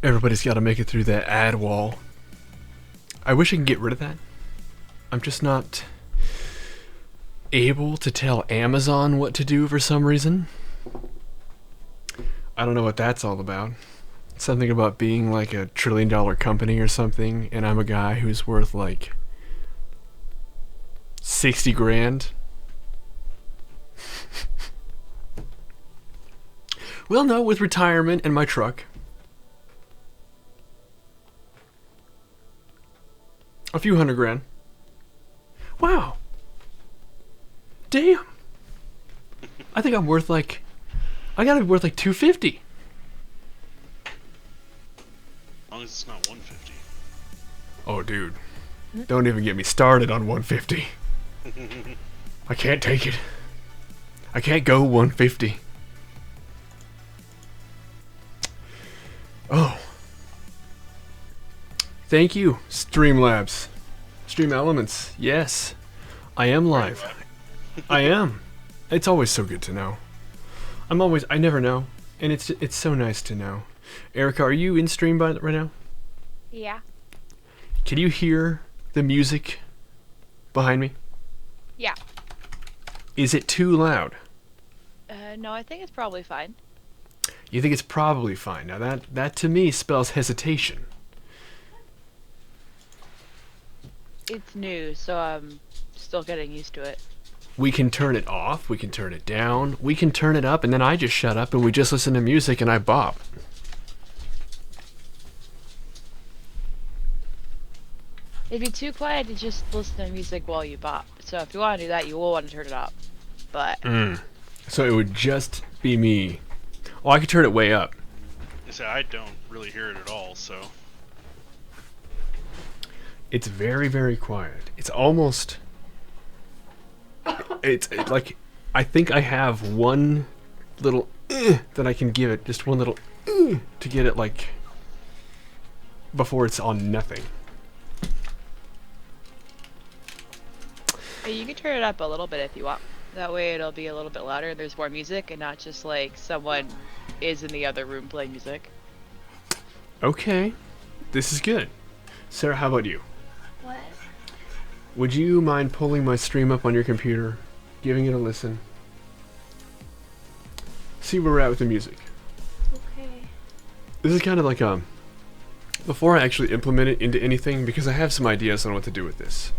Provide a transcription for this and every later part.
Everybody's got to make it through that ad wall. I wish I could get rid of that. I'm just not able to tell Amazon what to do for some reason. I don't know what that's all about. Something about being like a $1 trillion company or something, and I'm a guy who's worth like 60 grand. Well, no, with retirement and my truck. A few hundred grand. Wow. Damn. I think I'm worth like... I gotta be worth like 250. As long as it's not 150. Oh, dude. Don't even get me started on 150. I can't take it. I can't go 150. Oh. Thank you, Streamlabs. Stream Elements. Yes. I am live. I am. It's always so good to know. I never know. And it's so nice to know. Erica, are you in stream right now? Yeah. Can you hear the music behind me? Yeah. Is it too loud? No, I think it's probably fine. You think it's probably fine. Now that to me spells hesitation. It's new, so I'm still getting used to it. We can turn it off, we can turn it down, we can turn it up, and then I just shut up and we just listen to music and I bop. It'd be too quiet to just listen to music while you bop. So if you want to do that, you will want to turn it up. But So it would just be me. Oh, I could turn it way up. I don't really hear it at all, so... It's very, very quiet. It's almost... It's like... I think I have one little that I can give it. Just one little to get it like... before it's on nothing. you can turn it up a little bit if you want. That way it'll be a little bit louder and there's more music and not just like someone is in the other room playing music. Okay. This is good. Sarah, how about you? What? Would you mind pulling my stream up on your computer, giving it a listen? See where we're at with the music. Okay. This is kind of like before I actually implement it into anything, because I have some ideas on what to do with this.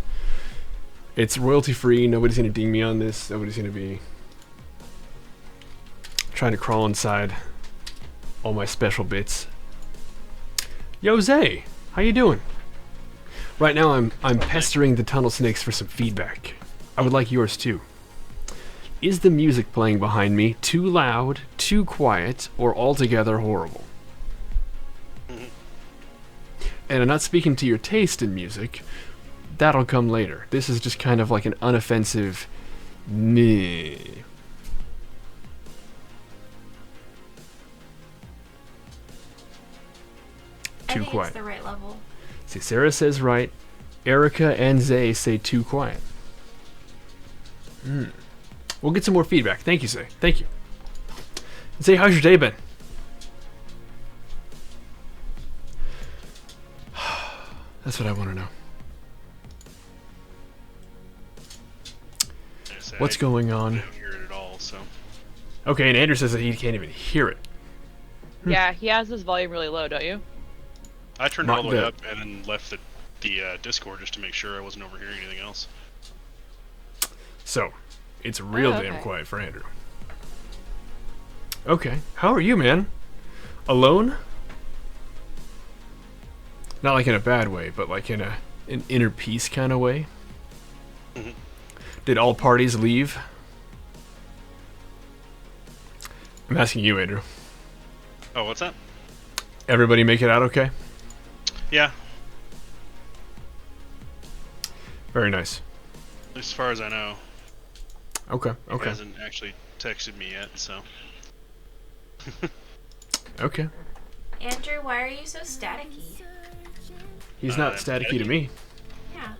It's royalty free, nobody's gonna ding me on this, nobody's gonna be trying to crawl inside all my special bits. Yo Zay, how you doing? Right now I'm pestering the tunnel snakes for some feedback. I would like yours too. Is the music playing behind me too loud, too quiet, or altogether horrible? And I'm not speaking to your taste in music. That'll come later. This is just kind of like an unoffensive meh. I Too think quiet. it's the right level. See, Sarah says right. Erica and Zay say too quiet. We'll get some more feedback. Thank you, Zay. Thank you. Zay, how's your day been? That's what I want to know. What's going on? I don't hear it at all, so... Okay, and Andrew says that he can't even hear it. Yeah, he has his volume really low, don't you? I turned it Not all the way the- up and then left the Discord just to make sure I wasn't overhearing anything else. So, it's real Oh, damn okay. quiet for Andrew. Okay, how are you, man? Alone? Not like in a bad way, but like in an inner peace kind of way. Mhm. Did all parties leave? I'm asking you, Andrew. Oh, what's that? Everybody make it out okay? Yeah, Very nice. as far as I know. Okay, He okay, hasn't actually texted me yet, so... okay. Andrew, why are you so staticky? He's not staticky to me. Yeah.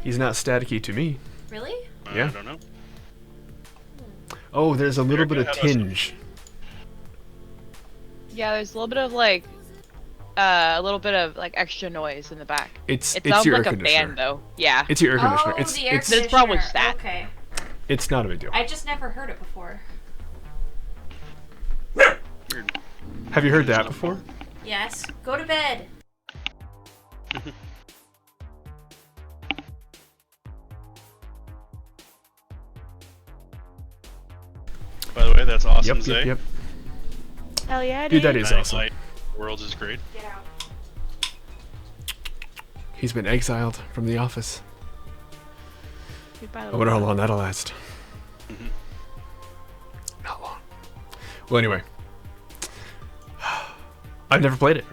He's not staticky to me. Really? Yeah. I don't know. Oh, there's a little bit of Erica, how about tinge. Yeah, there's a little bit of like, a little bit of like extra noise in the back. It's It it's sounds your like air a fan conditioner. though. Yeah. It's your air conditioner. Oh, It's the air it's conditioner. It's probably just that. Okay. it's not a big deal. I just never heard it before. Weird. Have you heard that before? Yes. Go to bed. By the way, that's awesome, Yep, Zay. yep, yep. Hell yeah, Dude, that is Night awesome. Light Worlds is great. Get out. He's been exiled from the office. Dude, by the I wonder how way. long that'll last. Not long. Well, anyway. I've never played it.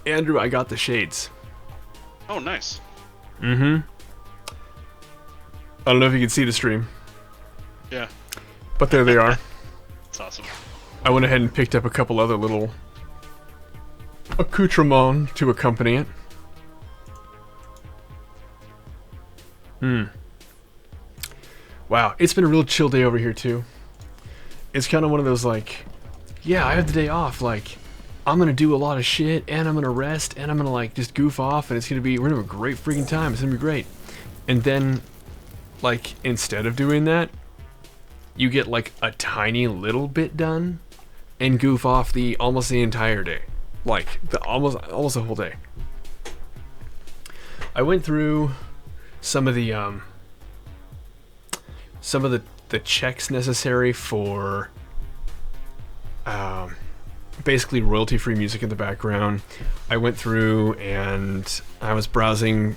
Andrew, I got the shades. Oh, nice. Mm-hmm. I don't know if you can see the stream, Yeah, but there they are. it's awesome. I went ahead and picked up a couple other little accoutrements to accompany it. Wow, it's been a real chill day over here too. It's kind of one of those like, yeah, I have the day off. Like, I'm gonna do a lot of shit, and I'm gonna rest, and I'm gonna like just goof off, and we're gonna have a great freaking time. It's gonna be great. And then, like, instead of doing that, you get like a tiny little bit done, and goof off almost the entire day, like almost the whole day. I went through some of the checks necessary for basically royalty-free music in the background. I went through and I was browsing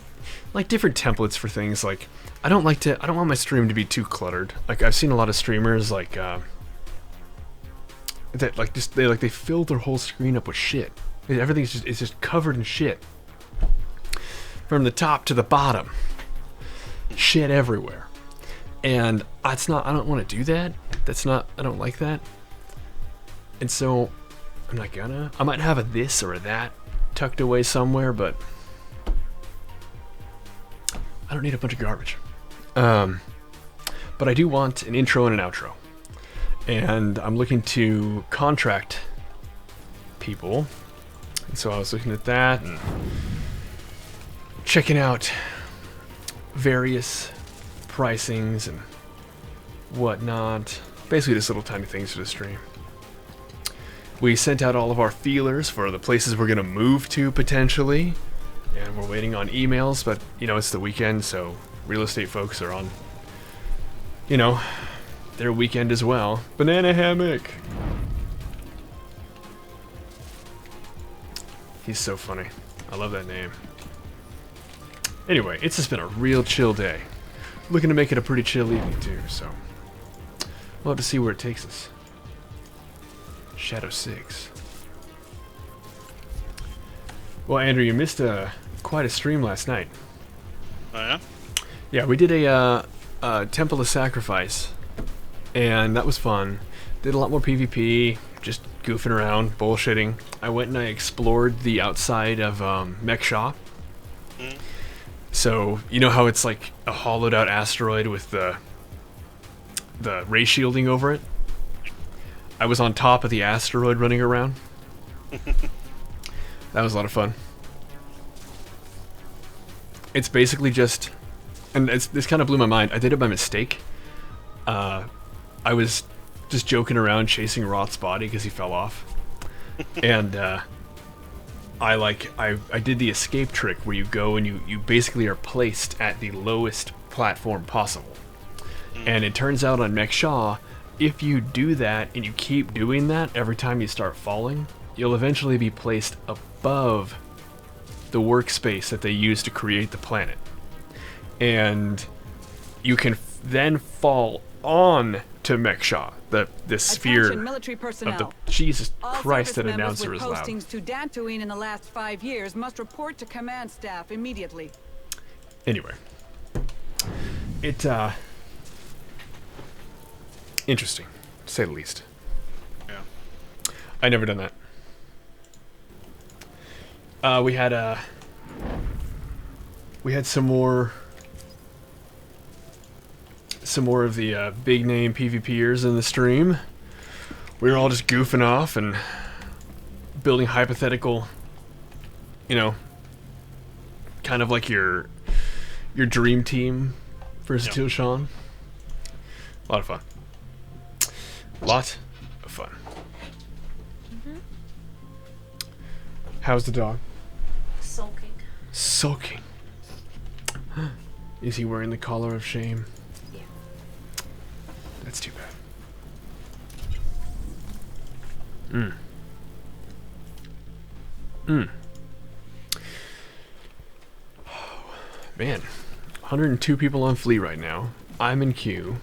like different templates for things. Like, I don't want my stream to be too cluttered. Like, I've seen a lot of streamers like that like just they fill their whole screen up with shit. Everything's just covered in shit from the top to the bottom. Shit everywhere. And I don't want to do that. I don't like that. And so I'm not gonna. I might have a this or a that tucked away somewhere, but I don't need a bunch of garbage. But I do want an intro and an outro. And I'm looking to contract people. And so I was looking at that and checking out various pricings and whatnot. Basically just little tiny things for the stream. We sent out all of our feelers for the places we're gonna move to potentially, and we're waiting on emails, but you know, it's the weekend, so real estate folks are on, you know, their weekend as well. Banana hammock. He's so funny. I love that name. Anyway, it's just been a real chill day. Looking to make it a pretty chill evening too, so we'll have to see where it takes us. Shadow 6. Well, Andrew, you missed quite a stream last night. Oh, yeah? Yeah, we did a Temple of Sacrifice, and that was fun. Did a lot more PvP, just goofing around, bullshitting. I went and I explored the outside of Mech Shaw. Mm. So, you know how it's like a hollowed out asteroid with the ray shielding over it? I was on top of the asteroid running around. That was a lot of fun. It's basically just... And this kind of blew my mind. I did it by mistake. I was just joking around chasing Roth's body because he fell off. And I did the escape trick where you go and you basically are placed at the lowest platform possible. And it turns out on Mech Shaw, if you do that and you keep doing that every time you start falling, you'll eventually be placed above the workspace that they use to create the planet. And you can then fall on to Mech Shaw, the sphere Attention, military personnel. of the... Jesus All Christ, that service members announcer with is loud. postings to Dantooine in the last 5 years must report to command staff immediately. Anyway. Interesting, to say the least. Yeah. I never done that. We had some more of the big name PvPers in the stream. we were all just goofing off and building hypothetical, you know, kind of like your dream team versatile Sean. A lot of fun. Lot of fun. How's the dog? Sulking. Sulking. Is he wearing the collar of shame? Yeah. That's too bad. Man, 102 people on Flea right now. I'm in queue.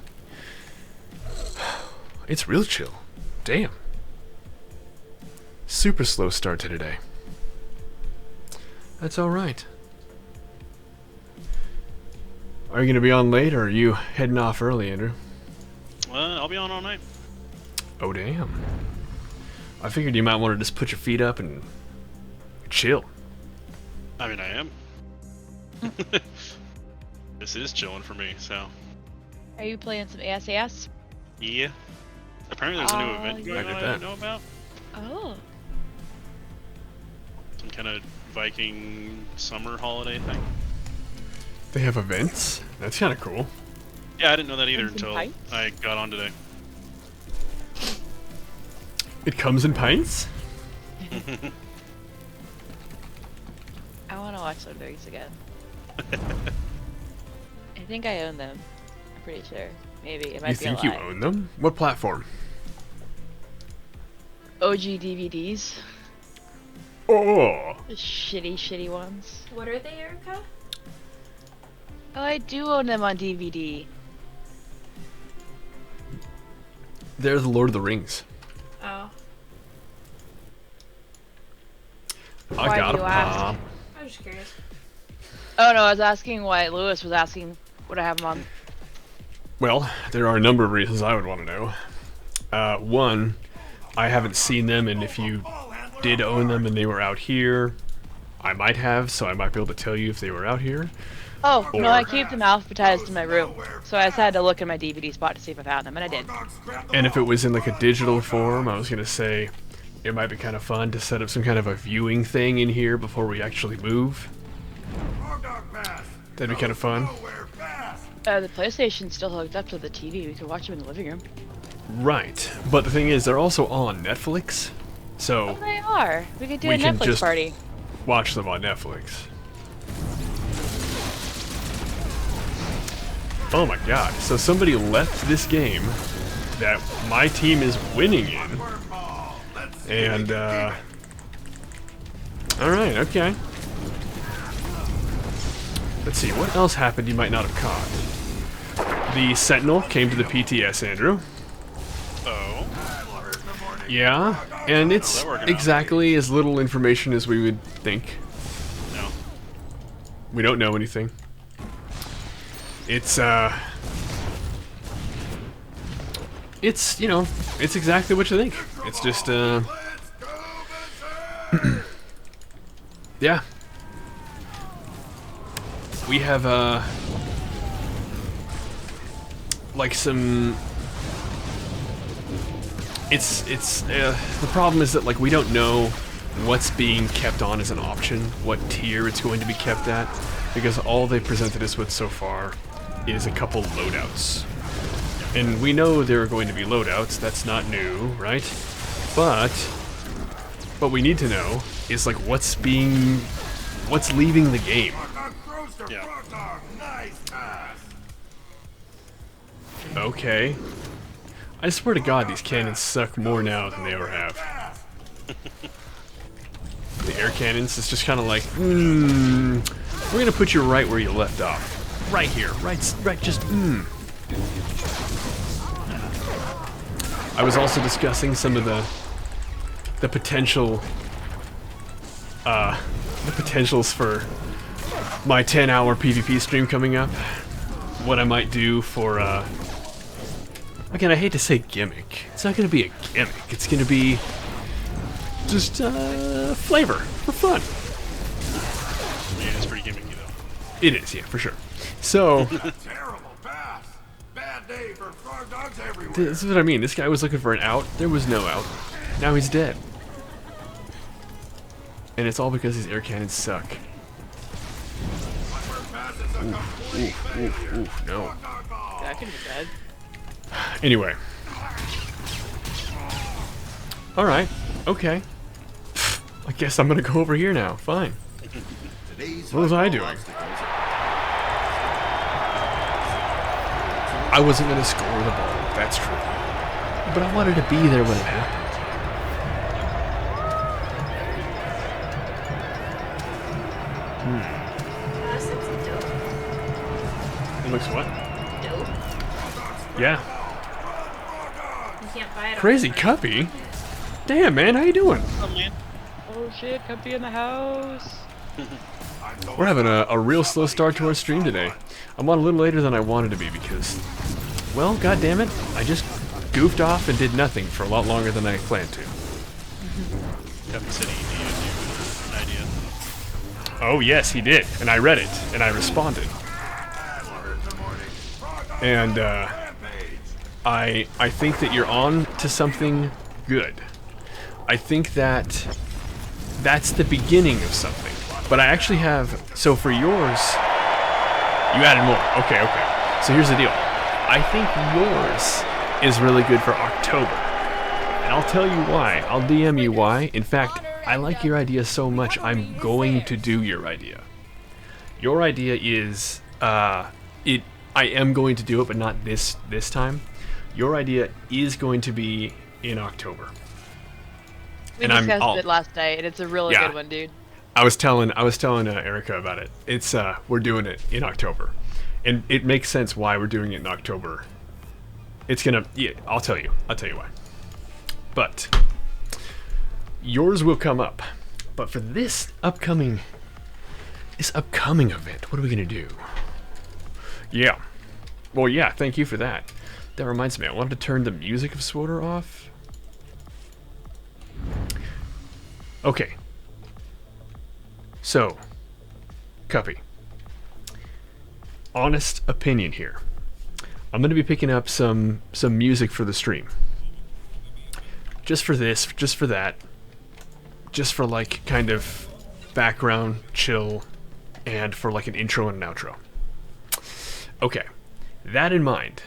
It's real chill. Damn. Super slow start to today. That's alright. Are you going to be on late, or are you heading off early, Andrew? I'll be on all night. Oh, damn. I figured you might want to just put your feet up and chill. I mean, I am. This is chilling for me, so. Are you playing some ASAS? Yeah. Apparently there's a new Oh, event yeah. going I on did I that. didn't know about. Oh. Some kind of Viking summer holiday thing. They have events? That's kind of cool. Yeah, I didn't know that either And some until pints? I got on today. It comes in pints? I want to watch some of these again. I think I own them. I'm pretty sure. Maybe. It might You be think a you lie. own them? What platform? OG DVDs. Oh! The shitty ones. What are they, Erica? Oh, I do own them on DVD. They're the Lord of the Rings. Oh, I Why got do a you ask? pop. I was just curious. Oh no, I was asking why Lewis was asking what I have them on. Well, there are a number of reasons I would want to know. One, I haven't seen them, and if you did own them and they were out here, I might have, so I might be able to tell you if they were out here. Oh, no, I Or- keep them alphabetized in my room. So I just had to look in my DVD spot to see if I found them, and I did. And if it was in like a digital form, I was going to say it might be kind of fun to set up some kind of a viewing thing in here before we actually move. That'd be kind of fun. The PlayStation's still hooked up to the TV. We could watch them in the living room. Right. But the thing is, they're also on Netflix, so They are. We could do We a can Netflix just- party. watch them on Netflix. Oh my god. So somebody left this game that my team is winning in. And, alright, okay. Let's see, what else happened you might not have caught? The Sentinel came to the PTS, Andrew. Oh. Yeah, and it's that working out? exactly as little information as we would think. No. We don't know anything. It's, you know, it's exactly what you think. It's just, yeah. We have, like some... the problem is that, like, we don't know what's being kept on as an option, what tier it's going to be kept at, because all they've presented us with so far is a couple loadouts. And we know there are going to be loadouts, that's not new, right? But what we need to know is, like, what's leaving the game. Yeah. Okay. I swear to God, these cannons suck more now than they ever have. The air cannons is just kind of like, we're gonna put you right where you left off. Right here, right, just, I was also discussing some of the potentials for my 10-hour PvP stream coming up. What I might do for, again, I hate to say gimmick. It's not going to be a gimmick. It's going to be just flavor for fun. Yeah, it's pretty gimmicky though. It is, yeah, for sure. So, Terrible pass. Bad This is what I mean. This guy was looking for an out. There was no out. Now he's dead. And it's all because these air cannons suck. Oof, no. That could be bad. Anyway. Alright. Okay. I guess I'm gonna go over here now. Fine. What was I doing? I wasn't gonna score the ball. That's true. But I wanted to be there when it happened. This looks dope. It looks what? Dope. Yeah. You can't buy it. Crazy Cuppy. Damn, man, how you doing? Oh man. Oh shit, come be in the house. We're having a real slow start to our stream today. I'm on a little later than I wanted to be because, well, god damn it, I just goofed off and did nothing for a lot longer than I planned to. Kevin said he needed you an idea. Oh yes, he did, and I read it, and I responded. And I think that you're on to something good. I think that that's the beginning of something. But I actually have, so for yours, you added more. Okay. So here's the deal. I think yours is really good for October. And I'll tell you why. I'll DM you why. In fact, I like your idea so much, I'm going to do your idea. Your idea is, I am going to do it, but not this time. Your idea is going to be in October. We And discussed it last night, and it's a really Yeah. good one, dude. I was telling Erica about it. It's we're doing it in October, and it makes sense why we're doing it in October. It's gonna, yeah, I'll tell you why. But yours will come up. But for this upcoming event, what are we gonna do? Yeah, well, yeah. Thank you for that. That reminds me, I wanted to turn the music of SWTOR off. Okay. So, Cuppy, honest opinion here. I'm gonna be picking up some music for the stream. Just for this, just for that, just for like kind of background chill, and for like an intro and an outro. Okay, that in mind,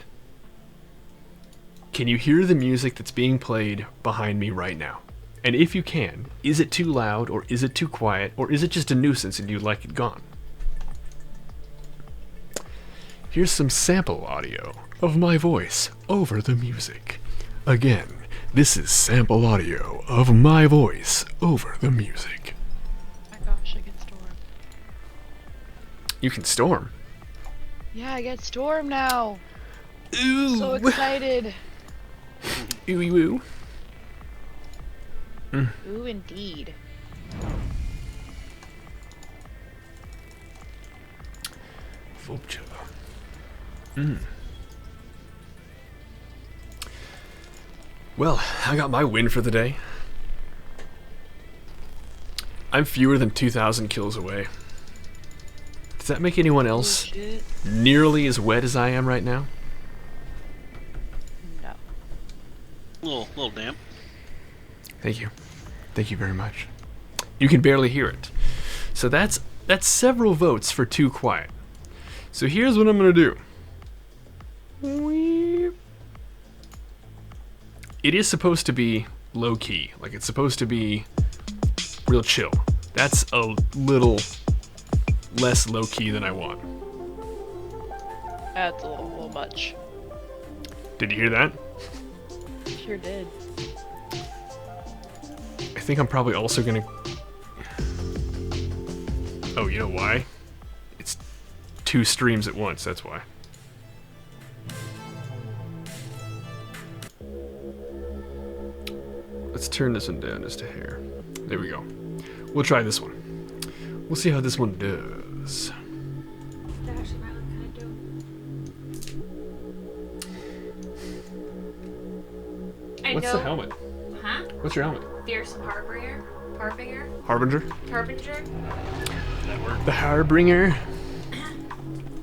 can you hear the music that's being played behind me right now? And if you can, is it too loud, or is it too quiet, or is it just a nuisance and you'd like it gone? Here's some sample audio of my voice over the music. Again, this is sample audio of my voice over the music. Oh my gosh, I get Storm. You can storm. Yeah, I get Storm now. Ooh! So excited. Ooey woo. Ooh, indeed. Vulture. Well, I got my win for the day. I'm fewer than 2,000 kills away. Does that make anyone else Shit. nearly as wet as I am right now? No. Little damp. Thank you. Thank you very much. You can barely hear it. So that's several votes for too quiet. So here's what I'm gonna do. It is supposed to be low key. Like, it's supposed to be real chill. That's a little less low key than I want. That's a little much. Did you hear that? Sure did. I think I'm probably also gonna... Oh, you know why? It's 2 streams at once, that's why. Let's turn this one down just a hair. There we go. We'll try this one. We'll see how this one does. That actually might look kind of dope. I What's know. the helmet? Huh? What's your helmet? Fearsome Harbinger? Harbinger? Harbinger? Harbinger? That worked. The Harbinger?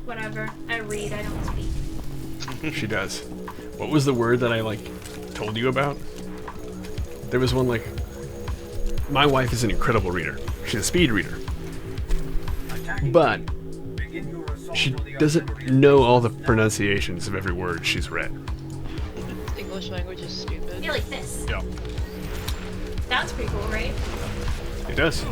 Whatever. I read, I don't speak. She does. What was the word that I, like, told you about? There was one, like... My wife is an incredible reader. She's a speed reader. But she doesn't know all the pronunciations of every word she's read. English language is stupid. Yeah, like this. Yeah. That's pretty cool, right? It does.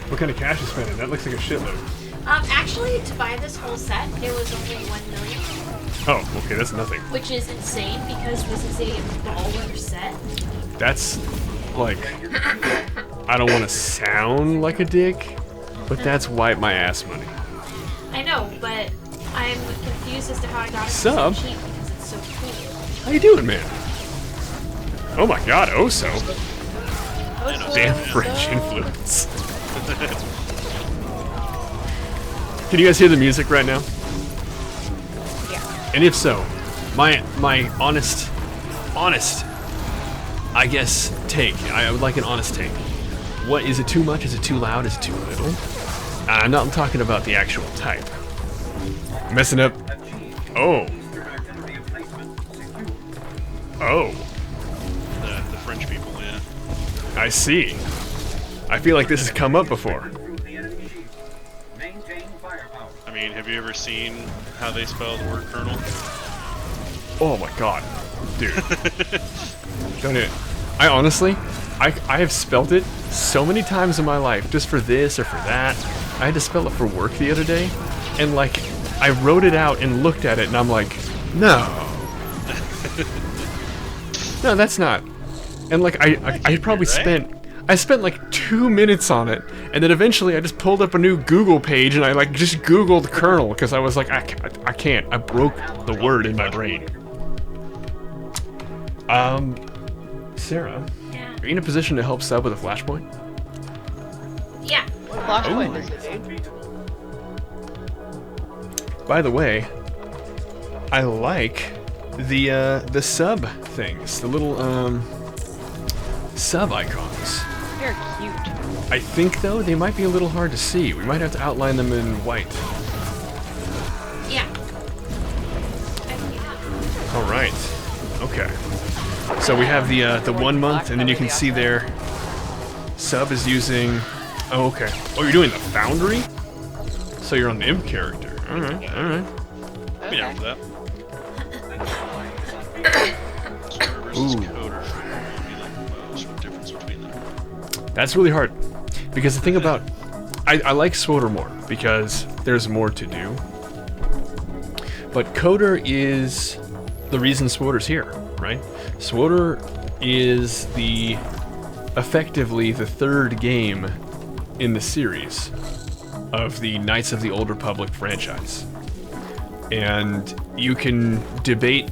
What kind of cash you spending? That looks like a shitload. Actually, to buy this whole set, it was only 1 million, Oh, okay, that's nothing. which is insane because this is a baller set. That's, like... I don't want to sound like a dick, but that's wipe my ass money. I know, but I'm confused as to how I got it Sub? so cheap because it's so cool. How you doing, man? Oh my god, Oso. Damn French influence. Can you guys hear the music right now? Yeah. And if so, my honest, I guess, take. I would like an honest take. What, is it too much? Is it too loud? Is it too little? I'm talking about the actual type. Messing up. Oh. Oh. The French people, yeah. I see. I feel like this has come up before. I mean, have you ever seen how they spell the word colonel? Oh my god. Dude. Don't it. I honestly, I have spelt it so many times in my life, just for this or for that. I had to spell it for work the other day, and like, I wrote it out and looked at it, and I'm like, no. No, that's not. And like, I probably spent like 2 minutes on it, and then eventually I just pulled up a new Google page, and I like just Googled Colonel, because I was like, I can't. I broke the word in my brain. Sarah, Yeah. are you in a position to help sub with a flashpoint? Yeah. Flashpoint is it, dude? By the way, I like the sub things, the little sub icons. They're cute. I think though they might be a little hard to see. We might have to outline them in white. Yeah. All right. Okay. So we have the 1 month, and then you can see there. Sub is using. Oh, okay. Oh, you're doing the Foundry. So you're on the imp character. All right. All right. Be down for that. Square versus Ooh. coder. Would be like most what difference between them. That's really hard, because the thing about I like Swoter more because there's more to do. But Coder is the reason Swoter's here, right? Swoter is effectively the third game in the series of the Knights of the Old Republic franchise. And you can debate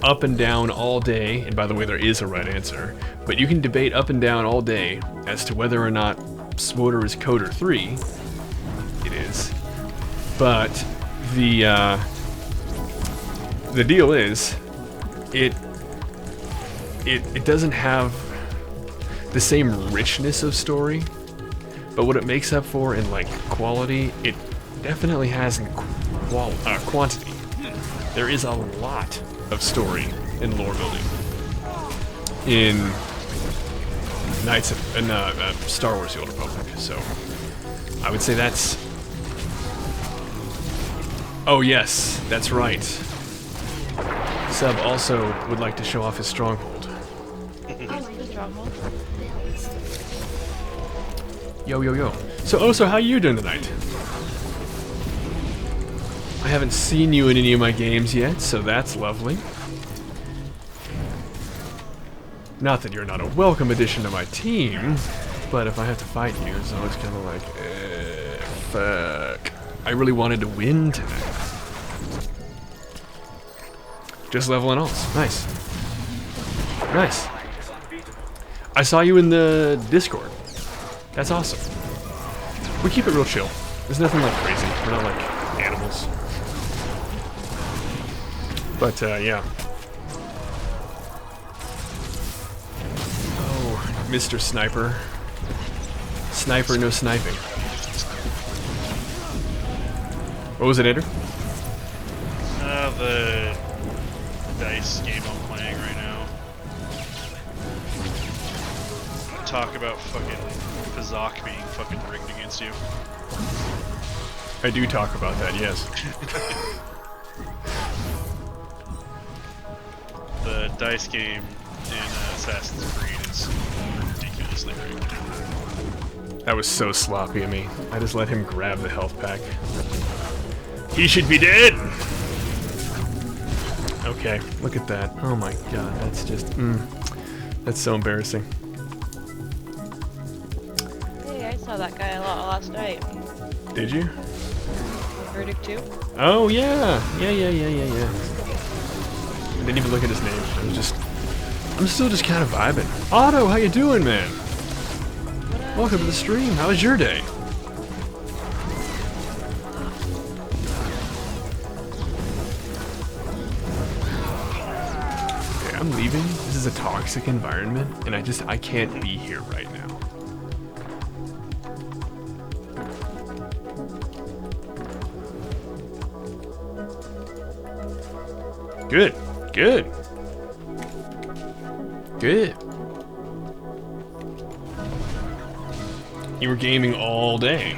up and down all day, and by the way, there is a right answer, but you can debate up and down all day as to whether or not Swoter is Coder 3. It is. But the deal is, it doesn't have the same richness of story, but what it makes up for in like quality, it definitely has in quantity. There is a lot of story and lore building in Star Wars: The Old Republic. So I would say that's. Oh yes, that's right. Sub also would like to show off his stronghold. Yo, yo, yo. So how you doing tonight? I haven't seen you in any of my games yet, so that's lovely. Not that you're not a welcome addition to my team, but if I have to fight you, it's always kind of like, fuck. I really wanted to win tonight. Just leveling alts. Nice. Nice. I saw you in the Discord. That's awesome. We keep it real chill. There's nothing like crazy. We're not like animals. But, yeah. Oh, Mr. Sniper. Sniper, no sniping. What was it, Andrew? The dice game I'm playing right now. Talk about fucking Fazak being fucking rigged against you. I do talk about that, yes. The dice game in Assassin's Creed is ridiculously rigged. That was so sloppy of me. I just let him grab the health pack. He should be dead! Okay, look at that. Oh my god, that's just... That's so embarrassing. Hey, I saw that guy a lot last night. Did you? Verdict 2. Oh yeah! Yeah. I didn't even look at his name. I'm still just kind of vibing. Otto, how you doing, man? Welcome to the stream. How was your day? Okay, I'm leaving. This is a toxic environment, and I can't be here right now. Good. You were gaming all day.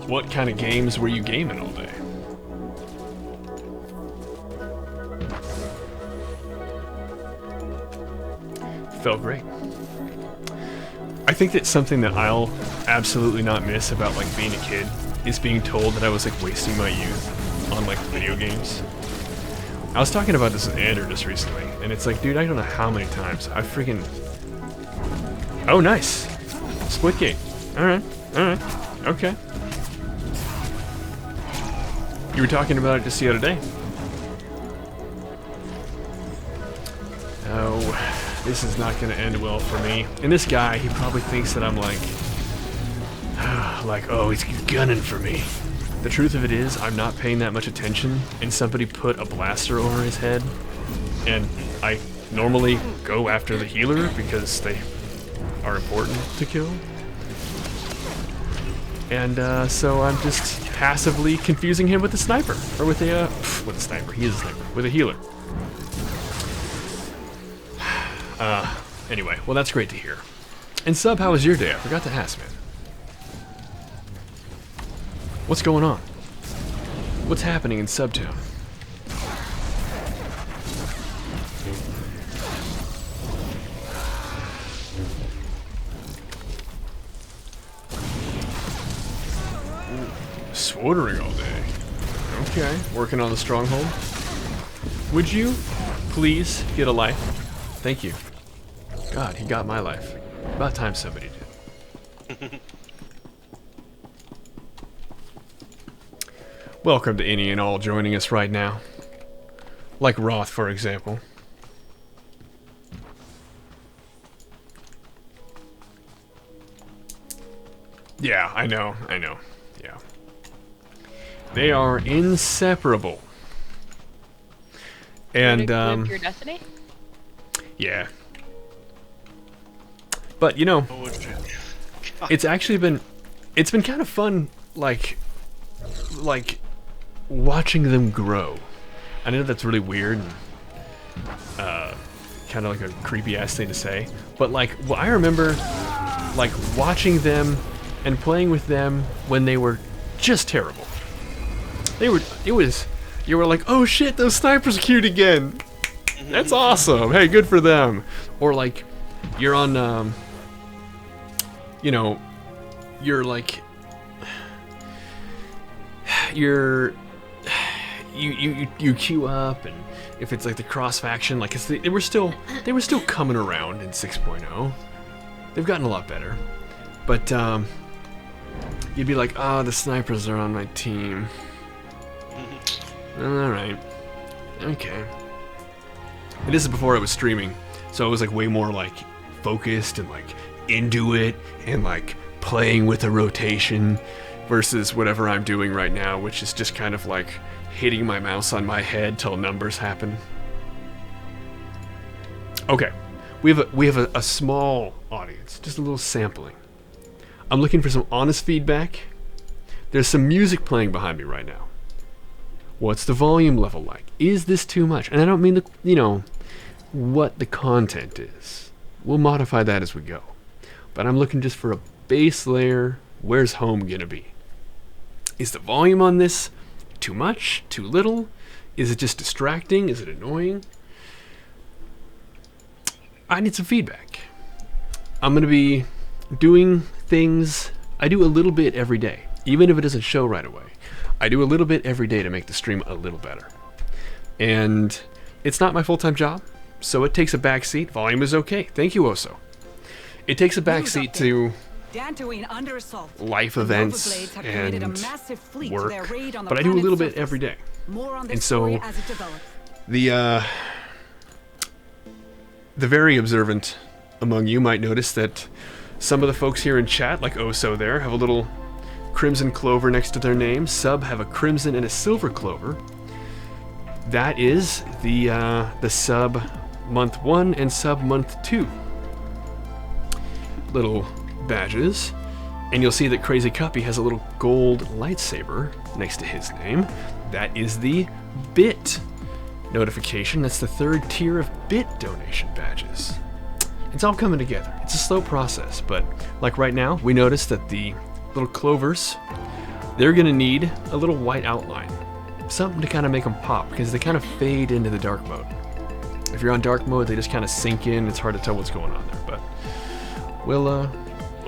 What kind of games were you gaming all day? Felt great. I think that something that I'll absolutely not miss about like being a kid is being told that I was like wasting my youth on like video games. I was talking about this with Andrew just recently, and it's like, dude, I don't know how many times I freaking... Oh, nice! Splitgate. Alright, okay. You were talking about it just the other day. Oh, this is not gonna end well for me. And this guy, he probably thinks that I'm like... oh, he's gunning for me. The truth of it is, I'm not paying that much attention, and somebody put a blaster over his head, and I normally go after the healer because they are important to kill. And so I'm just passively confusing him with a sniper, or with a sniper. He is a sniper with a healer. Anyway, well that's great to hear. And Sub, how was your day? I forgot to ask, man. What's going on? What's happening in Subtown? Swordering all day. Okay, working on the stronghold. Would you please get a life? Thank you. God, he got my life. About time somebody did. Welcome to any and all joining us right now. Like Roth, for example. Yeah, I know. Yeah. They are inseparable. And, Your destiny? yeah. But, you know, it's actually been, it's been kind of fun, like, watching them grow. I know that's really weird and kind of like a creepy ass thing to say, but like, well, I remember like watching them and playing with them when they were just terrible. You were like, oh shit, those snipers are cute again. That's awesome. Hey, good for them. Or like, you're on, you know, you're like, you queue up, and if it's like the cross faction, like they were still coming around in 6.0. They've gotten a lot better, but you'd be like, oh, the snipers are on my team. All right, okay. And this is before I was streaming, so I was like way more like focused and like into it and like playing with a rotation versus whatever I'm doing right now, which is just kind of like hitting my mouse on my head till numbers happen. Okay, we have a small audience, just a little sampling. I'm looking for some honest feedback. There's some music playing behind me right now. What's the volume level like? Is this too much? And I don't mean to, you know, what the content is. We'll modify that as we go. But I'm looking just for a base layer. Where's home gonna be? Is the volume on this too much? Too little? Is it just distracting? Is it annoying? I need some feedback. I'm gonna be doing things. I do a little bit every day, even if it doesn't show right away. I do a little bit every day to make the stream a little better. And it's not my full-time job, so it takes a backseat. Volume is okay. Thank you, Oso. It takes a backseat to Dantooine under assault. life The events Novablades have committed a and massive fleet to work, their raid on the but I do a planet's little bit surface. every day. More on this And so story as it develops. The very observant among you might notice that some of the folks here in chat, like Oso there, have a little crimson clover next to their name. Sub have a crimson and a silver clover. That is the sub month 1 and sub month 2 little badges. And you'll see that Crazy Cuppy has a little gold lightsaber next to his name. That is the bit notification. That's the 3rd tier of bit donation badges. It's all coming together. It's a slow process, but like right now, we noticed that the little clovers, they're gonna need a little white outline. Something to kind of make them pop, because they kind of fade into the dark mode. If you're on dark mode, they just kind of sink in. It's hard to tell what's going on there, but we'll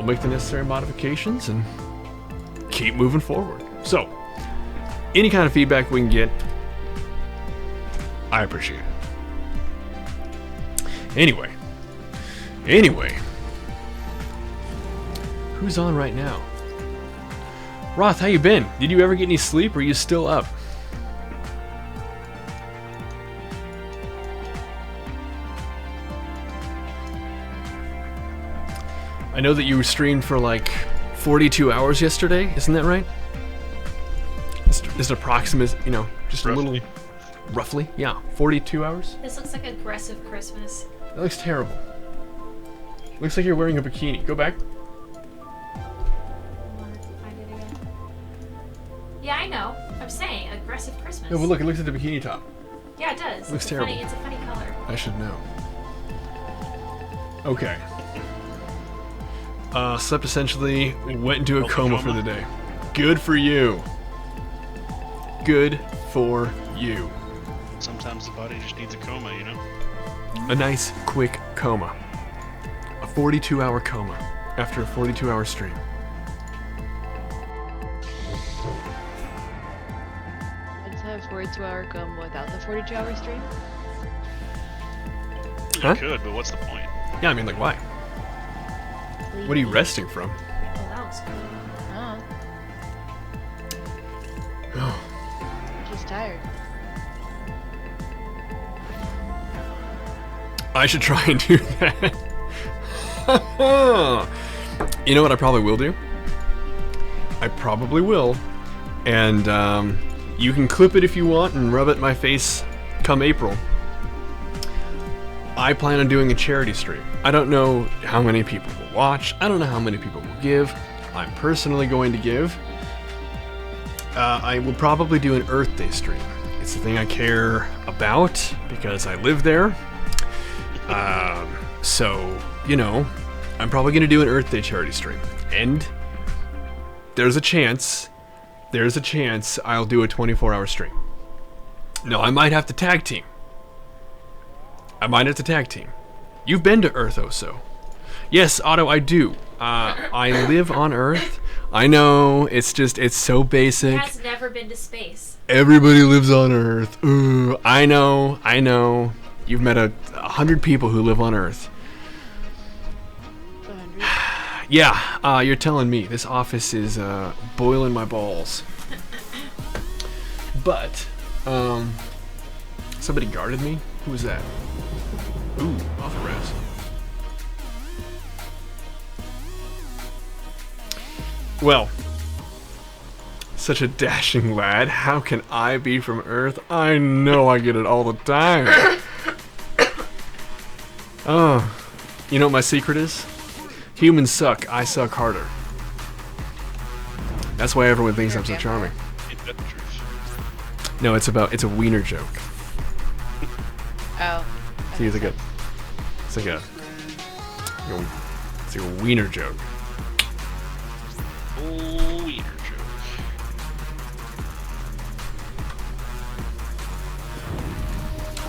make the necessary modifications and keep moving forward. So, any kind of feedback we can get, I appreciate it. Anyway, who's on right now? Roth, how you been? Did you ever get any sleep, or are you still up? I know that you streamed for like 42 hours yesterday, isn't that right? Is it approximate, just Roughly. a little, roughly? Yeah, 42 hours? This looks like aggressive Christmas. That looks terrible. Looks like you're wearing a bikini. Go back. Find it again. Yeah, I know. I'm saying aggressive Christmas. No, but look, it looks at the bikini top. Yeah, it does. Looks it's terrible. It's a funny color. I should know. Okay. Slept essentially, went into a coma for the day. Good for you. Good for you. Sometimes the body just needs a coma, you know? A nice, quick coma. A 42-hour coma after a 42-hour stream. Let's have a 42-hour coma without the 42-hour stream. You Huh? could, but what's the point? Yeah, I mean, like, why? What are you resting from? Oh, that was cool. Oh, I'm just tired. I should try and do that. You know what I probably will do? I probably will. And you can clip it if you want and rub it in my face come April. I plan on doing a charity stream. I don't know how many people will watch. I don't know how many people will give. I'm personally going to give. I will probably do an Earth Day stream. It's the thing I care about because I live there. So, I'm probably going to do an Earth Day charity stream. And there's a chance I'll do a 24-hour stream. No, I might have to tag team. You've been to Earth, Oso. Yes, Otto, I do. I live on Earth. I know, it's so basic. He has never been to space. Everybody lives on Earth. Ooh, I know. You've met 100 people who live on Earth. 100. Yeah, you're telling me. This office is boiling my balls. But, somebody guarded me? Who was that? Ooh, off the res. Well, such a dashing lad. How can I be from Earth? I know I get it all the time. Oh, you know what my secret is? Humans suck. I suck harder. That's why everyone thinks I'm so charming. Ain't that the truth? No, it's a wiener joke. Oh, I See, it's like a wiener joke. Oh, wiener joke.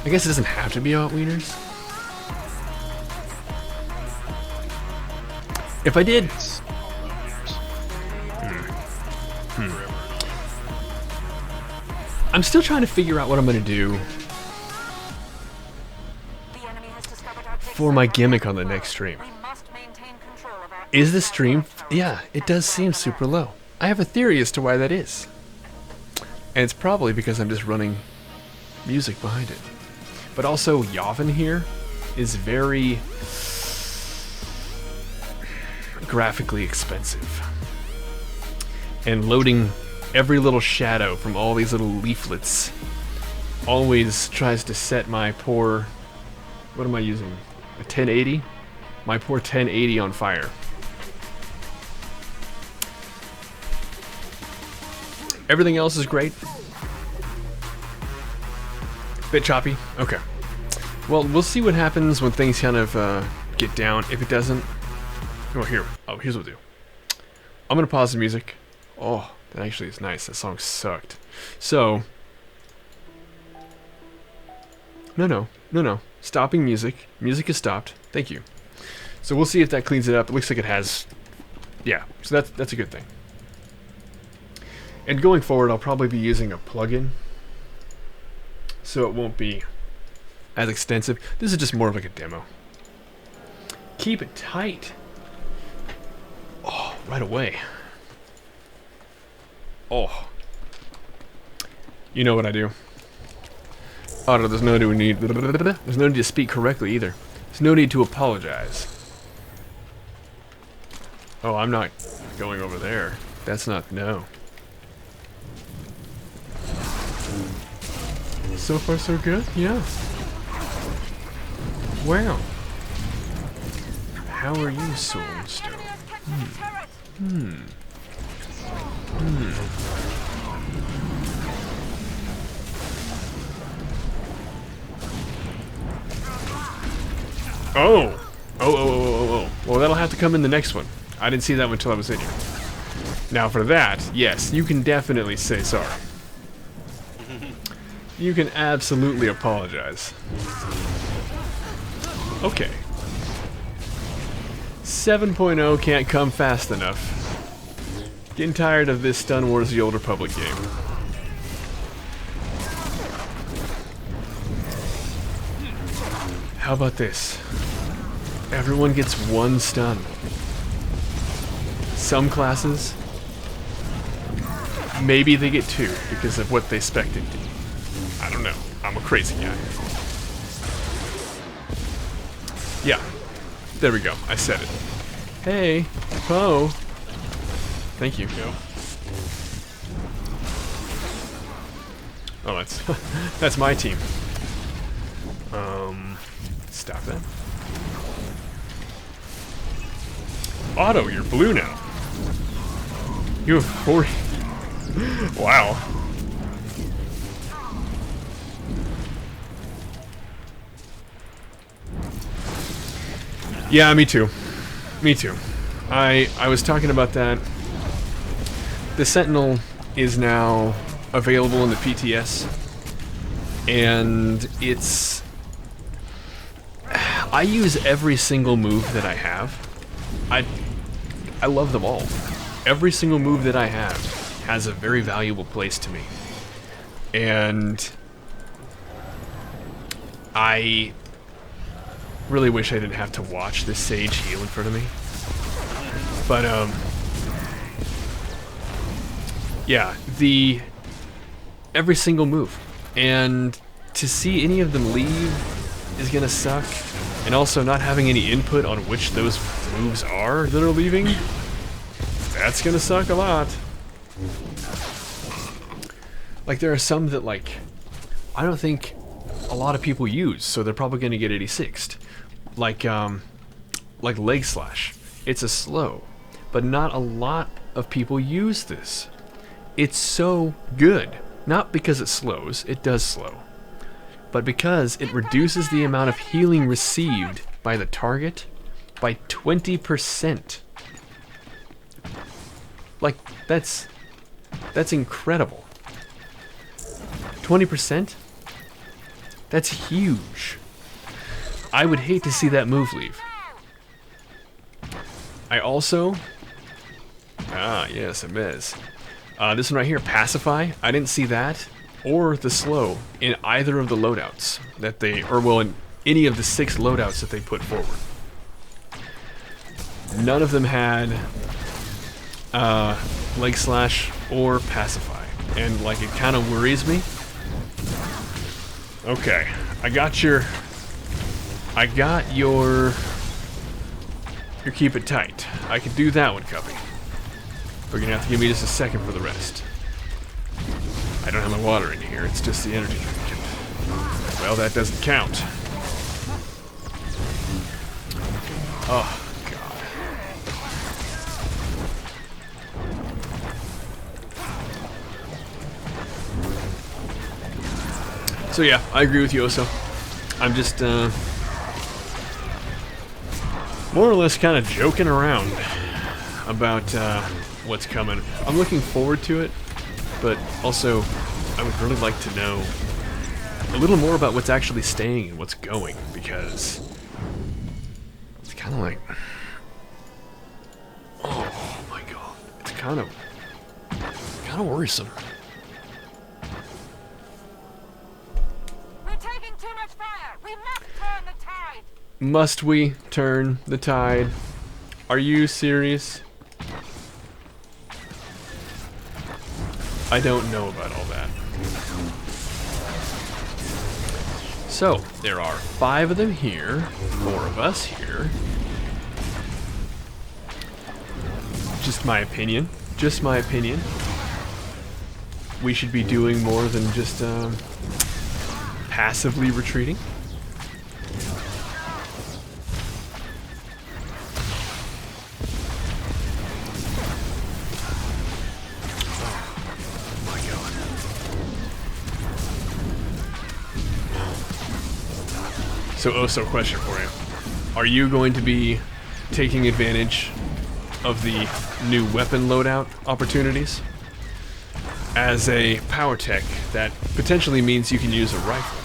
I guess it doesn't have to be about wieners. If I did, It's all about wieners. Forever. I'm still trying to figure out what I'm gonna do for my gimmick on the next stream. Is the stream? Yeah, it does seem super low. I have a theory as to why that is. And it's probably because I'm just running music behind it. But also, Yavin here is very graphically expensive. And loading every little shadow from all these little leaflets always tries to set my poor... What am I using? A 1080? My poor 1080 on fire. Everything else is great. Bit choppy? Okay. Well, we'll see what happens when things kind of get down. If it doesn't... Oh, here. Oh, here's what we'll do. I'm going to pause the music. Oh, that actually is nice. That song sucked. So... No. Stopping music. Music is stopped. Thank you. So we'll see if that cleans it up. It looks like it has... Yeah, so that's a good thing. And going forward, I'll probably be using a plugin, so it won't be as extensive. This is just more of like a demo. Keep it tight. Oh, right away. Oh. You know what I do. Oh, no, there's no need to speak correctly either. There's no need to apologize. Oh, I'm not going over there. That's not... No. So far, so good? Yeah. Wow. How are you, Soulstone? Oh! Oh. Well, that'll have to come in the next one. I didn't see that one until I was in here. Now for that, yes, you can definitely say sorry. You can absolutely apologize. Okay. 7.0 can't come fast enough. Getting tired of this Stun Wars the Old Republic game. How about this? Everyone gets one stun. Some classes, maybe they get two because of what they expected. I don't know. I'm a crazy guy. Yeah. There we go. I said it. Hey, Poe. Thank you. Go. Oh, that's my team. Stop that. Otto, you're blue now. You have 40. Wow. Yeah, me too. Me too. I was talking about that. The Sentinel is now available in the PTS, and it's... I use every single move that I have. I love them all. Every single move that I have has a very valuable place to me. And I really wish I didn't have to watch this Sage heal in front of me. But, yeah, every single move. And to see any of them leave is gonna suck. And also not having any input on which those moves are that are leaving, that's gonna suck a lot. Like, there are some that, like, I don't think a lot of people use, so they're probably gonna get 86'd. Like Leg Slash. It's a slow, but not a lot of people use this. It's so good. Not because it slows, it does slow. but because it reduces the amount of healing received by the target by 20%. Like, that's incredible. 20%? That's huge. I would hate to see that move leave. I also... Ah, yes, it is. This one right here, Pacify. I didn't see that, or the slow, in either of the loadouts that they... Or, well, in any of the 6 loadouts that they put forward. None of them had Leg Slash or Pacify. And, like, it kind of worries me. Okay, I got your Keep It Tight. I could do that one, Cuppy. We're gonna have to give me just a second for the rest. I don't have my water in here, it's just the energy drink. Well, that doesn't count. Oh, God. So yeah, I agree with you, Oso. I'm just, more or less kind of joking around about what's coming. I'm looking forward to it, but also I would really like to know a little more about what's actually staying and what's going, because it's kind of like, oh my God, it's kind of worrisome. We're taking too much fire. We must turn the tide. Must we turn the tide? Are you serious? I don't know about all that. So, there are 5 of them here, 4 of us here. Just my opinion. Just my opinion. We should be doing more than just passively retreating. So, Oso, question for you. Are you going to be taking advantage of the new weapon loadout opportunities? As a power tech, that potentially means you can use a rifle.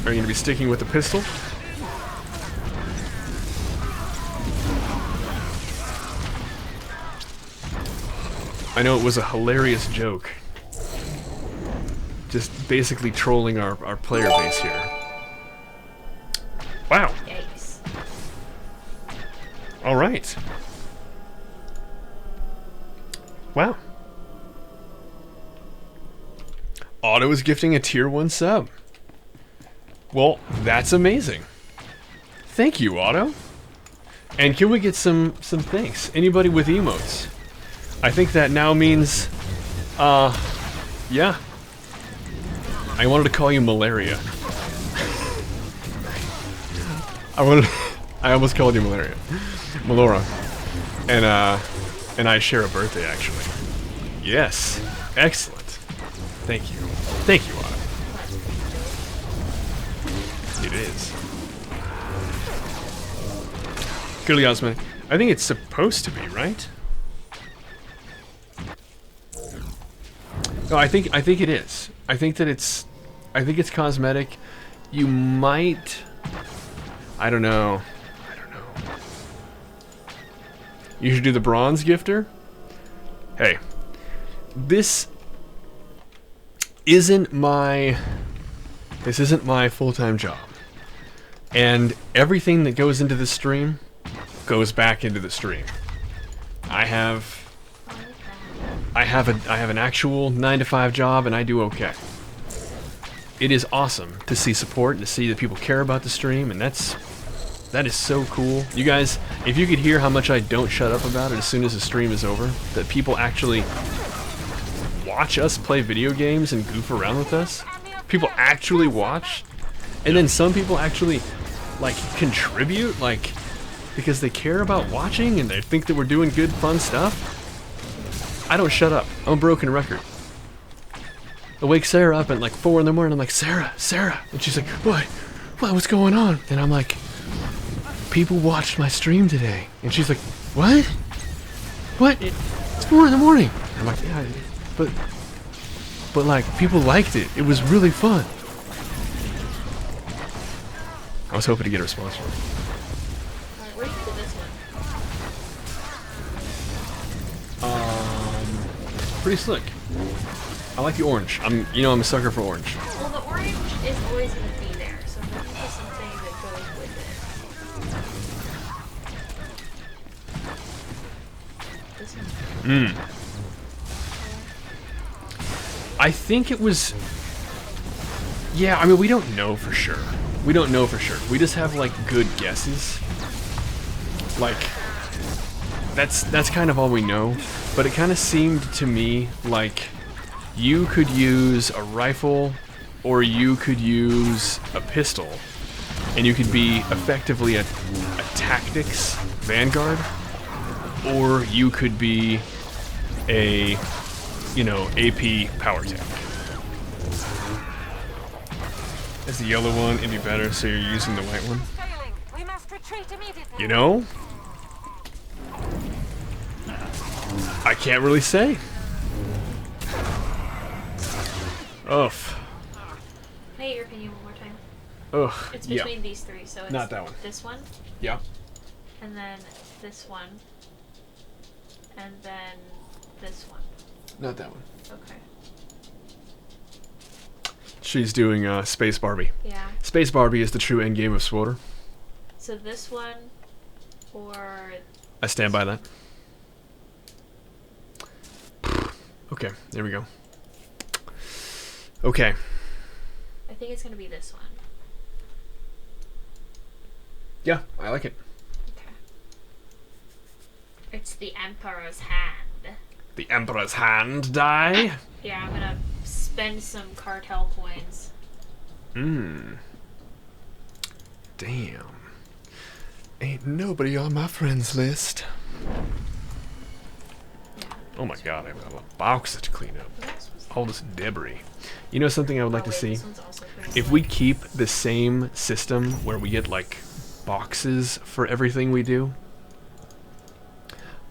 Are you going to be sticking with the pistol? I know it was a hilarious joke. Just basically trolling our player base here. Wow. Yikes. All right. Wow. Otto is gifting a tier 1 sub. Well, that's amazing. Thank you, Otto. And can we get some thanks? Anybody with emotes? I think that now means, yeah. I wanted to call you Malaria. I almost called you Malaria. Melora. And I share a birthday, actually. Yes. Excellent. Thank you. Thank you, Otto. It is. Clearly, Osman. I think it's supposed to be, right? No, I think it is. I think it's cosmetic. You might... I don't know. You should do the bronze gifter? Hey. This isn't my full-time job. And everything that goes into the stream goes back into the stream. I have an actual 9-to-5 job, and I do okay. It is awesome to see support and to see that people care about the stream, and that is so cool. You guys, if you could hear how much I don't shut up about it as soon as the stream is over, that people actually watch us play video games and goof around with us. People actually watch, and then some people actually like contribute, like because they care about watching and they think that we're doing good, fun stuff. I don't shut up. I'm a broken record. I wake Sarah up at like 4 in the morning. I'm like, Sarah, and she's like, what's going on? And I'm like, people watched my stream today. And she's like, what? It's 4 in the morning. I'm like, yeah, but like people liked it. It was really fun. I was hoping to get a response from her. Alright, where do you do this one? Pretty slick. I like the orange. I'm a sucker for orange. Well, the orange is always going to be there, so I'm looking for something that goes with it. This one. I think it was. Yeah, I mean, we don't know for sure. We just have like good guesses. Like, that's kind of all we know. But it kind of seemed to me like you could use a rifle or you could use a pistol, and you could be effectively a tactics vanguard, or you could be a, AP power tank. Is the yellow one any better, so you're using the white one? SentSterling, we must retreat immediately. You know? I can't really say. Ugh. Can I get your opinion one more time? Ugh. It's Yeah. between these three, so it's Not that one. this one, Yeah. and then this one, and then this one. Not that one. Okay. She's doing Space Barbie. Yeah. Space Barbie is the true endgame of SWOTR. So this one, or I stand by that. Okay, there we go. Okay. I think it's gonna be this one. Yeah, I like it. Okay. It's the Emperor's hand. The Emperor's hand die. Yeah, I'm gonna spend some cartel coins. Damn. Ain't nobody on my friends list. Yeah. Oh my god, I have a box to clean up. What else was All this debris. You know something I would like oh, to wait, see? this one's also pretty If we slick. keep the same system where we get like boxes for everything we do,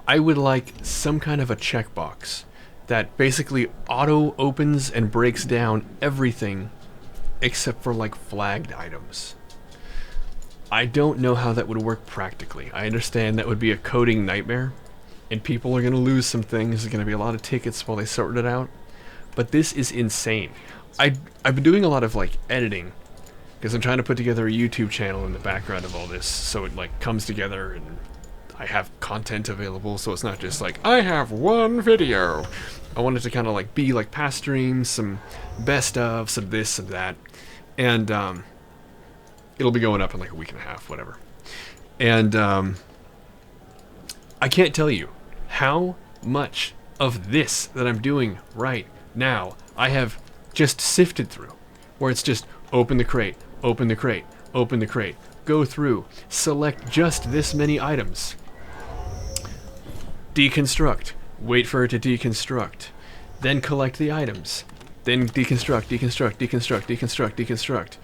I would like some kind of a checkbox that basically auto opens and breaks down everything except for like flagged items. I don't know how that would work practically. I understand that would be a coding nightmare, and people are going to lose some things. There's going to be a lot of tickets while they sort it out. But this is insane. I've been doing a lot of like editing because I'm trying to put together a YouTube channel in the background of all this, so it like comes together and I have content available, so it's not just like I have one video. I want it to kind of like be like past streams, some best of, some this, some that, and it'll be going up in like a week and a half, whatever. And I can't tell you how much of this that I'm doing right now I have just sifted through, where it's just open the crate, open the crate, open the crate, go through, select just this many items, deconstruct, wait for it to deconstruct, then collect the items, then deconstruct, deconstruct, deconstruct, deconstruct, deconstruct.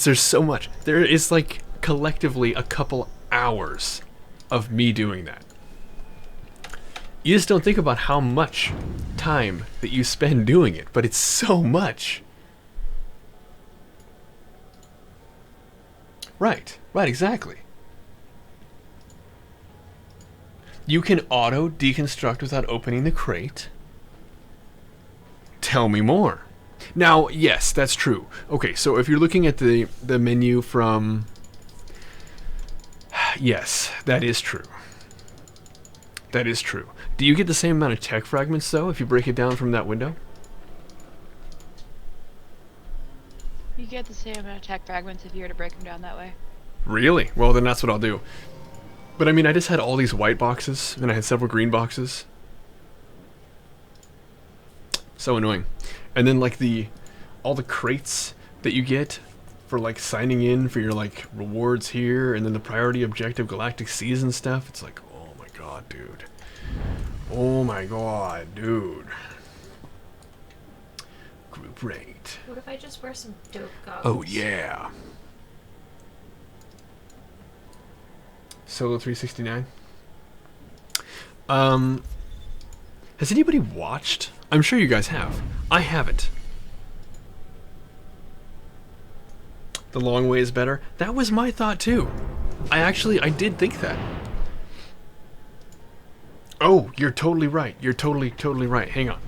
There's so much. There is like collectively a couple hours of me doing that. You just don't think about how much time that you spend doing it, but it's so much. Right, exactly. You can auto deconstruct without opening the crate. Tell me more. Now, yes, that's true. Okay, so if you're looking at the menu from... Yes, that is true. That is true. Do you get the same amount of tech fragments, though, if you break it down from that window? You get the same amount of tech fragments if you were to break them down that way. Really? Well, then that's what I'll do. But I mean, I just had all these white boxes, and I had several green boxes. So annoying. And then like all the crates that you get for like signing in for your like rewards here, and then the priority objective galactic season stuff. It's like, oh my god, dude. Oh my god, dude. Right. What if I just wear some dope goggles? Oh yeah. Solo 369. Has anybody watched? I'm sure you guys have. I haven't. The long way is better. That was my thought too. I did think that. Oh, you're totally right. You're totally right. Hang on.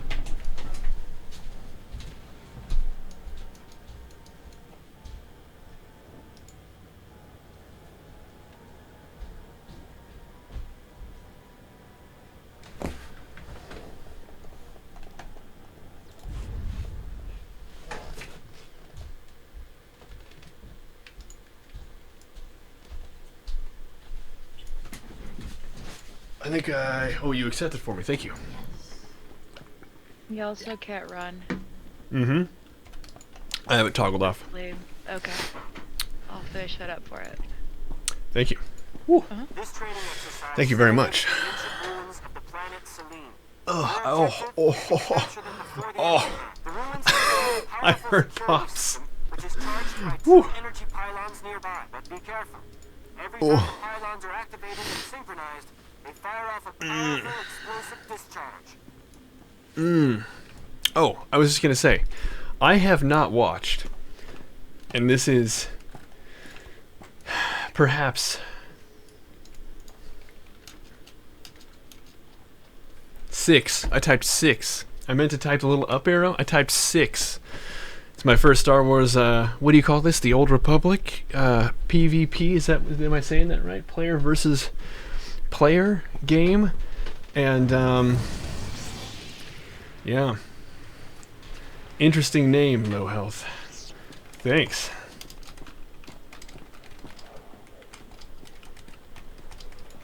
I think oh, you accepted for me. Thank you. You also can't run. Mm-hmm. I have it toggled off. Lame. Okay. I'll finish that up for it. Thank you. Woo. This training exercise Thank you very much. ancient ruins of the planet Selene. Oh. The ruins contain a I powerful heard security pops. system, which is charged by Woo. 2 energy pylons nearby. But be careful. Every Oh. time the pylons are activated and synchronized, they fire off a powerful explosive discharge. Oh, I was just gonna say, I have not watched, and this is perhaps 6. I typed 6. I meant to type the little up arrow. I typed 6. It's my first Star Wars. What do you call this? The Old Republic PvP. Is that? Am I saying that right? Player versus player game, and yeah. Interesting name, Low Health. Thanks.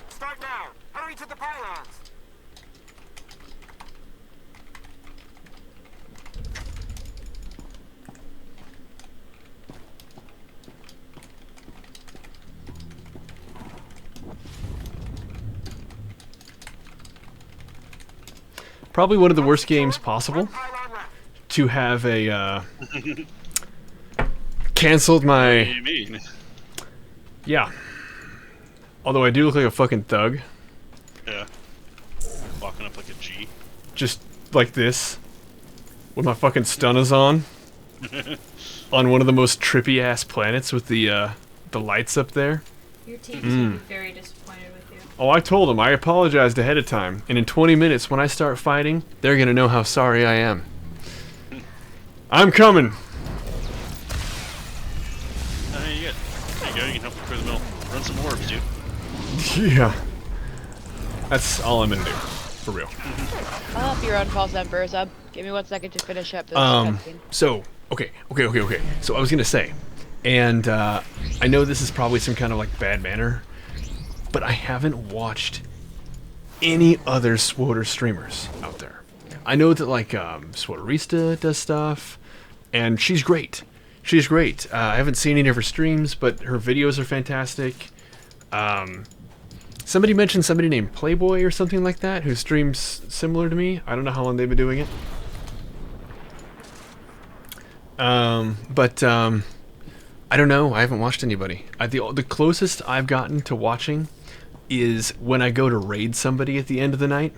Start now. Hurry to the pylons. Probably one of the worst games possible. One pylon left. To have a canceled What my do you mean? yeah. Although I do look like a fucking thug, Yeah. Walking up like a G. just like this, with my fucking stunners on one of the most trippy ass planets with the lights up there. Your team's gonna be very disappointed with you. Oh, I told them I apologized ahead of time, and in 20 minutes when I start fighting, they're gonna know how sorry I am. I'm coming. There you go. You can help clear the mill. Run some orbs, dude. Yeah. That's all I'm gonna do, for real. I'll help you run false embers up. Give me 1 second to finish up this cutscene. So, okay. So I was gonna say, and I know this is probably some kind of like bad manner, but I haven't watched any other SWOTR streamers out there. I know that like SWOTRista does stuff, and she's great. She's great. I haven't seen any of her streams, but her videos are fantastic. Somebody mentioned somebody named Playboy or something like that who streams similar to me. I don't know how long they've been doing it. But I don't know. I haven't watched anybody. The closest I've gotten to watching is when I go to raid somebody at the end of the night,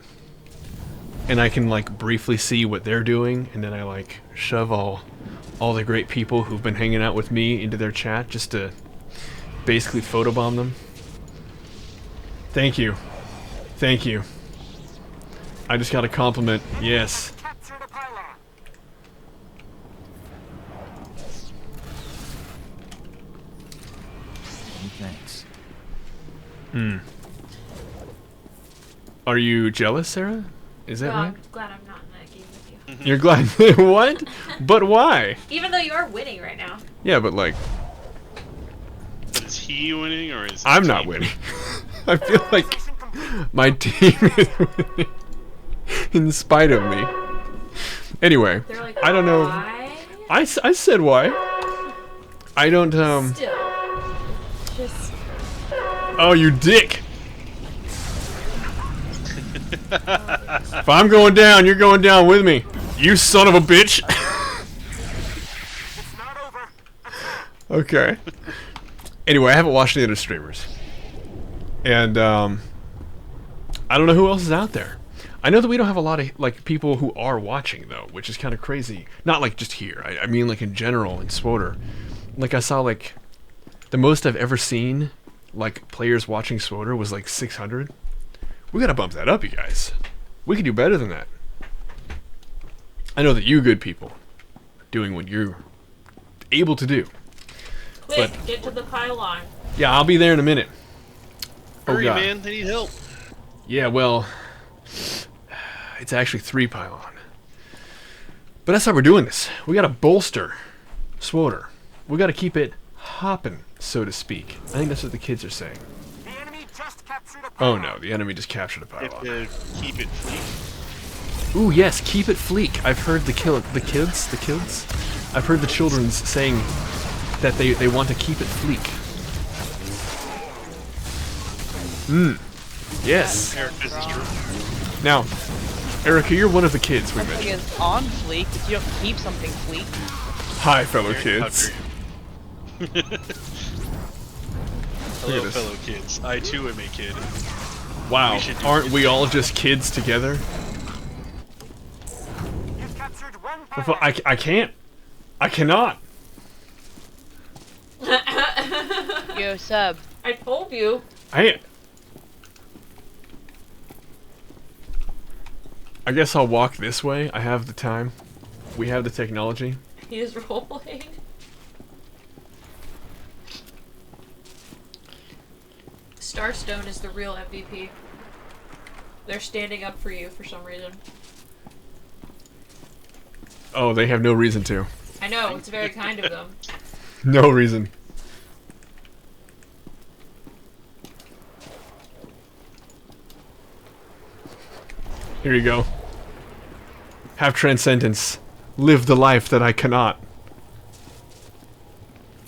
and I can like briefly see what they're doing, and then I like shove all the great people who've been hanging out with me into their chat just to basically photobomb them. Thank you. Thank you. I just got a compliment. Yes. Capture the pylon. Thanks. Are you jealous, Sarah? Is that No, right? I'm glad I'm not in that game with you. You're glad. What? But why? Even though you are winning right now. Yeah, but like, But is he winning or is I'm his not team? winning. I feel like Mission complete. my team is winning in spite of me. Anyway, They're like, I don't know. why? I said why. I don't, Still. Just. Oh, you dick. If I'm going down, you're going down with me. You son of a bitch. Okay. Anyway, I haven't watched any other streamers. And, I don't know who else is out there. I know that we don't have a lot of, like, people who are watching, though, which is kind of crazy. Not, like, just here. I mean, like, in general, in SWOTR. Like, I saw, like, the most I've ever seen, like, players watching SWOTR was, like, 600. We gotta bump that up, you guys. We can do better than that. I know that you good people are doing what you're able to do. Quick, But- get to the pylon. Yeah, I'll be there in a minute. Hurry, God. man! They need help. Yeah, well, it's actually 3 pylon. But that's how we're doing this. We gotta bolster SWOTR. We gotta keep it hopping, so to speak. I think that's what the kids are saying. The enemy just captured a Oh pylon. no, the enemy just captured a If pylon. to keep it fleek. Ooh, yes, keep it fleek. I've heard the kids. I've heard the children's saying that they want to keep it fleek. Yes. Eric, this is true. Now, Erica, you're one of the kids we Something mentioned. is on fleek, but you don't keep something fleek. Hi, fellow Eric, how kids. dare you. Hello, this. fellow kids. I too am a kid. Wow, We should do aren't kids we all just kids together? You've captured one I pylon. can't. I cannot. Yo, sub. I told you. I guess I'll walk this way. I have the time. We have the technology. He is roleplaying. Starstone is the real MVP. They're standing up for you for some reason. Oh, they have no reason to. I know, it's very kind of them. No reason. Here you go. Have transcendence. Live the life that I cannot.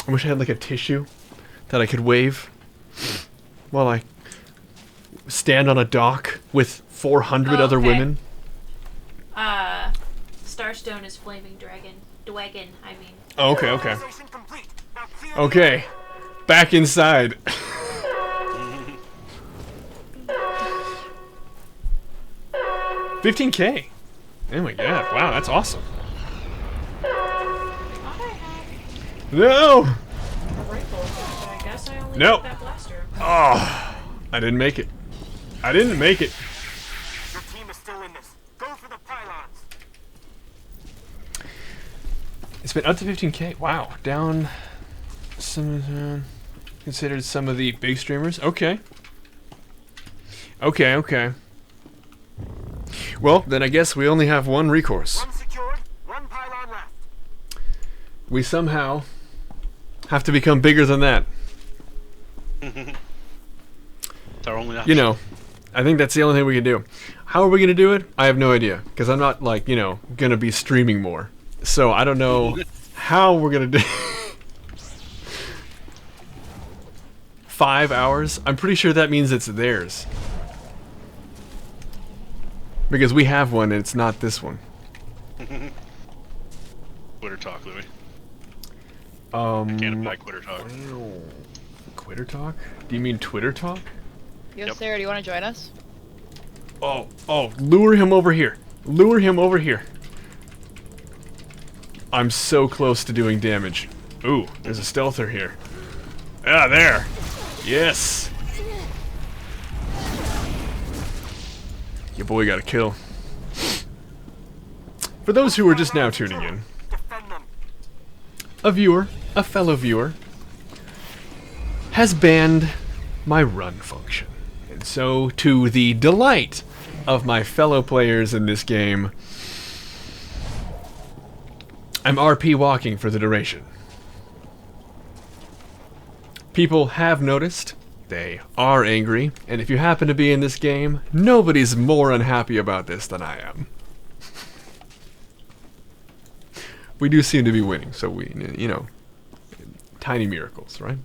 I wish I had like a tissue that I could wave while I stand on a dock with 400 Oh, other okay. women. Starstone is flaming dragon. Dwagon, I mean. Oh, okay, okay. Organization complete. Now clear the Okay. Back inside. $15K. Oh my god, wow, that's awesome. I thought I had No! a rifle, but I guess I only Nope. got that blaster. Oh, I didn't make it. I didn't make it. Your team is still in this. Go for the pylons. It's been up to 15K. Wow, down some considered some of the big streamers. Okay. Okay, okay. Well, then I guess we only have one recourse. One secured, one pylon left. We somehow have to become bigger than that. It's our only option. You know, I think that's the only thing we can do. How are we going to do it? I have no idea. Because I'm not, like, you know, going to be streaming more. So I don't know how we're going to do 5 hours? I'm pretty sure that means it's theirs. Because we have one and it's not this one. Twitter talk, Louis. Um, Can't apply Twitter talk. Quitter talk? Do you mean Twitter talk? Yo, Yep. Sarah, do you want to join us? Oh, lure him over here. Lure him over here. I'm so close to doing damage. Ooh, there's a stealther here. Ah, there. Yes. Your boy got a kill. For those who are just now tuning in, Defend them. a fellow viewer, has banned my run function. And so, to the delight of my fellow players in this game, I'm RP walking for the duration. People have noticed, they are angry, and if you happen to be in this game, nobody's more unhappy about this than I am. We do seem to be winning, so we, you know, tiny miracles, right?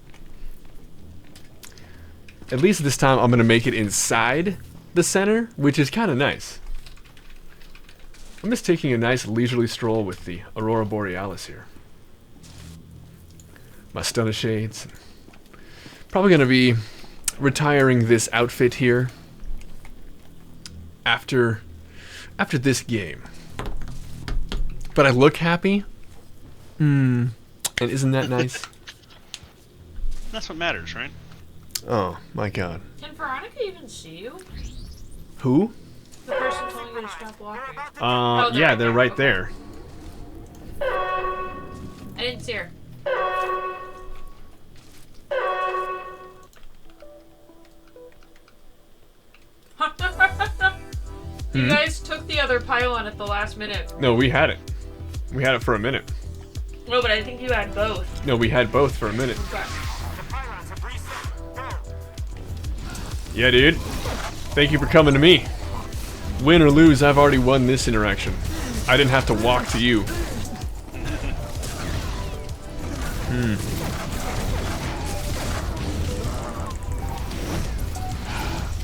At least this time I'm going to make it inside the center, which is kind of nice. I'm just taking a nice leisurely stroll with the Aurora Borealis here. my stunner shades. Probably gonna be retiring this outfit here after this game. But I look happy. And isn't that nice? That's what matters, right? Oh my god. Can Veronica even see you? Who? The person telling you to stop walking. Yeah, they're right Okay. there. I didn't see her. You guys took the other pylon at the last minute. No, we had it. We had it for a minute. No, but I think you had both. No, we had both for a minute. Okay. The pylons have reset. Go. Yeah, dude. Thank you for coming to me. Win or lose, I've already won this interaction. I didn't have to walk to you.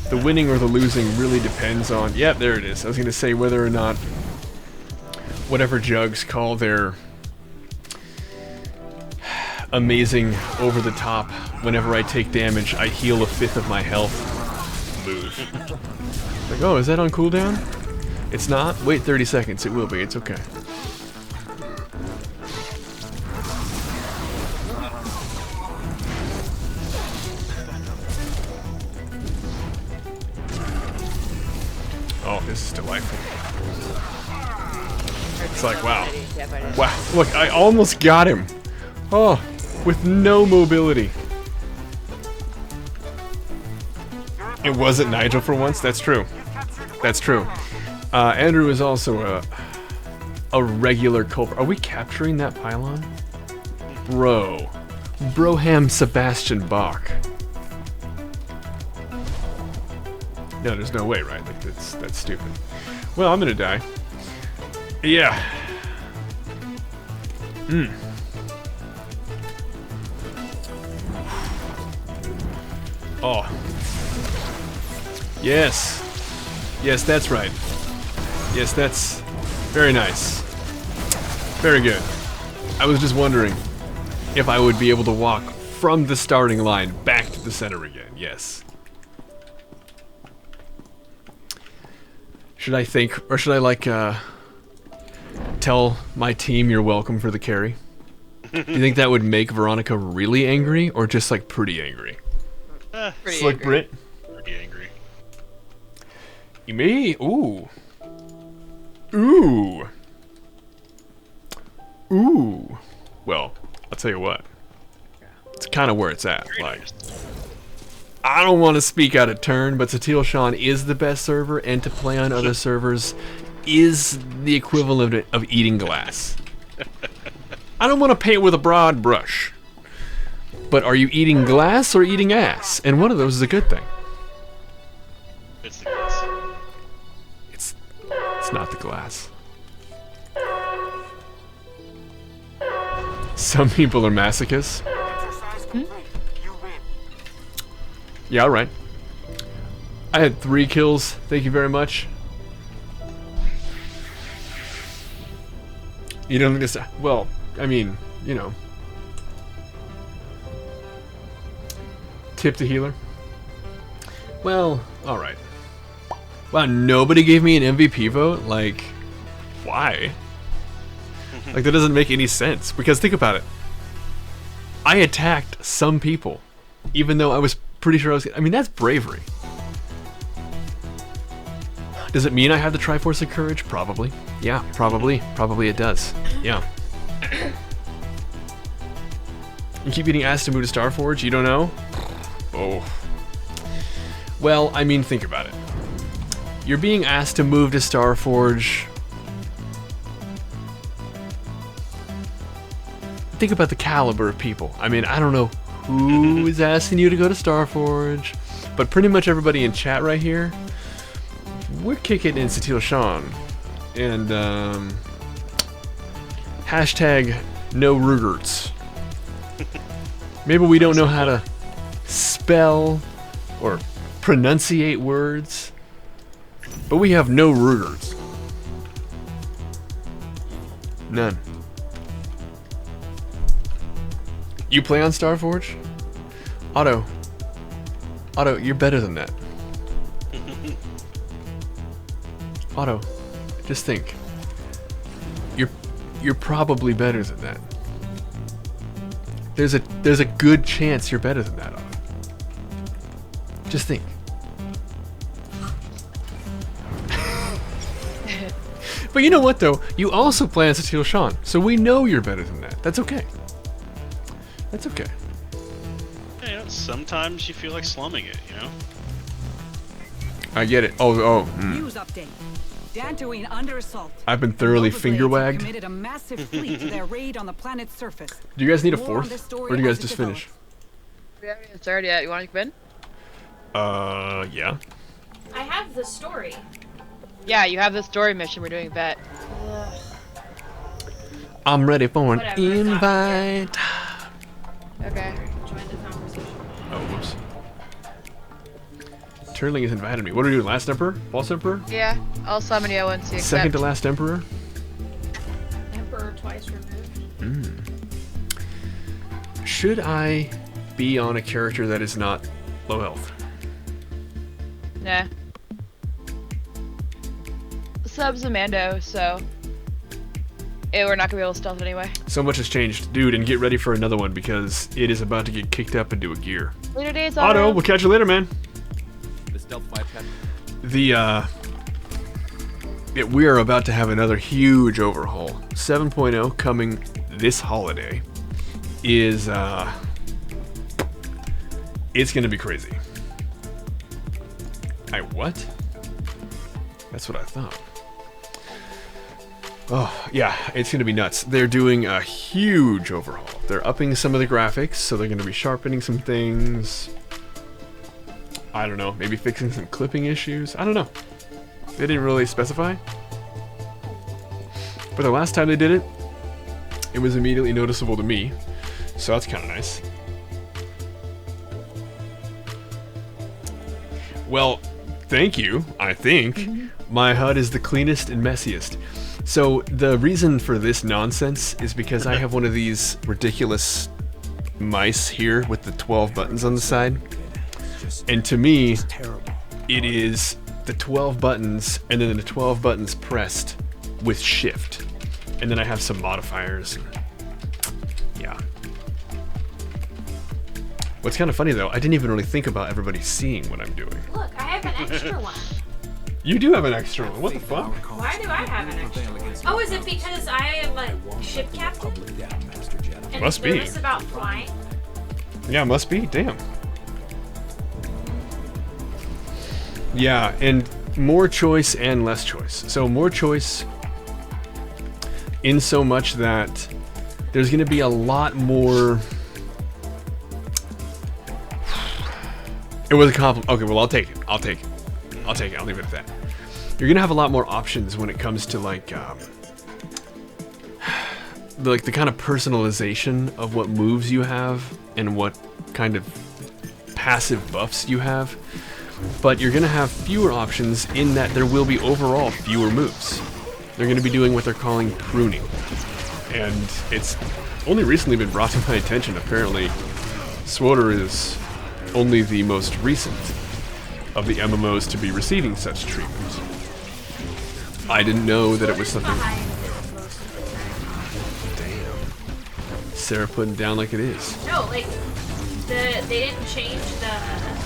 The winning or the losing really depends on... Yep, there it is. I was going to say whether or not whatever jugs call their amazing over-the-top, whenever I take damage, I heal a fifth of my health. Move. Like, oh, is that on cooldown? It's not? Wait 30 seconds. It will be. It's okay. Oh, this is delightful. It's like, wow. Wow, look, I almost got him. Oh, with no mobility. It wasn't Nigel for once, that's true. That's true. Andrew is also a regular culprit. Are we capturing that pylon? Bro. Broham Sebastian Bach. No, there's no way, right? Like, that's stupid. Well, I'm gonna die. Yeah. Oh. Yes. Yes, that's right. Yes, that's very nice. Very good. I was just wondering if I would be able to walk from the starting line back to the center again. Yes. Should I think, or should I like tell my team you're welcome for the carry? Do you think that would make Veronica really angry, or just like pretty angry? Pretty Slick angry. Brit? Pretty angry. You may. Ooh. Ooh. Ooh. Well, I'll tell you what. It's kind of where it's at. Like, I don't want to speak out of turn, but SentSterling is the best server, and to play on other servers is the equivalent of eating glass. I don't want to paint with a broad brush. But are you eating glass or eating ass? And one of those is a good thing. It's the glass. It's not the glass. Some people are masochists. Exercise complete. You win. Yeah, alright. I had 3 kills. Thank you very much. You don't think this... Well, I mean, you know. Tip the healer. Well, alright. Wow, nobody gave me an MVP vote? Like, why? Like, that doesn't make any sense. Because think about it. I attacked some people. Even though I was pretty sure I was... I mean, that's bravery. Does it mean I have the Triforce of Courage? Probably. Yeah, probably. Probably it does. Yeah. You keep getting asked to move to Starforge? You don't know? Oh. Well, I mean, think about it. You're being asked to move to Starforge. Think about the caliber of people. I mean, I don't know who is asking you to go to Starforge, but pretty much everybody in chat right here, we're kicking in SentSterling. And, hashtag no Rugerts. Maybe we don't know how to spell or pronunciate words, but we have no Rugerts. None. You play on Starforge? Otto, you're better than that. Otto, just think. You're probably better than that. There's a good chance you're better than that, Otto. Just think. But you know what though? You also play on Satil Sean, so we know you're better than that. That's okay. That's okay. Yeah, you know, sometimes you feel like slumming it, you know? I get it. Oh. News update. Dantooine under assault. I've been thoroughly Overblades finger have wagged. committed a massive fleet to their raid on the planet's surface. Do you guys need a More on fourth? this story Or do you guys as it just finish? We haven't started yet. You want to come in? Yeah. I have the story. Yeah, you have the story mission. We're doing vet. I'm ready for an Whatever, invite. Okay. Join the conversation. Oh, whoops. Turling has invited me. What do we do? Last Emperor? False Emperor? Yeah, I'll summon you once you accept. Second to last Emperor? Emperor twice removed. Should I be on a character that is not low health? Nah. Sub's a Mando, so we're not gonna be able to stealth anyway. So much has changed. Dude, and get ready for another one because it is about to get kicked up into a gear. Later days, Otto, we'll catch you later, man. The stealth 5 cap. We are about to have another huge overhaul. 7.0 coming this holiday is, it's gonna be crazy. What? That's what I thought. Oh, yeah, it's gonna be nuts. They're doing a huge overhaul. They're upping some of the graphics, so they're gonna be sharpening some things. I don't know, maybe fixing some clipping issues. I don't know. They didn't really specify. But the last time they did it, it was immediately noticeable to me. So that's kind of nice. Well, thank you, I think. My HUD is the cleanest and messiest. So the reason for this nonsense is because I have one of these ridiculous mice here with the 12 buttons on the side. And to me, it is the 12 buttons and then the 12 buttons pressed with shift. And then I have some modifiers. Yeah. What's kind of funny though, I didn't even really think about everybody seeing what I'm doing. Look, I have an extra one. You do have an extra one. What the fuck? Why do I have an extra one? Oh, is it because I am a ship captain? And Must be. nervous about flying? Yeah, must be. Damn. Yeah, and more choice and less choice. So more choice in so much that there's going to be a lot more... It was a compliment. Okay, well, I'll take it. I'll take it. I'll leave it at that. You're going to have a lot more options when it comes to, like the kind of personalization of what moves you have and what kind of passive buffs you have. But you're going to have fewer options in that there will be overall fewer moves. They're going to be doing what they're calling pruning. And it's only recently been brought to my attention. Apparently, SWTOR is only the most recent of the MMOs to be receiving such treatment. I didn't know that it was something... Damn. Sarah putting it down like it is. No, like, they didn't change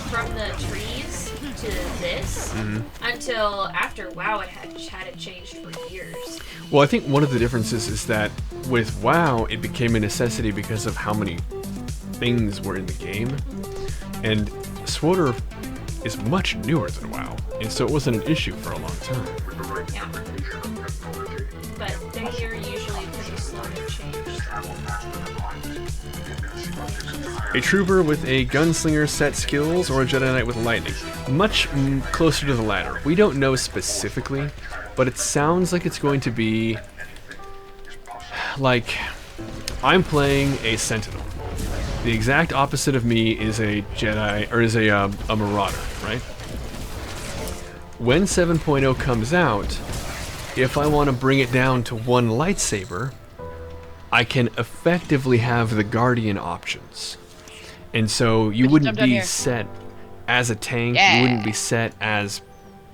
from the trees to this until after WoW had it changed for years. Well, I think one of the differences is that with WoW, it became a necessity because of how many things were in the game. And SWTOR is much newer than WoW, and so it wasn't an issue for a long time. Yeah. But they're usually pretty slow to change. A trooper with a gunslinger set skills or a Jedi Knight with lightning? Much closer to the latter. We don't know specifically, but it sounds like it's going to be like I'm playing a Sentinel. The exact opposite of me is a Jedi, or is a Marauder, right? When 7.0 comes out, if I want to bring it down to one lightsaber, I can effectively have the Guardian options. And so you Just wouldn't jump down be here. set as a tank, Yeah. you wouldn't be set as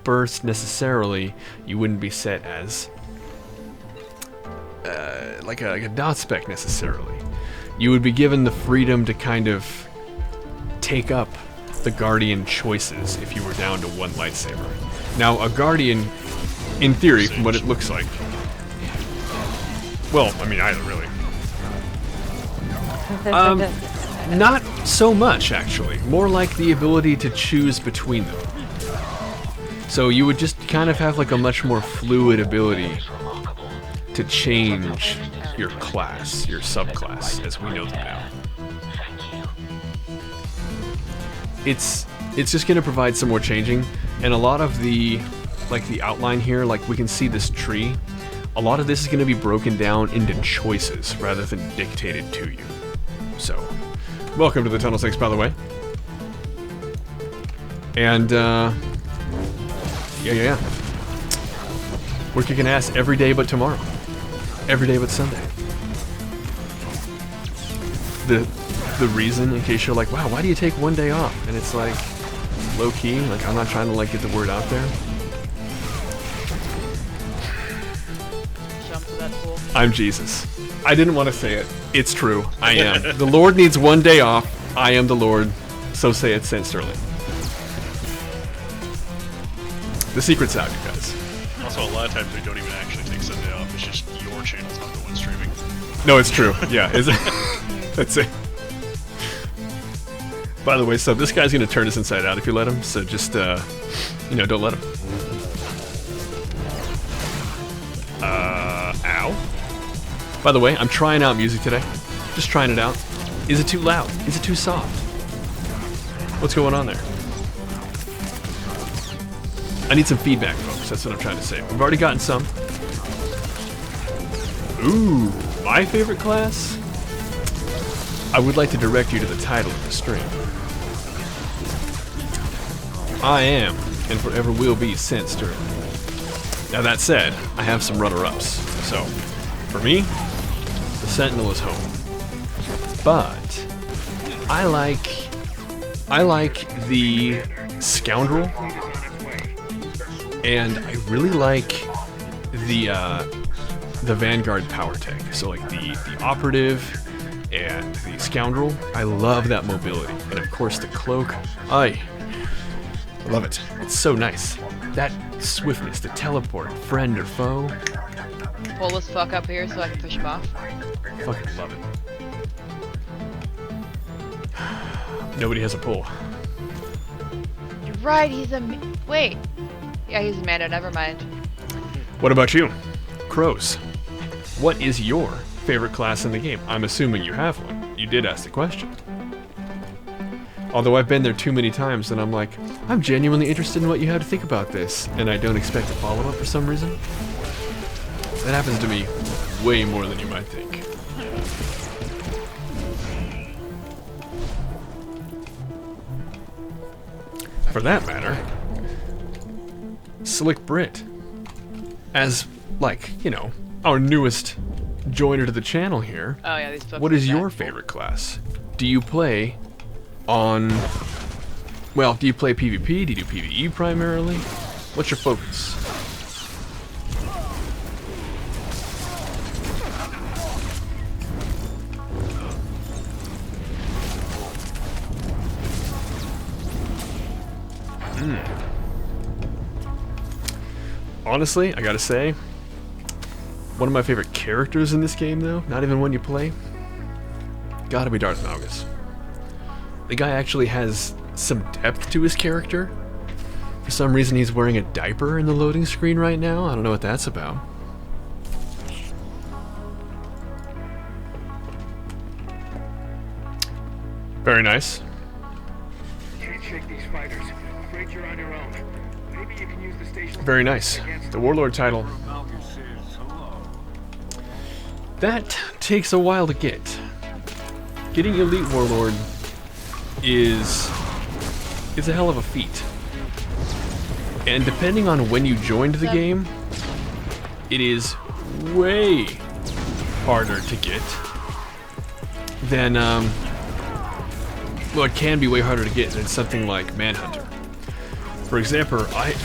burst necessarily, you wouldn't be set as like a dot spec necessarily. You would be given the freedom to kind of take up the Guardian choices if you were down to one lightsaber. Now, a Guardian, in theory, from what it looks like, well, I mean, either really. Not so much, actually. More like the ability to choose between them. So you would just kind of have like a much more fluid ability to change your class, your subclass, as we know them now. It's just going to provide some more changing, and a lot of the outline here, like we can see this tree. A lot of this is going to be broken down into choices rather than dictated to you. So, welcome to the Tunnel 6, by the way. And, yeah. We're kicking ass every day but tomorrow. Every day but Sunday. The reason, in case you're like, wow, why do you take one day off? And it's like, low-key, like I'm not trying to like get the word out there. Jump to that pool. I'm Jesus. I didn't want to say it. It's true. I am. The Lord needs one day off. I am the Lord. So say it, SentSterling. The secret's out, you guys. Also, a lot of times we don't even actually take Sunday off. It's just your channel's not the one streaming. No, it's true. Yeah, is it? That's it. By the way, so this guy's gonna turn us inside out if you let him. So just, don't let him. Ow. By the way, I'm trying out music today. Just trying it out. Is it too loud? Is it too soft? What's going on there? I need some feedback, folks. That's what I'm trying to say. We've already gotten some. Ooh, my favorite class? I would like to direct you to the title of the stream. I am, and forever will be, SentSterling. Now that said, I have some runner-ups. So, for me, the Sentinel is home. But I like the Scoundrel, and I really like the Vanguard power tech. So like the Operative and the Scoundrel. I love that mobility, and of course the Cloak. I love it. It's so nice. That swiftness, the teleport, friend or foe. Pull this fuck up here so I can push him off. Fucking love it. Nobody has a pull. You're right, he's a... Wait. Yeah, he's a Mando, never mind. What about you? Crows. What is your favorite class in the game? I'm assuming you have one. You did ask the question. Although I've been there too many times and I'm like, I'm genuinely interested in what you have to think about this, and I don't expect a follow-up for some reason. That happens to me way more than you might think. For that matter, Slick Brit, as, like, our newest joiner to the channel here, Oh yeah, these folks what are is your back. favorite class? Do you play on... Well, do you play PvP? Do you do PvE primarily? What's your focus? Honestly, I gotta say, one of my favorite characters in this game, though, not even one you play, gotta be Darth Malgus. The guy actually has some depth to his character. For some reason, he's wearing a diaper in the loading screen right now. I don't know what that's about. Very nice. Can't shake these fighters. Afraid you're on your own. Maybe you can use the station. Very nice. The Warlord title. That takes a while to get. Getting Elite Warlord is a hell of a feat. And depending on when you joined the game, it is way, harder to get than, well, it can be way harder to get than something like Manhunter. For example, I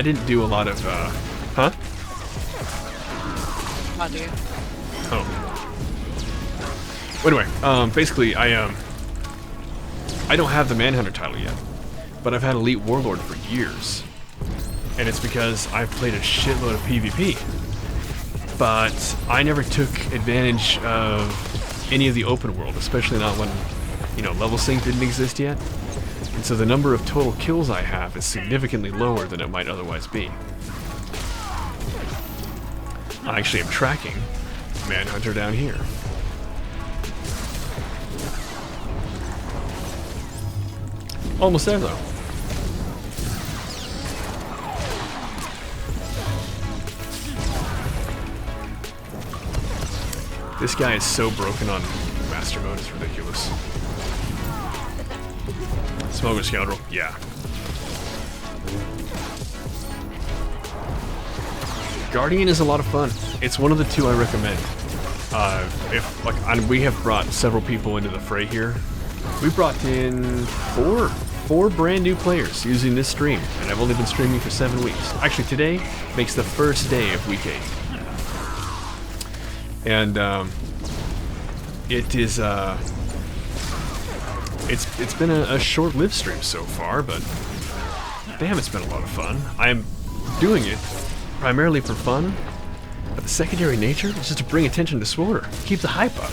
didn't do a lot of, huh? Come on, dude. Oh. Anyway, basically, I don't have the Manhunter title yet, but I've had Elite Warlord for years, and it's because I've played a shitload of PvP. But I never took advantage of any of the open world, especially not when, you know, level sync didn't exist yet. And so the number of total kills I have is significantly lower than it might otherwise be. I actually am tracking Manhunter down here. Almost there, though. This guy is so broken on Master Mode, it's ridiculous. Smoker Scoundrel, yeah. Guardian is a lot of fun. It's one of the two I recommend. We have brought several people into the fray here. We brought in four brand new players using this stream, and I've only been streaming for 7 weeks. Actually, today makes the first day of week 8. And it is it's been a short-lived stream so far, but damn, it's been a lot of fun. I'm doing it primarily for fun, but the secondary nature is just to bring attention to Swoder, keep the hype up,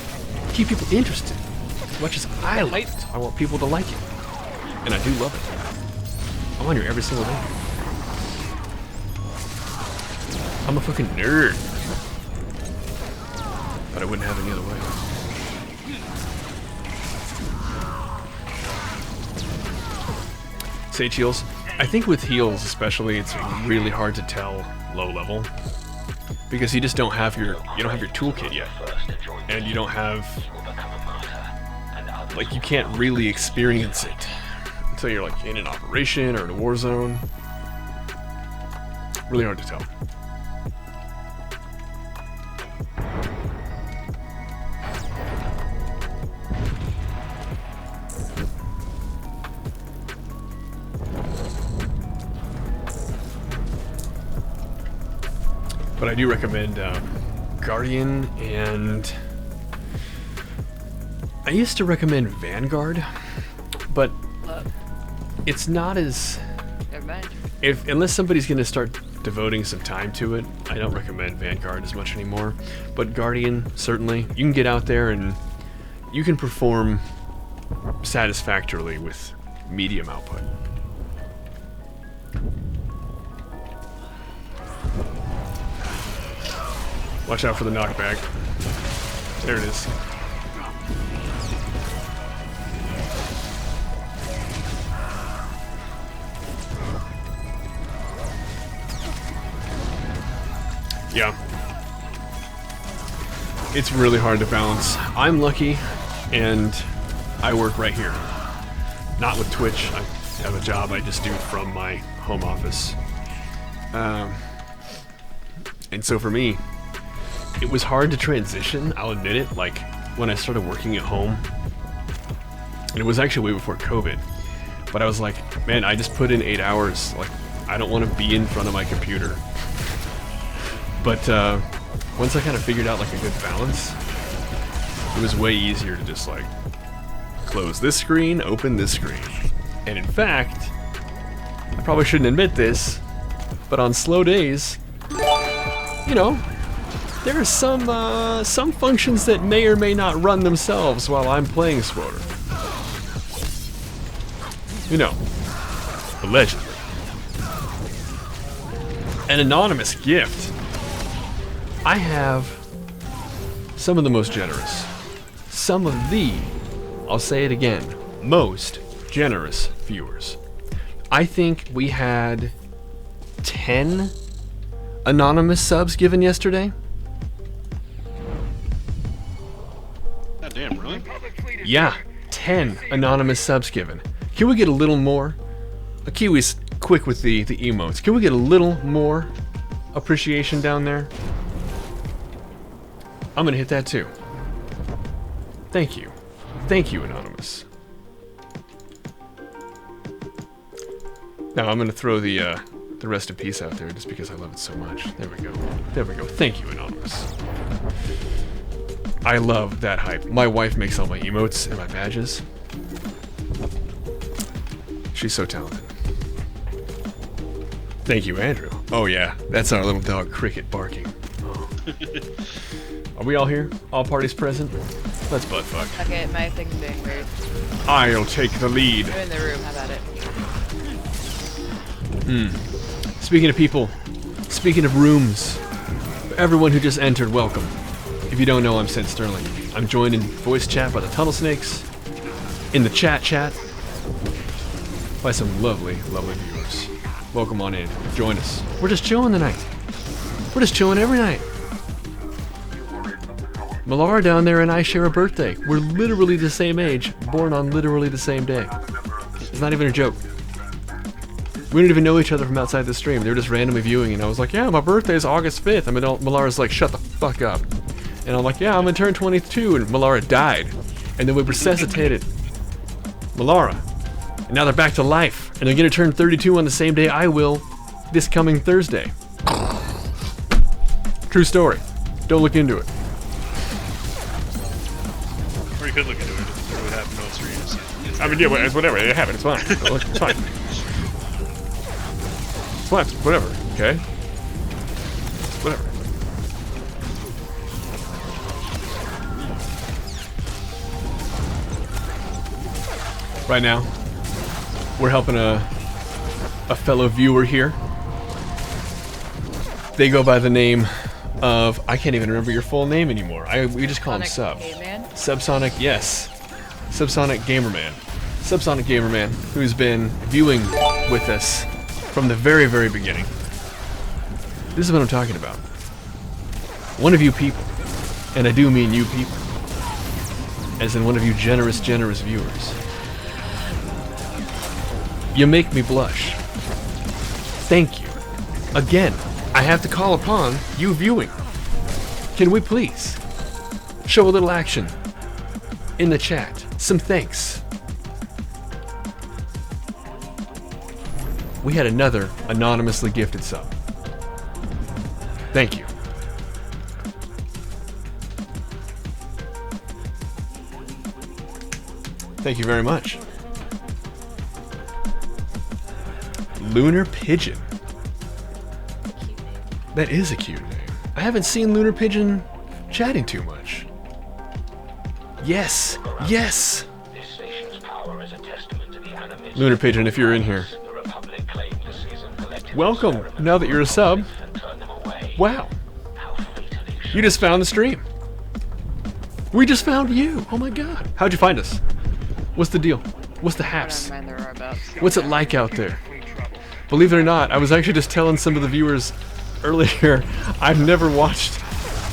keep people interested. As much as I like it, I want people to like it, and I do love it. I'm on here every single day. I'm a fucking nerd. But I wouldn't have any other way. Sage heals. I think with heals especially, it's really hard to tell low level because you just don't have your toolkit yet, and you don't have, like, you can't really experience it until you're like in an operation or in a war zone. Really hard to tell. But I do recommend Guardian, and I used to recommend Vanguard, but it's not as... Never mind. Unless somebody's going to start devoting some time to it, I don't recommend Vanguard as much anymore. But Guardian, certainly. You can get out there and you can perform satisfactorily with medium output. Watch out for the knockback. There it is. Yeah. It's really hard to balance. I'm lucky, and I work right here. Not with Twitch. I have a job I just do from my home office. And so for me, it was hard to transition, I'll admit it, like when I started working at home. And it was actually way before COVID. But I was like, man, I just put in 8 hours. Like, I don't want to be in front of my computer. But once I kind of figured out like a good balance, it was way easier to just like close this screen, open this screen. And in fact, I probably shouldn't admit this, but on slow days, you know, there are some functions that may or may not run themselves while I'm playing Swoder. You know, allegedly. An anonymous gift. I have some of the most generous, I'll say it again, most generous viewers. I think we had 10 anonymous subs given yesterday. God damn, really? Yeah, 10 anonymous subs given. Can we get a little more? Kiwi's quick with the emotes. Can we get a little more appreciation down there? I'm gonna hit that too. Thank you. Thank you, Anonymous. Now I'm gonna throw the rest in peace out there just because I love it so much. There we go. There we go. Thank you, Anonymous. I love that hype. My wife makes all my emotes and my badges. She's so talented. Thank you, Andrew. Oh yeah, that's our little dog Cricket barking. Oh. Are we all here? All parties present? Let's butt fuck. Okay, my thing's being weird. I'll take the lead. You're in the room, how about it? Speaking of people, speaking of rooms, for everyone who just entered, welcome. If you don't know, I'm SentSterling. I'm joined in voice chat by the Tunnel Snakes, in the chat by some lovely, lovely viewers. Welcome on in. Join us. We're just chilling tonight. We're just chilling every night. Malara down there and I share a birthday. We're literally the same age, born on literally the same day. It's not even a joke. We don't even know each other from outside the stream. They were just randomly viewing, and I was like, yeah, my birthday is August 5th. And Malara's like, shut the fuck up. And I'm like, yeah, I'm gonna turn 22, and Malara died. And then we resuscitated Malara. And now they're back to life. And they're gonna turn 32 on the same day I will, this coming Thursday. True story. Don't look into it. Or you could look into it. It would happen on streams. I mean, yeah, it's whatever. It happened. It's fine. It's fine. It's fine. Whatever. Okay? Whatever. Right now, we're helping a fellow viewer here. They go by the name of, I can't even remember your full name anymore. We just call him Sub. Caveman? Subsonic, yes. Subsonic Gamerman. Subsonic Gamerman, who's been viewing with us from the very, very beginning. This is what I'm talking about. One of you people, and I do mean you people, as in one of you generous, generous viewers. You make me blush. Thank you. Again, I have to call upon you viewing. Can we please show a little action in the chat? Some thanks. We had another anonymously gifted sub. Thank you. Thank you very much. Lunar Pigeon. That is a cute name. I haven't seen Lunar Pigeon chatting too much. Yes, yes. Lunar Pigeon, if you're in here. Welcome, now that you're a sub. Wow. You just found the stream. We just found you. Oh my god. How'd you find us? What's the deal? What's the haps? I don't mind the robots. What's it like out there? Believe it or not, I was actually just telling some of the viewers earlier, I've never watched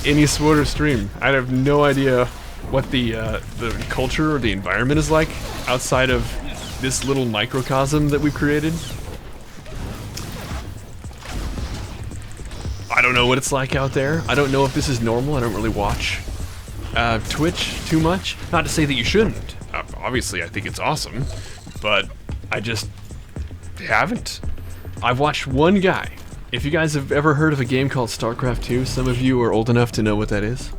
any SWOTR stream. I have no idea what the culture or the environment is like outside of this little microcosm that we've created. I don't know what it's like out there. I don't know if this is normal. I don't really watch Twitch too much. Not to say that you shouldn't. Obviously, I think it's awesome, but I just haven't. I've watched one guy. If you guys have ever heard of a game called StarCraft 2, some of you are old enough to know what that is.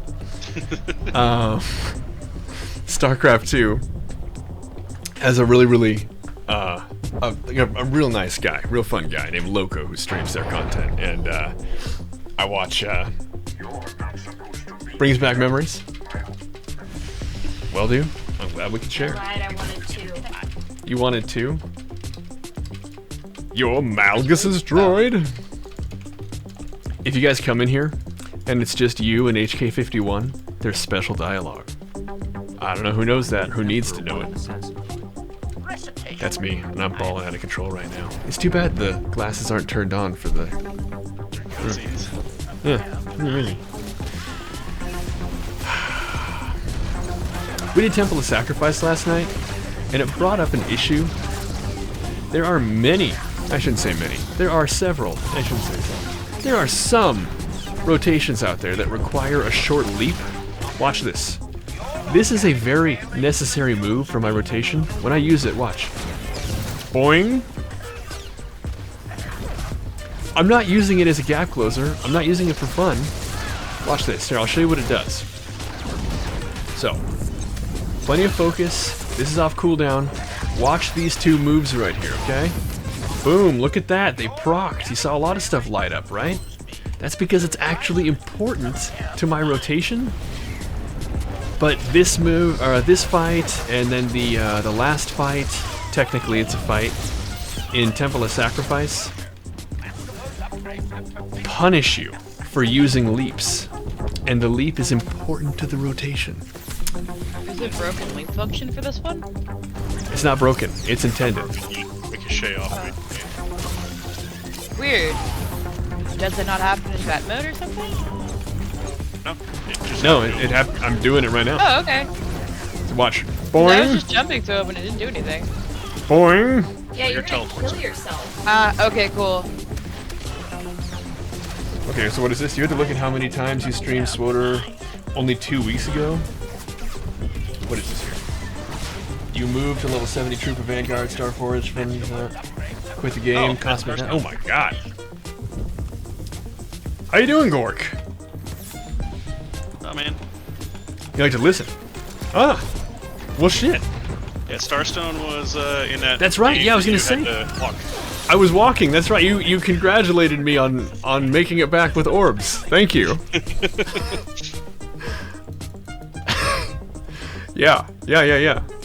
StarCraft 2 has a really, really, a real nice guy, real fun guy named Loco who streams their content, and I watch, brings back memories. Well, dude, I'm glad we could share. Glad I wanted to. You wanted to? Your Malgus' droid? If you guys come in here, and it's just you and HK51, there's special dialogue. I don't know who knows that, who needs to know it. That's me, and I'm balling out of control right now. It's too bad the glasses aren't turned on for the... Yeah, really. We did Temple of Sacrifice last night, and it brought up an issue. There are many, I shouldn't say many, there are several, I shouldn't say some. There are some rotations out there that require a short leap, watch this. This is a very necessary move for my rotation. When I use it, watch. Boing. I'm not using it as a gap closer. I'm not using it for fun. Watch this. Here, I'll show you what it does. So, plenty of focus. This is off cooldown. Watch these two moves right here, okay? Boom, look at that. They procced. You saw a lot of stuff light up, right? That's because it's actually important to my rotation. But this move, or this fight, and then the last fight, technically it's a fight, in Temple of Sacrifice, punish you for using leaps. And the leap is important to the rotation. Is it broken link function for this one? It's not broken. It's intended. Ricochet off of it. Weird. Does it not happen in that mode or something? No. It just No, it I'm doing it right now. Oh, okay. Watch. I was Boing. just jumping to it when it didn't do anything. Boing. Yeah, you're gonna teleports. kill yourself. Okay, cool. Okay, so what is this? You had to look at how many times you streamed SWOTR only 2 weeks ago? What is this here? You moved to level 70 Trooper Vanguard Star Forge from quit the game, cost me that. Oh my god. How you doing, Gork? Oh man. You like to listen? Ah! Well shit. Yeah, Starstone was in that. That's right, game yeah, I was that gonna you say. had to walk. I was walking, that's right. You congratulated me on making it back with orbs. Thank you. Yeah.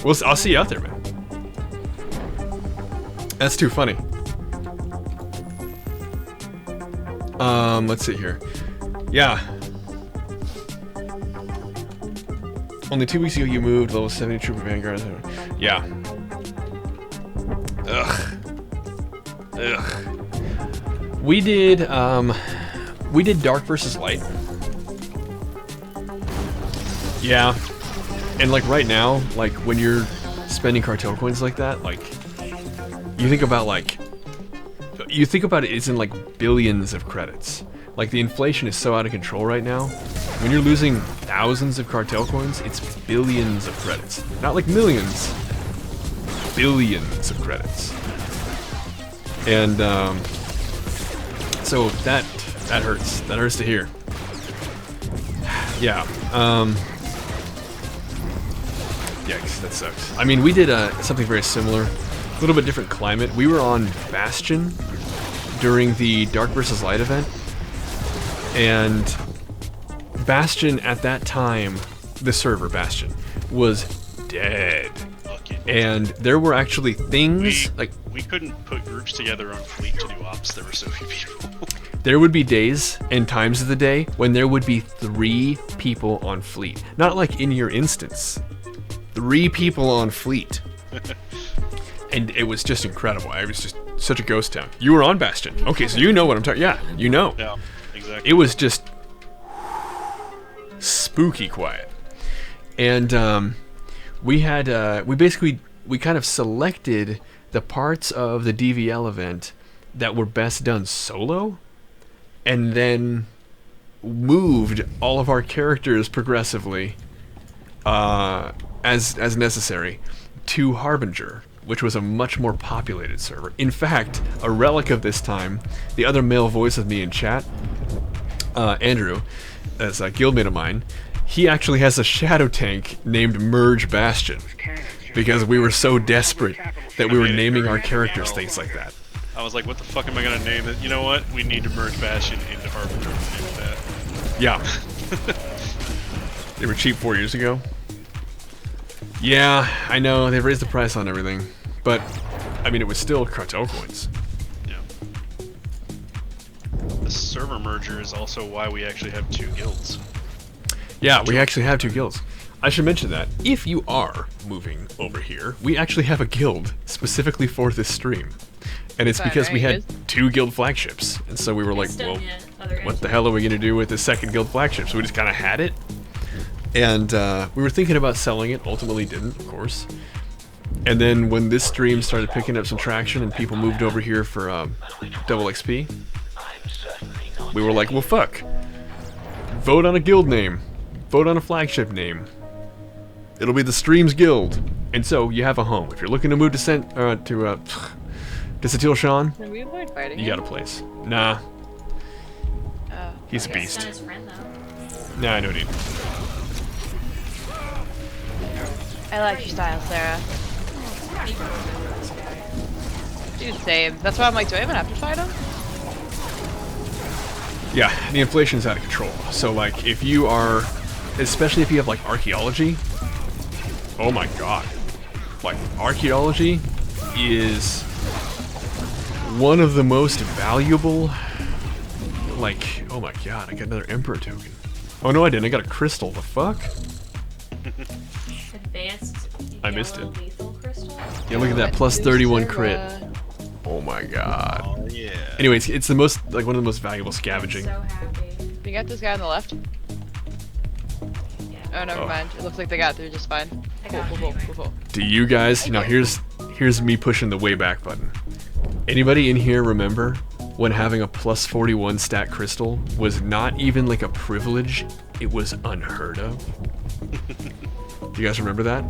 Well, I'll see you out there, man. That's too funny. Let's see here. Yeah. Only 2 weeks ago you moved level 70 Trooper Vanguard. Yeah. Ugh. We did Dark versus Light. Yeah. And like right now, like when you're spending cartel coins like that, like you think about it, it's in like billions of credits. Like the inflation is so out of control right now. When you're losing thousands of cartel coins, it's billions of credits. Not like millions. Billions of credits. And so that hurts. That hurts to hear. Yeah. Yikes, that sucks. I mean, we did something very similar. A little bit different climate. We were on Bastion during the Dark vs. Light event. And Bastion at that time, the server Bastion, was dead. And there were actually things we couldn't put groups together on fleet to do ops. There were so few people. There would be days and times of the day when there would be 3 people on fleet. Not like in your instance. 3 people on fleet. And it was just incredible. It was just such a ghost town. You were on Bastion. Okay, so you know what I'm talking. Yeah, you know. Yeah, exactly. It was just spooky quiet. And we had we kind of selected the parts of the DVL event that were best done solo, and then moved all of our characters progressively as necessary to Harbinger, which was a much more populated server. In fact, a relic of this time, the other male voice of me in chat, Andrew, as a guildmate of mine, he actually has a shadow tank named Merge Bastion, because we were so desperate that we were naming our characters things like that. I was like, what the fuck am I gonna name it? You know what? We need to merge Bastion into Harbinger with that. Yeah. They were cheap 4 years ago. Yeah, I know, they've raised the price on everything. But, I mean, it was still cartel coins. Yeah. The server merger is also why we actually have 2 guilds. Yeah, we actually have 2 guilds. I should mention that. If you are moving over here, we actually have a guild specifically for this stream. And it's Fine, because we right, had 2 guild flagships. And so we were like, well, Other what the hell are we going to do with the 2nd guild flagship? So we just kind of had it. And we were thinking about selling it. Ultimately didn't, of course. And then when this stream started picking up some traction and people moved over here for double XP, we were like, well, fuck. Vote on a guild name. Vote on a flagship name. It'll be the Streams Guild. And so, you have a home. If you're looking to move to Satil Sean, Can we avoid fighting you him? got a place. Nah, Oh. he's a He's beast. not his friend though. Nah, no need. I like your style, Sarah. Dude, same. That's why I'm like, do I even have to fight him? Yeah, the inflation's out of control. So, like, if you are, especially if you have, like, archaeology, oh my god. Like, archaeology is one of the most valuable, like, oh my god, I got another Emperor token. Oh no, I didn't. I got a crystal. The fuck? Advanced I missed yellow it. lethal crystal. Yeah, look at that. Plus 31 crit. Oh my god. Oh, yeah. Anyways, it's the most, like, one of the most valuable I'm scavenging. so happy. We got this guy on the left? Yeah. Oh, never Oh. mind. It looks like they got through just fine. I Cool, got cool, it cool, anyway. cool, cool. Do you guys, now here's me pushing the way back button. Anybody in here remember when having a plus 41 stat crystal was not even like a privilege, it was unheard of? Do you guys remember that?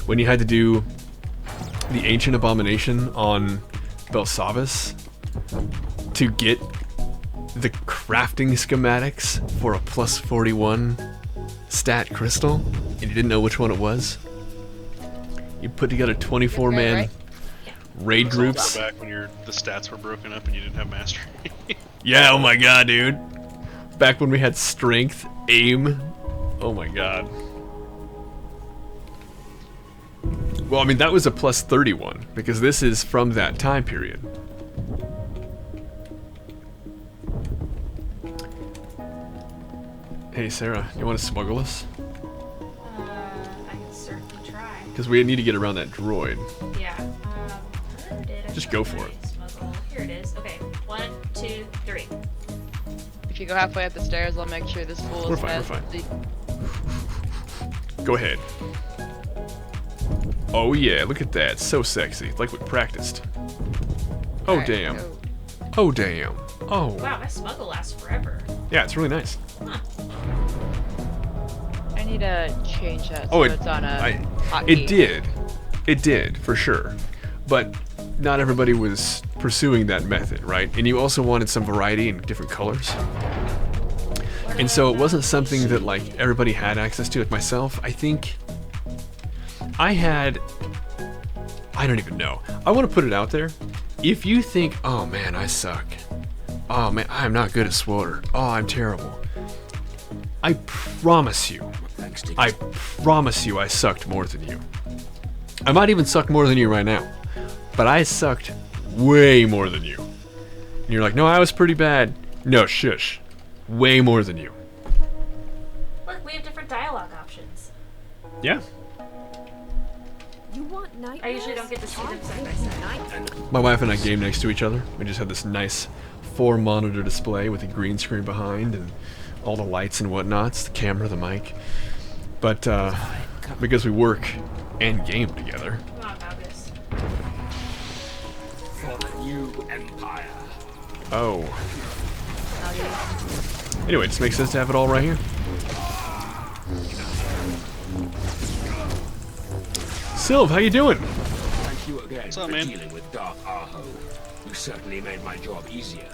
When you had to do the Ancient Abomination on Belsavis to get the crafting schematics for a plus 41 stat crystal, and you didn't know which one it was? You put together 24-man right? raid Go groups. back when the stats were broken up and you didn't have mastery. Yeah, oh my god, dude. Back when we had strength, aim. Oh my god. Well, I mean, that was a plus 31, because this is from that time period. Hey, Sarah, you want to smuggle us? I can certainly try. Because we need to get around that droid. Yeah. Where did I Just put go for my it. smuggle? Here it is. Okay. 1, 2, 3. If you go halfway up the stairs, I'll make sure this fool We're is fine, we're has fine. the- Go ahead. Oh yeah, look at that. So sexy. Like we practiced. Oh Alright, damn. go. Oh damn. Oh. Wow, my smuggle lasts forever. Yeah, it's really nice. I need to change that so Oh, it's on a hotkey. it did. It did, for sure. But not everybody was pursuing that method, right? And you also wanted some variety in different colors. And so it wasn't something that, like, everybody had access to. Like myself, I think I don't even know. I want to put it out there. If you think, oh man, I suck. Oh man, I'm not good at Swoter. Oh, I'm terrible. I promise you I sucked more than you. I might even suck more than you right now. But I sucked way more than you. And you're like, no, I was pretty bad. No, shush. Way more than you. Look, we have different dialogue options. Yeah. You want nightmares? I usually don't get to see them side by side. My wife and I game next to each other. We just had this nice 4-monitor display with a green screen behind and all the lights and whatnots, the camera, the mic. But because we work and game together. Come on, August. For the new empire. Oh. Anyway, it just makes sense to have it all right here. Sylv, how you doing? Thank you again What's up, for man? dealing with Dark Aho. You certainly made my job easier.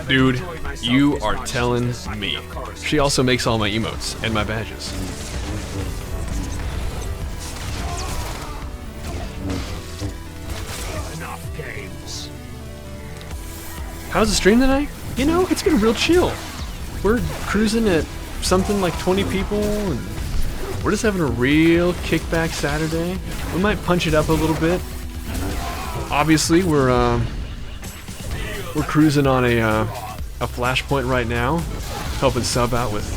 Dude, you are telling me. She also makes all my emotes and my badges. Enough games. How's the stream tonight? You know, it's been real chill. We're cruising at something like 20 people, and we're just having a real kickback Saturday. We might punch it up a little bit. Obviously, we're cruising on a flashpoint right now, helping sub out with.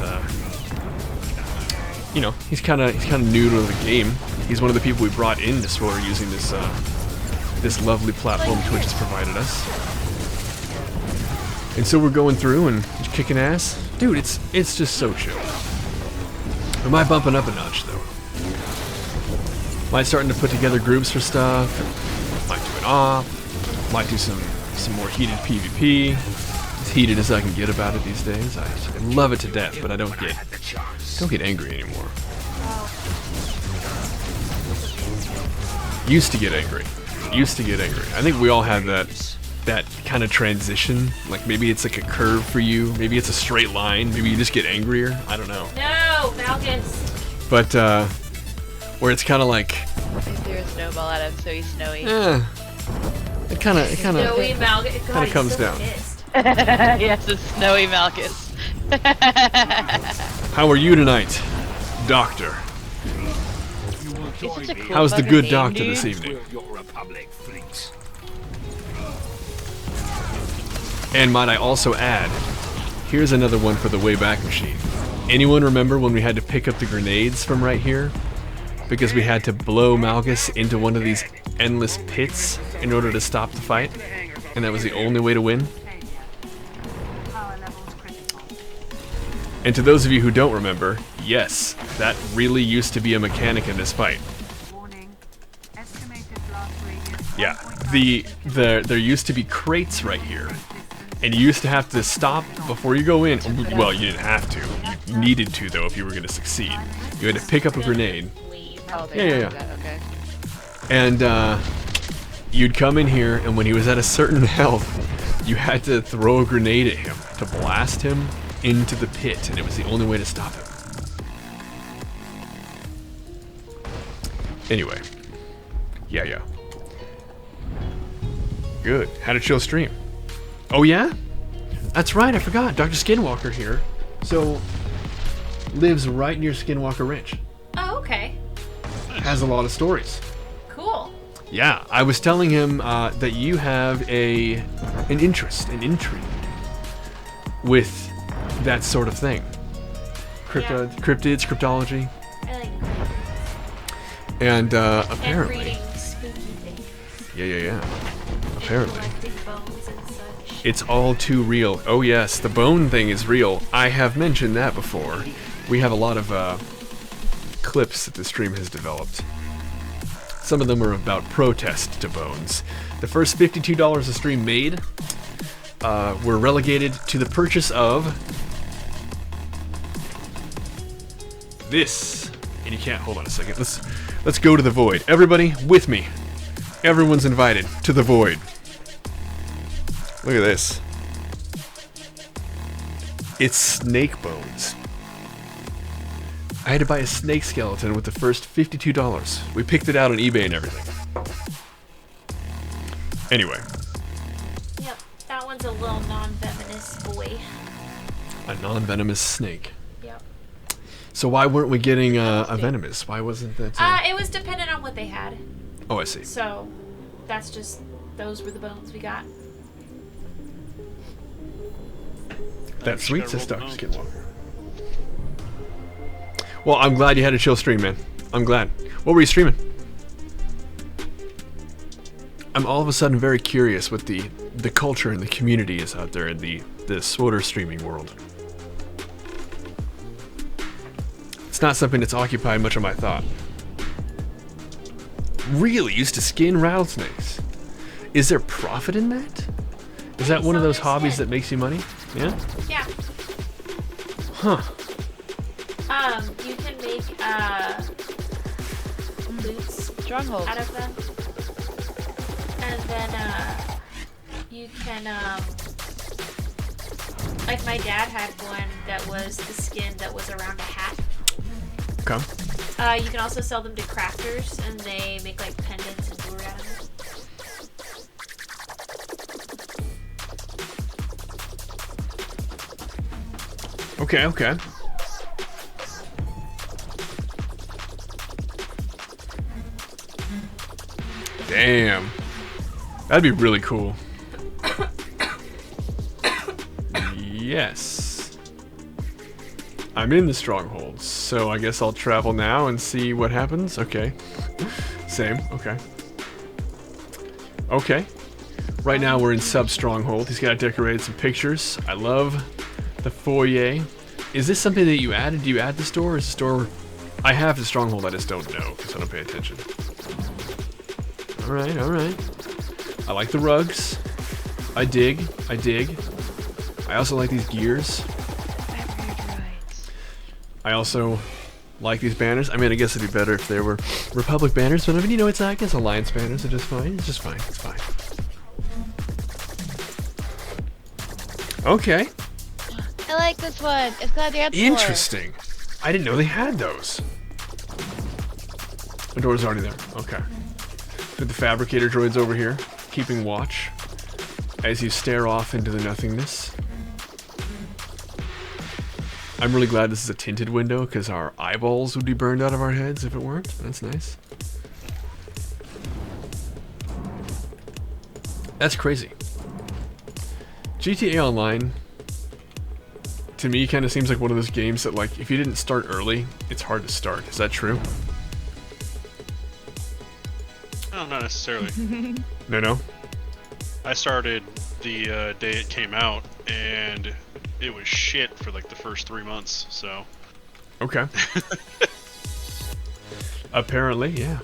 You know, he's kind of new to the game. He's one of the people we brought in to Swoter using this this lovely platform Twitch has provided us. And so we're going through and just kicking ass. Dude, it's just so chill. Am I bumping up a notch though? Am I starting to put together groups for stuff? Might do it off. Might do some more heated PvP. As heated as I can get about it these days. I love it to death, but I don't get angry anymore. Used to get angry. I think we all had that kind of transition. Like maybe it's like a curve for you. Maybe it's a straight line. Maybe you just get angrier. I don't know. No, Malgus. But where it's kind of like. I threw a snowball at him, so he's snowy. It kind of Snowy Malgus. God, he's comes so down. pissed. Yes, a snowy Malchus. How are you tonight, Doctor? He's such a cool How's the fucking good name, doctor dude. this evening? And might I also add, here's another one for the Wayback Machine. Anyone remember when we had to pick up the grenades from right here? Because we had to blow Malgus into one of these endless pits in order to stop the fight? And that was the only way to win? And to those of you who don't remember, yes, that really used to be a mechanic in this fight. Yeah, there used to be crates right here, and you used to have to stop before you go in. Well, you didn't have to. You needed to, though, if you were going to succeed. You had to pick up a grenade. Oh, Yeah. Okay. And you'd come in here, and when he was at a certain health, you had to throw a grenade at him to blast him into the pit, and it was the only way to stop him. Anyway. Yeah. Good. Had a chill stream. Oh yeah? That's right, I forgot. Dr. Skinwalker here. So, lives right near Skinwalker Ranch. Oh, okay. Has a lot of stories. Cool. Yeah, I was telling him that you have an intrigue with that sort of thing. Cryptids, cryptology. I like And and apparently. reading spooky things. Yeah. Apparently. And collecting bones and such. It's all too real. Oh yes, the bone thing is real. I have mentioned that before. We have a lot of clips that the stream has developed. Some of them are about protest to bones. The first $52 a stream made were relegated to the purchase of this. And you can't, hold on a second. Let's go to the void. Everybody with me. Everyone's invited to the void. Look at this. It's snake bones. I had to buy a snake skeleton with the first $52. We picked it out on eBay and everything. Anyway. Yep, that one's a little non-venomous boy. A non-venomous snake. Yep. So why weren't we getting a venomous? Why wasn't that... It was dependent on what they had. Oh, I see. So, that's just, those were the bones we got. That's sweet, Just says gotta Dr. roll the Skinwalker. Well, I'm glad you had a chill stream, man. I'm glad. What were you streaming? I'm all of a sudden very curious what the culture and the community is out there in the SWOTR streaming world. It's not something that's occupied much of my thought. Really? Used to skin rattlesnakes? Is there profit in that? Is that one of those hobbies that makes you money? Yeah? Yeah. Huh. You can make, boots Stronghold. out of them. And then, you can, like my dad had one that was the skin that was around a hat. Okay. You can also sell them to crafters, and they make like pendants and jewelry out of them. Okay. Damn. That'd be really cool. Yes. I'm in the stronghold, so I guess I'll travel now and see what happens. Okay. Same. Okay. Okay. Right now we're in sub-stronghold. He's got decorated some pictures. I love the foyer. Is this something that you added? Do you add the store? Or is the store... I have the stronghold, I just don't know, because I don't pay attention. Alright, alright. I like the rugs. I dig. I dig. I also like these gears. I also like these banners. I mean, I guess it'd be better if there were Republic banners, but I mean, you know, it's, I guess Alliance banners are just fine. It's just fine. It's fine. Okay. I like this one. It's got a dance floor. Interesting. I didn't know they had those. The door's already there. Okay. With the fabricator droids over here, keeping watch as you stare off into the nothingness. I'm really glad this is a tinted window because our eyeballs would be burned out of our heads if it weren't. That's nice. That's crazy. GTA Online, to me, kind of seems like one of those games that, like, if you didn't start early, it's hard to start. Is that true? No, not necessarily. No? I started the day it came out, and it was shit for like the first 3 months, so. Okay. Apparently, yeah.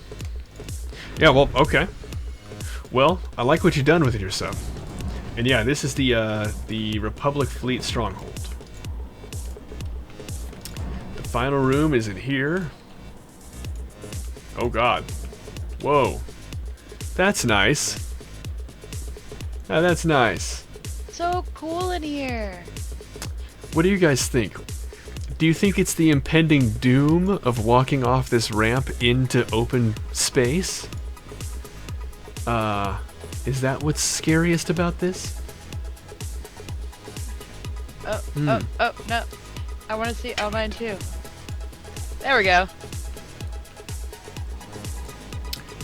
Yeah, well, okay. Well, I like what you've done with it yourself. And yeah, this is the Republic Fleet Stronghold. The final room is in here. Oh god. Whoa. That's nice. Oh, that's nice. So cool in here. What do you guys think? Do you think it's the impending doom of walking off this ramp into open space? Is that what's scariest about this? Oh, no. I want to see mine too. There we go.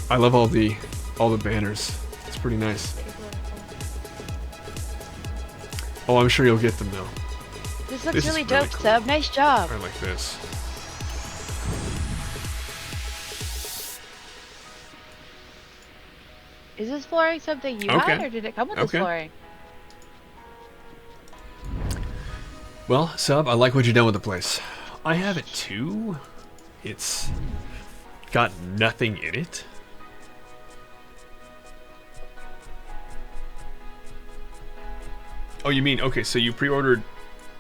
I love all the banners. It's pretty nice. Oh, I'm sure you'll get them though. This looks This is really really dope, cool. Sub. Nice job. I like this. Is this flooring something you Okay. had, or did it come with this Okay. flooring? Well, Sub, I like what you've done with the place. I have it too. It's got nothing in it. Oh, you mean, okay, so you pre-ordered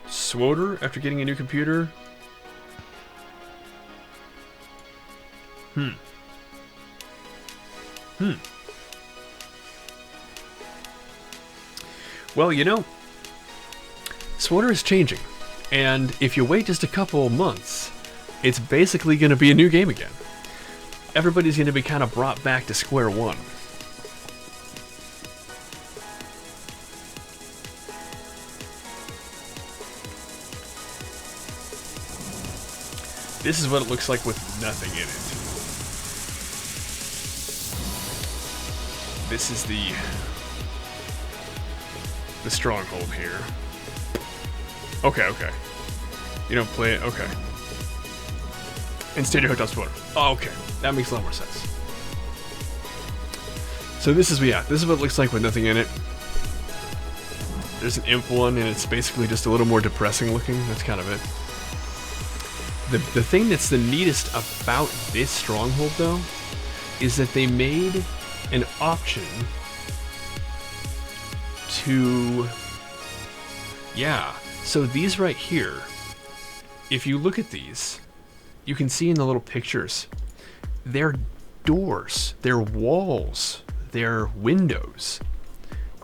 SWOTR after getting a new computer? Well, you know, SWOTR is changing, and if you wait just a couple months, it's basically going to be a new game again. Everybody's going to be kind of brought back to square one. This is what it looks like with nothing in it. This is the stronghold here. Okay. You don't play it? Okay. And Stadia Hotel SWOTR. Oh, okay. That makes a lot more sense. So this is what it looks like with nothing in it. There's an imp one, and it's basically just a little more depressing looking. That's kind of it. The thing that's the neatest about this stronghold, though, is that they made an option to... Yeah, so these right here, if you look at these, you can see in the little pictures, they're doors, they're walls, they're windows,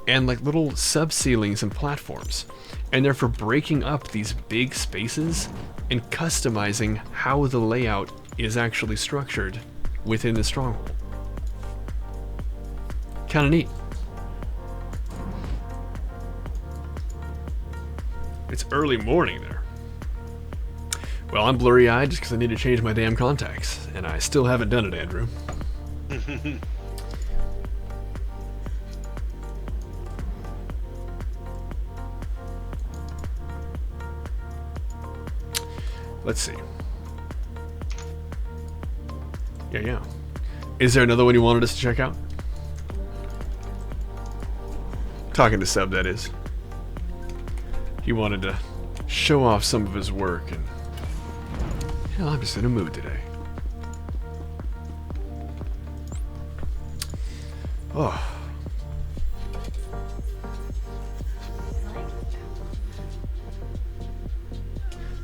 and like little sub-ceilings and platforms. And they're for breaking up these big spaces and customizing how the layout is actually structured within the stronghold. Kind of neat. It's early morning there. Well, I'm blurry-eyed just because I need to change my damn contacts, and I still haven't done it, Andrew. Let's see. Yeah. Is there another one you wanted us to check out? Talking to Sub, that is. He wanted to show off some of his work, and you know, I'm just in a mood today. Oh.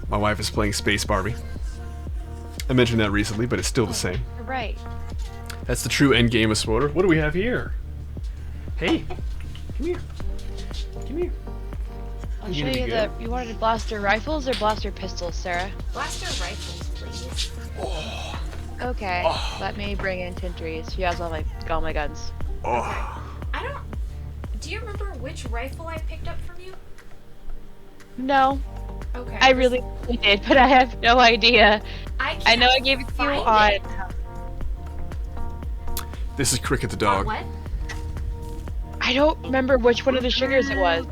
My wife is playing Space Barbie. I mentioned that recently, but it's still the same. Right. That's the true end game of SWOTR. What do we have here? Hey, come here. Come here. I'll You show gonna you be the. good? You wanted blaster rifles or blaster pistols, Sarah? Blaster rifles, please. Okay. Oh. Let me bring in Tintries. She has all my guns. Oh. I don't. Do you remember which rifle I picked up from you? No, Okay. I really did, but I have no idea. I know I can't gave it to you find on. it. This is Cricket the On dog. what? I don't remember which one of the sugars it was.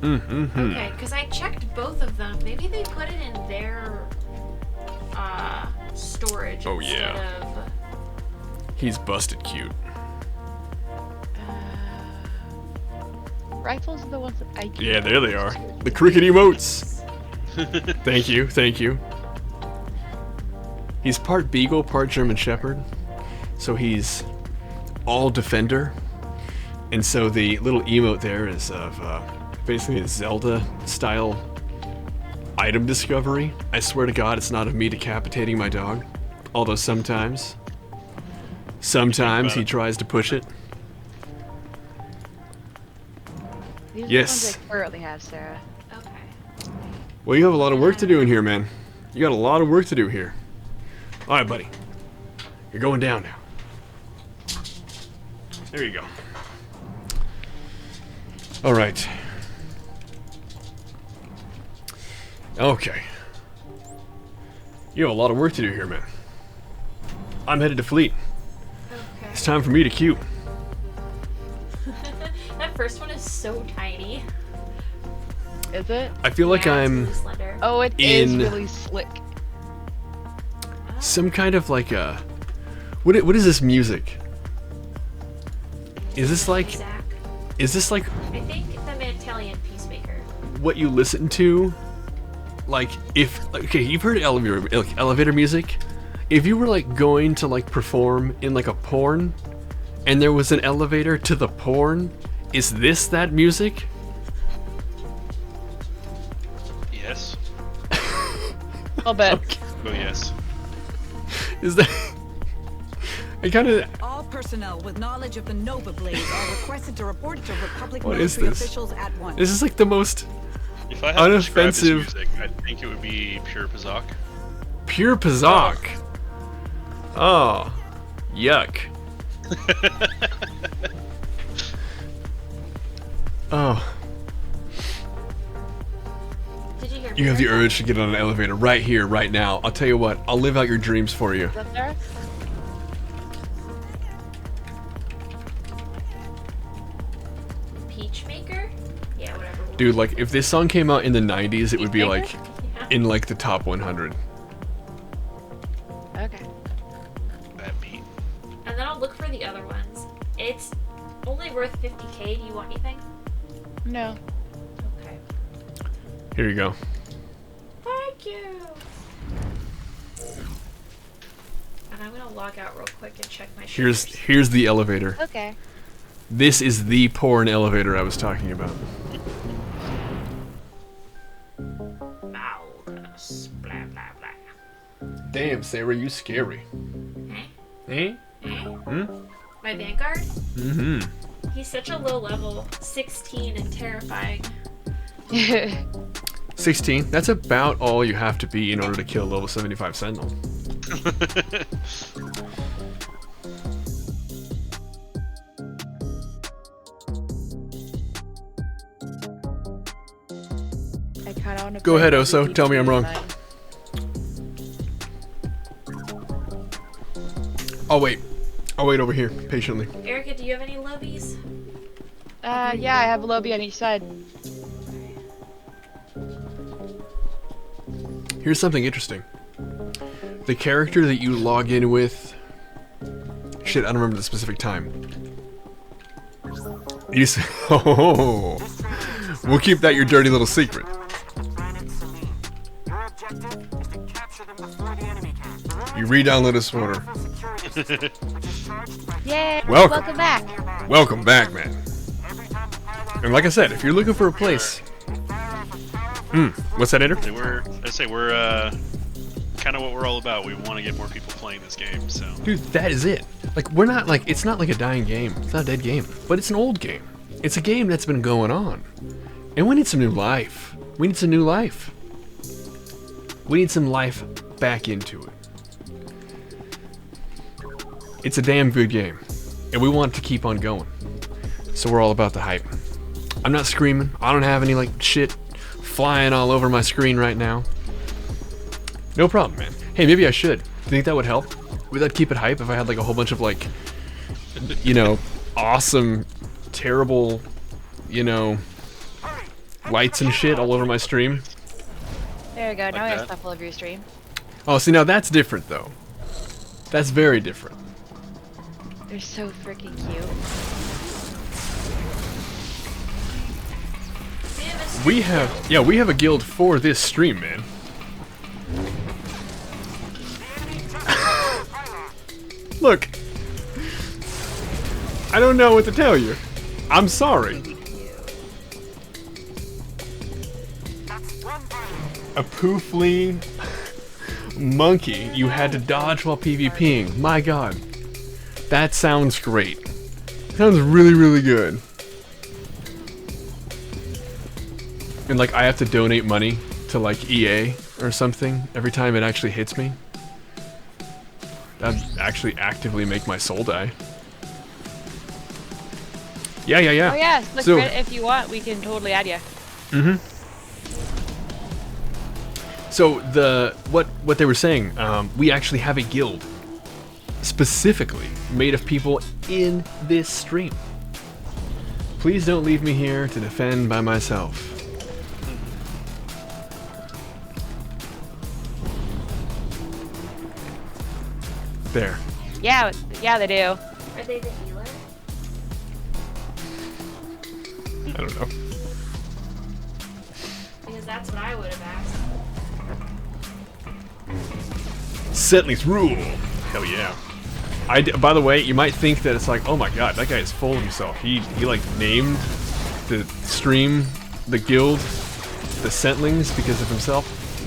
Mm-hmm. Okay, because I checked both of them. Maybe they put it in their storage Oh, instead yeah. of. He's busted cute. Rifles are the ones that I. Yeah, there they are. The cricket emotes. Thank you, thank you. He's part Beagle, part German Shepherd. So he's all defender. And so the little emote there is of basically a Zelda-style item discovery. I swear to God, it's not of me decapitating my dog. Although sometimes he tries to push it. These are Yes. the ones I currently have, Sarah. Okay. Well, you have a lot of work to do in here, man. You got a lot of work to do here. All right, buddy. You're going down now. There you go. All right. Okay. You have a lot of work to do here, man. I'm headed to Fleet. Okay. It's time for me to queue. That first one is so tiny. Is it? I feel like Yeah, it's I'm really slender. Oh, it is In- really slick. some kind of like a... What is this music? Is this like... Zach. Is this like I think the Mantalian Peacemaker. what you listen to? Like, if... Okay, you've heard elevator music? If you were like going to like perform in like a porn, and there was an elevator to the porn, is this that music? Yes. I'll bet. Oh yes. Is that... I kind of... All personnel with knowledge of the Nova Blaze are requested to report to Republic What is military this? officials at once. This is like the most If I had to describe this Unoffensive- music, I think it would be pure Pazak. pure Pazak. Oh, yuck. Oh, Did you hear me? you have the Marissa? urge to get on an elevator right here, right now. I'll tell you what, I'll live out your dreams for you. Is that there? Peachmaker? Yeah, whatever. Dude, like, if this song came out in the 90s, it would be like Yeah. in like the top 100. Okay. That beat. And then I'll look for the other ones. It's only worth 50k. Do you want anything? No. Okay. Here you go. Thank you. And I'm gonna log out real quick and check my sugars. Here's the elevator. Okay. This is the porn elevator I was talking about. Malgus, blah blah blah. Damn, Sarah, you scary. Eh? Hmm? My Vanguard? Mm-hmm. He's such a low level, 16 and terrifying. 16. That's about all you have to be in order to kill a level 75 Sentinel. I kind of want to. Go ahead, Oso. Tell me I'm wrong. I'll wait. I'll wait over here, patiently. Erica, do you have any lobies? Yeah, I have a lobby on each side. Here's something interesting. The character that you log in with... Shit, I don't remember the specific time. You s- Oh, we'll keep that your dirty little secret. You re-download a SWOTR. Yay! Welcome. back. Welcome back, man. And like I said, if you're looking for a place... what's that, Ender? We're kind of what we're all about. We want to get more people playing this game, so. Dude, that is it. Like, we're not like... It's not like a dying game. It's not a dead game. But it's an old game. It's a game that's been going on. And we need some new life. We need some new life. We need some life back into it. It's a damn good game. And we want it to keep on going. So we're all about the hype. I'm not screaming. I don't have any, like, shit flying all over my screen right now. No problem, man. Hey, maybe I should. Do you think that would help? Would that keep it hype if I had, like, a whole bunch of, like, you know, awesome, terrible, you know, lights and shit all over my stream? There you go. Now we that. have stuff all over your stream. Oh, see, now that's different, though. That's very different. They're so freaking cute. We have a guild for this stream, man. Look. I don't know what to tell you. I'm sorry. A poofly monkey you had to dodge while PvPing. My god. That sounds great. Sounds really, really good. And like I have to donate money to like EA or something every time it actually hits me. That'd actually actively make my soul die. Yeah. Oh yeah, look, So- if you want, we can totally add you. So what they were saying, we actually have a guild specifically made of people in this stream. Please don't leave me here to defend by myself. There. Yeah, they do. Are they the healer? I don't know. Because that's what I would have asked. SentSterling rule. Hell yeah. By the way, you might think that it's like, oh my god, that guy is full of himself. He like named the stream, the guild, the SentSterlings because of himself.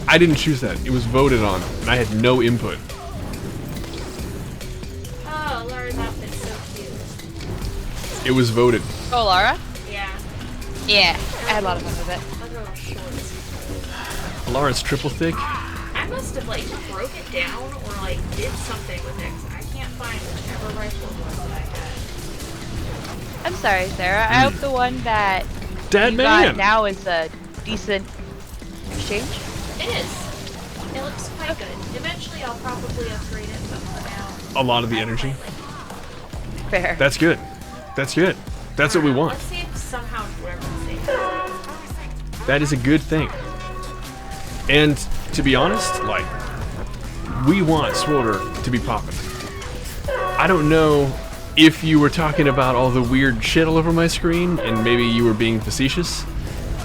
I didn't choose that. It was voted on, and I had no input. Oh, Laura's outfit's so cute. It was voted. Oh, Laura? Yeah. Yeah, I had a lot of fun with it. Look at her shorts. Laura's triple thick. I must have like broke it down or like did something with it 'cause I can't find whichever rifle it was that I had. I'm sorry, Sarah. I hope the one that Dead you man. got now is a decent exchange. It is. It looks quite good. Eventually I'll probably upgrade it, but for now. A lot of the energy. Fair. That's good. That's good. That's what we want. Let's see if somehow whoever saves. That is a good thing. And to be honest, like, we want Swolder to be popping. I don't know if you were talking about all the weird shit all over my screen and maybe you were being facetious,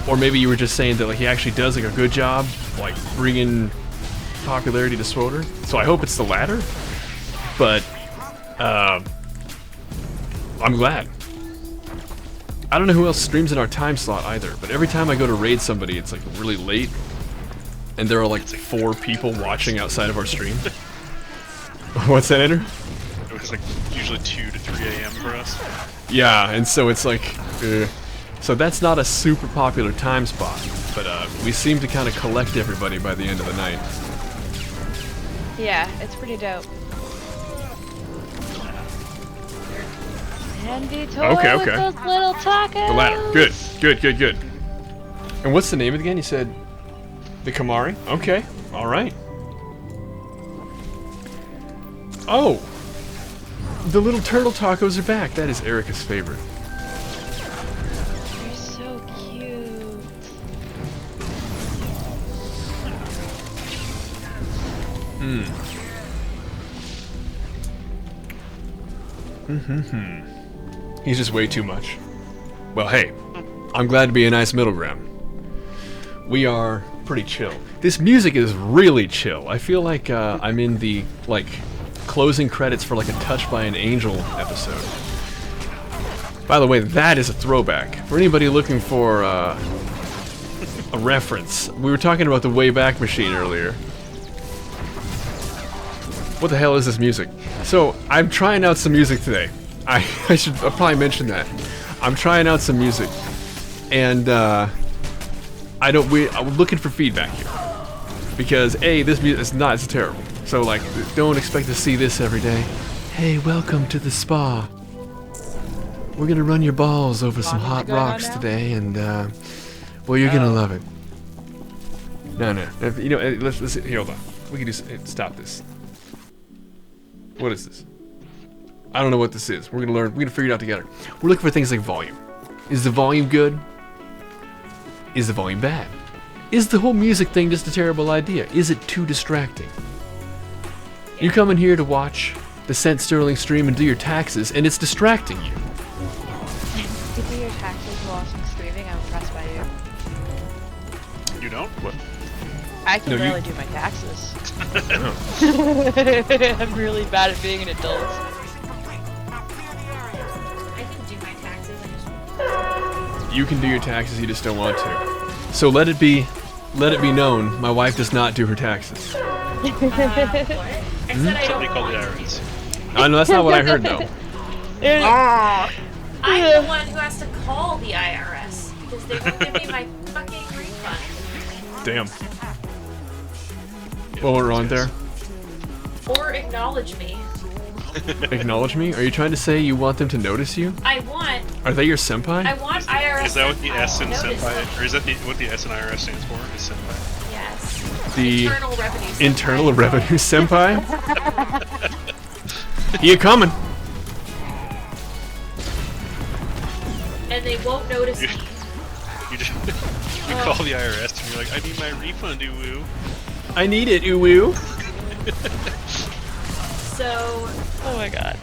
or maybe you were just saying that like he actually does like a good job like bringing popularity to Swolder. So I hope it's the latter. But I'm glad. I don't know who else streams in our time slot either, but every time I go to raid somebody, it's like really late, and there are like 4 people watching outside of our stream. What's that, Ender? It was like usually 2 to 3 a.m. for us. Yeah, and so it's like, so that's not a super popular time spot, but we seem to kind of collect everybody by the end of the night. Yeah, it's pretty dope. And be toy Okay, with okay. those little tacos. The ladder. Good, good, good, good. And what's the name of it again? You said the Kamari? Okay, all right. Oh, the little turtle tacos are back. That is Erica's favorite. They're so cute. He's just way too much. Well, hey, I'm glad to be a nice middle ground. We are pretty chill. This music is really chill. I feel like I'm in the, like, closing credits for like a Touched by an Angel episode. By the way, that is a throwback. For anybody looking for a reference, we were talking about the Wayback Machine earlier. What the hell is this music? So, I'm trying out some music today. I should probably mention that. I'm trying out some music. And, I'm looking for feedback here. Because, A, this music is not, it's terrible. So, like, don't expect to see this every day. Hey, welcome to the spa. We're gonna run your balls over some hot rocks today, and, well, you're gonna love it. No. You know, let's here, hold on. We can stop this. What is this? I don't know what this is. We're gonna learn. We're gonna figure it out together. We're looking for things like volume. Is the volume good? Is the volume bad? Is the whole music thing just a terrible idea? Is it too distracting? You come in here to watch the SentSterling stream and do your taxes, and it's distracting you. You do your taxes while I'm streaming. I'm impressed by you. You don't? What? I can No, barely do my taxes. I'm really bad at being an adult. I can do my taxes. You can do your taxes, you just don't want to. So let it be known, my wife does not do her taxes. What? I said I Something don't called the want IRS. I know that's not what I heard though. I'm the one who has to call the IRS because they won't give me my fucking refund. Damn. What went wrong there? Or acknowledge me. Acknowledge me? Are you trying to say you want them to notice you? I want Are they your senpai? IRS. Is that what the S in notice senpai, me. or is that what the S in IRS stands for? Is senpai? Yes. The Internal Revenue. Senpai. Internal Revenue Senpai? You coming? And they won't notice me. You just you call the IRS and you're like, I need my refund, woo. I need it, uwu. So Oh my god.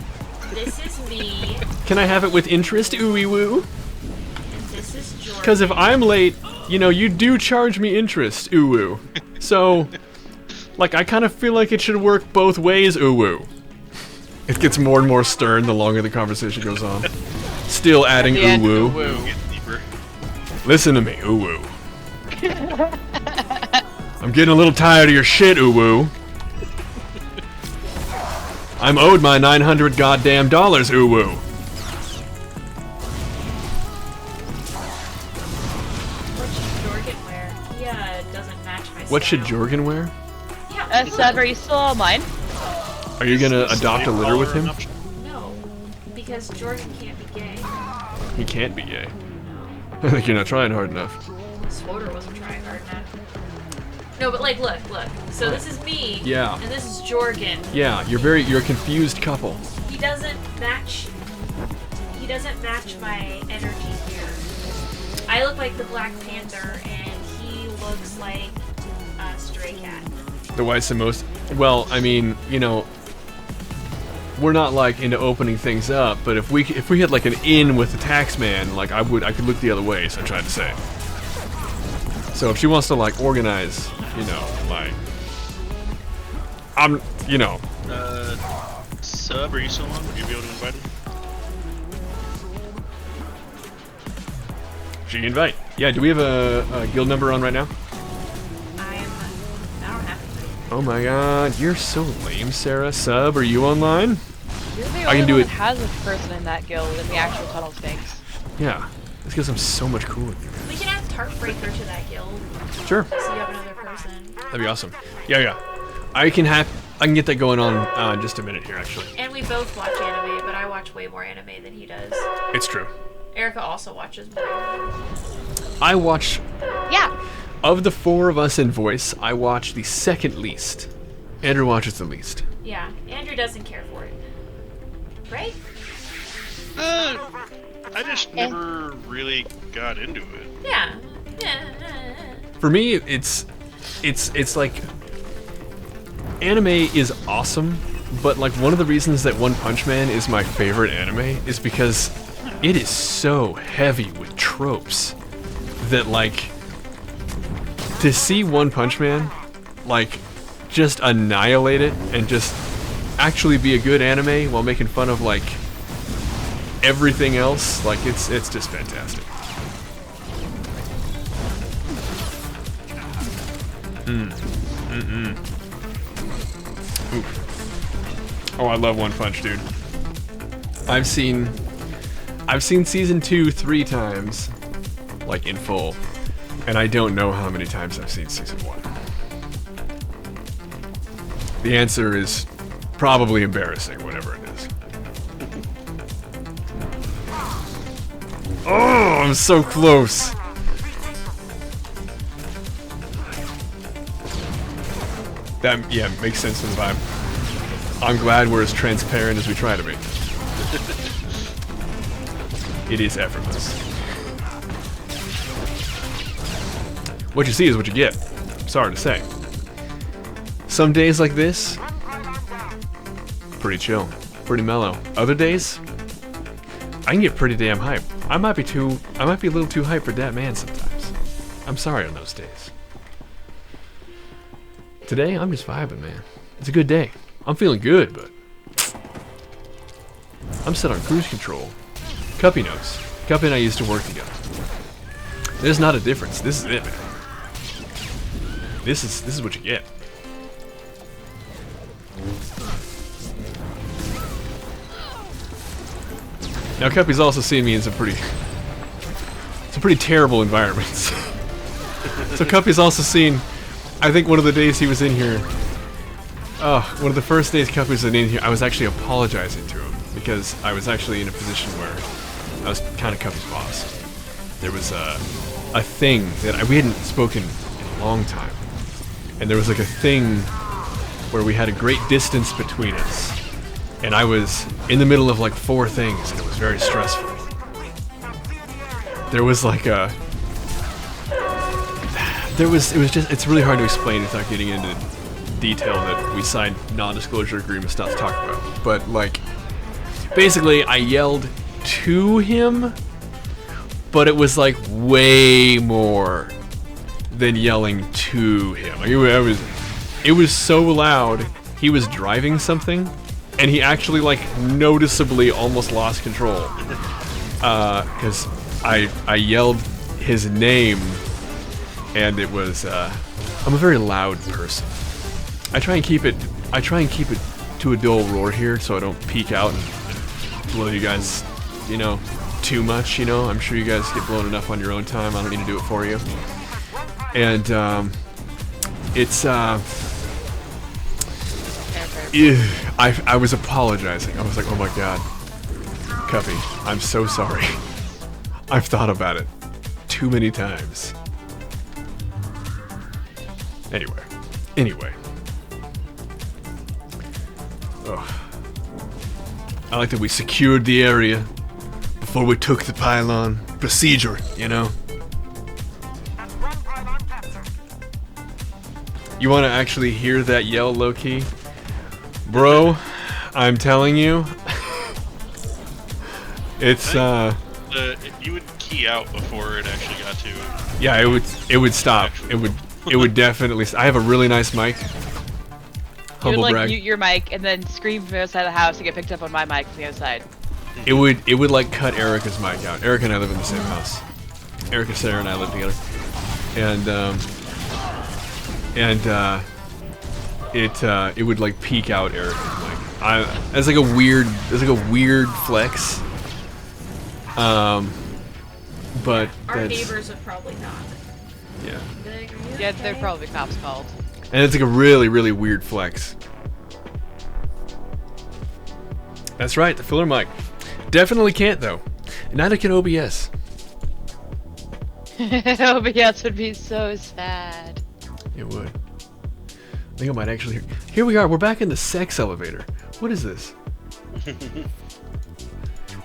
this is me, Can I have it with interest, ooey woo? and this is Jordan. Because if I'm late, you know, you do charge me interest, uwu. So, like, I kind of feel like it should work both ways, uwu. It gets more and more stern the longer the conversation goes on. Still adding At the end, uwu. uwu. Get deeper. Listen to me, uwu. I'm getting a little tired of your shit, uwu. I'm owed my 900 goddamn dollars, uwu. What should Jorgen wear? He doesn't match my What should style. Jorgen wear? Yeah. Seb, are you still online? Are you gonna adopt a litter with him? No, because Jordan can't be gay. He can't be gay. I think you're not trying hard enough. Swoder wasn't trying hard enough. No, but like, look. So this is me. Yeah. And this is Jorgen. Yeah, you're a confused couple. He doesn't match. He doesn't match my energy here. I look like the Black Panther, and he looks like a stray cat. The whites and most. Well, I mean, you know, we're not like into opening things up, but if we had like an in with the tax man, like I could look the other way. So I tried to say. So if she wants to like organize, you know, like you know, Sub, are you still on? Would you be able to invite him? she invite. Yeah, do we have a guild number on right now? I don't have to. Oh my god, you're so lame, Sarah. Sub, are you online? You're the I only can do one it. that has a person in that guild in the actual tunnel snakes. Yeah, it's because I'm so much cooler. We can add Tartbreaker to that guild, Sure, so you have another person. that'd be awesome. Yeah. I can get that going on in just a minute here, actually. And we both watch anime, but I watch way more anime than he does. It's true. Erica also watches more anime. I watch, Yeah. of the four of us in voice, I watch the second least. Andrew watches the least. Yeah, Andrew doesn't care for it. Right? I just never really got into it. Yeah. For me, it's like anime is awesome, but like one of the reasons that One Punch Man is my favorite anime is because it is so heavy with tropes that like to see One Punch Man like just annihilate it and just actually be a good anime while making fun of like everything else. Like it's just fantastic. Oof. Oh, I love One Punch, dude. I've seen season 2 3 times, like in full, and I don't know how many times I've seen season 1. The answer is probably embarrassing, whatever it is. Oh, I'm so close. That, yeah, makes sense for the vibe. I'm glad we're as transparent as we try to be. It is effortless. What you see is what you get. Sorry to say. Some days like this, pretty chill, pretty mellow. Other days, I can get pretty damn hype. I might be a little too hype for that man sometimes. I'm sorry on those days. Today, I'm just vibing, man. It's a good day. I'm feeling good, but I'm set on cruise control. Cuppy knows. Cuppy and I used to work together. There's not a difference. This is it, man. This is what you get. Now, Cuppy's also seen me in some pretty terrible environments. So Cuppy's also seen, I think one of the days he was in here, one of the first days Cuppy was in here, I was actually apologizing to him because I was actually in a position where I was kind of Cuppy's boss. There was a thing that we hadn't spoken in a long time, and there was like a thing where we had a great distance between us, and I was in the middle of like 4 things, and it was very stressful. There was like it's really hard to explain without getting into detail that we signed non-disclosure agreements not to talk about. But like, basically I yelled to him, but it was like way more than yelling to him. Like it was so loud. He was driving something, and he actually like noticeably almost lost control. Because I yelled his name, and it was I'm a very loud person. I try and keep it to a dull roar here, so I don't peak out and blow you guys, too much. I'm sure you guys get blown enough on your own time. I don't need to do it for you. And it's I was apologizing. I was like, oh my god, Cuppy, I'm so sorry. I've thought about it too many times. Anyway. Ugh. I like that we secured the area before we took the pylon. Procedure, You want to actually hear that yell, low-key? Bro, I'm telling you, it's you would key out before it actually got to. Yeah, it would stop. It would definitely. I have a really nice mic. You would Humble like brag. mute your mic and then scream from the other side of the house and get picked up on my mic from the other side. It would like cut Erica's mic out. Erica and I live in the same house. Erica, Sarah, and I live together, and it would like peak out Erica's mic. It's like a weird flex. But Our that's, neighbors would probably not. yeah. Like, are you Yeah, okay? they're probably cops called. And it's like a really, really weird flex. That's right, the filler mic. Definitely can't though. Neither can OBS. OBS would be so sad. It would. I think I might actually. Here we are. We're back in the sex elevator. What is this?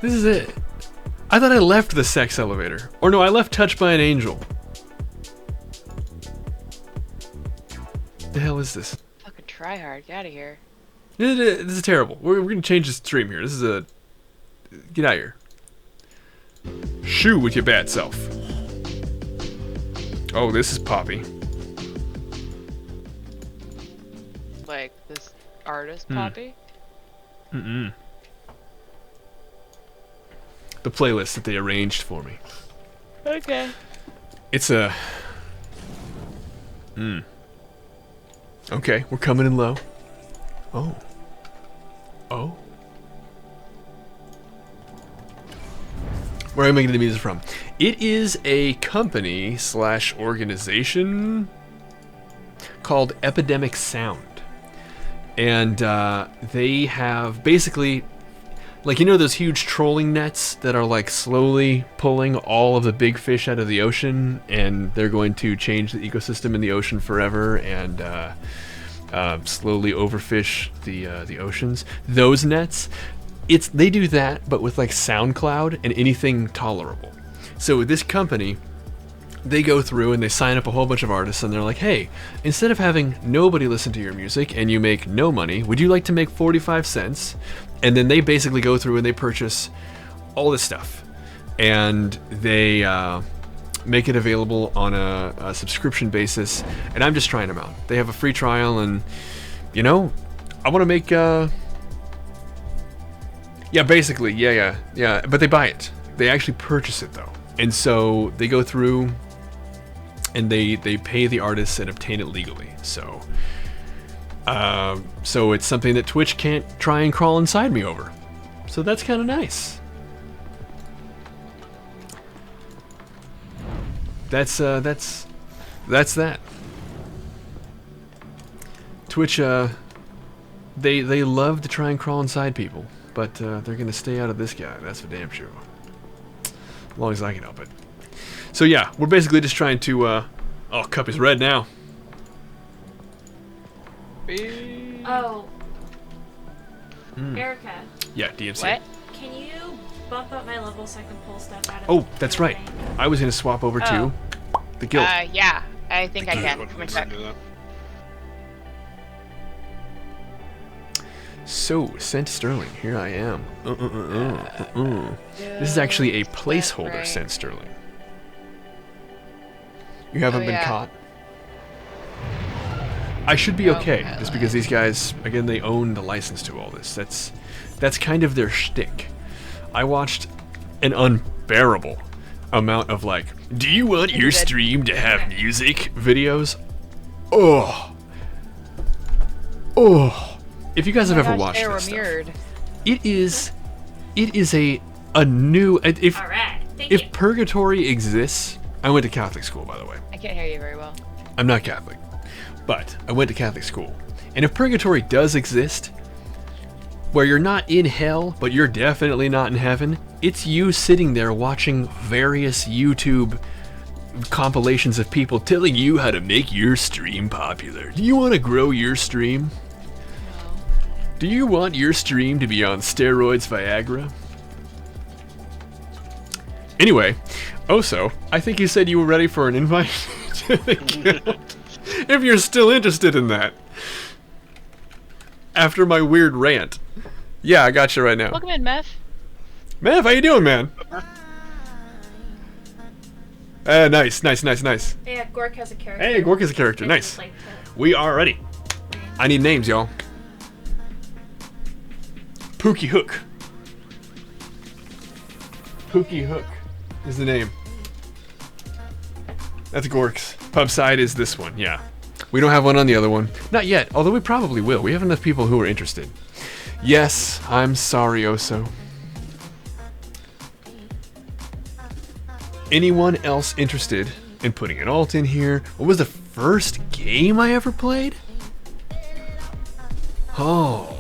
This is it. I thought I left the sex elevator. Or no, I left Touched by an Angel. The hell is this? Fucking try hard. Get out of here. This is terrible. We're gonna change the stream here. This is a. Get out of here. Shoo with your bad self. Oh, this is Poppy. Like this artist, Poppy. The playlist that they arranged for me. Okay. It's a... Okay, we're coming in low. Oh. Oh. Where am I getting the music from? It is a company slash organization called Epidemic Sound. And they have basically, like, you know those huge trolling nets that are like slowly pulling all of the big fish out of the ocean, and they're going to change the ecosystem in the ocean forever and slowly overfish the oceans. Those nets, they do that, but with like SoundCloud and anything tolerable. So with this company, they go through and they sign up a whole bunch of artists, and they're like, hey, instead of having nobody listen to your music and you make no money, would you like to make 45 cents? And then they basically go through and they purchase all this stuff, and they make it available on a subscription basis. And I'm just trying them out. They have a free trial, and you know, I want to make basically but they buy it. They actually purchase it though. And so they go through and they pay the artists and obtain it legally. So it's something that Twitch can't try and crawl inside me over. So that's kind of nice. That's that. Twitch, they love to try and crawl inside people, but they're gonna stay out of this guy. That's for damn sure. As long as I can help it. So yeah, we're basically just trying to, oh, cup is red now. Oh. Erica. Yeah, DMC. What? Can you bump up my level so I can pull stuff out of Oh, the that's building? right. I was gonna swap over to the guild. Yeah, I think I can. What- Let me what's check. into that? So, SentSterling, here I am. This is actually a placeholder right. SentSterling. You haven't Oh, been yeah. caught? I should be okay, just because these guys, again, they own the license to all this. That's kind of their shtick. I watched an unbearable amount of like, do you want your stream to have music videos? Oh. If you guys have ever watched they were this stuff, mirrored. it is a new, if Alright, thank you. purgatory exists. I went to Catholic school, by the way. I can't hear you very well. I'm not Catholic, but I went to Catholic school. And if purgatory does exist, where you're not in hell, but you're definitely not in heaven, it's you sitting there watching various YouTube compilations of people telling you how to make your stream popular. Do you want to grow your stream? Do you want your stream to be on steroids, Viagra? Anyway, Oso, I think you said you were ready for an invite to the guild. If you're still interested in that. After my weird rant. Yeah, I got you right now. Welcome in, Meth. Mav, how you doing, man? Nice. Yeah, Gork has a character. Hey, Gork is a character. I Nice. just like to- We are ready. I need names, y'all. Pookie Hook. Pookie Hook is the name. That's Gork's. Pub side is this one, yeah. We don't have one on the other one. Not yet, although we probably will. We have enough people who are interested. Yes, I'm sorry, Oso. Anyone else interested in putting an alt in here? What was the first game I ever played? Oh.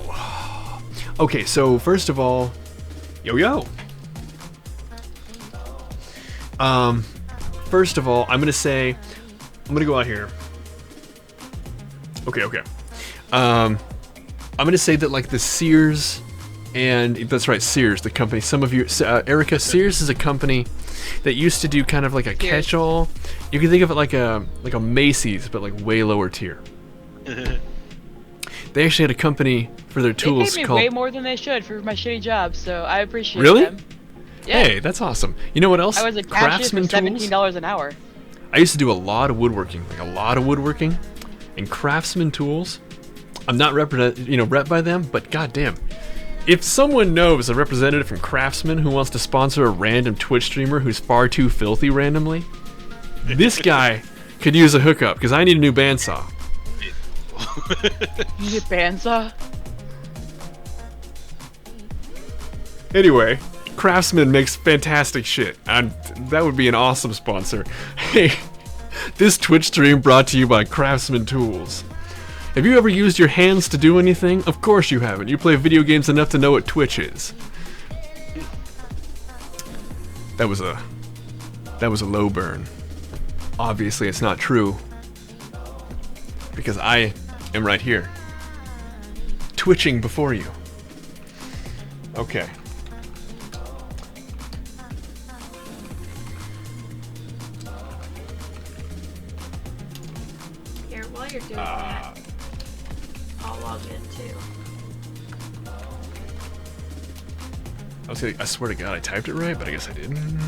Okay, so first of all, yo. First of all, I'm gonna go out here. Okay. I'm gonna say that like the Sears, and that's right, Sears, the company. Some of you, Erica, Sears is a company that used to do kind of like a catch-all. You can think of it like a Macy's, but like way lower tier. They actually had a company for their tools They paid me called. way more than they should for my shitty job, so I appreciate Really? them. Yeah. Hey, that's awesome. You know what else? I was a cashier Craftsman for $17 tools. an hour. I used to do a lot of woodworking, and Craftsman tools. I'm not rep by them, but goddamn, If someone knows a representative from Craftsman who wants to sponsor a random Twitch streamer who's far too filthy randomly, this guy could use a hookup, because I need a new bandsaw. You get bandsaw? Anyway, Craftsman makes fantastic shit, and that would be an awesome sponsor. Hey, this Twitch stream brought to you by Craftsman Tools. Have you ever used your hands to do anything? Of course you haven't. You play video games enough to know what Twitch is. That was a low burn. Obviously it's not true, because I am right here, twitching before you. Okay. Here, while you're doing that, I'll log in too. I swear to God, I typed it right, but I guess I didn't.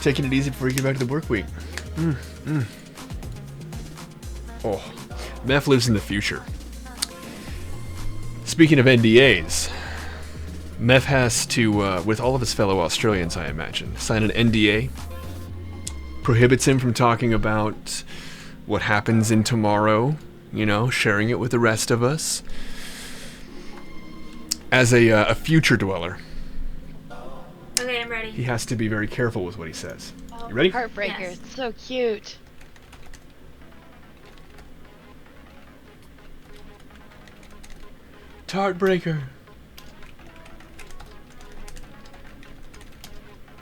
Taking it easy before you get back to the work week. Oh, Meth lives in the future. Speaking of NDAs, Meth has to, with all of his fellow Australians, I imagine, sign an NDA. Prohibits him from talking about what happens in tomorrow, you know, sharing it with the rest of us. As a future dweller, Okay, I'm ready. he has to be very careful with what he says. You ready? Heartbreaker. Yes. It's so cute. Tartbreaker.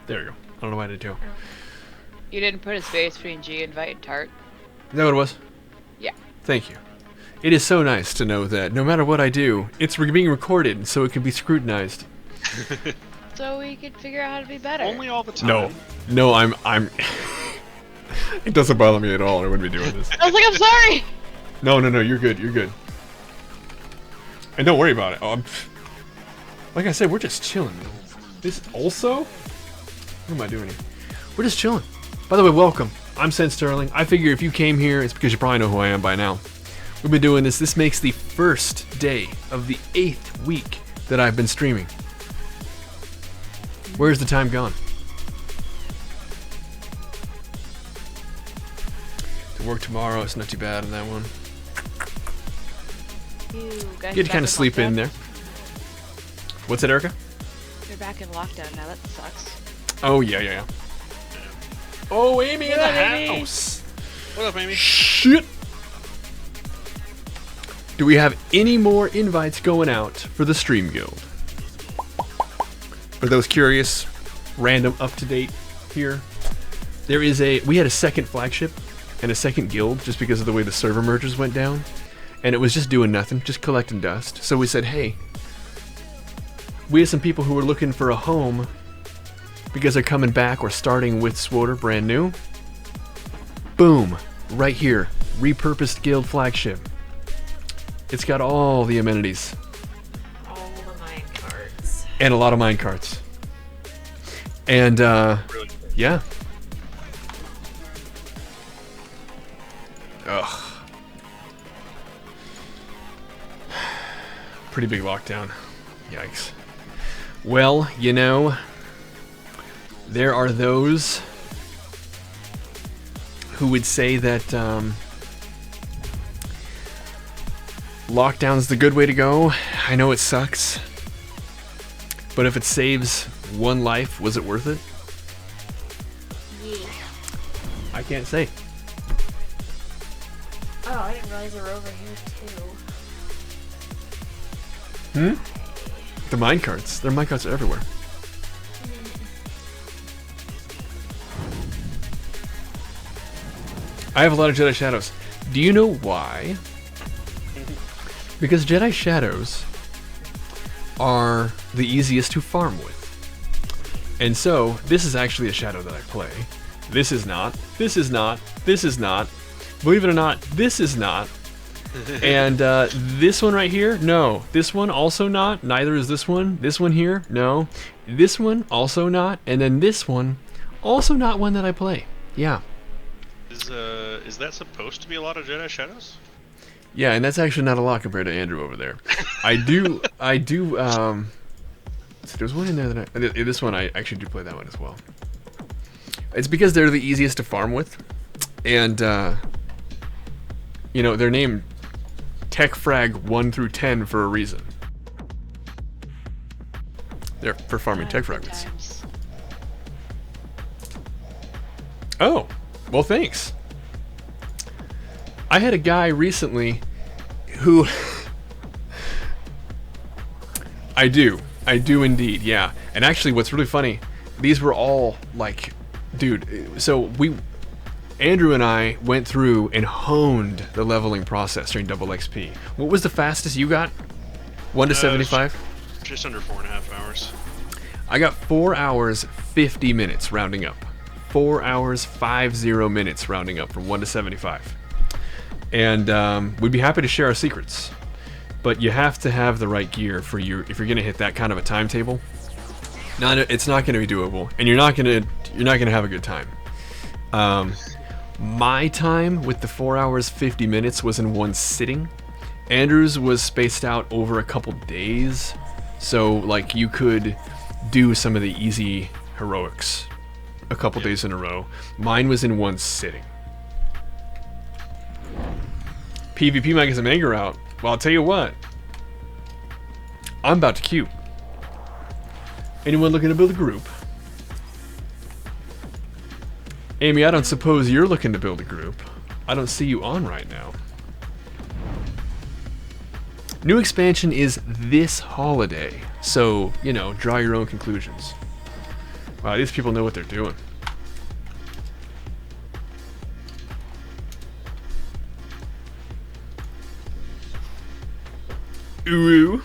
There we go. I don't know why I did too. You didn't put a space between G, invite, and tart. Is that what it was? Yeah. Thank you. It is so nice to know that no matter what I do, it's being recorded so it can be scrutinized. So we could figure out how to be better. Only all the time. No, I'm. It doesn't bother me at all. I wouldn't be doing this. I was like, I'm sorry! No, you're good. You're good. And don't worry about it. Like I said, we're just chilling. This also? What am I doing here? We're just chilling. By the way, welcome. I'm SentSterling. I figure if you came here, it's because you probably know who I am by now. We've been doing this. This makes the first day of the 8th week that I've been streaming. Where's the time gone? To work tomorrow, it's not too bad on that one. You guys Get to kind of sleep in there. What's that, Erica? You're back in lockdown now. That sucks. Oh, yeah. Oh, Amy in the What up, Amy? house. What up, Amy? Shit. Do we have any more invites going out for the Stream Guild? For those curious, random, up-to-date here, we had a second flagship and a second guild just because of the way the server mergers went down, and it was just doing nothing, just collecting dust. So we said, hey, we have some people who are looking for a home because they're coming back or starting with SWTOR brand new. Boom, right here, repurposed guild flagship. It's got all the amenities. All the mine cards. And a lot of minecarts. And, Really? yeah. Ugh. Pretty big lockdown. Yikes. Well, you know, there are those who would say that, lockdown's the good way to go. I know it sucks. But if it saves one life, was it worth it? Yeah. I can't say. Oh, I didn't realize they were over here too. The minecarts. Their minecarts are everywhere. I have a lot of Jedi Shadows. Do you know why? Because Jedi Shadows are the easiest to farm with. And so, this is actually a shadow that I play. This is not. This is not. This is not. Believe it or not, this is not. And this one right here, no. This one also not. Neither is this one. This one here, no. This one also not. And then this one, also not one that I play. Yeah. Is that supposed to be a lot of Jedi Shadows? Yeah, and that's actually not a lot compared to Andrew over there. I do, so there's one in there that this one I actually do play that one as well. It's because they're the easiest to farm with, and you know, they're named TechFrag 1 through 10 for a reason. They're for farming tech fragments. Times. Oh, well, thanks. I had a guy recently who I do indeed, yeah. And actually, what's really funny, these were all like, dude. So Andrew and I went through and honed the leveling process during double XP. What was the fastest you got? 1 to 75? Just under 4.5 hours. I got 4 hours 50 minutes rounding up. 4 hours 50 minutes rounding up from 1 to 75. And we'd be happy to share our secrets, but you have to have the right gear for you if you're gonna hit that kind of a timetable. It's not gonna be doable, and you're not gonna have a good time. My time with the 4 hours 50 minutes was in one sitting. Andrew's was spaced out over a couple days, so like you could do some of the easy heroics a couple days in a row. Mine was in one sitting. PvP might get some anger out. Well, I'll tell you what. I'm about to queue. Anyone looking to build a group? Amy, I don't suppose you're looking to build a group. I don't see you on right now. New expansion is this holiday, so, you know, draw your own conclusions. Wow, these people know what they're doing. Ooh.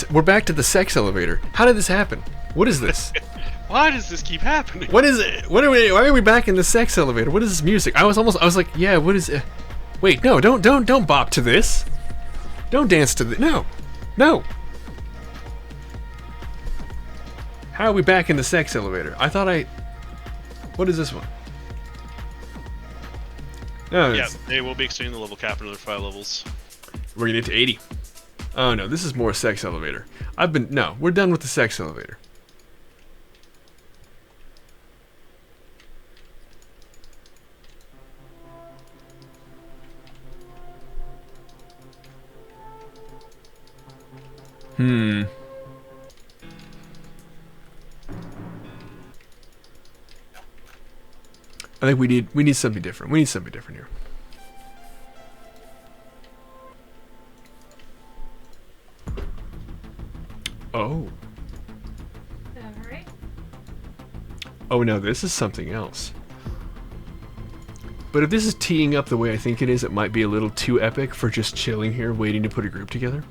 We're back to the sex elevator. How did this happen? What is this? Why does this keep happening? What is it? Why are we back in the sex elevator? What is this music? I was like, yeah, what is it? Wait, no, don't bop to this. Don't dance to this. No. How are we back in the sex elevator? What is this one? No, Yeah, they will be extending the level cap another 5 levels. we're gonna get to 80. Oh no, this is more sex elevator. We're done with the sex elevator. I think we need something different. We need something different here. Oh. Alright. Oh no, this is something else. But if this is teeing up the way I think it is, it might be a little too epic for just chilling here waiting to put a group together.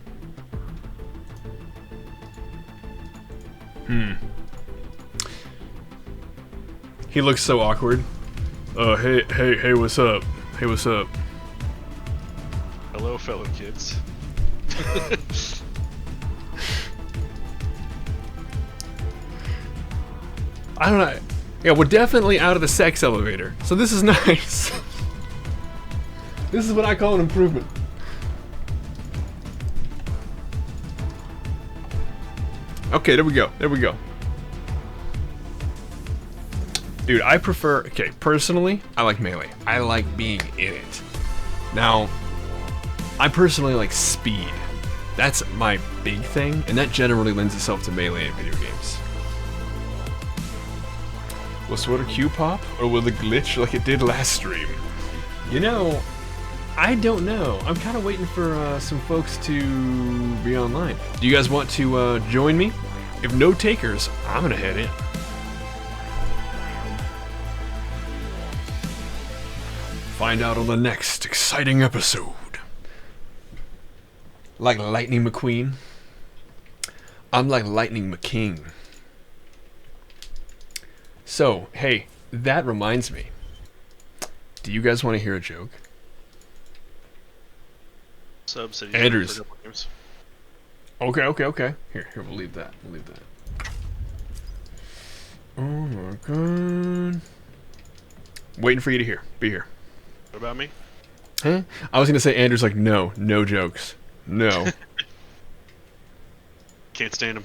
He looks so awkward. Hey, what's up? Hey, what's up? Hello, fellow kids. I don't know. Yeah, we're definitely out of the sex elevator, so this is nice. This is what I call an improvement. Okay, there we go. Dude, I prefer... Okay, personally, I like melee. I like being in it. Now, I personally like speed. That's my big thing, and that generally lends itself to melee in video games. Will Sweater Q pop, or will it glitch like it did last stream? You know, I don't know. I'm kind of waiting for some folks to be online. Do you guys want to join me? If no takers, I'm gonna head in. Find out on the next exciting episode. Like Lightning McQueen, I'm like Lightning McKing. So, hey, that reminds me. Do you guys want to hear a joke? Subsidies. Andrews. Okay. Here, we'll leave that. Oh my god. Waiting for you to hear. Be here. What about me? Huh? I was gonna say Andrew's like, no jokes. No. Can't stand him.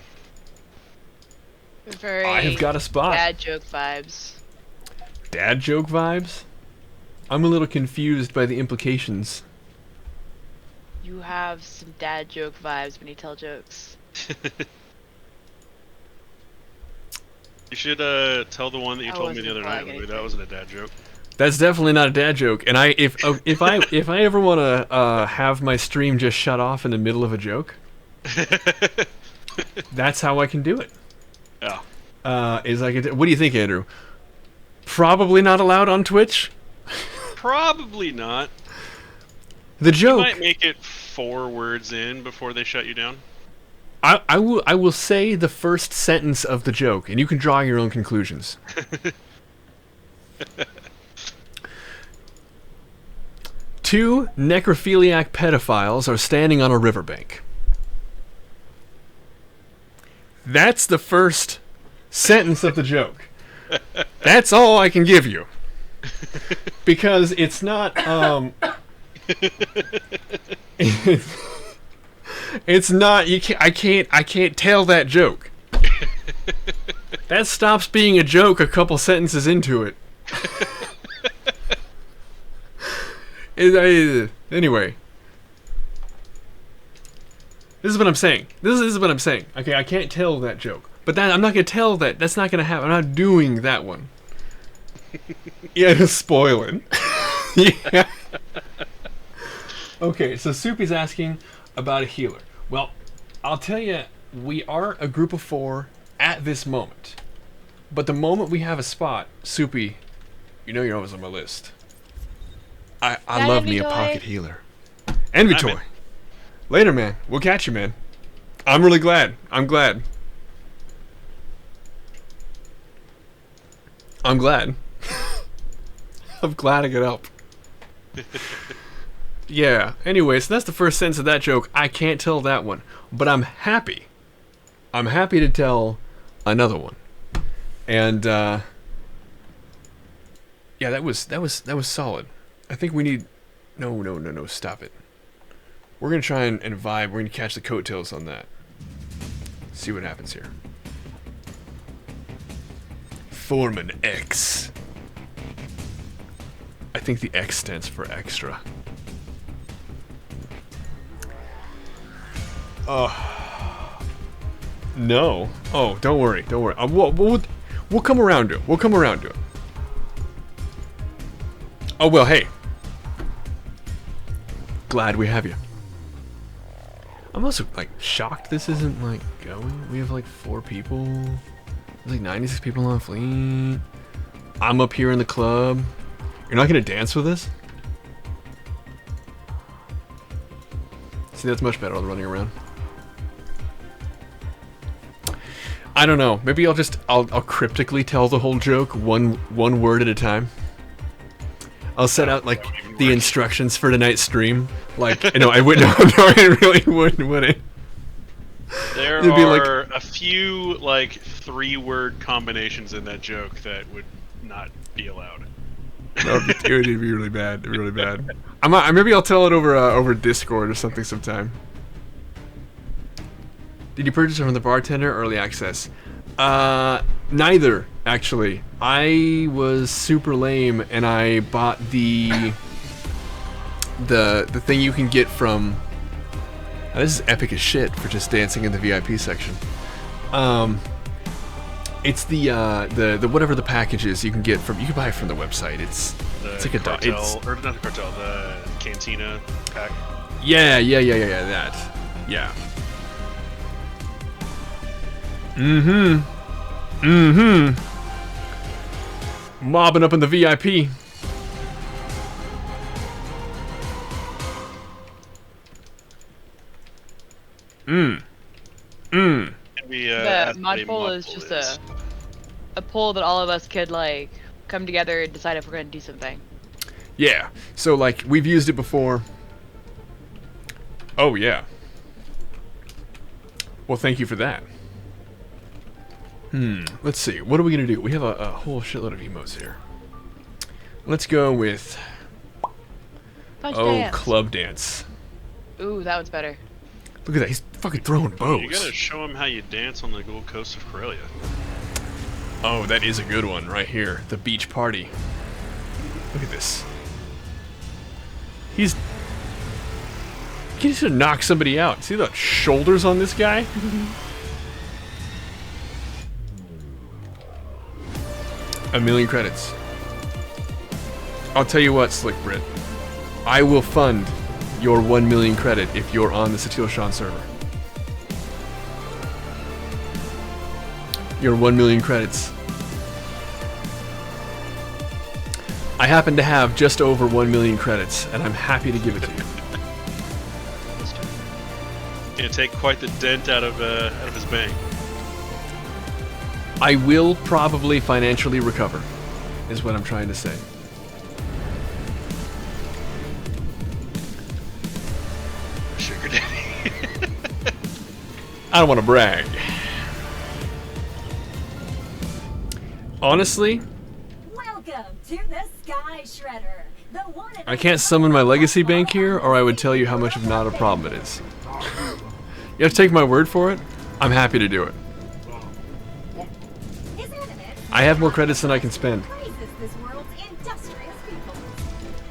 Very I have got a spot. bad joke vibes. Dad joke vibes? I'm a little confused by the implications. You have some dad joke vibes when you tell jokes. You should tell the one that you I told me the wasn't other night. flagging Louis. That anything. wasn't a dad joke. That's definitely not a dad joke. And if I ever want to have my stream just shut off in the middle of a joke, that's how I can do it. Yeah. What do you think, Andrew? Probably not allowed on Twitch. Probably not. The joke. You might make it 4 words in before they shut you down. I will say the first sentence of the joke, and you can draw your own conclusions. Two necrophiliac pedophiles are standing on a riverbank. That's the first sentence of the joke. That's all I can give you. Because it's not, it's not, I can't tell that joke. That stops being a joke a couple sentences into it. Anyway. This is what I'm saying. This is what I'm saying. Okay, I can't tell that joke. But I'm not going to tell that. That's not going to happen. I'm not doing that one. Yeah, just spoiling. Yeah. Okay, so Soupy's asking about a healer. Well, I'll tell you, we are a group of 4 at this moment. But the moment we have a spot, Soupy, you know you're always on my list. I love me a pocket healer. Envy toy. Later, man. We'll catch you, man. I'm really glad. I'm glad. I'm glad. I'm glad I could help. Yeah. Anyway, so that's the first sentence of that joke. I can't tell that one, but I'm happy. I'm happy to tell another one. And yeah, that was solid. I think we need. No. Stop it. We're gonna try and vibe. We're gonna catch the coattails on that. See what happens here. Foreman X. I think the X stands for extra. No. Oh, don't worry. We'll come around to it. We'll come around to it. Oh well, hey. Glad we have you. I'm also like shocked this isn't like going. We have like 4 people. There's like 96 people on fleet. I'm up here in the club. You're not gonna dance with us? See, that's much better than running around. I don't know. Maybe I'll cryptically tell the whole joke one word at a time. I'll set out like the instructions for tonight's stream. Like, you know, I wouldn't. No, I really wouldn't, would it? There It'd be like are a few like 3-word combinations in that joke that would not be allowed. it would be really bad. Really bad. Maybe I'll tell it over Discord or something sometime. Did you purchase it from the bartender or early access? Neither, actually. I was super lame and I bought the thing you can get from. Now, this is epic as shit for just dancing in the VIP section. It's the whatever the package is you can get from. You can buy it from the website. It's like a cartel, or not the cartel, the cantina pack. Yeah, that. Yeah. Mobbing up in the VIP. The mod poll is just a poll that all of us could like come together and decide if we're gonna do something. Yeah. So like we've used it before. Oh yeah. Well, thank you for that. Let's see. What are we gonna do? We have a whole shitload of emotes here. Let's go with Punch dance. club dance. Ooh, that one's better. Look at that. He's fucking throwing bows. You gotta show him how you dance on the Gold Coast of Corellia. Oh, that is a good one right here. The beach party. Look at this. He's just gonna knock somebody out. See the shoulders on this guy? A million credits. I'll tell you what, Slick Brit. I will fund your 1 million credit if you're on the Satil Sean server. Your 1 million credits. I happen to have just over 1 million credits, and I'm happy to give it to you. Gonna take quite the dent out of his bank. I will probably financially recover, is what I'm trying to say. Sugar daddy. I don't want to brag. Honestly, Welcome to the Sky Shredder. The one and I can't summon my legacy bank here, or I would tell you how much of not a problem it is. You have to take my word for it. I'm happy to do it. His enemies I have more credits than I can spend. praises this world's industrious people.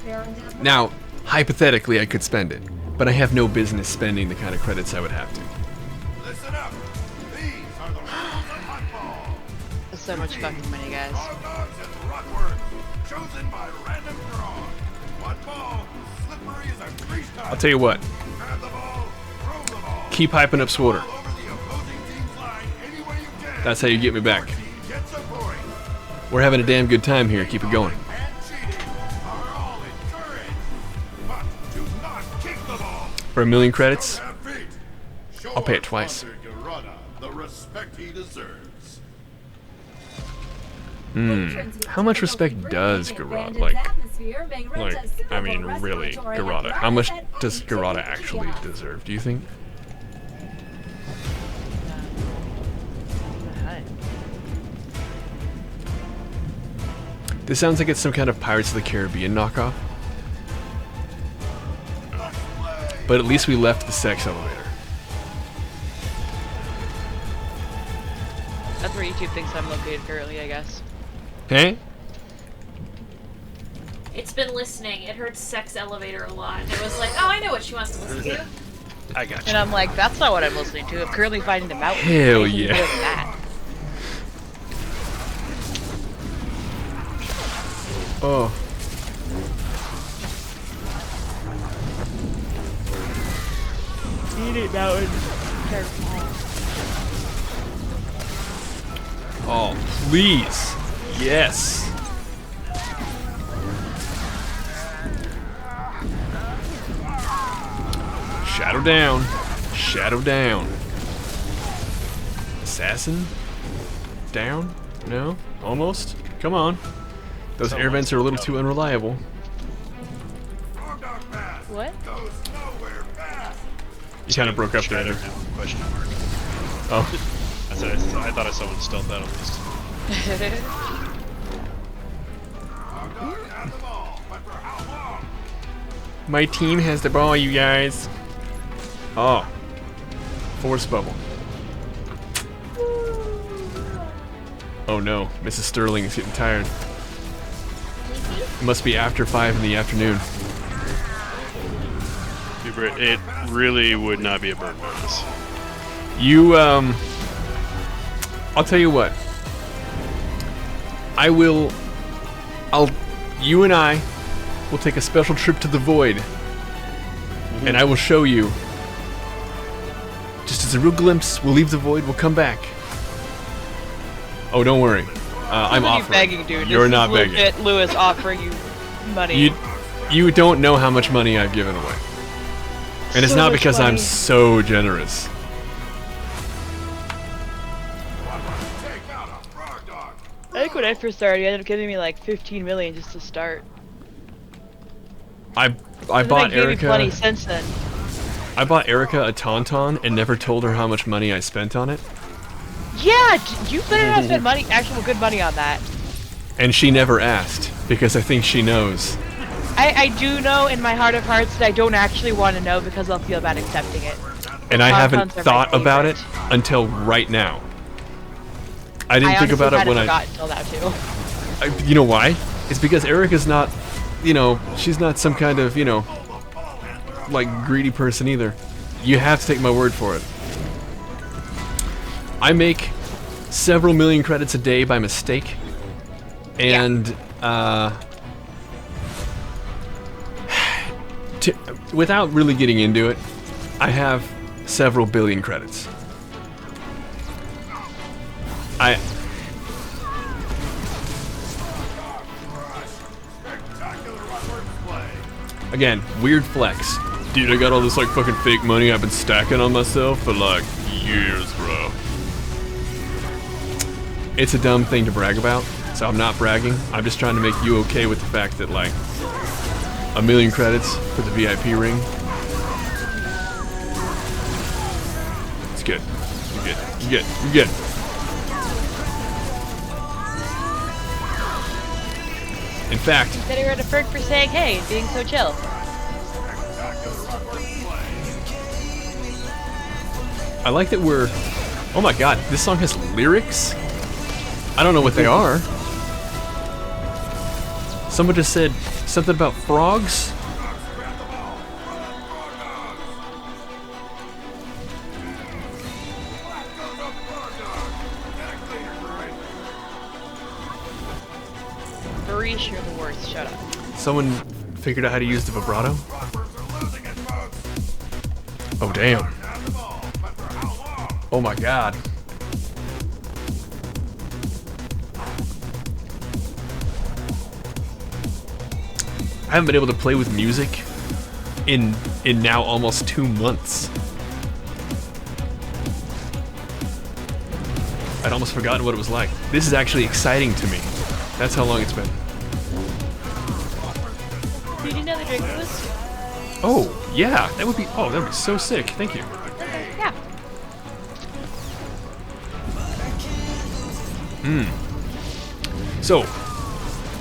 Their endeavor- Now, hypothetically, I could spend it, but I have no business spending the kind of credits I would have to. Listen up. These are the rules of football. That's so much fucking money, guys. Hot dogs and rotworms, chosen by random draw. One ball, slippery as a grease I'll knife. tell you what. Grab the ball, throw the ball. Keep hyping up Swatter. All over the opposing team's line any way you can. That's how you get me back. Your team gets a point. We're having a damn good time here. Keep it going. And cheating are all encouraged. But do not kick the ball. For 1 million credits, Don't have feet. Show I'll pay our it twice. sponsor, Garada, the respect he deserves. How much respect does Garada, like, I mean, really, Garada? How much does Garada actually deserve, do you think? This sounds like it's some kind of Pirates of the Caribbean knockoff. But at least we left the sex elevator. That's where YouTube thinks I'm located currently, I guess. Hey? It's been listening. It heard sex elevator a lot. It was like, oh, I know what she wants to listen to. I got And you. I'm like, that's not what I'm listening to. I'm currently finding the mountain. Hell I can yeah. do that. Oh. Eat it, mountain. Oh, please. Yes. Shadow down. Shadow down. Assassin? Down? No? Almost? Come on. Those air vents are a little too unreliable. Hot dog pass What? goes nowhere fast. You kind of broke up there. Shadow down, question mark. Oh. I thought I saw one stealth out of this. Hot dog has the ball, but for how long? My team has the ball, you guys. Oh. Force bubble. Oh no, Mrs. Sterling is getting tired. It must be after 5 in the afternoon. Hubert, it really would not be a bird notice. You, I'll tell you what. You and I will take a special trip to the void. And I will show you. Just as a real glimpse, we'll leave the void, we'll come back. Oh, don't worry. I'm What are you offering. begging, dude? You're This not is begging. legit Lewis offering you money. You don't know how much money I've given away. And it's So not much because I'm money. so generous. Take out a frog dog. I think when I first started, you ended up giving me like 15 million just to start. I And then bought gave me plenty Erica. since then. I bought Erica a tauntaun and never told her how much money I spent on it. Yeah, you better not spend money, actual good money on that. And she never asked, because I think she knows. I do know in my heart of hearts that I don't actually want to know because I'll feel bad accepting it. And I haven't Tauntaun's are my thought about it favorite. until right now. I didn't I think about it honestly when hadn't forgot until now too. you know why? It's because Erica's not, you know, she's not some kind of, you know, like greedy person either. You have to take my word for it. I make several million credits a day by mistake. And, without really getting into it, I have several billion credits. Again, weird flex. Dude, I got all this like fucking fake money I've been stacking on myself for like years, bro. It's a dumb thing to brag about, so I'm not bragging. I'm just trying to make you okay with the fact that like 1 million credits for the VIP ring. It's good. You're good. You're good. You're good. In fact, Said he read a perk for saying, hey, and being so chill. I like that we're... Oh my god, this song has lyrics? I don't know what they are. Someone just said something about frogs? Maurice, you're the worst. Shut up. Someone figured out how to use the vibrato? Oh damn. Oh my god. I haven't been able to play with music in now almost 2 months. I'd almost forgotten what it was like. This is actually exciting to me. That's how long it's been. Did you know the drink was? Oh, yeah, that would be so sick. Thank you. Yeah. So,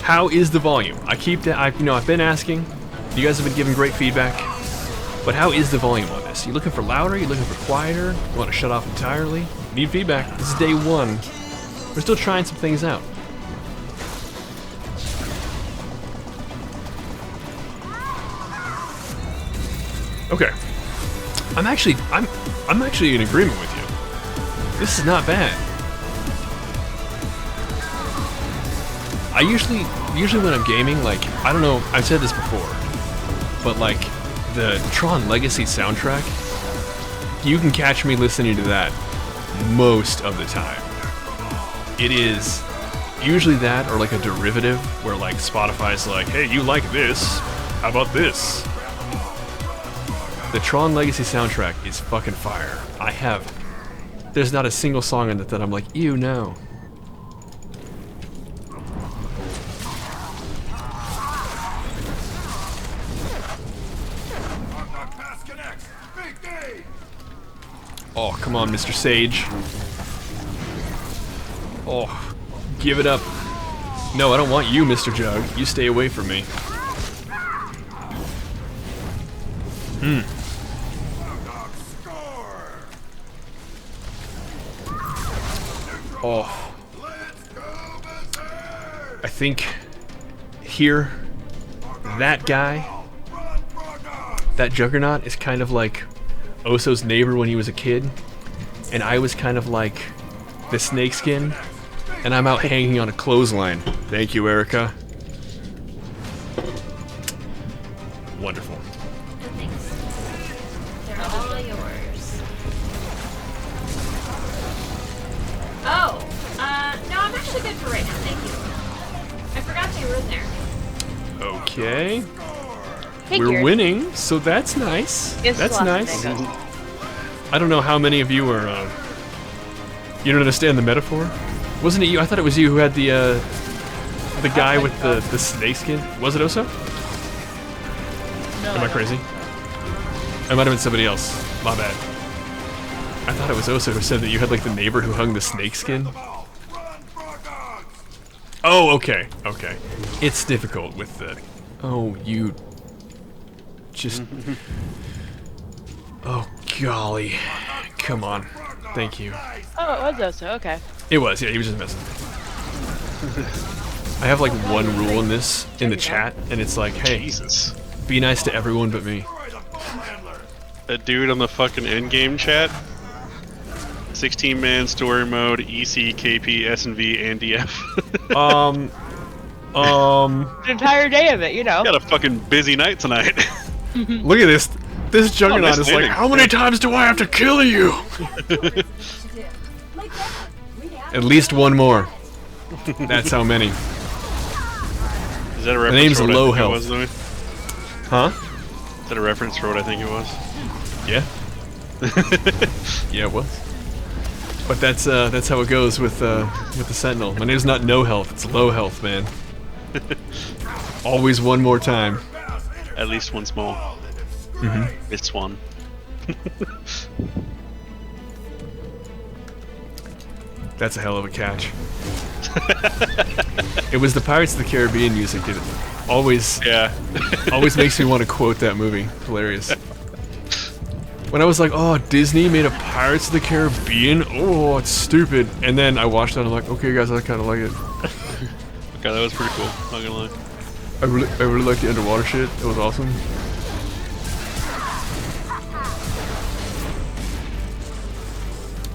how is the volume? I've been asking. You guys have been giving great feedback. But how is the volume on this? You looking for louder? You looking for quieter? You want to shut off entirely? Need feedback. This is day 1. We're still trying some things out. Okay. I'm actually in agreement with you. This is not bad. I usually when I'm gaming, like, I don't know, I've said this before, but like the Tron Legacy soundtrack, you can catch me listening to that most of the time. It is usually that or like a derivative where like Spotify's like, hey, you like this, how about this? The Tron Legacy soundtrack is fucking fire. There's not a single song in it that I'm like, ew, no. Oh, come on, Mr. Sage. Oh, give it up. No, I don't want you, Mr. Jug. You stay away from me. Oh. I think here, that guy, that Juggernaut is kind of like Oso's neighbor when he was a kid, and I was kind of like the snakeskin, and I'm out hanging on a clothesline. Thank you, Erica. Wonderful. No thanks. They're all yours. Oh, no, I'm actually good for right now, thank you. I forgot they were in there. Okay. Figured. We're winning, so that's nice. It's That's lost, nice. I think. I don't know how many of you are, you don't understand the metaphor? Wasn't it you? I thought it was you who had the guy with the snakeskin. Was it Oso? No, Am I crazy? It might have been somebody else. My bad. I thought it was Oso who said that you had like the neighbor who hung the snake skin. Oh, okay, okay. It's difficult with the... Oh, you... Just... Oh, golly. Come on. Thank you. Oh, it was Oso. Okay. It was, yeah, he was just messing. I have like one rule in this, in the chat, and it's like, hey, Jesus. be nice to everyone but me. That dude on the fucking endgame chat. 16-man story mode, EC, KP, S&V, and DF. The entire day of it, you know. Got a fucking busy night tonight. Look at this. This juggernaut nice is like, landing. how many times do I have to kill you? At least one more. That's how many. Is that a reference name's for what Low I think Health. it was, Louis? Huh? Is that a reference for what I think it was? Yeah. Yeah, it was. But that's how it goes with the Sentinel. My name's not No Health, it's Low Health, man. Always one more time. At least one small. Mm-hmm. It's one. That's a hell of a catch. It was the Pirates of the Caribbean music. It always makes me want to quote that movie. Hilarious. When I was like, oh, Disney made a Pirates of the Caribbean? Oh, it's stupid. And then I watched that and I'm like, okay guys, I kind of like it. Okay, that was pretty cool, not gonna lie. I really like the underwater shit. It was awesome.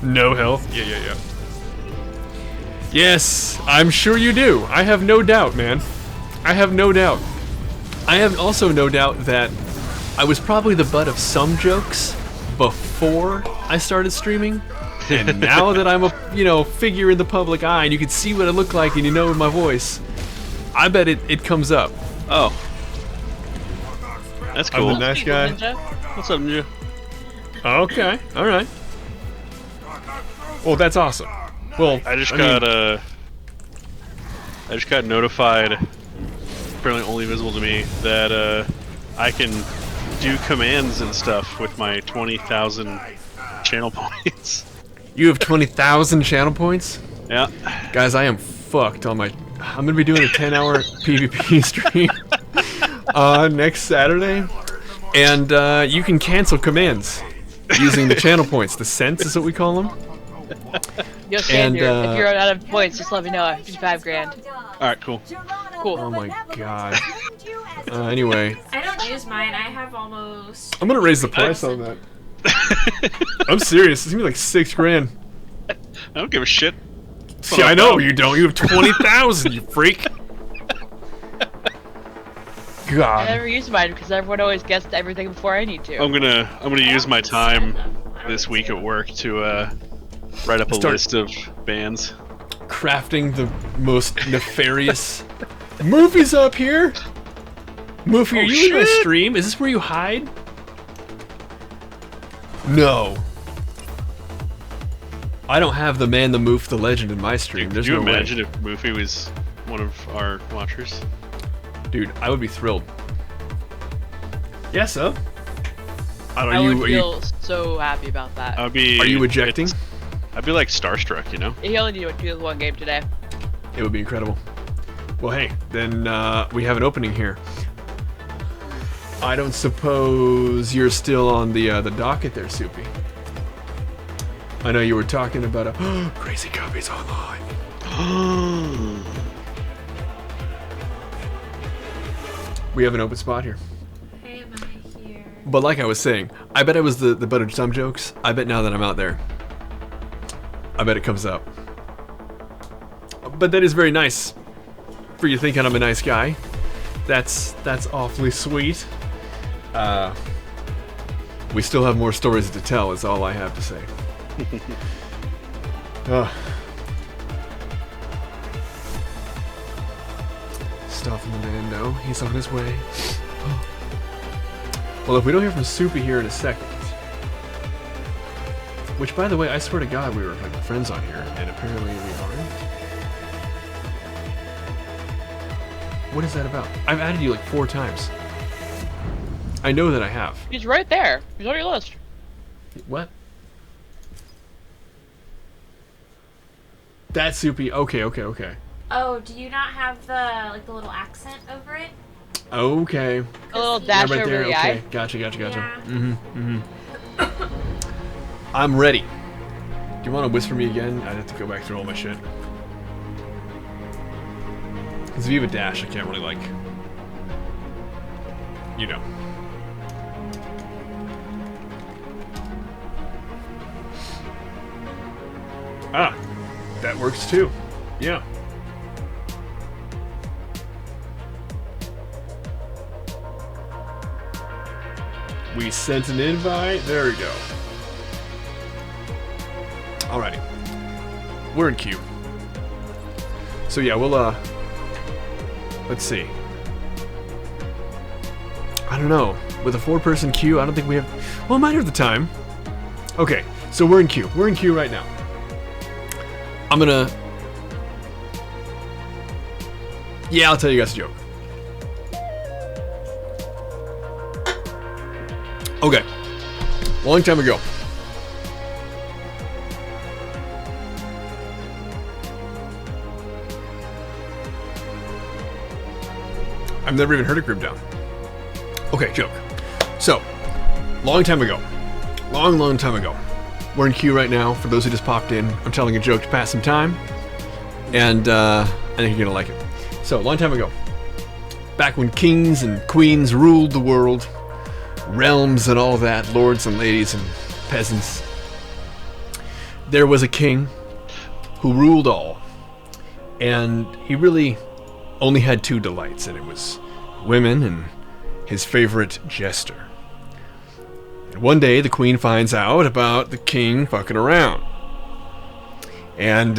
No health? Yeah. Yes, I'm sure you do. I have no doubt, man. I have no doubt. I have also no doubt that I was probably the butt of some jokes before I started streaming. And now that I'm a, figure in the public eye and you can see what I look like and you know my voice, I bet it comes up. Oh. That's cool. I'm the nice guy. What's up, Ninja? Okay, alright. Well, that's awesome. Well, I just got notified, apparently only visible to me, that I can do commands and stuff with my 20,000 channel points. You have 20,000 channel points? Yeah. Guys, I am fucked on my... I'm gonna be doing a 10-hour PvP stream next Saturday. And you can cancel commands using the channel points. The cents is what we call them. Yo, Sander, if you're out of points, just let me know. 55 grand. Alright, cool. Cool. Oh my god. Anyway. I don't use mine. I have almost. I'm gonna raise the price on that. I'm serious. It's gonna be like 6 grand. I don't give a shit. See, I know you don't. You have 20,000, you freak. God. I never use mine because everyone always guessed everything before I need to. I'm gonna use my time this week at work to write up a list of bands. Crafting the most nefarious... Murphy's up here! Murphy, are you in my stream? Is this where you hide? No. I don't have the man, the moof, the legend in my stream. There's Could you no imagine way. if Moofy was one of our watchers? Dude, I would be thrilled. Yes, sir. I would feel so happy about that. I'd be. Are you ejecting? I'd be like starstruck, you know? He only did do one game today. It would be incredible. Well, hey, then we have an opening here. I don't suppose you're still on the docket there, Soupy. I know you were talking about a Crazy Cubbies Online. We have an open spot here. Hey, am I here? But like I was saying, I bet I was the butt of some jokes. I bet now that I'm out there, I bet it comes up. But that is very nice for you thinking I'm a nice guy. That's awfully sweet. We still have more stories to tell, is all I have to say. Stuff in the Mando. He's on his way. Well, if we don't hear from Soupy here in a second, which, by the way, I swear to God, we were like friends on here, and apparently we aren't. What is that about? I've added you like 4 times. I know that I have. He's right there. He's on your list. What? That's soupy. Okay. Oh, do you not have the little accent over it? Okay. A little dash right over there. the Okay. eye. Gotcha. Yeah. I'm ready. Do you want to whisper me again? I'd have to go back through all my shit. Because if you have a dash, I can't really, like... You know. Ah, that works too. Yeah. We sent an invite. There we go. Alrighty. We're in queue. So yeah, we'll let's see. I don't know. With a 4-person queue, I don't think we have... Well, it might have the time. Okay, so we're in queue. We're in queue right now. I'm gonna... Yeah, I'll tell you guys a joke. Okay. Long time ago. I've never even heard of Group Down. Okay, joke. So, long time ago. Long time ago. We're in queue right now. For those who just popped in, I'm telling a joke to pass some time. And I think you're gonna like it. So, long time ago. Back when kings and queens ruled the world, realms and all that, lords and ladies and peasants, there was a king who ruled all. And he really only had 2 delights, and it was women and his favorite jester. And one day the queen finds out about the king fucking around. And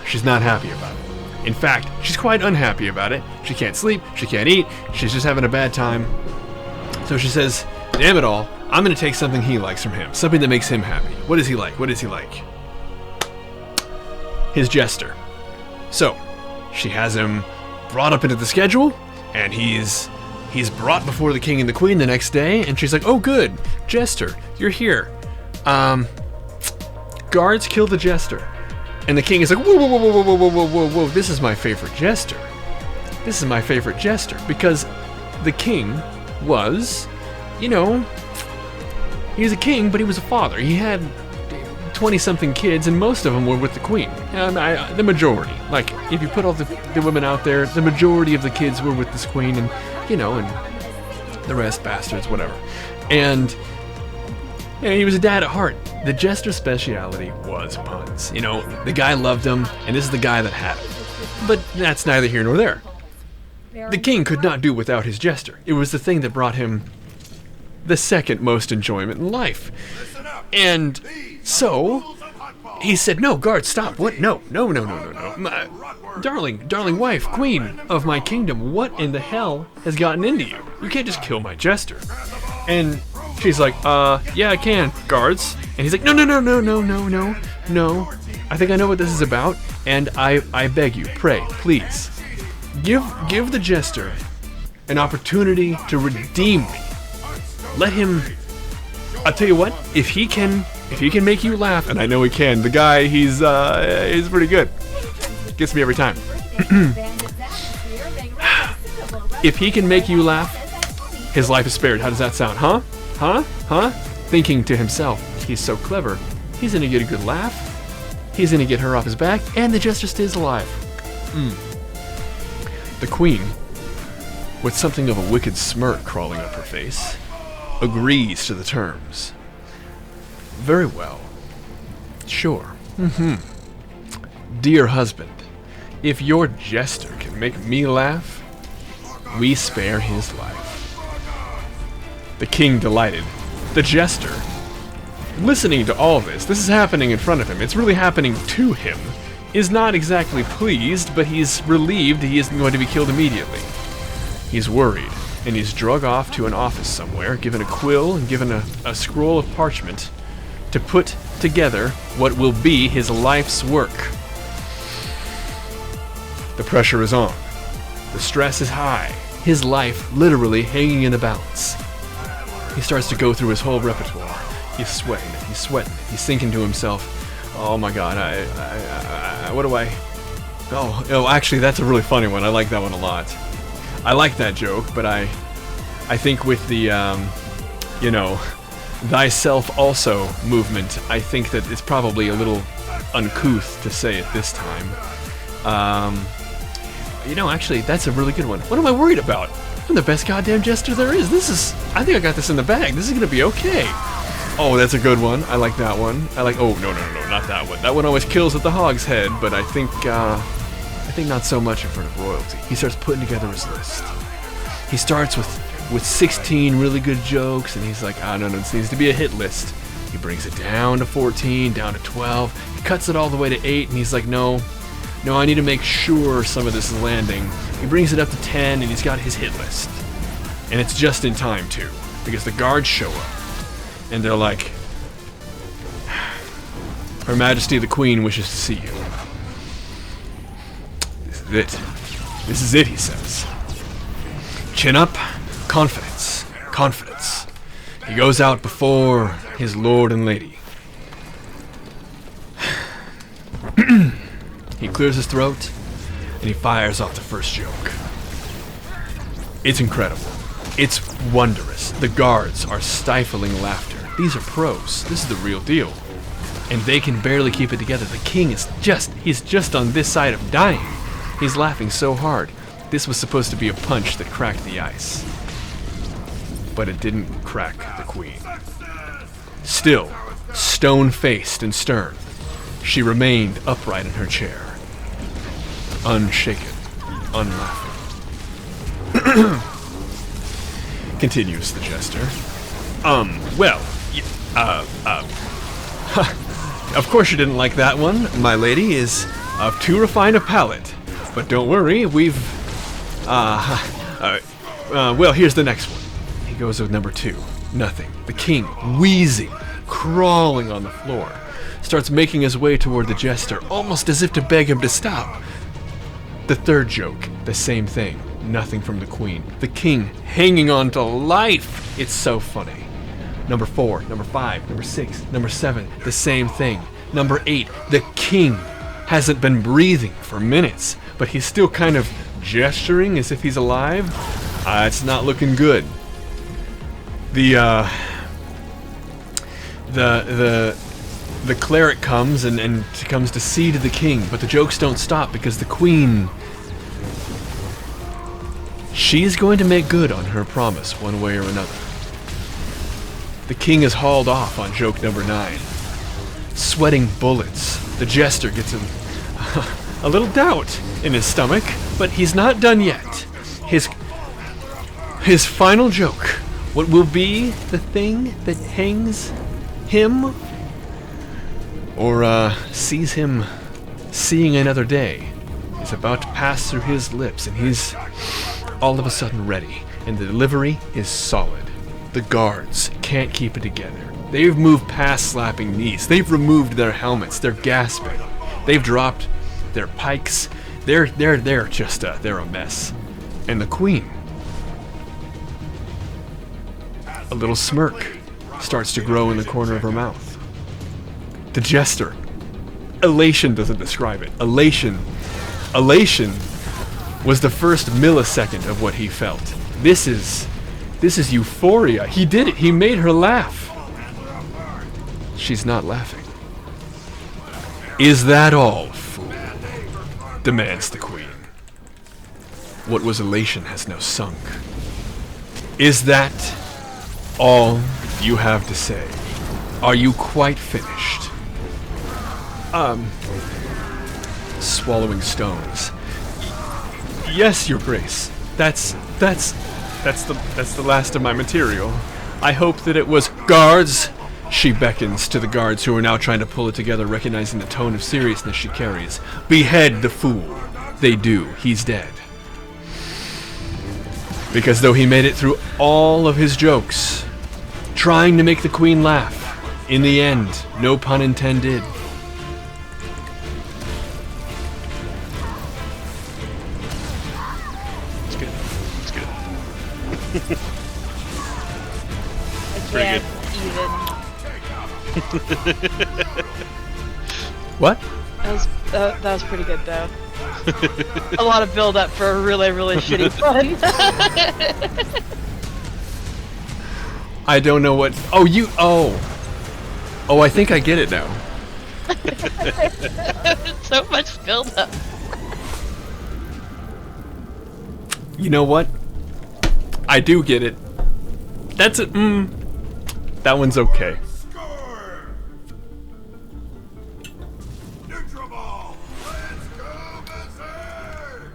she's not happy about it. In fact, she's quite unhappy about it. She can't sleep, she can't eat, she's just having a bad time. So she says, damn it all, I'm gonna take something he likes from him. Something that makes him happy. What is he like? What is he like? His jester. So, she has him brought up into the schedule, and he's brought before the king and the queen the next day, and she's like, oh good, jester, you're here. Guards, kill the jester. And the king is like, whoa, this is my favorite jester. This is my favorite jester. Because the king was, you know, he was a king, but he was a father. He had 20-something kids, and most of them were with the queen. The majority. Like, if you put all the women out there, the majority of the kids were with this queen, and, you know, and the rest, bastards, whatever. And he was a dad at heart. The jester's speciality was puns. You know, the guy loved him, and this is the guy that had him. But that's neither here nor there. The king could not do without his jester. It was the thing that brought him the second most enjoyment in life. And so he said, no, guard, stop. What? No. Darling wife, queen of my kingdom, what in the hell has gotten into you? You can't just kill my jester. And she's like, yeah, I can, guards. And he's like, no. I think I know what this is about, and I beg you, pray, please, give the jester an opportunity to redeem me. Let him. I'll tell you what, if he can make you laugh, and I know he can. The guy, he's pretty good. Gets me every time. If he can make you laugh, his life is spared. How does that sound? Huh? Thinking to himself, he's so clever. He's gonna get a good laugh. He's gonna get her off his back, and the jester stays alive. The queen, with something of a wicked smirk crawling up her face, agrees to the terms. Very well. Sure. Dear husband, if your jester can make me laugh, we spare his life. The king delighted. The jester, listening to all this is happening in front of him, it's really happening to him, is not exactly pleased, but he's relieved he isn't going to be killed immediately. He's worried, and he's drug off to an office somewhere, given a quill and given a scroll of parchment to put together what will be his life's work. The pressure is on. The stress is high. His life literally hanging in the balance. He starts to go through his whole repertoire. He's sweating, he's thinking to himself, Oh my god, what do I... Oh, actually, that's a really funny one. I like that one a lot. I like that joke, but I think with the, you know, thyself also movement, I think that it's probably a little uncouth to say it this time. You know, actually, that's a really good one. What am I worried about? I'm the best goddamn jester there is. I think I got this in the bag. This is gonna be okay. Oh, that's a good one. I like that one. Oh, no, not that one. That one always kills at the hog's head, but I think not so much in front of royalty. He starts putting together his list. He starts with 16 really good jokes, and he's like, no, this needs to be a hit list. He brings it down to 14, down to 12. He cuts it all the way to 8, and he's like, no, I need to make sure some of this is landing. He brings it up to 10, and he's got his hit list. And it's just in time, too, because the guards show up. And they're like, Her Majesty the Queen wishes to see you. This is it, he says. Chin up, confidence, confidence. He goes out before his lord and lady. He clears his throat, and he fires off the first joke. It's incredible. It's wondrous. The guards are stifling laughter. These are pros. This is the real deal. And they can barely keep it together. The king he's just on this side of dying. He's laughing so hard. This was supposed to be a punch that cracked the ice. But it didn't crack the queen. Still, stone-faced and stern, she remained upright in her chair. Unshaken, unlaughing. Continues the jester. Of course you didn't like that one. My lady is of too refined a palate. But don't worry, we've... well, here's the next one. He goes with number 2. Nothing. The king, wheezing, crawling on the floor, starts making his way toward the jester, almost as if to beg him to stop. The third joke, the same thing. Nothing from the queen. The king hanging on to life. It's so funny. Number 4, number 5, number 6, number 7, the same thing. Number 8, the king hasn't been breathing for minutes, but he's still kind of gesturing as if he's alive. It's not looking good. The cleric comes and comes to see to the king, but the jokes don't stop because the queen, she's going to make good on her promise one way or another. The king is hauled off on joke number 9. Sweating bullets, the jester gets a little doubt in his stomach, but he's not done yet. His final joke, what will be the thing that hangs him or sees him seeing another day, is about to pass through his lips, and he's all of a sudden ready, and the delivery is solid. The guards can't keep it together. They've moved past slapping knees. They've removed their helmets. They're gasping. They've dropped their pikes. They're a mess. And the queen, a little smirk starts to grow in the corner of her mouth. The jester, elation doesn't describe it. Elation was the first millisecond of what he felt. This is euphoria. He did it. He made her laugh. She's not laughing. Is that all, fool? Demands the queen. What was elation has now sunk. Is that all you have to say? Are you quite finished? Swallowing stones. Yes, your grace. That's the last of my material. I hope that it was guards. She beckons to the guards who are now trying to pull it together, recognizing the tone of seriousness she carries. Behead the fool. They do. He's dead. Because though he made it through all of his jokes, trying to make the queen laugh, in the end, no pun intended, It's good. It's good. I can't even. What? That was pretty good though. A lot of build up for a really shitty fun. I don't know what. Oh, you. Oh, I think I get it now. So much build up. You know what? I do get it. That's it. That one's okay. Score! Neutral ball! Let's go berserk!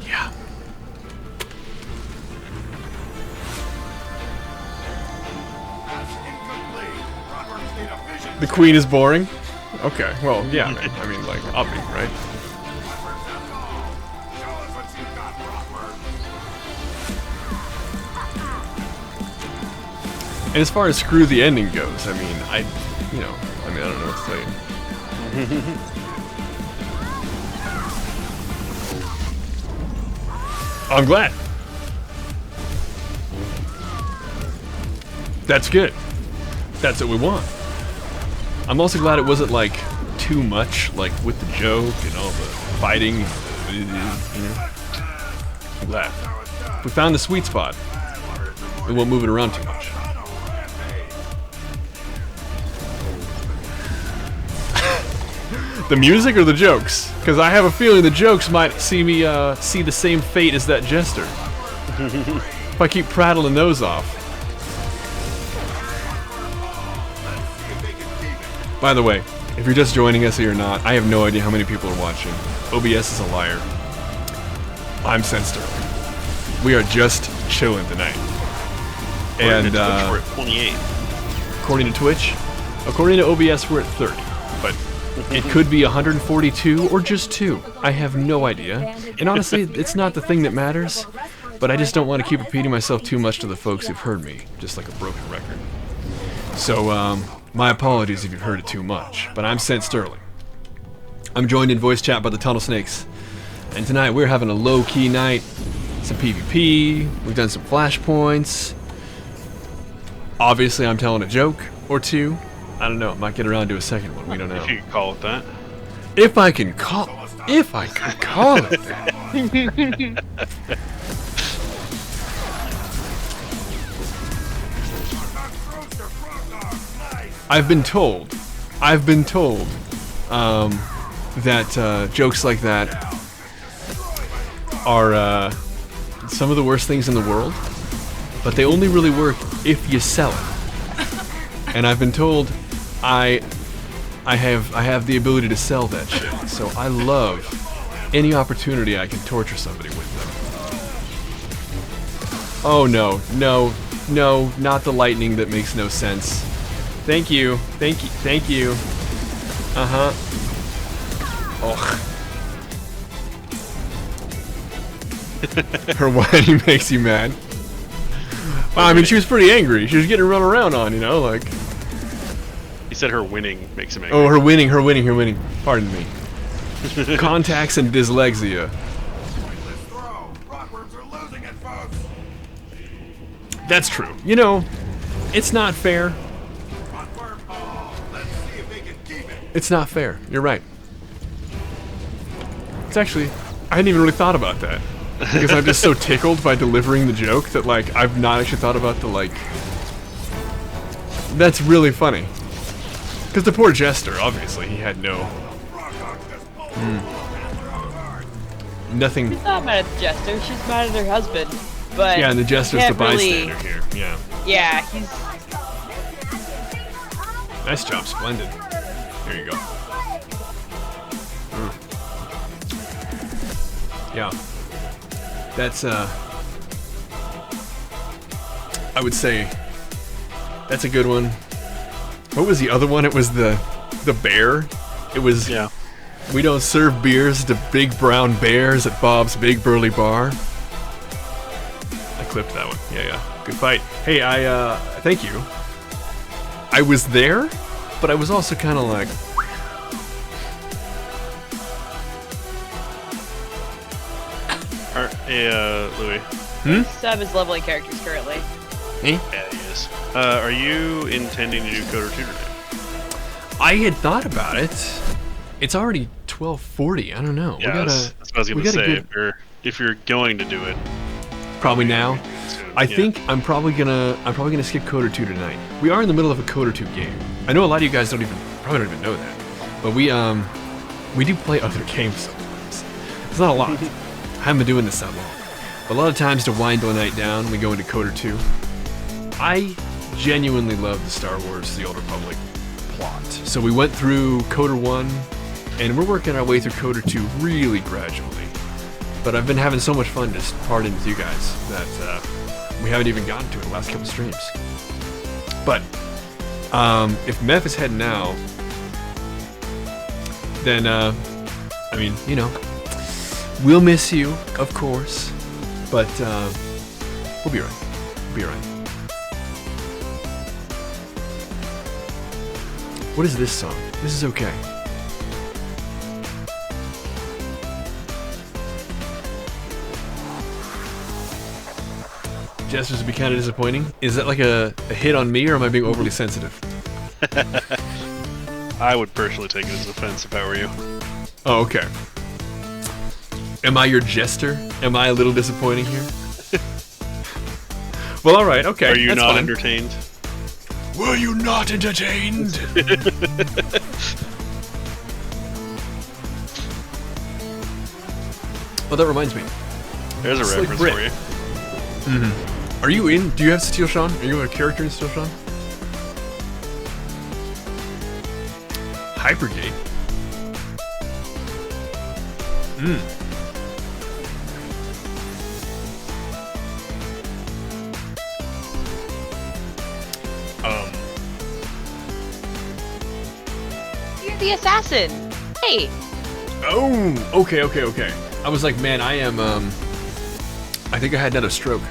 Yeah. That's incomplete. Rockworms need a vision. The queen is boring. Okay. Well, yeah. I mean, like, obvious, right? Rockworms have the ball. Show us what you got, Rockworms. And as far as screw the ending goes, I mean, I don't know what to tell you. I'm glad. That's good. That's what we want. I'm also glad it wasn't like too much, like with the joke and all the fighting. You know. I'm glad. We found the sweet spot. We won't move it around too much. The music or the jokes? Because I have a feeling the jokes might see me see the same fate as that jester. If I keep prattling those off. By the way, if you're just joining us or not, I have no idea how many people are watching. OBS is a liar. I'm SentSterling. We are just chilling tonight. And we're at 28. according to Twitch, according to OBS, we're at 30. But it could be 142 or just 2. I have no idea. And honestly, it's not the thing that matters. But I just don't want to keep repeating myself too much to the folks who've heard me, just like a broken record. So, my apologies if you've heard it too much, but I'm SentSterling. I'm joined in voice chat by the Tunnel Snakes, and tonight we're having a low-key night, some PvP, we've done some flashpoints. Obviously I'm telling a joke or two. I don't know, might get around to a second one, we don't know. If you could call it that. If I can call it that. I've been told that jokes like that are some of the worst things in the world, but they only really work if you sell it. And I've been told I have the ability to sell that shit, so I love any opportunity I can torture somebody with them. Oh no, not the lightning that makes no sense. Thank you. Uh-huh. Oh. Her whining makes you mad. Well, I mean, she was pretty angry. She was getting run around on, you know, like... He said her winning makes him angry. Oh, her winning. Pardon me. Contacts and dyslexia. Pointless throw. Rockworms are losing it, folks. That's true. You know, it's not fair. Rockworm ball. Let's see if they can keep it. It's not fair. You're right. It's actually... I hadn't even really thought about that. Because I'm just so tickled by delivering the joke that, like, I've not actually thought about the, like... That's really funny. Because the poor jester, obviously, he had no... Nothing... She's not mad at the jester, she's mad at her husband. But Yeah, and the jester's the can't really- bystander here. Yeah. Yeah, he's... Nice job, splendid. Here you go. Yeah. That's, I would say... That's a good one. What was the other one? It was the bear. It was... Yeah. We don't serve beers to big brown bears at Bob's Big Burly Bar. I clipped that one. Yeah. Good fight. Hey, thank you. I was there, but I was also kind of like... Hey, Louis. Sub is leveling characters currently. Eh? Yeah, he is. Are you intending to do Coder 2 today? I had thought about it. It's already 12:40. I don't know. Yeah, that's what I was going to say. If you're going to do it, probably now. soon, I yeah. think I'm probably gonna skip Coder 2 tonight. We are in the middle of a Coder 2 game. I know a lot of you guys probably don't even know that, but we do play other games sometimes. It's not a lot. I haven't been doing this that long. But a lot of times to wind the night down, we go into Coder 2. I genuinely love the Star Wars: The Old Republic plot. So we went through Coder 1, and we're working our way through Coder 2 really gradually. But I've been having so much fun just partying with you guys that we haven't even gotten to it the last couple streams. But if Meth is heading out, then I mean, you know, we'll miss you, of course, but we'll be alright. We'll be alright. What is this song? This is okay. Gestures would be kind of disappointing. Is that like a hit on me, or am I being overly sensitive? I would personally take it as offense if I were you. Oh, okay. Am I your jester? Am I a little disappointing here? Well, alright, okay. Are you that's not fine. entertained? Were you not entertained? Well, that reminds me. There's a Slick reference Brit. for you. Mm-hmm. Are you in? Do you have Steel Sean? Are you a character in Steel Sean? Hypergate. You're the assassin. Hey. Oh, okay. I was like, man, I am, I think I had another stroke.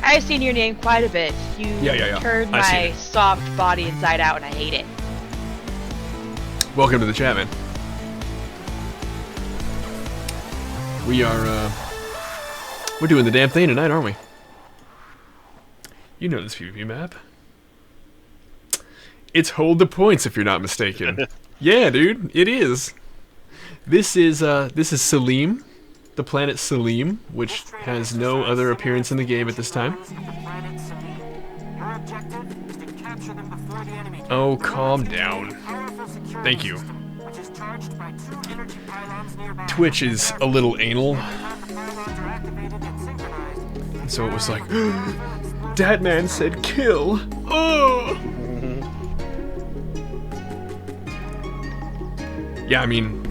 I've seen your name quite a bit. You Yeah. turned I see my it. soft body inside out, and I hate it. Welcome to the chat, man. We are, we're doing the damn thing tonight, aren't we? You know this PvP map. It's Hold the Points, if you're not mistaken. Yeah, dude, it is. This is Salim, the planet Salim, which has no other appearance in the game at this time. Oh, calm down. Thank you. Twitch is a little anal. And so it was like, that man said kill. Oh! Yeah, I mean,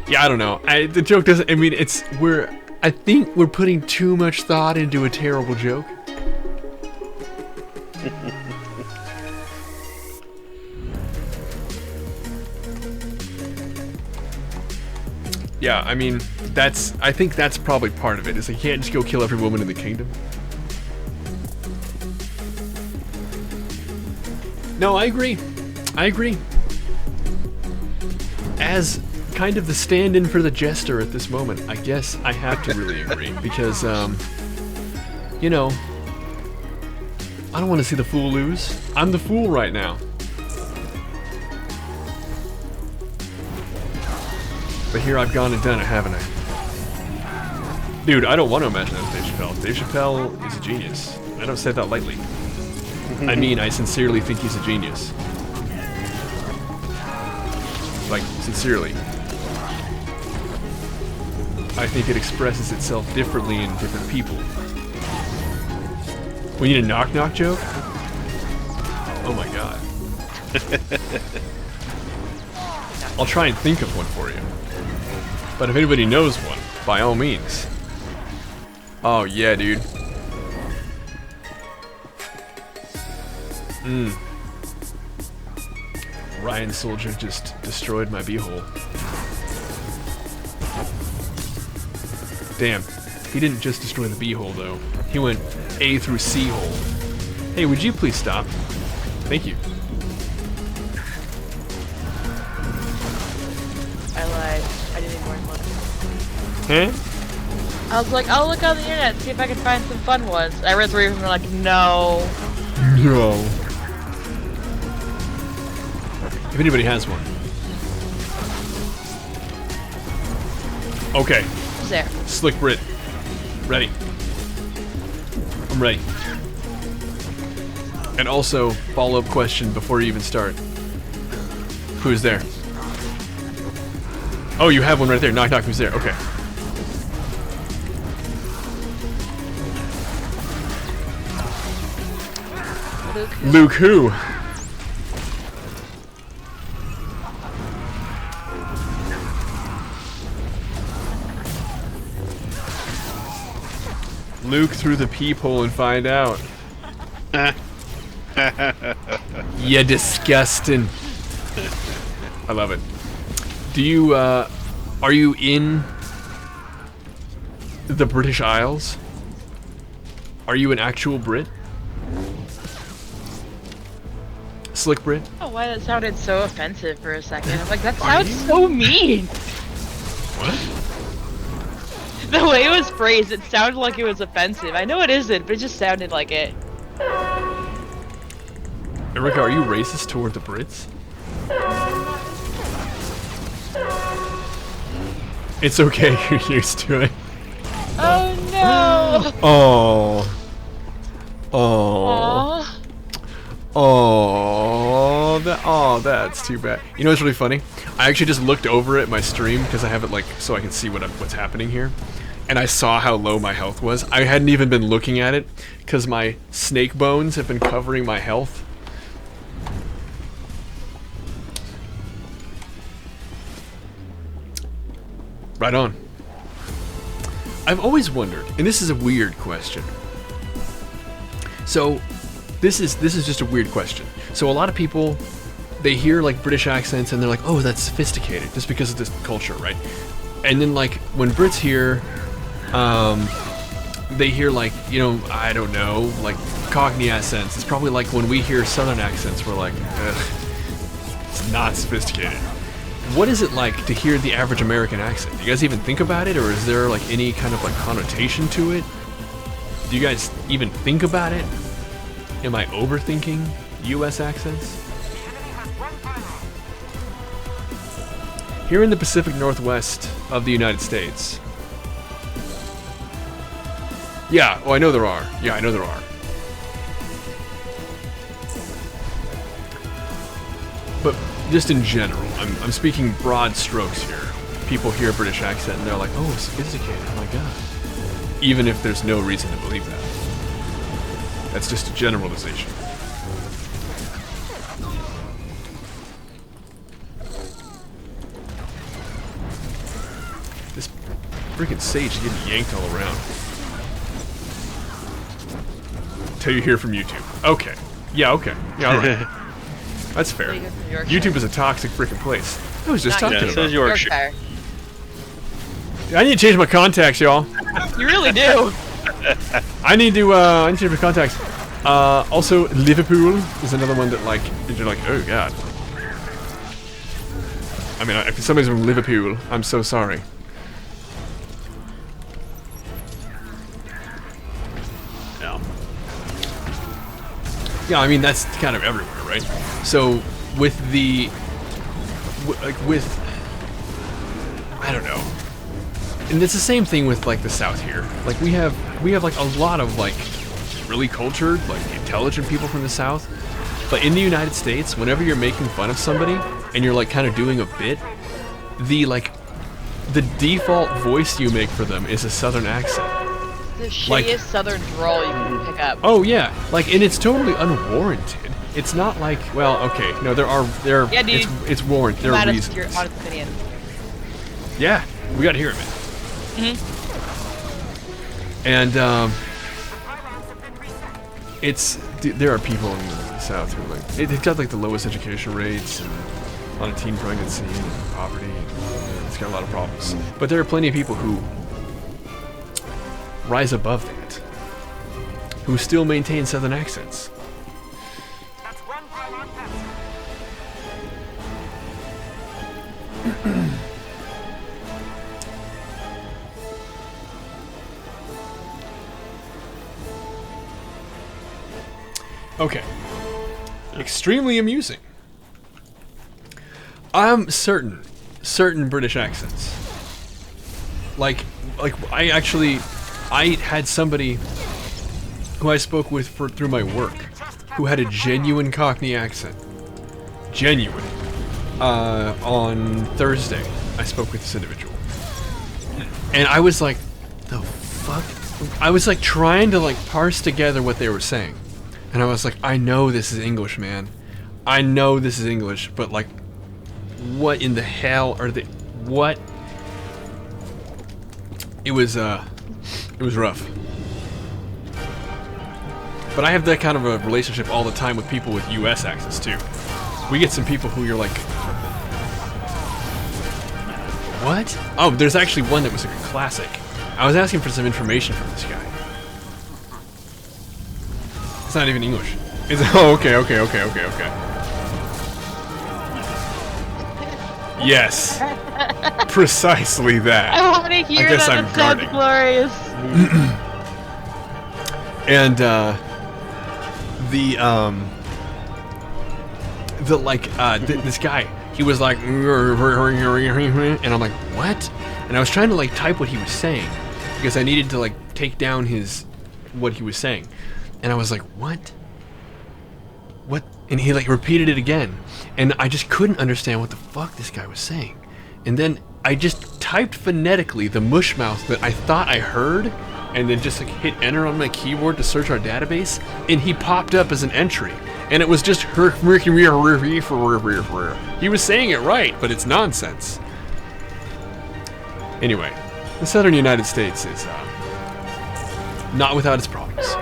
yeah, I don't know. The joke doesn't. I mean, I think we're putting too much thought into a terrible joke. Yeah, I mean, I think that's probably part of it. Is like, you can't just go kill every woman in the kingdom. No, I agree. As kind of the stand-in for the jester at this moment, I guess I have to really agree, because, you know, I don't want to see the fool lose. I'm the fool right now. But here I've gone and done it, haven't I? Dude, I don't want to imagine that Dave Chappelle. Dave Chappelle is a genius. I don't say that lightly. I mean, I sincerely think he's a genius. Like, sincerely. I think it expresses itself differently in different people. We need a knock-knock joke? Oh my god. I'll try and think of one for you. But if anybody knows one, by all means. Oh yeah, dude. Ryan Soldier just destroyed my beehole. Damn, he didn't just destroy the beehole though. He went A through C hole. Hey, would you please stop? Thank you. I lied. I didn't even wear gloves. Huh? I was like, I'll look on the internet, see if I can find some fun ones. I read 3 of them and I'm like, no. No. If anybody has one. Okay. Who's there? Slick Brit. Ready. I'm ready. And also, follow-up question before you even start. Who's there? Oh, you have one right there. Knock, knock. Who's there? Okay. Luke who? Luke through the peephole and find out. You disgusting. I love it. Do you, are you in the British Isles? Are you an actual Brit? Slick Brit? Oh, why that sounded so offensive for a second. I'm like, that sounds so mean. What? The way it was phrased, it sounded like it was offensive. I know it isn't, but it just sounded like it. Erica, are you racist toward the Brits? It's okay, you're used to it. Oh no! Oh. Oh. Aww. Oh, that's too bad. You know what's really funny? I actually just looked over at my stream because I have it like so I can see what's happening here, and I saw how low my health was. I hadn't even been looking at it because my snake bones have been covering my health. Right on. I've always wondered, and this is a weird question. So, this is just a weird question. So a lot of people, they hear like British accents and they're like, oh, that's sophisticated, just because of this culture, right? And then like when Brits hear, they hear like, you know, I don't know, like Cockney accents. It's probably like when we hear Southern accents, we're like, ugh, it's not sophisticated. What is it like to hear the average American accent? Do you guys even think about it, or is there like any kind of like connotation to it? Do you guys even think about it? Am I overthinking US accents? Here in the Pacific Northwest of the United States. Yeah, oh, I know there are. Yeah, I know there are. But just in general, I'm speaking broad strokes here. People hear a British accent and they're like, oh, sophisticated, oh my god. Even if there's no reason to believe that. That's just a generalization. This freaking sage is getting yanked all around. Till you hear from YouTube. Okay. Yeah, okay. Yeah, alright. That's fair. YouTube is a toxic freaking place. I was just talking about Yorkshire. I need to change my contacts, y'all. You really do. I need to change my contacts. Also, Liverpool is another one that like you're like, oh god. I mean, if somebody's from Liverpool, I'm so sorry. Yeah. Yeah, I mean that's kind of everywhere, right? So with the I don't know. And it's the same thing with like the South here. Like we have like a lot of like really cultured, like intelligent people from the South. But in the United States, whenever you're making fun of somebody and you're like kind of doing a bit, the default voice you make for them is a Southern accent. The shittiest Like- Southern drawl you can pick up. Oh yeah, like, and it's totally unwarranted. It's not like, well, okay, no, there are Yeah, dude. it's warranted. There are reasons. Your honest opinion. Yeah, we gotta hear it, man. And there are people in the South who like it's got like the lowest education rates and a lot of teen pregnancy and poverty. And it's got a lot of problems, but there are plenty of people who rise above that, who still maintain Southern accents. Okay. Extremely amusing. I'm certain British accents. Like I had somebody who I spoke with through my work who had a genuine Cockney accent. Genuine. On Thursday, I spoke with this individual. And I was like, the fuck? I was like trying to like parse together what they were saying. And I was like, I know this is English, man. I know this is English, but like, what in the hell are they? What? It was rough. But I have that kind of a relationship all the time with people with US accents too. We get some people who you're like, what? Oh, there's actually one that was like a classic. I was asking for some information from this guy. It's not even English. It's, oh, okay. Yes. Precisely that. I want to hear guess that. I'm It sounds guarding. glorious. And this guy, he was like, and I'm like, what? And I was trying to like type what he was saying because I needed to like take down what he was saying, and I was like, what? And he like repeated it again, and I just couldn't understand what the fuck this guy was saying. And then I just typed phonetically the mush mouth that I thought I heard, and then just like hit enter on my keyboard to search our database, and he popped up as an entry, and it was just he was saying it right, but it's nonsense. Anyway, the southern United States is not without its problems.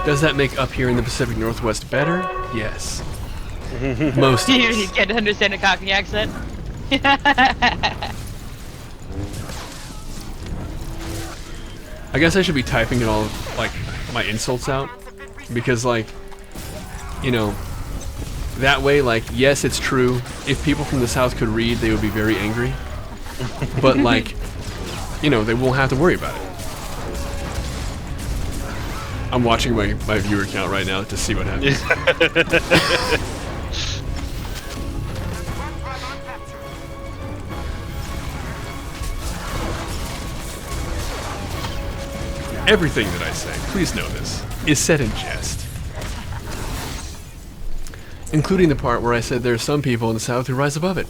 Does that make up here in the Pacific Northwest better? Yes. Most of You us. can't understand a Cockney accent. I guess I should be typing it all, like, my insults out. Because, like, you know, that way, like, yes, it's true. If people from the South could read, they would be very angry. But, like, you know, they won't have to worry about it. I'm watching my viewer count right now to see what happens. Everything that I say, please know this, is said in jest. Including the part where I said there are some people in the South who rise above it.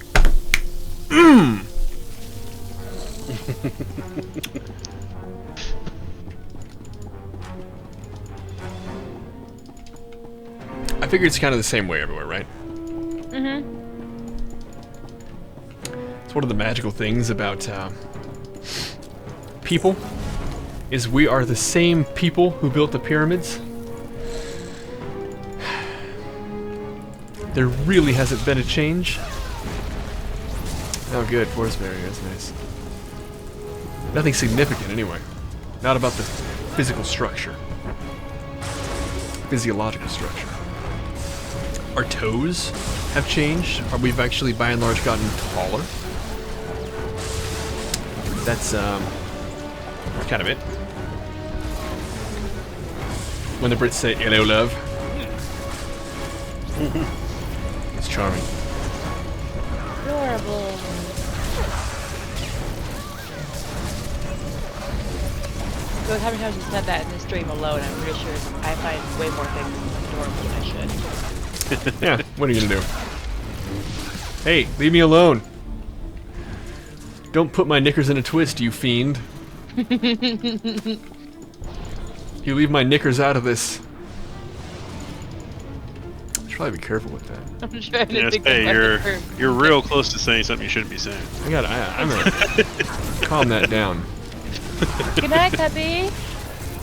I figure it's kind of the same way everywhere, right? Mm-hmm. It's one of the magical things about people, is we are the same people who built the pyramids. There really hasn't been a change. Oh good, forest barrier, that's nice. Nothing significant anyway. Not about the physical structure. Physiological structure. Our toes have changed. We've actually, by and large, gotten taller. That's kind of it. When the Brits say "hello, love," it's charming. Adorable. So how many times you said that in this stream alone? I'm pretty sure I find way more things adorable than I should. Yeah, what are you gonna do? Hey, leave me alone. Don't put my knickers in a twist, you fiend. You leave my knickers out of this. I should probably be careful with that. I'm trying to Yes, think hey, of my term. you're real close to saying something you shouldn't be saying. I'm gonna calm that down. Good night, Cuppy.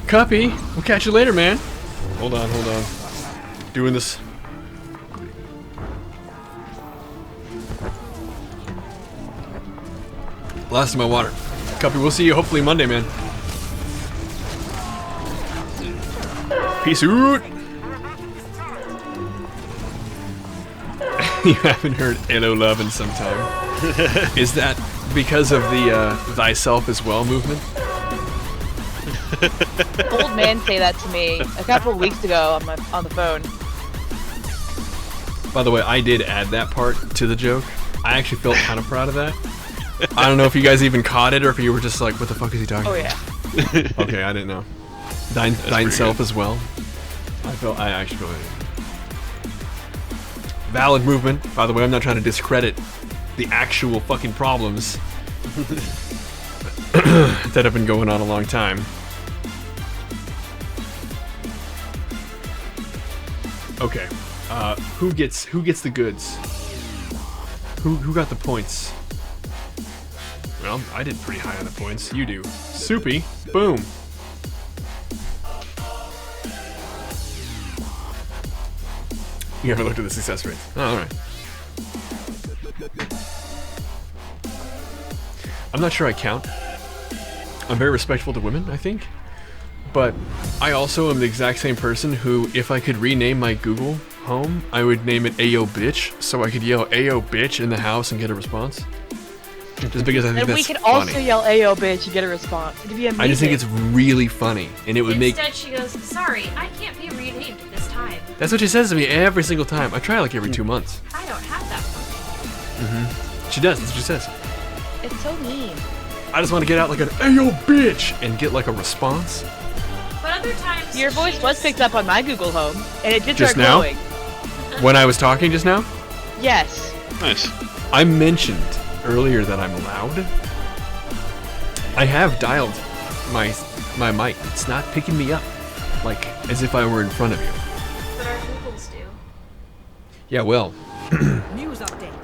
Cuppy, we'll catch you later, man. Hold on. Doing this. Last of my water. Cuppy, we'll see you hopefully Monday, man. Peace out. You haven't heard "hello, love" in some time. Is that because of the thyself as well movement? Old man say that to me a couple of weeks ago on the phone. By the way, I did add that part to the joke. I actually felt kind of proud of that. I don't know if you guys even caught it or if you were just like, what the fuck is he talking Oh about? yeah. Okay, I didn't know. Thine self as well. I actually feel it. Valid movement. By the way, I'm not trying to discredit the actual fucking problems that have been going on a long time. Okay. Who gets the goods? Who got the points? Well, I did pretty high on the points. You do. Soupy. Boom. You haven't looked at the success rates. Oh, alright. I'm not sure I count. I'm very respectful to women, I think. But I also am the exact same person who, if I could rename my Google Home, I would name it Ayo Bitch, so I could yell Ayo Bitch in the house and get a response. Just because I think And that's we can funny. also yell Ayo bitch and get a response. It'd be amazing. I just think it's really funny, and it would make... Instead, she goes, sorry, I can't be renamed at this time. That's what she says to me every single time. I try like every 2 months. I don't have that function. She does, that's what she says. It's so mean. I just want to get out like an Ayo Bitch and get like a response. But other times, Your voice was picked up on my Google Home, and it did Just start now? glowing. When I was talking just now, Yes. Nice. I mentioned earlier that I'm loud. I have dialed my mic. It's not picking me up, like as if I were in front of you. But our Googles do. Yeah, well, News update.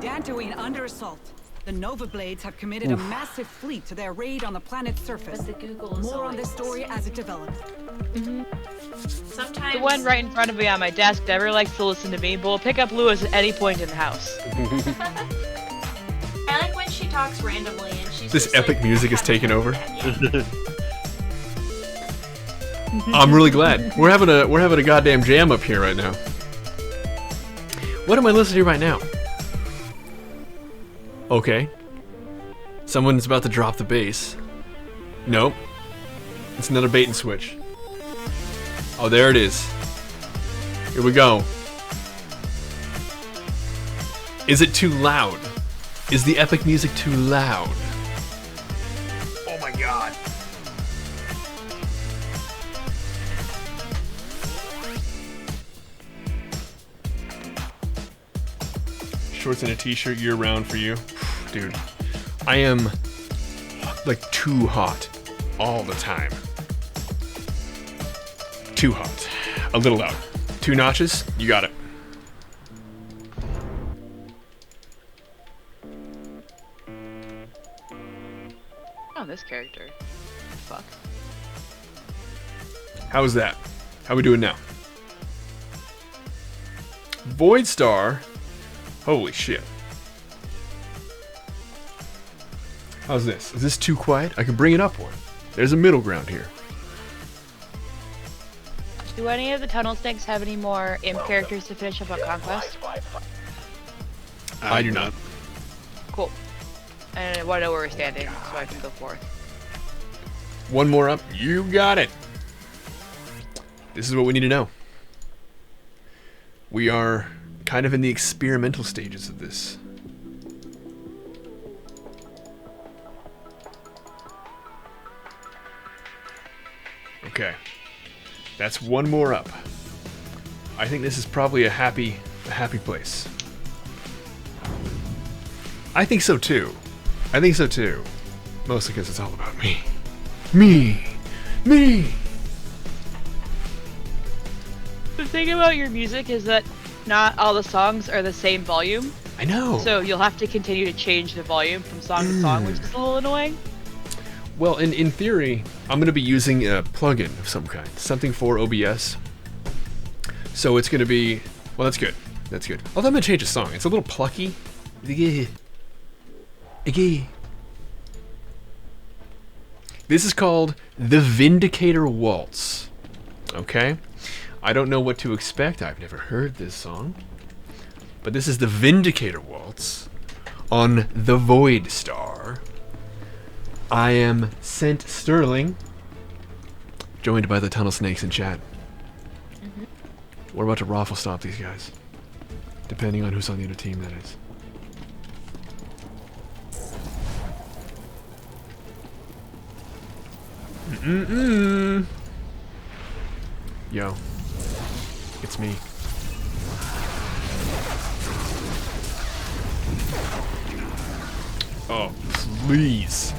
Dantooine under assault. The Nova Blades have committed a massive fleet to their raid on the planet's surface. But the Google is More on this always- story as it develops. Sometimes The one right in front of me on my desk never likes to listen to me, but will pick up Lewis at any point in the house. I like when she talks randomly and she's This just, epic like, music is having taking fun over. with it, yeah. I'm really glad. We're having a goddamn jam up here right now. What am I listening to right now? Okay. Someone's about to drop the bass. Nope. It's another bait and switch. Oh, there it is. Here we go. Is it too loud? Is the epic music too loud? Oh my god. Shorts and a t-shirt year round for you. Dude, I am like too hot all the time. Too hot. A little loud. 2 notches, you got it. Oh, this character. Fuck. How's that? How we doing now? Void Star. Holy shit. How's this? Is this too quiet? I can bring it up one. There's a middle ground here. Do any of the tunnel snakes have any more imp characters to finish up on Conquest? I do not. Cool. And I want to know where we're standing, so I can go forth. One more up. You got it. This is what we need to know. We are kind of in the experimental stages of this. Okay. That's one more up. I think this is probably a happy place. I think so too. I think so too. Mostly because it's all about me. Me! The thing about your music is that not all the songs are the same volume, I know. so you'll have to continue to change the volume from song to song, which is a little annoying. Well, in theory, I'm going to be using a plugin of some kind. Something for OBS. So it's going to be... Well, that's good. That's good. Although I'm going to change the song. It's a little plucky. This is called The Vindicator Waltz. Okay? I don't know what to expect. I've never heard this song. But this is The Vindicator Waltz on the Void Star. I am SentSterling, joined by the Tunnel Snakes in chat. We're about to raffle stop these guys, depending on who's on the other team, that is. Yo, it's me. Oh, please.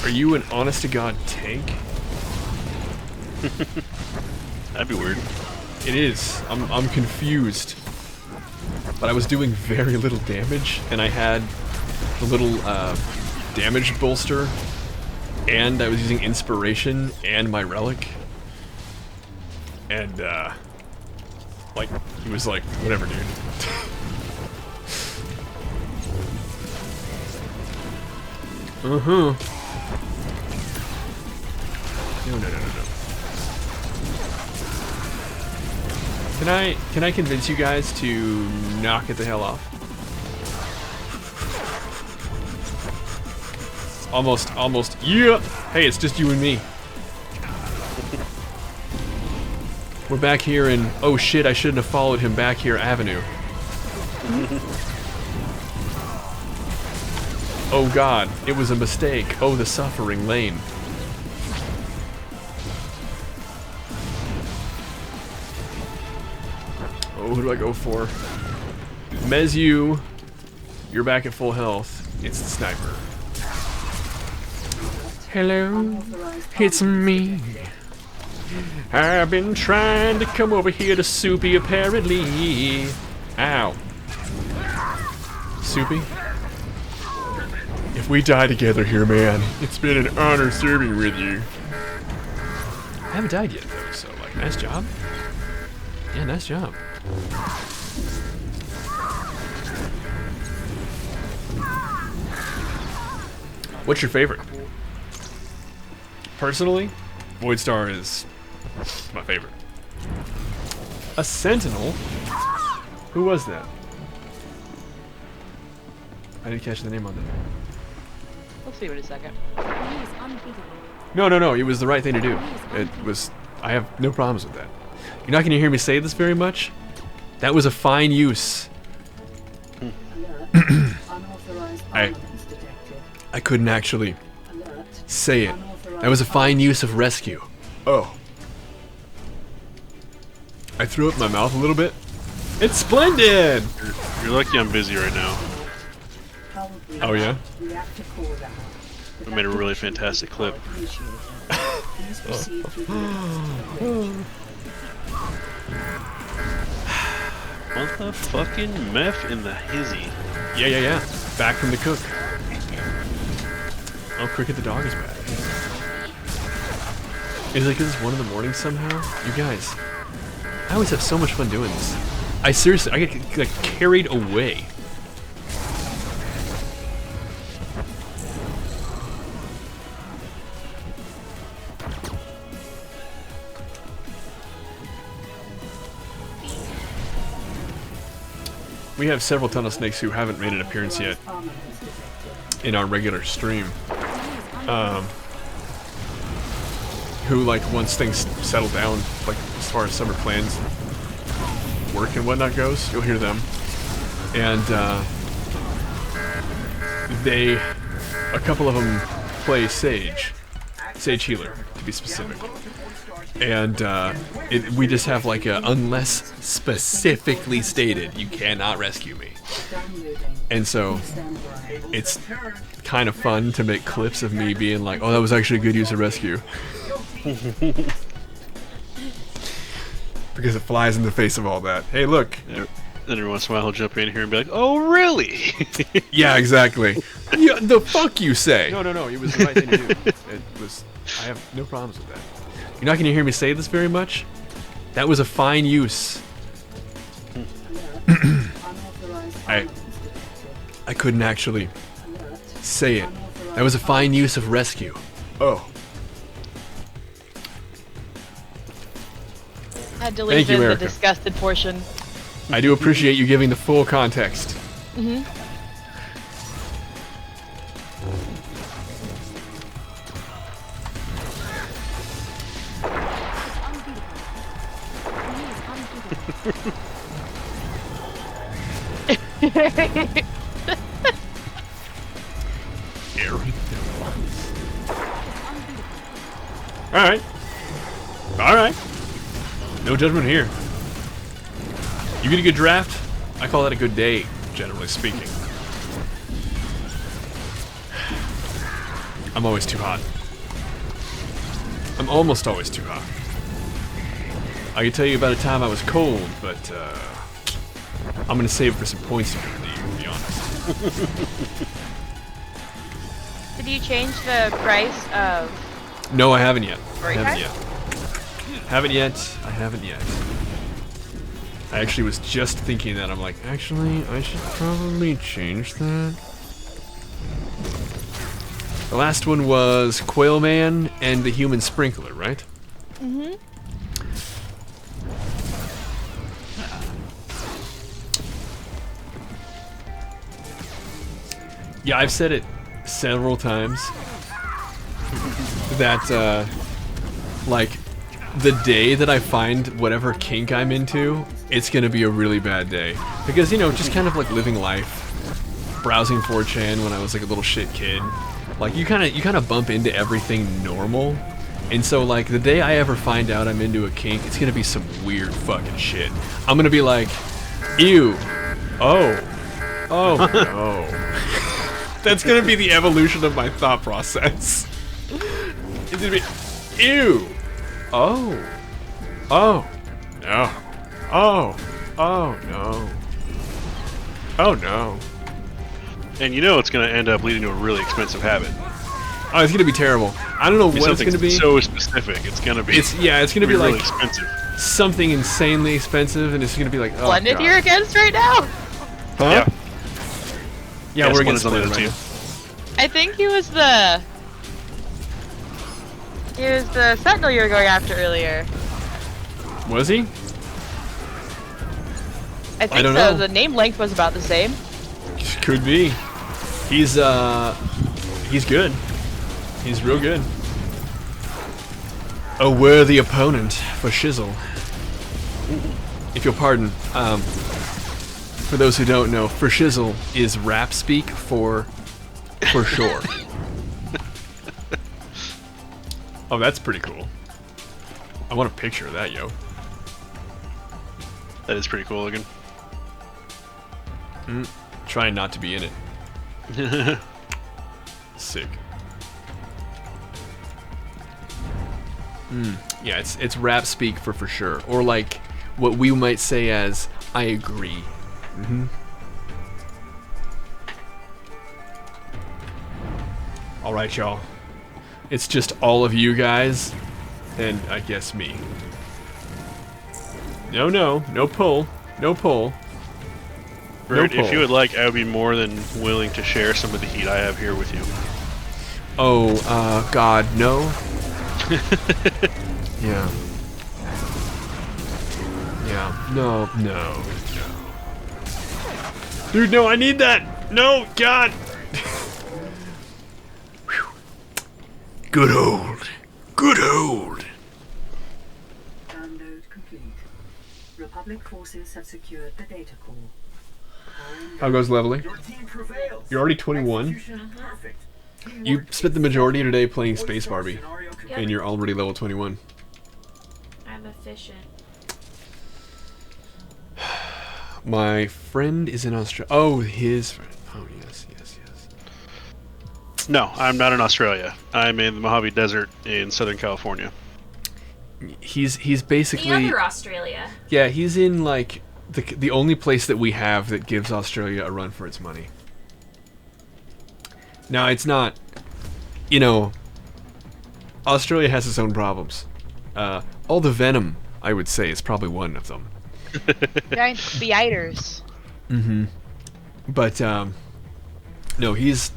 Are you an honest-to-God tank? That'd be weird. It is. I'm confused. But I was doing very little damage, and I had the little damage bolster, and I was using inspiration and my relic. And like, he was like, whatever, dude. Uh-huh. No. Can I convince you guys to knock it the hell off? Almost. Yeah! Hey, it's just you and me. We're back here in, oh shit, I shouldn't have followed him back here avenue. Oh god, it was a mistake. Oh, the suffering lane. Oh, who do I go for? Mezu, you're back at full health. It's the sniper. Hello, it's me. I've been trying to come over here to Soupy, apparently. Ow. Soupy? If we die together here, man, it's been an honor serving with you. I haven't died yet, though, so, like, nice job. Yeah, nice job. What's your favorite? Personally, Void Star is my favorite. A Sentinel? Who was that? I didn't catch the name on that. We'll see in a second. No, it was the right thing to do. It was... I have no problems with that. You're not going to hear me say this very much. That was a fine use. I couldn't actually say it. That was a fine use of rescue. Oh. I threw up my mouth a little bit. It's splendid! You're lucky I'm busy right now. Oh yeah? I made a really fantastic clip. Motherfucking meth in the hizzy. Yeah. Back from the cook. Oh, Cricket the dog is back. Is it like it's 1 in the morning somehow? You guys, I always have so much fun doing this. I get like carried away. We have several Tunnel Snakes who haven't made an appearance yet in our regular stream. Who, like, once things settle down, like, as far as summer plans, work and whatnot goes, you'll hear them. And, a couple of them play Sage Healer, to be specific. And, we just have, like, unless specifically stated, you cannot rescue me. And so, it's kind of fun to make clips of me being like, oh, that was actually a good use of rescue. Because it flies in the face of all that. Hey, look. Then every once in a while he'll jump in here and be like, oh, really? Yeah, exactly. Yeah, the fuck you say? No, it was the right thing to do. It was... I have no problems with that. You're not going to hear me say this very much. That was a fine use. I couldn't actually say it. That was a fine use of rescue. Oh. I had to leave in the disgusted portion. I do appreciate you giving the full context. Mm-hmm. Alright. Alright. No judgment here. You get a good draft? I call that a good day, generally speaking. I'm always too hot. I'm almost always too hot. I can tell you about a time I was cold, but I'm gonna save it for some points to be honest. Did you change the price of... No, I haven't yet. I Right haven't card? yet. Haven't yet. I haven't yet. I actually was just thinking that. I'm like, actually, I should probably change that. The last one was Quailman and the Human Sprinkler, right? Mm-hmm. Yeah, I've said it several times that, like, the day that I find whatever kink I'm into, it's gonna be a really bad day. Because, you know, just kind of like living life, browsing 4chan when I was like a little shit kid. Like, you kind of bump into everything normal. And so, like, the day I ever find out I'm into a kink, it's gonna be some weird fucking shit. I'm gonna be like, ew, oh no. That's gonna be the evolution of my thought process. It's gonna be, ew, oh no, oh no, oh no. And you know it's going to end up leading to a really expensive habit. Oh, it's gonna be terrible. I don't know what it's gonna be. So specific, it's going to be. It's gonna be really like expensive. something insanely expensive, and it's gonna be like, oh Blended God. you're against right now? Huh? Yeah. Yeah, Yes, we're one against is on the Splendid other right team. now. I think he was the Sentinel you were going after earlier. Was he? I think don't so. know. The name length was about the same. Could be. He's good. He's real good. A worthy opponent for Shizzle. If you'll pardon, for those who don't know, for Shizzle is rap speak for sure. Oh, that's pretty cool. I want a picture of that, yo. That is pretty cool looking. Trying not to be in it. Sick. Yeah, it's rap speak for sure, or like what we might say as I agree. All right, y'all. It's just all of you guys, and I guess me. No pull, no pull. Bert, No if you pull. would like, I would be more than willing to share some of the heat I have here with you. Oh, God, no. Yeah. Yeah. No. Dude, no, I need that! No, God! Whew. Good hold. Download complete. Republic forces have secured the data core. How goes leveling? Your team prevails. You're already 21. Execution perfect. You spent the majority of your day playing Space Barbie, Scenario complete. and you're already level 21. I'm efficient. My friend is in Australia. Oh, his friend. Oh, yes. No, I'm not in Australia. I'm in the Mojave Desert in Southern California. He's The basically... other Australia. Yeah, he's in, like, the only place that we have that gives Australia a run for its money. Now, it's not... You know... Australia has its own problems. All the venom, I would say, is probably one of them. Giant spiders. But, no, he's...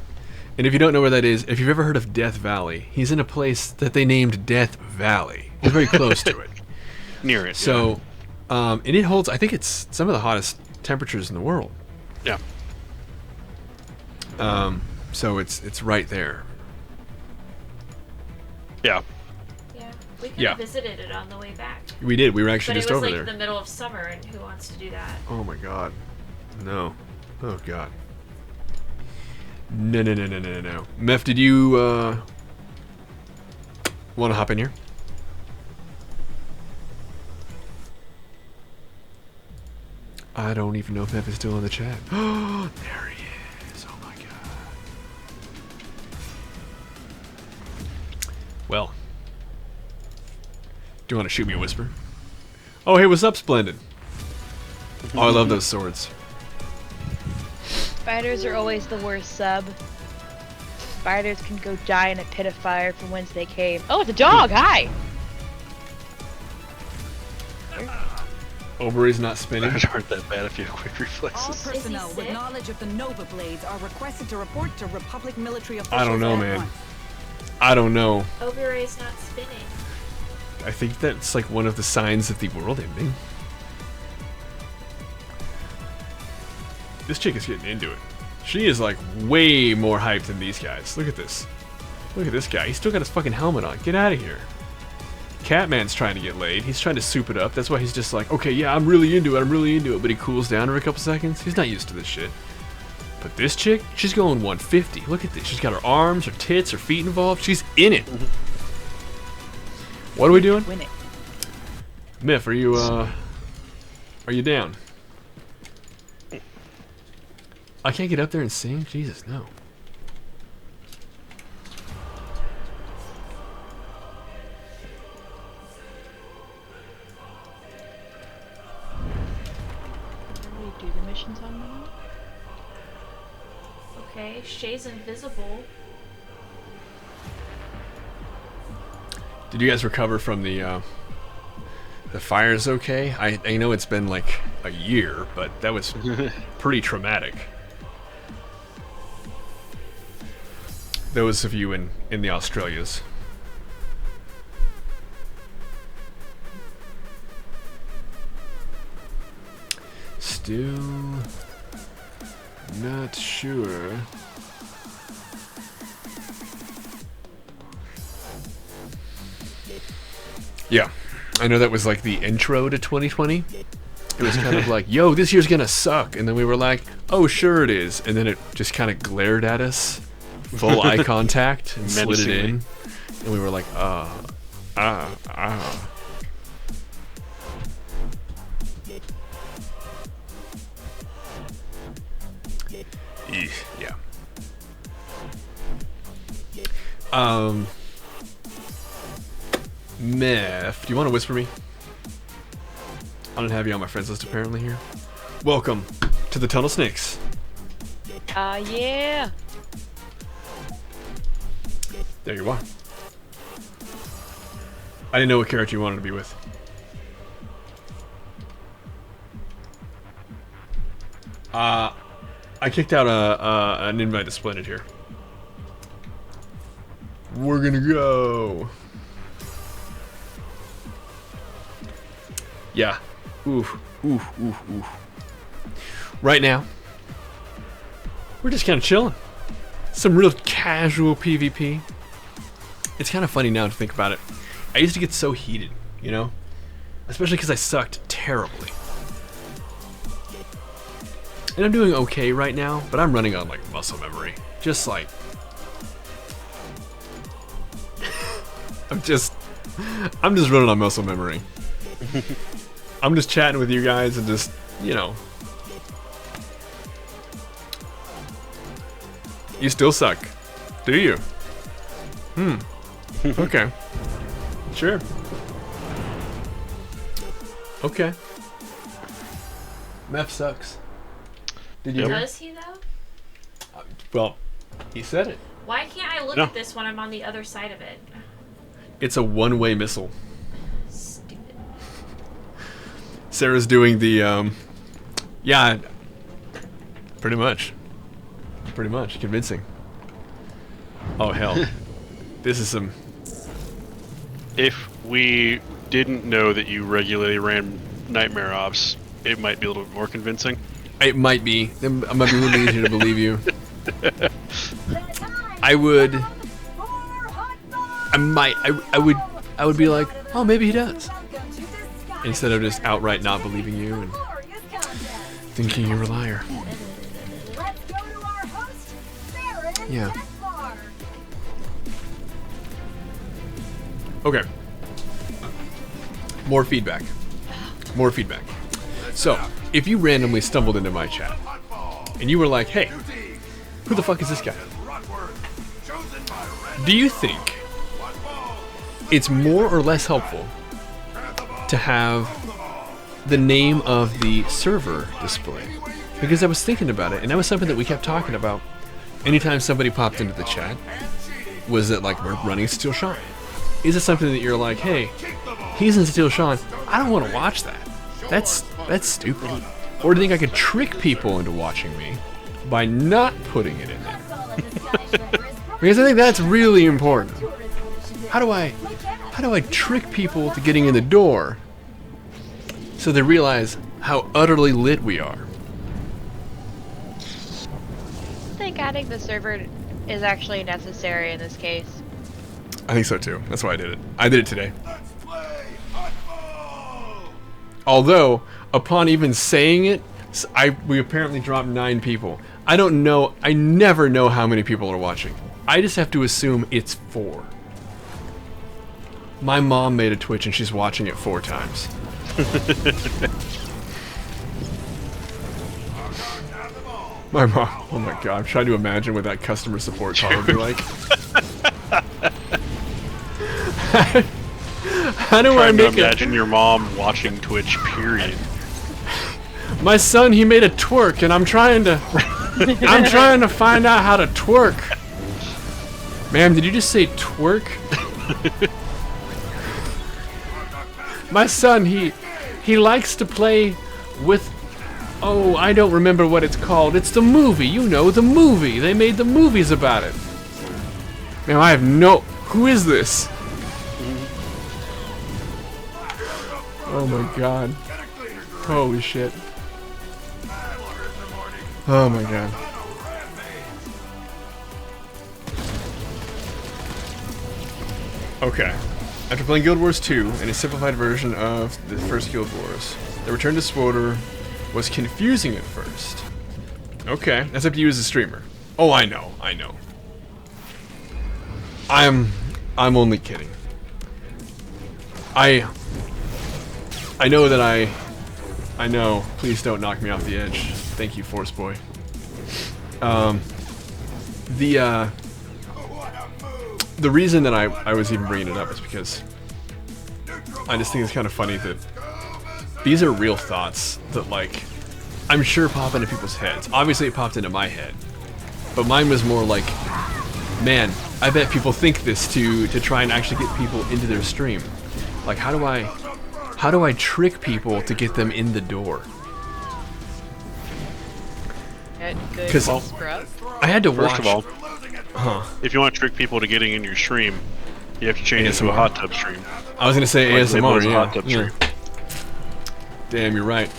And if you don't know where that is, if you've ever heard of Death Valley, he's in a place that they named Death Valley. He's very close to it. Near it. So, and it holds, I think it's some of the hottest temperatures in the world. Yeah. So it's right there. Yeah. Yeah. We could Yeah. have visited it on the way back. We did. We were actually But just it was over like there. the middle of summer, and who wants to do that? Oh my god. No. Oh god. No, no, no, no, no, no. Meph, did you want to hop in here? I don't even know if Meph is still in the chat. Oh, there he is. Oh my god. Well. Do you want to shoot me a whisper? Oh, hey, what's up, Splendid? Oh, I love those swords. Spiders are always the worst sub. Spiders can go die in a pit of fire from whence they came. Oh, it's a dog! Hi! Ovary's not spinning. Spiders aren't that bad if you have quick All reflexes. personnel with sick? knowledge of the Nova Blades are requested to report to Republic military officials. I don't know, at man. once. I don't know. Oberay's not spinning. I think that's like one of the signs of the world ending. This chick is getting into it. She is like way more hyped than these guys. Look at this. Look at this guy. He's still got his fucking helmet on. Get out of here. Catman's trying to get laid. He's trying to soup it up. That's why he's just like, okay, yeah, I'm really into it. I'm really into it. But he cools down for a couple seconds. He's not used to this shit. But this chick, she's going 150. Look at this. She's got her arms, her tits, her feet involved. She's in it. What are we doing? Win it. Miff, are you down? I can't get up there and sing? Jesus, no. How do you do the missions on that? Okay, Shay's invisible. Did you guys recover from the fires okay? I know it's been like a year, but that was pretty traumatic. Those of you in the Australias. Still not sure. Yeah, I know that was like the intro to 2020. It was kind of like, yo, this year's gonna suck. And then we were like, oh, sure it is. And then it just kind of glared at us, full eye contact, and slid it in. And we were like, Yeah. Meth, do you want to whisper me? I don't have you on my friends list apparently here. Welcome to the Tunnel Snakes. Yeah. There you are. I didn't know what character you wanted to be with. I kicked out an invite to Splendid here. We're gonna go. Yeah. Oof. Right now, we're just kind of chilling. Some real casual PvP. It's kind of funny now to think about it. I used to get so heated, you know? Especially because I sucked terribly. And I'm doing okay right now, but I'm running on like muscle memory. Just like... I'm just running on muscle memory. I'm just chatting with you guys and just, you know. You still suck, do you? Okay. Sure. Okay. Meth sucks. Did you hear? Does he though? Well, he said it. Why can't I look No. at this when I'm on the other side of it? It's a one-way missile. Stupid. Sarah's doing the, yeah, pretty much. Pretty much. Convincing. Oh, hell. This is some... If we didn't know that you regularly ran Nightmare Ops, it might be a little bit more convincing. It might be. It might be really easy to believe you. I would. I would be like, oh, maybe he does. Instead of just outright not believing you and thinking you're a liar. Yeah. Okay. More feedback. More feedback. So, if you randomly stumbled into my chat and you were like, hey, who the fuck is this guy? Do you think it's more or less helpful to have the name of the server displayed? Because I was thinking about it, and that was something that we kept talking about anytime somebody popped into the chat. Was it like, we're running Steel Sean? Is it something that you're like, hey, he's in Steel Sean, I don't want to watch that. That's stupid. Or do you think I could trick people into watching me by not putting it in there? Because I think that's really important. How do I trick people to getting in the door so they realize how utterly lit we are? I think adding the server is actually necessary in this case. I think so too. That's why I did it. I did it today. Although, upon even saying it, we apparently dropped 9 people. I don't know. I never know how many people are watching. I just have to assume it's 4. My mom made a Twitch and she's watching it 4 times. My mom. Oh my god. I'm trying to imagine what that customer support call would be like. How do I make imagine your mom watching Twitch, period. My son, he made a twerk, and I'm trying to find out how to twerk. Ma'am, did you just say twerk? My son, he likes to play with, oh, I don't remember what it's called. It's the movie, you know, the movie. They made the movies about it. Ma'am, I have no, who is this? Oh my god. Holy shit. Oh my god. Okay. After playing Guild Wars 2 and a simplified version of the first Guild Wars, the return to SWTOR was confusing at first. Okay, that's up to you as a streamer. Oh, I know. I'm only kidding. I know that I know. Please don't knock me off the edge. Thank you, Force Boy. The reason that I was even bringing it up is because I just think it's kind of funny that these are real thoughts that, like, I'm sure pop into people's heads. Obviously it popped into my head, but mine was more like, man, I bet people think this to try and actually get people into their stream. Like, how do I trick people to get them in the door? Because I had to watch. First of all, if you want to trick people to getting in your stream, you have to change it to a hot tub stream. I was gonna say ASMR. Yeah. Hot tub stream. Damn, you're right.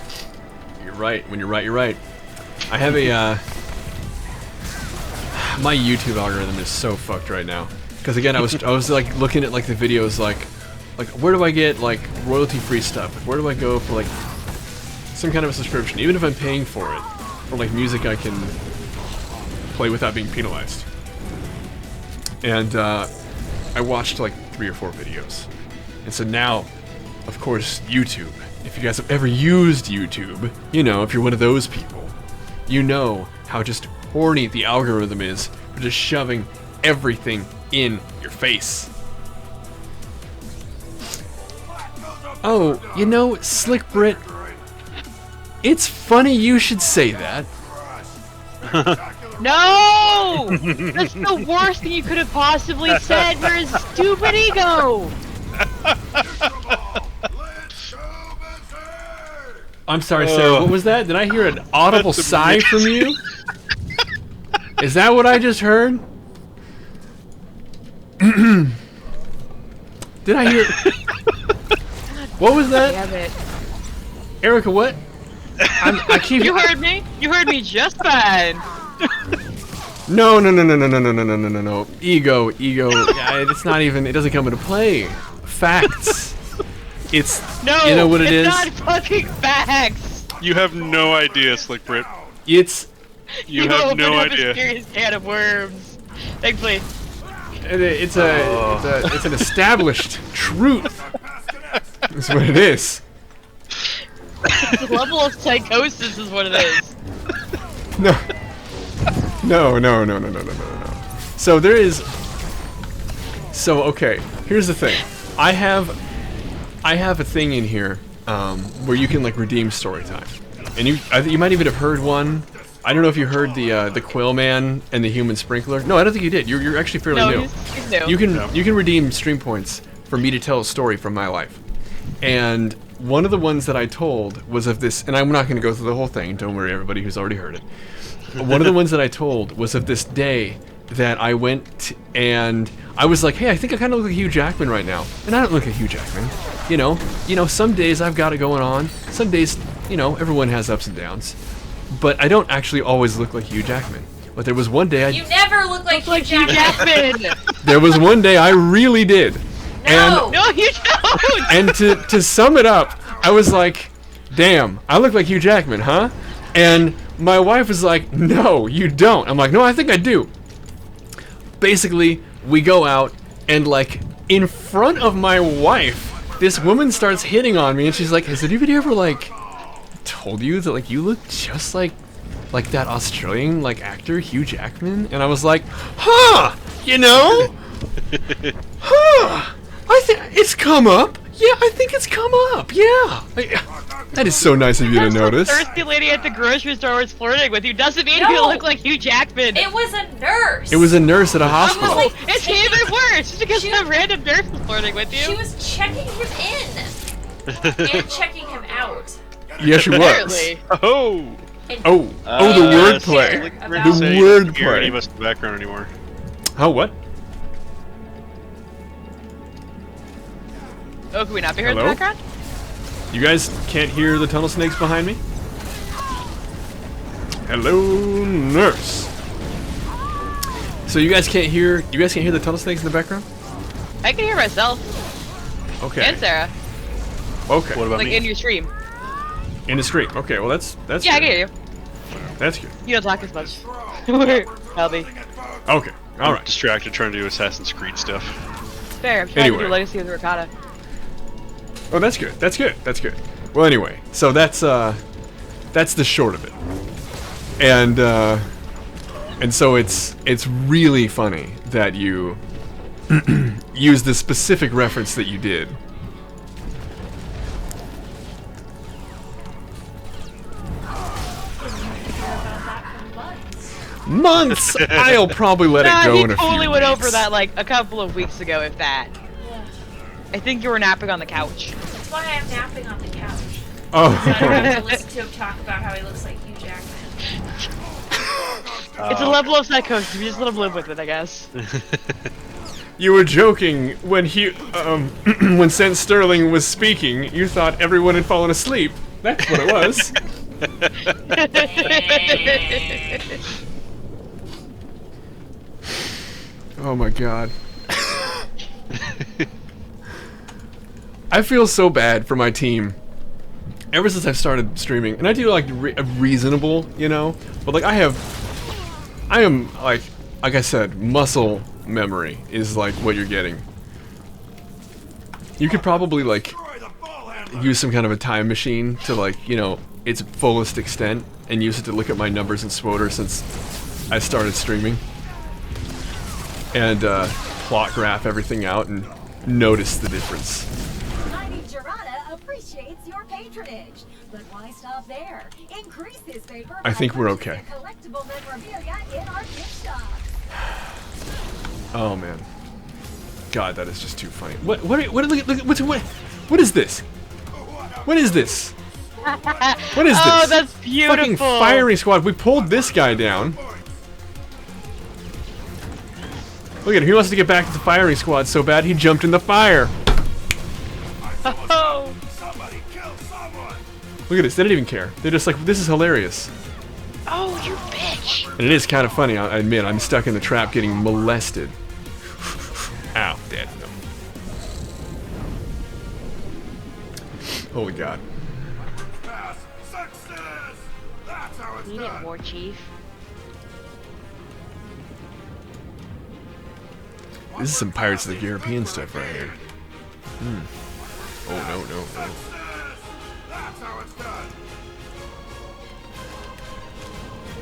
You're right. When you're right, you're right. I have a my YouTube algorithm is so fucked right now. Because again, I was like looking at like the videos like where do I get like royalty-free stuff? Where do I go for like some kind of a subscription, even if I'm paying for it, for like music I can play without being penalized? And I watched like 3 or 4 videos, and so now, of course, YouTube. If you guys have ever used YouTube, you know, if you're one of those people, you know how just horny the algorithm is for just shoving everything in your face. Oh, you know, Slick Brit, it's funny you should say that. No! That's the worst thing you could have possibly said for his stupid ego! I'm sorry, Sarah, what was that? Did I hear an audible sigh from you? Is that what I just heard? Did I hear... What was that? Damn it. Erica, what? I keep... You heard me? You heard me just fine! No, no, no, no, no, no, no, no, no, no, no, no. Ego. Yeah, it's not even. It doesn't come into play. Facts. It's. No, you know what it is? it's not fucking facts. You have no idea, Slick Brit. It's. You have no opened up idea. a serious can of worms. Thankfully. It's an established truth. That's what it is. The level of psychosis is what it is. No. No. So there is. So okay, here's the thing. I have a thing in here where you can like redeem story time, and you might even have heard one. I don't know if you heard the Quill Man and the Human Sprinkler. No, I don't think you did. You're actually fairly new. He's new. You can redeem stream points for me to tell a story from my life, and one of the ones that I told was of this, and I'm not going to go through the whole thing. Don't worry, everybody who's already heard it. One of the ones that I told was of this day that I went and I was like, hey, I think I kind of look like Hugh Jackman right now. And I don't look like Hugh Jackman. You know, some days I've got it going on. Some days, everyone has ups and downs. But I don't actually always look like Hugh Jackman. But there was one day You never look like Hugh Jackman. There was one day I really did. No. No, you don't. And to sum it up, I was like, damn, I look like Hugh Jackman, huh? And my wife was like, no, you don't. I'm like, no, I think I do. Basically, we go out, and like, in front of my wife, this woman starts hitting on me, and she's like, has anybody ever, like, told you that, like, you look just like that Australian, like, actor, Hugh Jackman? And I was like, huh, huh, I think it's come up. Yeah, I think it's come up, yeah. That is so nice of you to notice. The thirsty lady at the grocery store was flirting with you doesn't mean No. you look like Hugh Jackman. It was a nurse. It was a nurse at a hospital. Oh, it's even worse. Just because some random nurse was flirting with you. She was checking him in and checking him out. Yeah, she was. Apparently. Oh! And The wordplay. Slick The Brit saying you can't hear wordplay. any of us in the background anymore. Oh, what? Oh, can we not be heard in the Hello? background? You guys can't hear the tunnel snakes behind me? Hello, nurse. So you guys can't hear the tunnel snakes in the background? I can hear myself. Okay. And Sarah. Okay. What about Like me? in your stream. In the stream. Okay, well that's Yeah, good. I can hear you. That's good. You don't talk as much. Helby. Okay. All I'm right. distracted trying to do Assassin's Creed stuff. Fair. I'm trying to Anyway. do Legacy of the Ricotta. Oh, that's good. That's good. That's good. Well, anyway, so that's the short of it. And so it's really funny that you use the specific reference that you did. Months. I'll probably let it go he in a few totally went over weeks. that like a couple of weeks ago, if that. I think you were napping on the couch. that's why I'm napping on the couch. Oh. So I don't have to listen to him talk about how he looks like Hugh Jackman. It's a level of psychosis. You just let him live with it, I guess. You were joking when when SentSterling was speaking. You thought everyone had fallen asleep. That's what it was. Oh my god. I feel so bad for my team. Ever since I've started streaming, and I do like reasonable, but like I am like I said, muscle memory is like what you're getting. You could probably like use some kind of a time machine to like, its fullest extent and use it to look at my numbers in SWOTR since I started streaming. And plot graph everything out and notice the difference. Mighty Gerada appreciates your patronage. But why stop there? Increase this favor I by think we're okay. purchasing collectible memorabilia in our gift shop. Oh man. God, that is just too funny. What is this? What is this? What is this? Oh, that's beautiful. Fucking firing squad. We pulled this guy down. Look at him. He wants to get back to the firing squad so bad he jumped in the fire. Oh. Somebody kill someone! Look at this. They didn't even care. They're just like, this is hilarious. Oh, you bitch. And it is kind of funny, I admit. I'm stuck in the trap getting molested. Ow, dead. No. Holy God. Pass. Success. That's how it's Eat it, done. War Chief. This is some Pirates of the Caribbean stuff right here. Oh, no, no, no. Success. That's how it's done.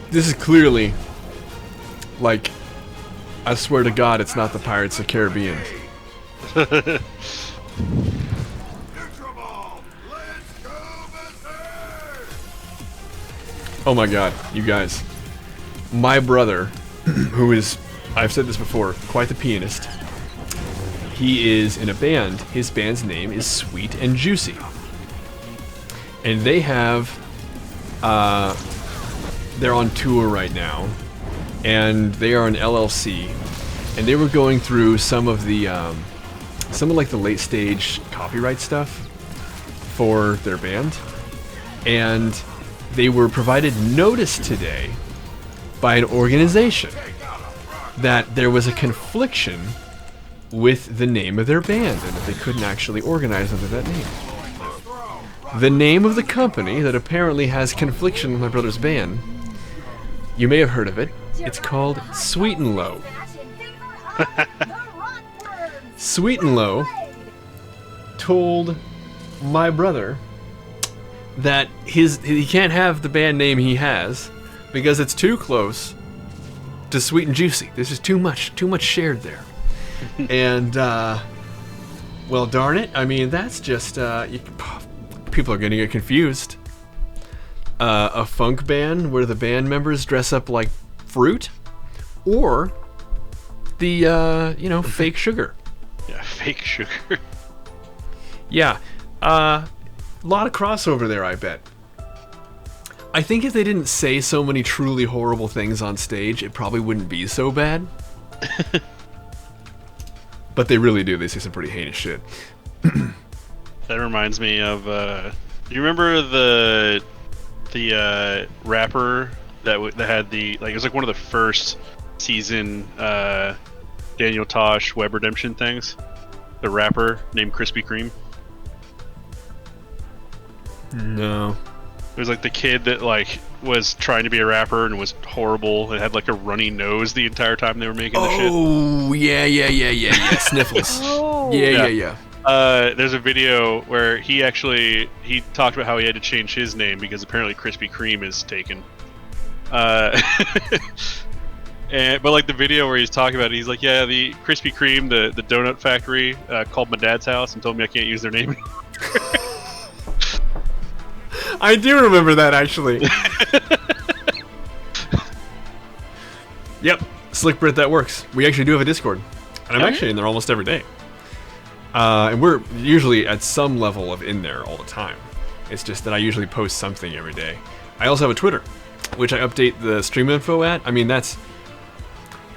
This is clearly, like, I swear to God, it's not the Pirates of the Caribbean. Neutral ball. Let's go berserk. Oh my God, you guys. My brother, who is, I've said this before, quite the pianist. He is in a band. His band's name is Sweet and Juicy. And they have, they're on tour right now. And they are an LLC. And they were going through some of the, like the late stage copyright stuff for their band. And they were provided notice today by an organization that there was a confliction with the name of their band and that they couldn't actually organize under that name. The name of the company that apparently has confliction with my brother's band, you may have heard of it. It's called Sweet and Low. Sweet and Low told my brother that he can't have the band name he has because it's too close to Sweet and Juicy. There's just too much shared there. And well, darn it. I mean, that's just people are gonna get confused. A funk band where the band members dress up like fruit, or the fake sugar. Yeah, fake sugar. Yeah, a lot of crossover there, I bet. I think if they didn't say so many truly horrible things on stage, it probably wouldn't be so bad. But they really do. They say some pretty heinous shit. That reminds me of. You remember the rapper that had the it was like one of the first season Daniel Tosh Web Redemption things. The rapper named Krispy Kreme. No. It was like the kid that was trying to be a rapper and was horrible and had like a runny nose the entire time they were making the shit. Oh, yeah. Sniffles. Yeah. There's a video where he talked about how he had to change his name because apparently Krispy Kreme is taken. But like the video where he's talking about it, he's like, yeah, the Krispy Kreme, the donut factory, called my dad's house and told me I can't use their name anymore. I do remember that, actually. Yep, Slick Brit, that works. We actually do have a Discord, and I'm actually in there almost every day. And we're usually at some level of in there all the time. It's just that I usually post something every day. I also have a Twitter, which I update the stream info at. I mean, this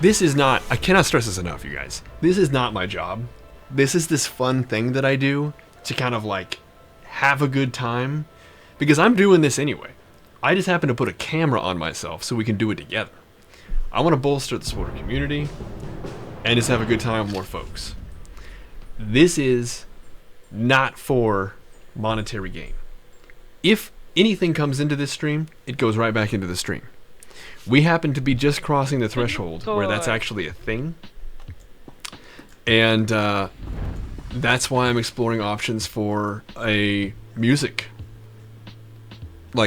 is not, I cannot stress this enough, you guys. This is not my job. This is this fun thing that I do to kind of have a good time. Because I'm doing this anyway. I just happen to put a camera on myself so we can do it together. I want to bolster the supporter community and just have a good time with more folks. This is not for monetary gain. If anything comes into this stream, it goes right back into the stream. We happen to be just crossing the threshold where that's actually a thing. And that's why I'm exploring options for a music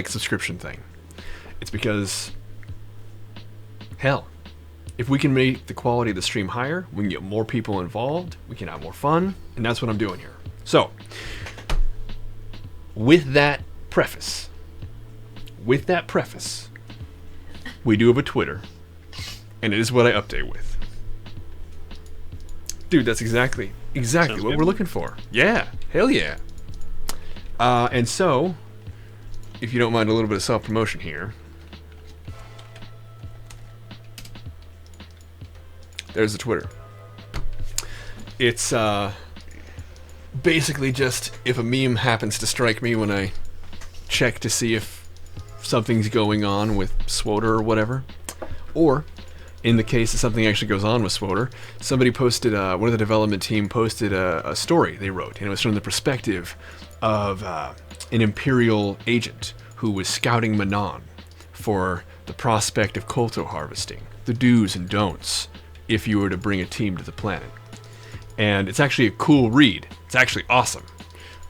subscription thing. It's because, hell, if we can make the quality of the stream higher, we can get more people involved, we can have more fun, and that's what I'm doing here. So, with that preface, we do have a Twitter, and it is what I update with. Dude, that's exactly Sounds what good. we're looking for. Yeah, hell yeah. And so, if you don't mind a little bit of self-promotion here. There's the Twitter. It's basically just if a meme happens to strike me when I check to see if something's going on with Swoter or whatever, Or, in the case that something actually goes on with SWTOR, somebody posted, one of the development team posted a story they wrote, and it was from the perspective of an Imperial agent who was scouting Manon for the prospect of Kolto harvesting, the do's and don'ts if you were to bring a team to the planet. And it's actually a cool read. It's actually awesome.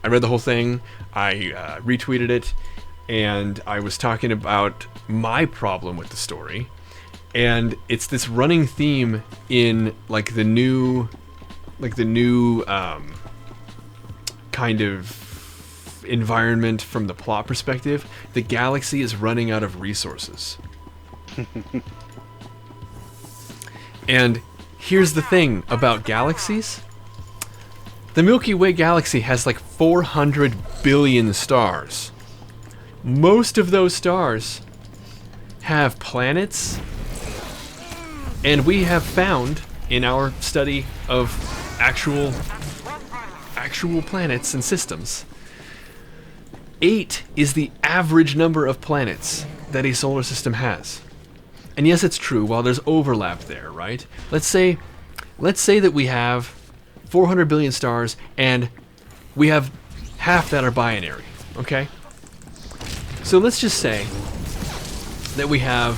I read the whole thing, I retweeted it, and I was talking about my problem with the story. And it's this running theme in like the new kind of environment from the plot perspective. The galaxy is running out of resources. And here's the thing about galaxies. The Milky Way galaxy has like 400 billion stars. Most of those stars have planets, and we have found in our study of actual planets and systems, 8 is the average number of planets that a solar system has. And yes, it's true, while there's overlap there, right? Let's say that we have 400 billion stars and we have half that are binary, okay? So let's just say that we have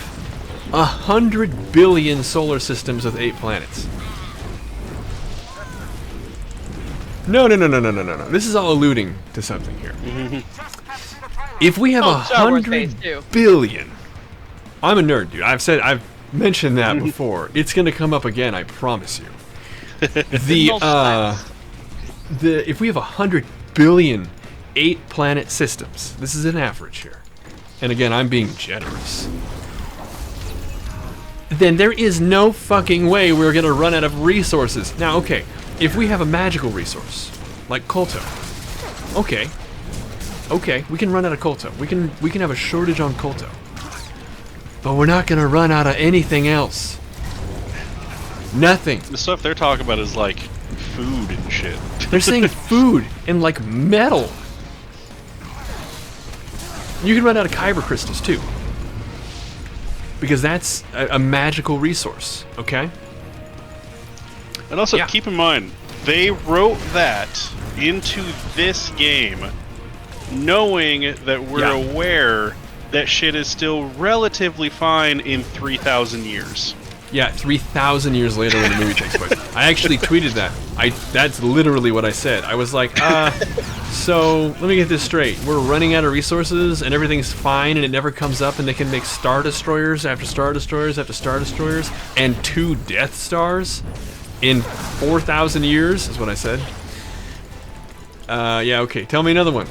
100 billion solar systems with 8 planets. No. This is all alluding to something here. If we have 100 billion, I'm a nerd, dude. I've mentioned that before. It's gonna come up again, I promise you. If we have 100 billion 8-planet systems, this is an average here, and again, I'm being generous, then there is no fucking way we're gonna run out of resources. Now, okay, if we have a magical resource, like Kolto, okay, we can run out of Kolto. We can have a shortage on Kolto. But we're not gonna run out of anything else. Nothing. The stuff they're talking about is like food and shit. They're saying food and like metal. You can run out of kyber crystals too, because that's a magical resource. Okay. And also keep in mind, they wrote that into this game, knowing that we're aware that shit is still relatively fine in 3,000 years. Yeah, 3,000 years later when the movie takes place. I actually tweeted that. That's literally what I said. I was like, so let me get this straight. We're running out of resources and everything's fine and it never comes up and they can make Star Destroyers after Star Destroyers after Star Destroyers and 2 Death Stars in 4,000 years, is what I said. Yeah, okay, tell me another one.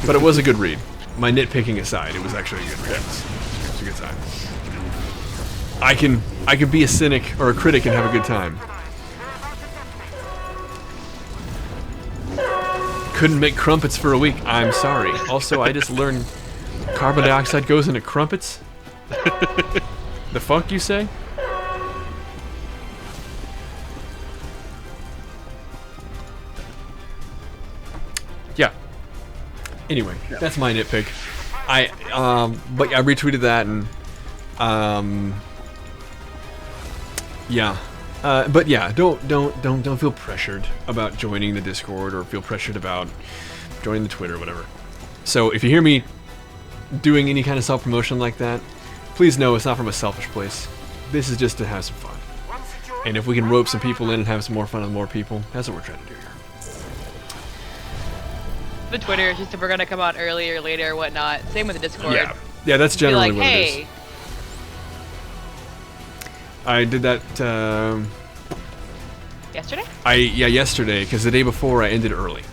But it was a good read. My nitpicking aside, it was actually a good read. It was a good time. I can be a cynic or a critic and have a good time. Couldn't make crumpets for a week. I'm sorry. Also, I just learned carbon dioxide goes into crumpets. The fuck you say? Yeah. Anyway, that's my nitpick. But I retweeted that and yeah. But yeah, don't feel pressured about joining the Discord or feel pressured about joining the Twitter or whatever. So if you hear me doing any kind of self-promotion like that, please know it's not from a selfish place. This is just to have some fun. And if we can rope some people in and have some more fun with more people, that's what we're trying to do here. The Twitter is just if we're gonna come out early or later or whatnot. Same with the Discord. Yeah, that's generally like, what hey, it is. I did that yesterday? Yesterday, because the day before I ended early.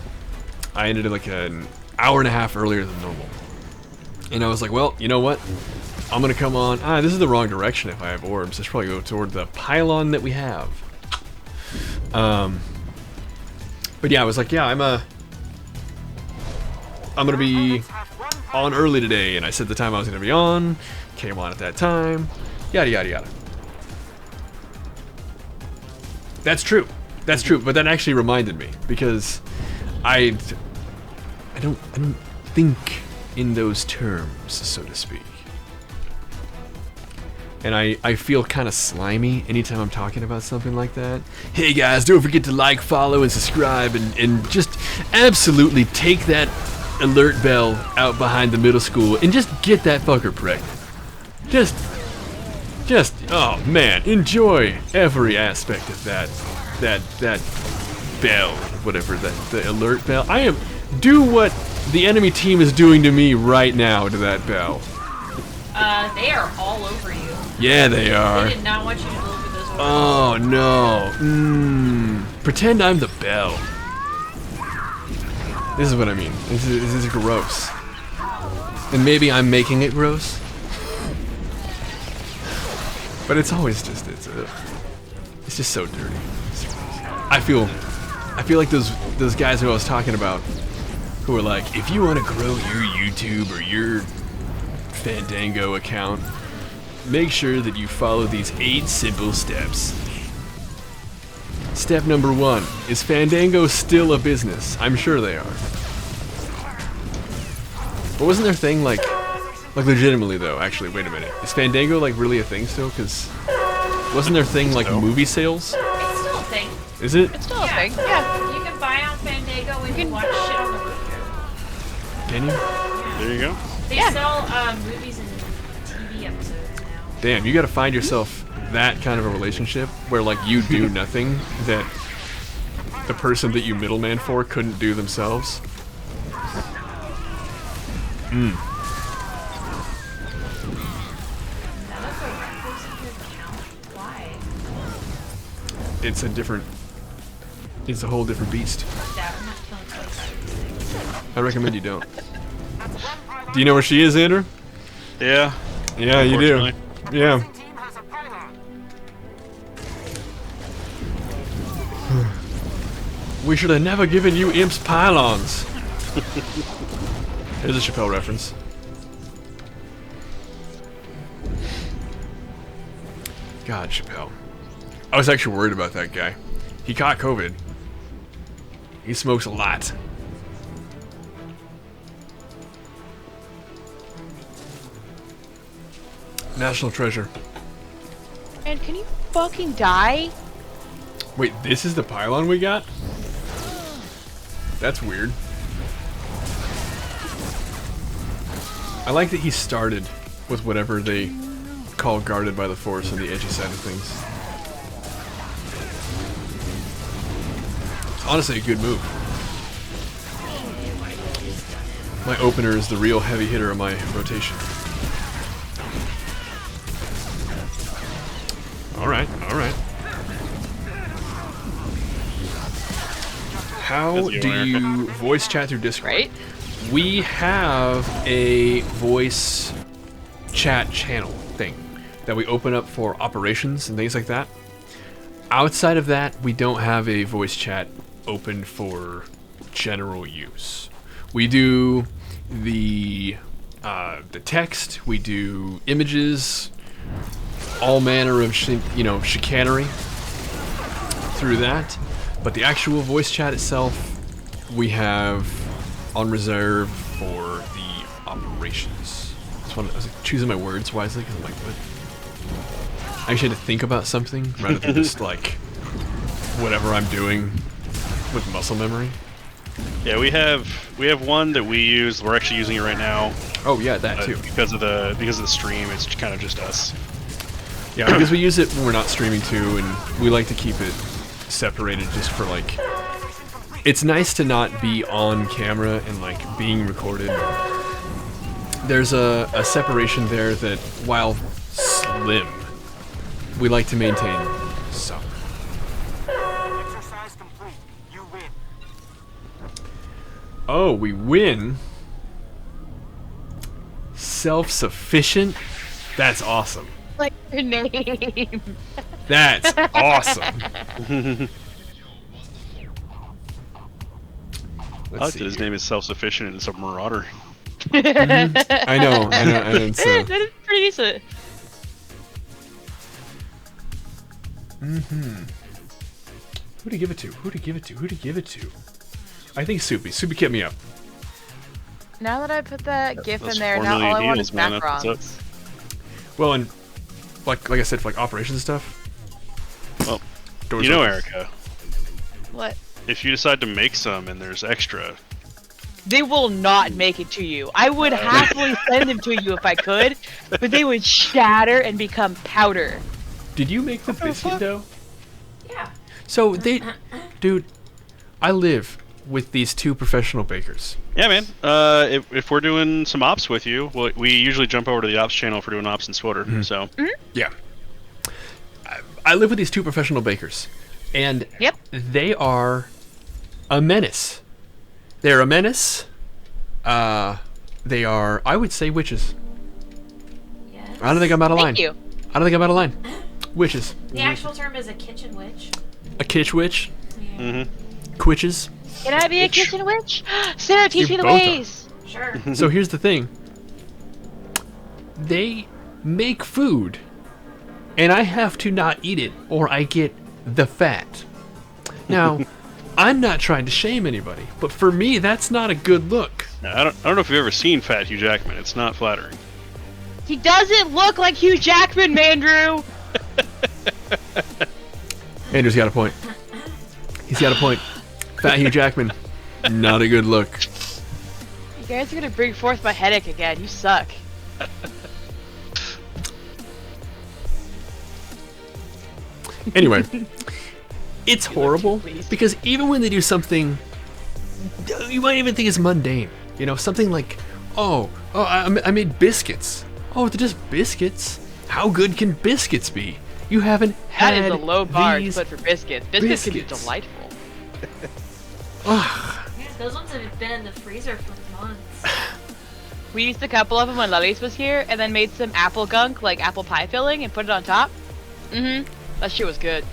I ended like an hour and a half earlier than normal. And I was like, well, you know what? I'm gonna come on. This is the wrong direction if I have orbs. I should probably go toward the pylon that we have. But yeah, I was like, yeah, I'm gonna be on early today, and I said the time I was gonna be on, came on at that time, yada yada yada. That's true. That's true. But that actually reminded me because I don't think in those terms, so to speak. And I feel kind of slimy anytime I'm talking about something like that. Hey guys, don't forget to like, follow, and subscribe, and just absolutely take that alert bell out behind the middle school and just get that fucker pregnant. Just, oh man, enjoy every aspect of that bell, whatever, the alert bell. Do what the enemy team is doing to me right now to that bell. They are all over you. Yeah, they are. They did not want you to deliver those orders. Oh no. Pretend I'm the bell. This is what I mean. This is gross. And maybe I'm making it gross. But it's always just it's just so dirty. I feel like those guys who I was talking about, who are like, if you want to grow your YouTube or your Fandango account, make sure that you follow these 8 simple steps. Step number 1, is Fandango still a business? I'm sure they are. But wasn't their thing like legitimately though, actually, wait a minute. Is Fandango like really a thing still? Because wasn't their thing like movie sales? It's still a thing. Is it? It's still a thing. Yeah. You can buy on Fandango and you watch shit on the radio. Can you? Yeah. There you go. They sell movies and TV episodes now. Damn, you gotta find yourself that kind of a relationship where like you do nothing that the person that you middleman for couldn't do themselves. None of the records of your account? Why? It's a whole different beast. Dad, I'm not killing 25 of these things. I recommend you don't. Do you know where she is, Andrew? Yeah. Yeah, you do. Unfortunately. Yeah. We should have never given you imps pylons. Here's a Chappelle reference. God, Chappelle. I was actually worried about that guy. He caught COVID. He smokes a lot. National treasure. And can you fucking die? Wait, this is the pylon we got? That's weird. I like that he started with whatever they call guarded by the Force on the edgy side of things. It's honestly a good move. My opener is the real heavy hitter of my rotation. Alright, alright. How do you voice chat through Discord? Right? We have a voice chat channel thing that we open up for operations and things like that. Outside of that, we don't have a voice chat open for general use. We do the text, we do images, all manner of chicanery through that. But the actual voice chat itself, we have on reserve for the operations. I was like, choosing my words wisely because I'm like, what? I actually had to think about something rather than just like whatever I'm doing with muscle memory. Yeah, we have one that we use. We're actually using it right now. Oh yeah, that too. Because of the stream, it's kind of just us. Yeah, because we use it when we're not streaming too, and we like to keep it separated just for like, it's nice to not be on camera and like being recorded. There's a separation there that, while slim, we like to maintain some. Exercise complete. You win. Oh, we win. Self-sufficient? That's awesome. Like your name. That's awesome. I like that his name is self-sufficient and it's a marauder. I know. And it's, that is pretty decent. Who'd he give it to? I think Soupy. Soupy kept me up. Now that I put that GIF Those in there, 4 now all million I want deals, is man, that's what's macarons. Well, and like I said, for like operations stuff. Well, Doors you know, open. Erica, What? if you decide to make some and there's extra, They will not make it to you. I would happily send them to you if I could, but they would shatter and become powder. Did you make the biscuit dough? Yeah. So dude, I live with these 2 professional bakers. yeah, man. If we're doing some ops with you, we usually jump over to the ops channel for doing ops in SWOTR. So Yeah. I live with these 2 professional bakers, and Yep. they are a menace. They're a menace. They are, I would say, witches. Yes. I don't think I'm out of line. Thank you. I don't think I'm out of line. Witches. The actual term is a kitchen witch. A kitch witch. Yeah. Quitches. Can I be a kitchen witch? Sarah, teach You me the both are. ways. Sure. So here's the thing. They make food, and I have to not eat it, or I get the fat. Now, I'm not trying to shame anybody, but for me, that's not a good look. I don't know if you've ever seen Fat Hugh Jackman. It's not flattering. He doesn't look like Hugh Jackman, Mandrew. Andrew's got a point. He's got a point. Fat Hugh Jackman, not a good look. You guys are gonna bring forth my headache again. You suck. Anyway, it's horrible please. because even when they do something you might even think is mundane, you know, something like, I made biscuits. Oh, they're just biscuits. How good can biscuits be? You haven't That had is a low bar to these put for biscuits. Biscuits can be biscuits. delightful. Ugh. Yeah, those ones have been in the freezer for months. We used a couple of them when Lalice was here, and then made some apple gunk, like apple pie filling, and put it on top. That shit was good.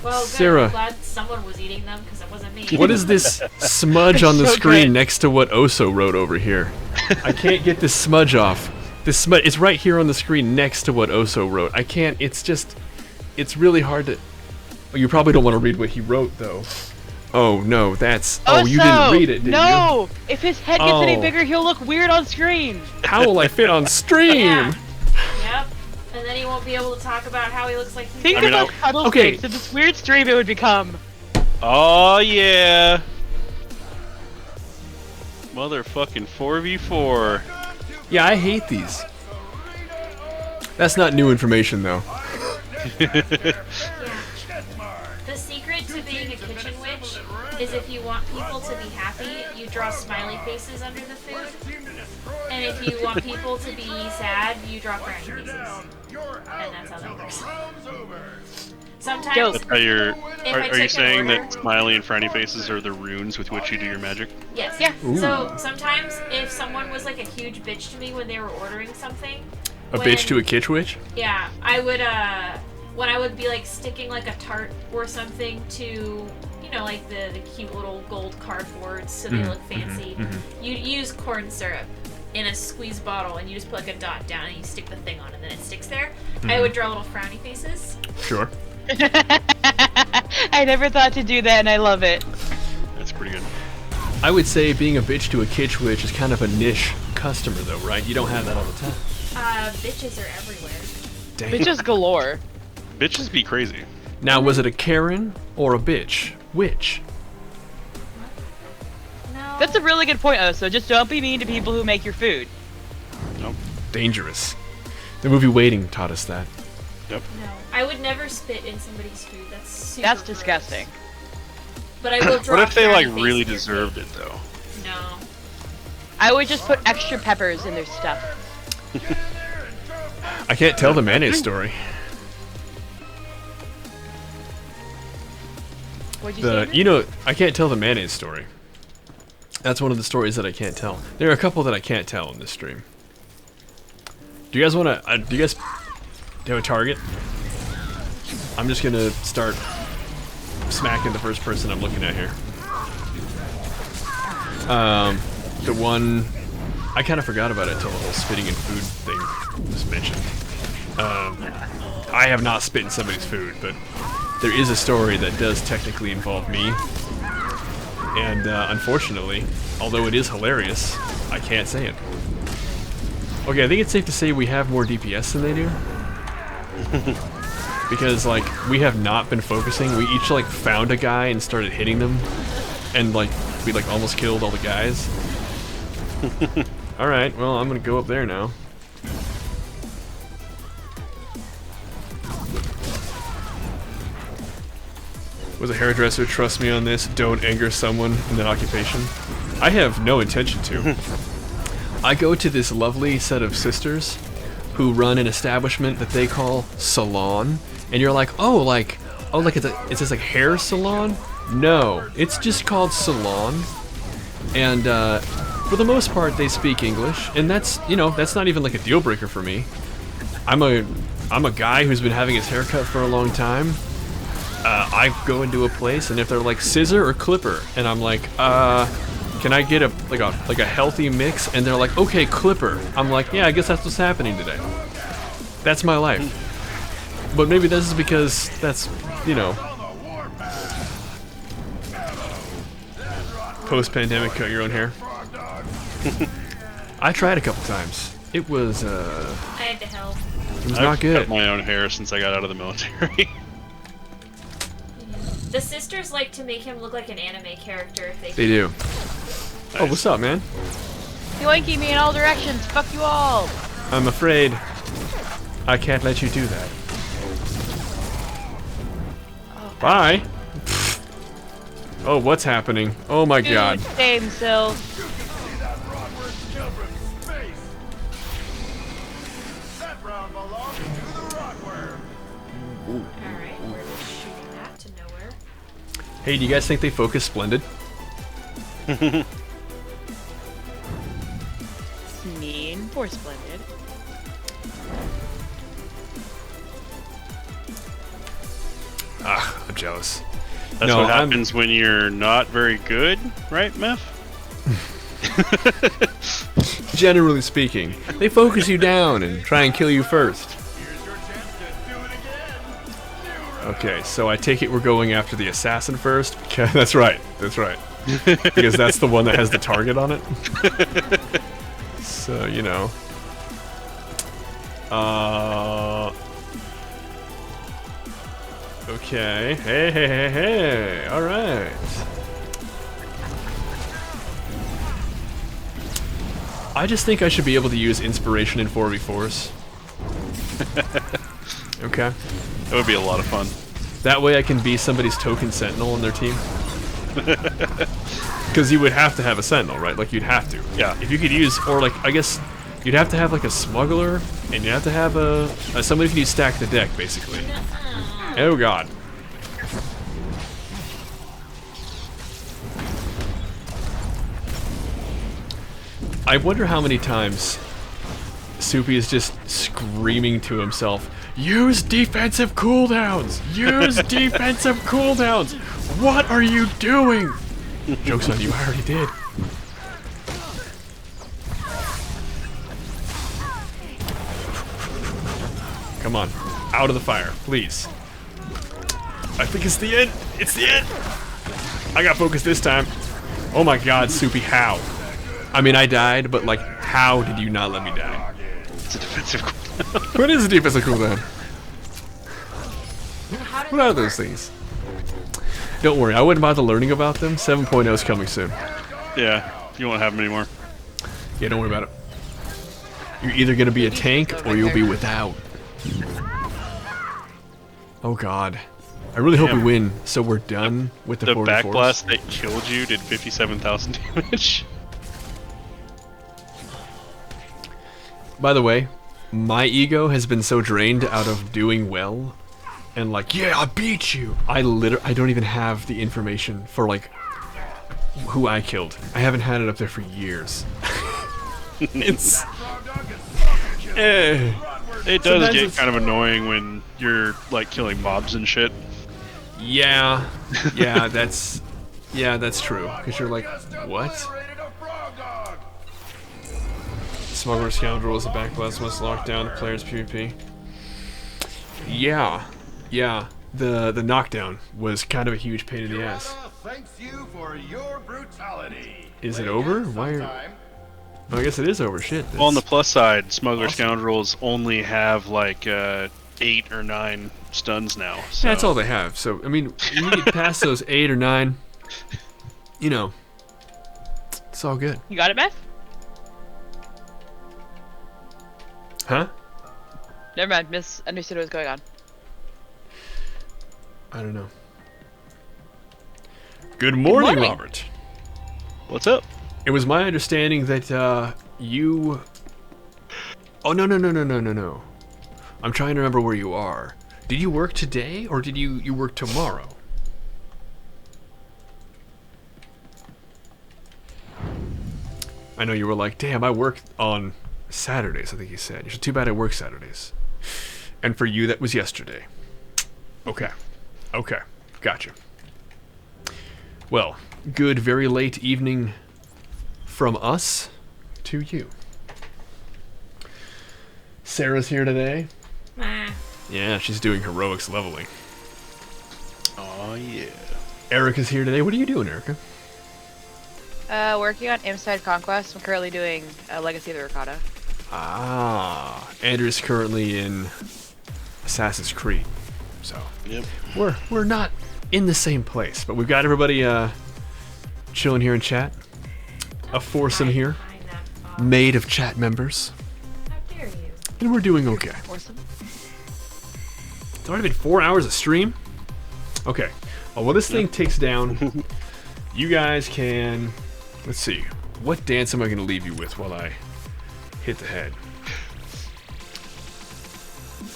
Well, good. Sarah. I'm glad someone was eating them because it wasn't me. What is this smudge on the So screen good. next to what Oso wrote over here? I can't get this smudge off. This smudge, it's right here on the screen next to what Oso wrote. I can't, it's really hard to... Oh, you probably don't want to read what he wrote, though. Oh, no, that's... Oh, you didn't read it, did you? No! If his head gets any Oh. bigger, he'll look weird on screen. How will I fit on stream? Yeah. Yep. And then he won't be able to talk about how he looks like he's Think I mean, about cuddle okay. sticks and this weird stream it would become. Oh yeah. Motherfucking 4v4. Yeah, I hate these. That's not new information, though. The secret to being a kitchen witch is if you want people to be happy, you draw smiley faces under the food. And if you want people to be sad, you draw frowny faces. And that's how that works. Sometimes, That's how you're. If I Are took you an saying order- that smiley and frowny faces are the runes with which you do your magic? yes. Yeah. So sometimes if someone was like a huge bitch to me when they were ordering something, A bitch to a kitch witch? yeah, I would when I would be like sticking like a tart or something to, you know, like the cute little gold cardboards so they look fancy. You'd use corn syrup in a squeeze bottle and you just put like a dot down and you stick the thing on and then it sticks there. I would draw little frowny faces. Sure. I never thought to do that, and I love it. That's pretty good. I would say being a bitch to a kitch witch is kind of a niche customer, though, right? You don't have that all the time. Bitches are everywhere. Dang. Bitches galore. Bitches be crazy. Now, was it a Karen or a bitch? Which? No. That's a really good point, so just don't be mean to people who make your food. Nope. Dangerous. The movie Waiting taught us that. Yep. No. I would never spit in somebody's food. That's super That's gross. disgusting. But I will draw What if they like frowny face really in their deserved face. it though? No. I would just put extra peppers in their stuff. I can't tell the mayonnaise story. What'd you say? You know, I can't tell the mayonnaise story. That's one of the stories that I can't tell. There are a couple that I can't tell in this stream. Do you guys want to? Do you guys have a target? I'm just gonna start smacking the first person I'm looking at here. The one I kind of forgot about it until the whole spitting in food thing was mentioned. I have not spit in somebody's food, but there is a story that does technically involve me. And unfortunately, although it is hilarious, I can't say it. Okay, I think it's safe to say we have more DPS than they do. Because, like, we have not been focusing. We each, like, found a guy and started hitting them. And, like, we, like, almost killed all the guys. Alright, well, I'm gonna go up there now. Was a hairdresser, trust me on this, don't anger someone in that occupation. I have no intention to. I go to this lovely set of sisters who run an establishment that they call salon, and you're like, it's just like hair salon? No, it's just called salon, and for the most part they speak English, and that's, you know, that's not even like a deal breaker for me. I'm a guy who's been having his hair cut for a long time. I go into a place, and if they're like scissor or clipper, and I'm like, can I get a healthy mix? And they're like, okay, clipper. I'm like, yeah, I guess that's what's happening today. That's my life. But maybe this is because that's, you know, post-pandemic, cut your own hair. I tried a couple times. It was I had to help. It was not good. I've cut my own hair since I got out of the military. The sisters like to make him look like an anime character if they do. Nice. Oh, what's up, man? Yoinking me in all directions. Fuck you all. I'm afraid I can't let you do that. Oh, Bye. Oh, what's happening? Oh my god. Same self. See that Broadward's children's face? That round belongs to the Broadward. Alright, we're just shooting that to nowhere. Hey, do you guys think they focus splendid? Mean for splendid. Ah, I'm jealous. That's what happens when you're not very good, right, Meph? Generally speaking, they focus you down and try and kill you first. Here's your chance to do it again. Okay, so I take it we're going after the assassin first. Because that's right. Because that's the one that has the target on it. So, you know. Okay. Hey. Alright. I just think I should be able to use inspiration in 4v4s. Okay. That would be a lot of fun. That way I can be somebody's token sentinel on their team. Because you would have to have a sentinel, right? Like, you'd have to. Yeah. If you could use, or like, I guess, you'd have to have like a smuggler, and you'd have to have a somebody who can stack the deck, basically. Oh god. I wonder how many times Soupy is just screaming to himself, use defensive cooldowns! Use defensive cooldowns! What are you doing? Joke's on you, I already did. Come on, out of the fire, please. I think it's the end. It's the end. I got focused this time. Oh my god, Soupy, how? I mean, I died, but like, how did you not let me die? It's a defensive cooldown. What is a defensive cooldown? What are those things? Don't worry, I wouldn't bother learning about them. 7.0 is coming soon. Yeah, you won't have them anymore. Yeah, don't worry about it. You're either gonna be a tank or you'll be without. Oh god. I really hope we win, so we're done with the 44s. The backblast that killed you did 57,000 damage. By the way, my ego has been so drained out of doing well, and like, yeah, I beat you. I don't even have the information for like who I killed. I haven't had it up there for years. It's it does get kind of annoying when you're like killing mobs and shit. Yeah, that's true. Because you're like, what? Smuggler Scoundrel is a backblast must lock down the player's PvP. Yeah. The knockdown was kind of a huge pain in the ass. Thanks you for your brutality. Is it over? Why are I guess it is over. Shit. Well, on the plus side, Smuggler Scoundrels only have like 8 or 9 stuns now. So. Yeah, that's all they have. So I mean, when you get past those 8 or 9, you know, it's all good. You got it, Beth? Huh? Never mind. Misunderstood what was going on. I don't know. Good morning, morning. Robert. What's up? It was my understanding that you. Oh no! I'm trying to remember where you are. Did you work today or did you work tomorrow? I know you were like, damn, I work on Saturdays, I think you said. It's too bad I work Saturdays. And for you, that was yesterday. Okay. Gotcha. Well, good very late evening from us to you. Sarah's here today. Yeah, she's doing heroics leveling. Oh, yeah. Erica's here today. What are you doing, Erica? Working on Inside Conquest. I'm currently doing Legacy of the Ricotta. Ah, Andrew's currently in Assassin's Creed. So, yep. We're not in the same place, but we've got everybody chilling here in chat. A foursome here, made of chat members. How dare you? And we're doing okay. Foursome? It's already been 4 hours of stream? Okay. Oh, well, this thing takes down. You guys can... Let's see. What dance am I going to leave you with while I hit the head?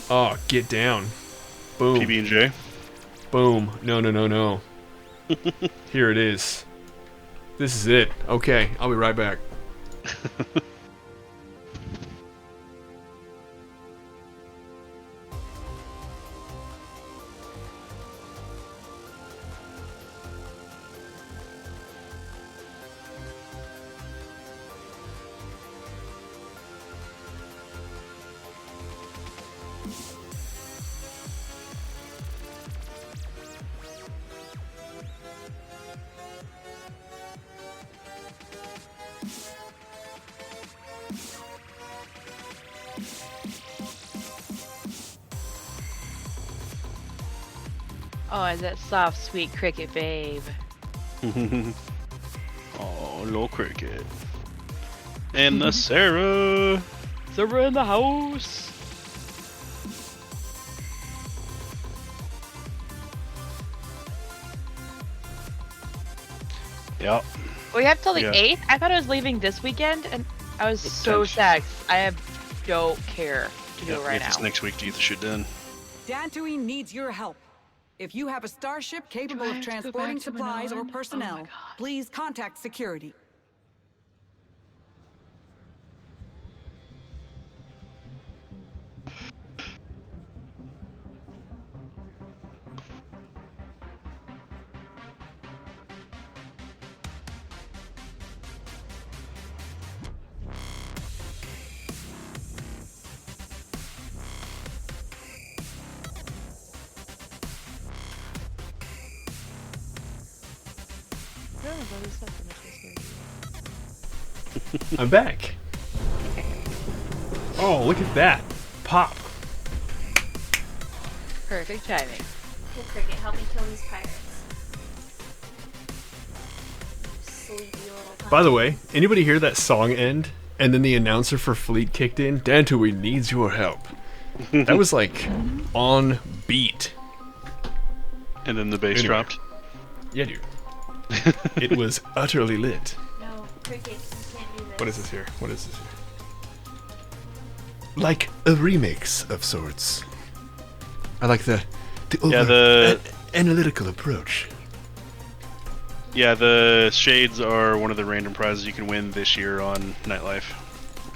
Oh, get down. Boom. PB&J. Boom. No. Here it is. This is it. Okay, I'll be right back. Oh, is that soft, sweet cricket, babe? Oh, little cricket. And the Sarah. Sarah in the house. Yep. We have till the Yeah. 8th? I thought I was leaving this weekend, and I was so sad. I don't care to do it right It's now. next week to get the shit done. Dantooine needs your help. If you have a starship capable of transporting supplies or personnel, please contact security. I'm back. Oh, look at that. Pop. Perfect timing. Hey, Cricket, help me kill these pirates. Sleepy little By the way, anybody hear that song end? And then the announcer for Fleet kicked in? Dantooine needs your help. That was like on beat. And then the bass Anyway. dropped. Yeah, dude. It was utterly lit. No, Cricket, you can't do this. What is this here? What is this here? Like a remix of sorts. I like the analytical approach. Yeah, the shades are one of the random prizes you can win this year on Nightlife.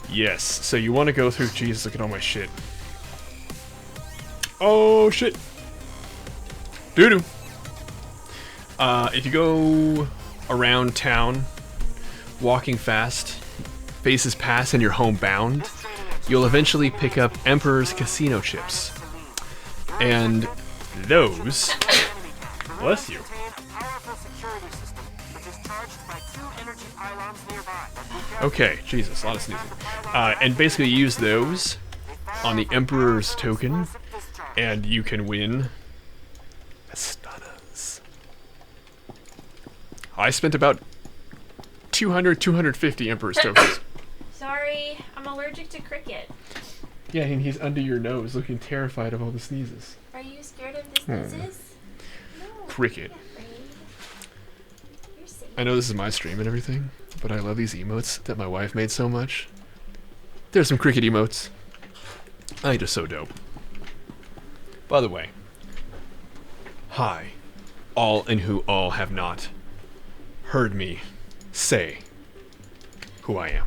Yes, so you want to go through... Jesus, look at all my shit. Oh, shit. Doo-doo. If you go around town, walking fast, faces pass and you're homebound, you'll eventually pick up Emperor's Casino chips. And those... Bless you. Okay, Jesus, a lot of sneezing. And basically you use those on the Emperor's token, and you can win stunners. I spent about 250 Emperor's tokens. Sorry, I'm allergic to cricket. Yeah, and he's under your nose looking terrified of all the sneezes. Are you scared of the sneezes? No. Cricket. You're safe. I know this is my stream and everything, but I love these emotes that my wife made so much. There's some cricket emotes. I just so dope. By the way, hi, all and who all have not heard me say who I am.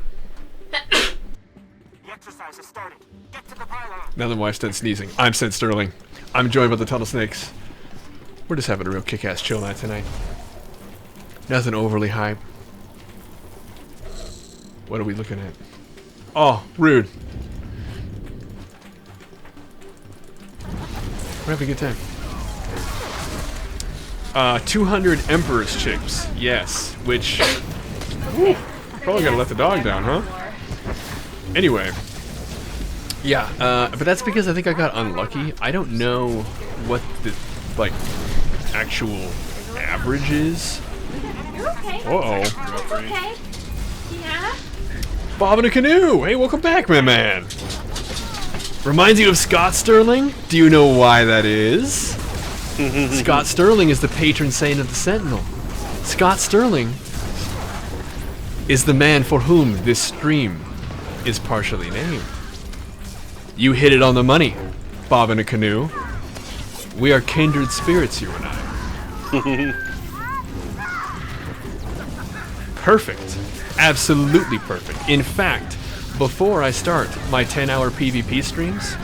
The exercise is starting. Get to the pylon. Now that my wife's done sneezing, I'm SentSterling. I'm joined by the Tunnel Snakes. We're just having a real kick-ass chill night tonight. Nothing overly hype. What are we looking at? Oh, rude. We're having a good time. 200 Emperor's chips, yes. Which, whew, probably gotta let the dog down, huh? Anyway, yeah. But that's because I think I got unlucky. I don't know what the like actual average is. You're okay. Uh-oh. It's okay. Yeah? Bob in a canoe! Hey, welcome back, my man! Reminds you of SentSterling? Do you know why that is? SentSterling is the patron saint of the Sentinel. SentSterling is the man for whom this stream is partially named. You hit it on the money, Bob in a canoe. We are kindred spirits, you and I. Perfect. Absolutely perfect. In fact, before I start my 10-hour PvP streams,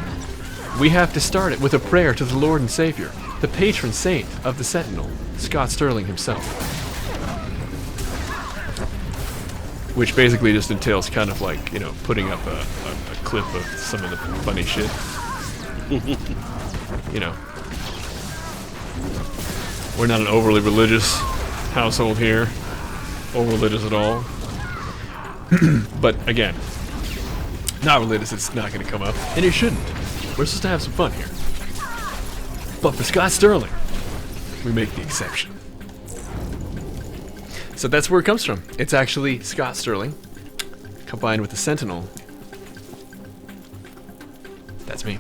we have to start it with a prayer to the Lord and Savior, the patron saint of the Sentinel, SentSterling himself. Which basically just entails kind of like, you know, putting up a clip of some of the funny shit. You know. We're not an overly religious household here. Or religious at all. But again, not religious, it's not going to come up. And it shouldn't. We're supposed to have some fun here. But for SentSterling, we make the exception. So that's where it comes from. It's actually SentSterling combined with the Sentinel. That's me.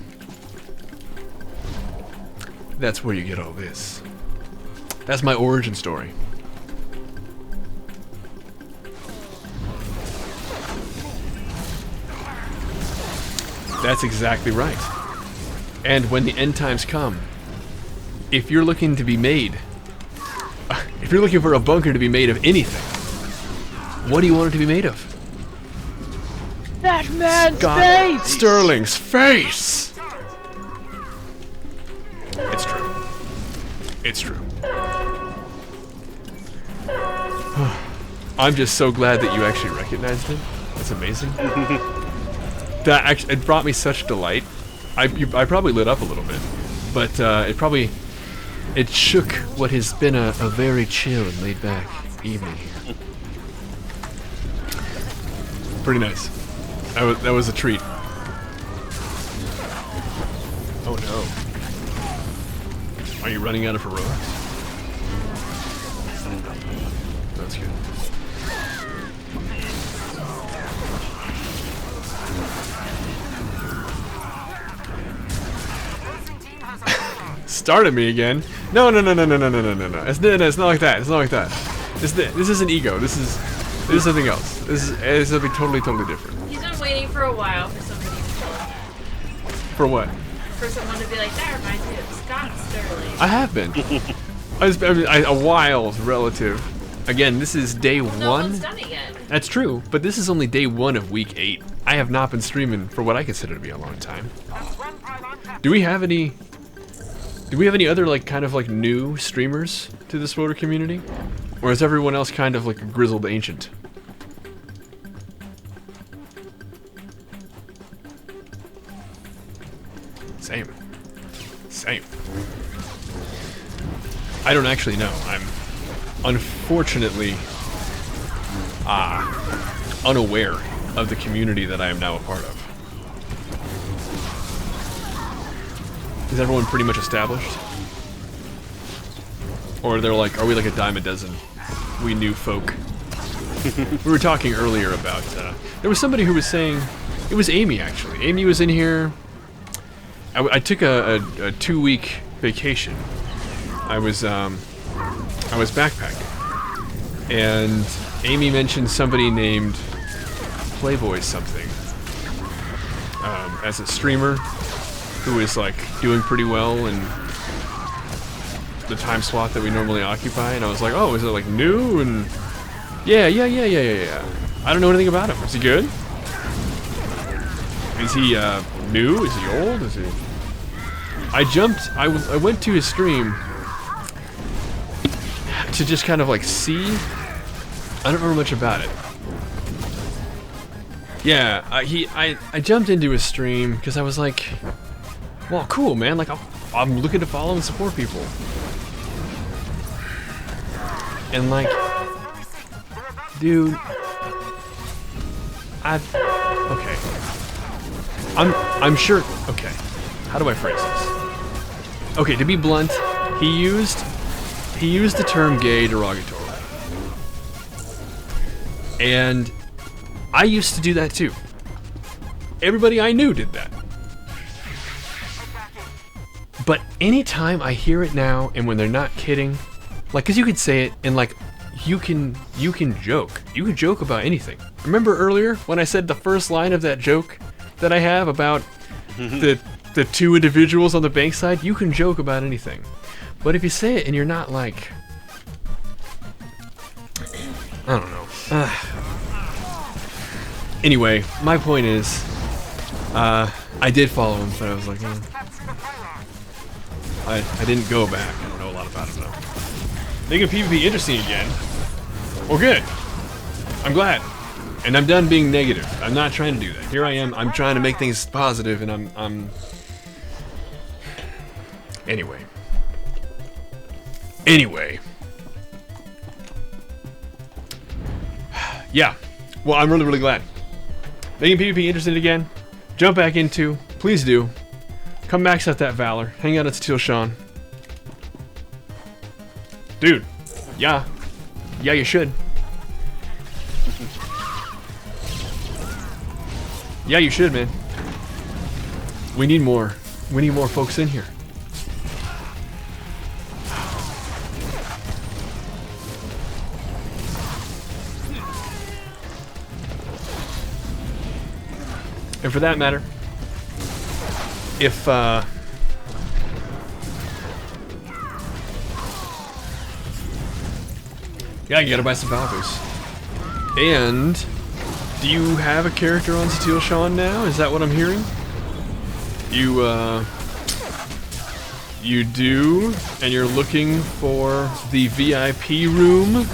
That's where you get all this. That's my origin story. That's exactly right. And when the end times come, if you're looking to be made, if you're looking for a bunker to be made of anything, what do you want it to be made of? That man's face! Sterling's face! It's true. It's true. I'm just so glad that you actually recognized it. That's amazing. That actually, it brought me such delight. I probably lit up a little bit, but it shook what has been a very chill and laid back evening here. Pretty nice. That was a treat. Oh no. Are you running out of heroics? That's good. Started me again. No. It's not like that. It's not like that. This isn't ego. This is something else. This is something totally different. He's been waiting for a while for somebody to tell him that. For what? For someone to be like, that reminds me of SentSterling. I have been. A while relative. Again, this is day one. No one's done it yet. That's true, but this is only day 1 of week 8. I have not been streaming for what I consider to be a long time. Do we have any other like kind of like new streamers to this voter community? Or is everyone else kind of like a grizzled ancient? Same. I don't actually know. I'm unfortunately unaware of the community that I am now a part of. Is everyone pretty much established? Or they're like, are we like a dime a dozen? We new folk. We were talking earlier about, there was somebody who was saying, it was Amy actually. Amy was in here. I took a 2-week vacation. I was backpacking. And Amy mentioned somebody named Playboy something as a streamer who is like doing pretty well in the time slot that we normally occupy, and I was like, oh, is it like new? And yeah. I don't know anything about him. Is he good? Is he new? Is he old? Is he? I went to his stream to just kind of like see. I don't remember much about it. Yeah, I jumped into his stream because I was like, well, cool, man. Like, I'm looking to follow and support people. And like, dude, okay. I'm sure. Okay, how do I phrase this? Okay, to be blunt, he used the term gay derogatorily. And I used to do that too. Everybody I knew did that. But anytime I hear it now, and when they're not kidding, like, cause you could say it, and like, you can joke. You can joke about anything. Remember earlier when I said the first line of that joke that I have about the two individuals on the bank side? You can joke about anything. But if you say it and you're not like, I don't know. Anyway, my point is, I did follow him, but I was like, I didn't go back. I don't know a lot about him though. Making PvP interesting again. Well, good. I'm glad. And I'm done being negative. I'm not trying to do that. Here I am. I'm trying to make things positive, and I'm. Anyway. Yeah. Well, I'm really, really glad. Making PvP interesting again. Jump back into. Please do. Come max out that Valor. Hang out at SentSterling. Dude. Yeah. Yeah, you should. Yeah, you should, man. We need more. We need more folks in here. And for that matter, if yeah, you gotta buy some Valkyries. And do you have a character on SentSterling now? Is that what I'm hearing? You do, and you're looking for the VIP room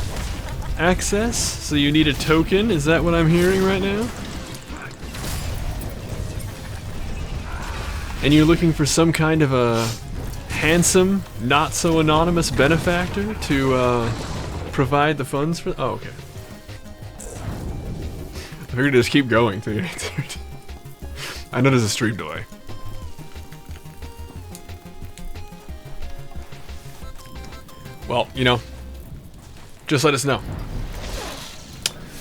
access, so you need a token. Is that what I'm hearing right now? And you're looking for some kind of a handsome, not so anonymous benefactor to provide the funds for. Oh, okay. I figured to just keep going. I know there's a stream delay. Well, you know, just let us know.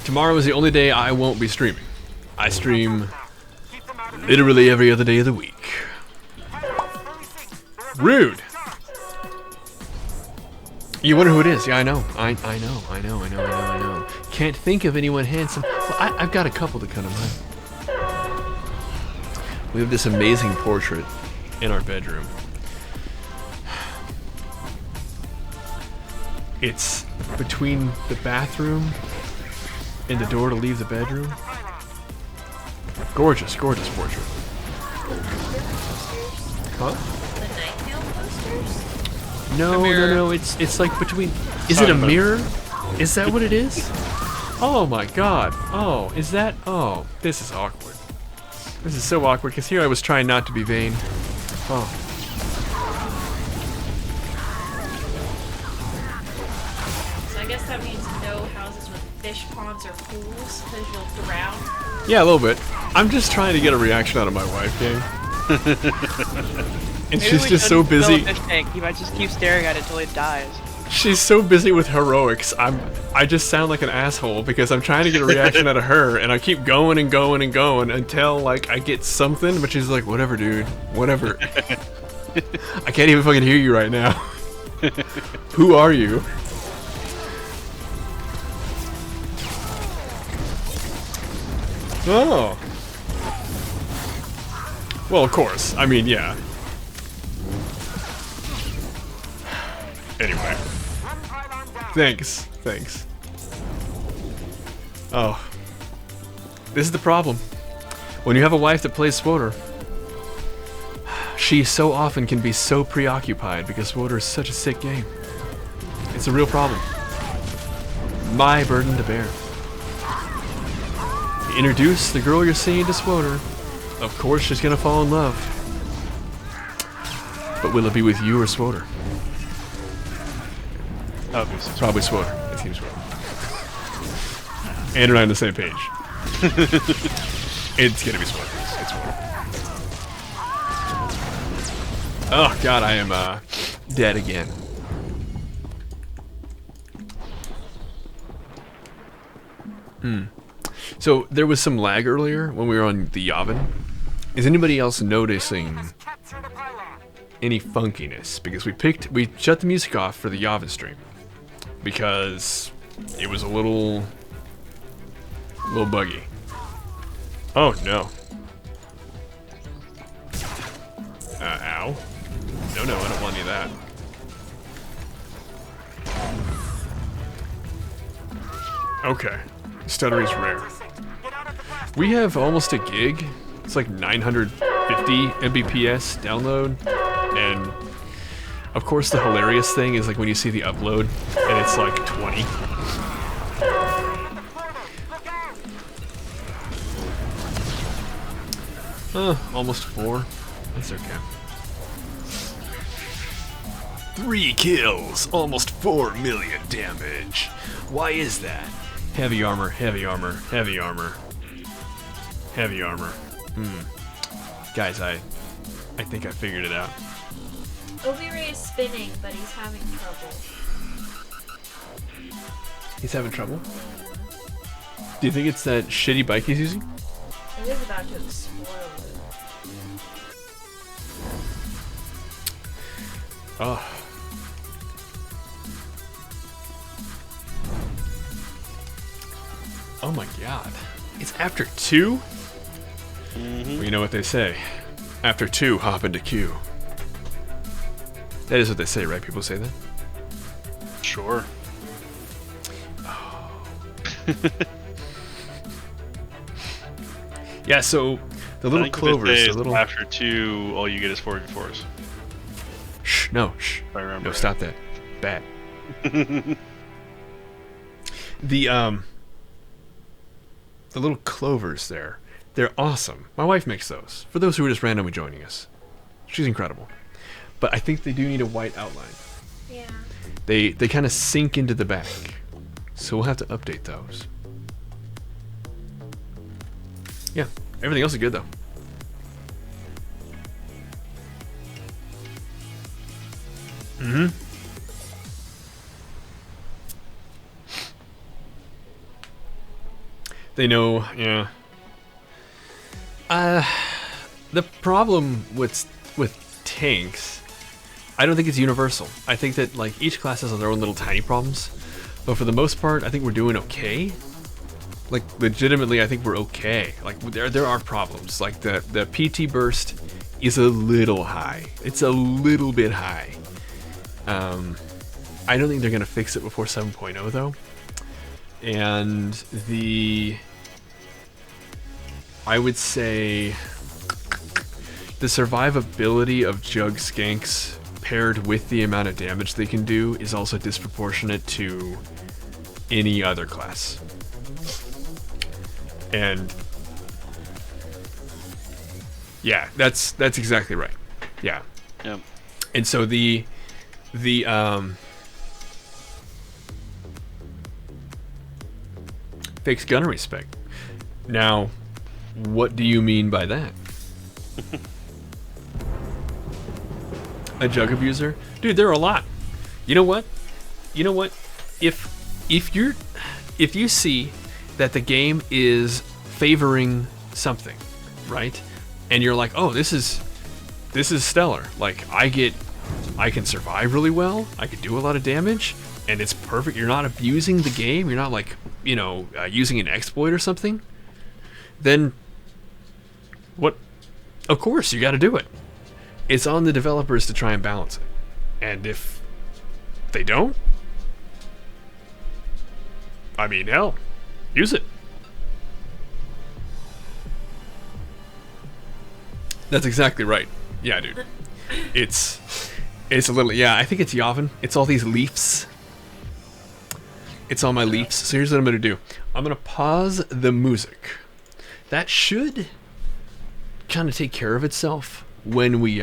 Tomorrow is the only day I won't be streaming. I stream literally every other day of the week. Rude. You wonder who it is? Yeah, I know. I know. Can't think of anyone handsome. Well, I've got a couple to kind of mind. We have this amazing portrait in our bedroom. It's between the bathroom and the door to leave the bedroom. Gorgeous, gorgeous portrait. Huh? No. It's like between. Is it a mirror? Is that what it is? Oh my god. Oh, is that? Oh, this is awkward. This is so awkward because here I was trying not to be vain. Oh. So I guess that means no houses with fish ponds are pools because you'll drown. Yeah, a little bit. I'm just trying to get a reaction out of my wife, gang. And Maybe she's we just so shouldn't fill a busy. fish tank. You might just keep staring at it until it dies. She's so busy with heroics. I just sound like an asshole because I'm trying to get a reaction out of her, and I keep going and going and going until like I get something, but she's like, whatever, dude, whatever. I can't even fucking hear you right now. Who are you? Oh. Well, of course. I mean, yeah. Anyway. Thanks. Oh. This is the problem. When you have a wife that plays SWTOR, she so often can be so preoccupied because SWTOR is such a sick game. It's a real problem. My burden to bear. Introduce the girl you're seeing to SWTOR. Of course she's gonna fall in love. But will it be with you or SWTOR? Obviously. Probably SWTOR. It seems well. And we're on the same page. It's gonna be SWTOR. It's SWTOR. Oh god, I am dead again. So there was some lag earlier when we were on the Yavin. Is anybody else noticing any funkiness? Because we shut the music off for the Yavin stream because it was a little buggy. Oh no. Ow. No, I don't want any of that. Okay. Stuttering's rare. We have almost a gig. It's like 950 Mbps download. And of course the hilarious thing is like when you see the upload and it's like 20. Almost 4. That's okay. 3 kills, almost 4 million damage. Why is that? Heavy armor, heavy armor, heavy armor. Heavy armor. Guys, I think I figured it out. Obi-Ray is spinning, but he's having trouble. He's having trouble? Do you think it's that shitty bike he's using? It is about to explode. Oh. Oh my god. It's after 2? Well, you know what they say. After 2, hop into Q. That is what they say, right? People say that? Sure. Oh. Yeah, so the little clovers, the little... After 2, all you get is 4v4s. Shh, no, shh. If I remember. No, stop that. Bad. The little clovers there, they're awesome. My wife makes those. For those who are just randomly joining us. She's incredible. But I think they do need a white outline. Yeah. They kind of sink into the back. So we'll have to update those. Yeah, everything else is good though. They know, yeah. The problem with tanks, I don't think it's universal. I think that like each class has their own little tiny problems, but for the most part, I think we're doing okay. Like legitimately, I think we're okay. Like there are problems. Like the PT burst is a little high. It's a little bit high. I don't think they're gonna fix it before 7.0 though. And I would say the survivability of Jug Skanks paired with the amount of damage they can do is also disproportionate to any other class. And yeah, that's exactly right. Yeah. Yep. And so Fakes gunnery spec. Now, what do you mean by that? A jug abuser? Dude, there are a lot. You know what? You know what? If you see that the game is favoring something, right? And you're like, oh, this is stellar. Like, I can survive really well. I can do a lot of damage, and it's perfect. You're not abusing the game. You're not like, using an exploit or something. Then, what? Of course, you got to do it. It's on the developers to try and balance it. And if they don't, I mean, hell, use it. That's exactly right. Yeah, dude. It's a little, yeah, I think it's Yavin. It's all these leafs. It's all my leafs. So here's what I'm going to do. I'm going to pause the music. That should kind of take care of itself when we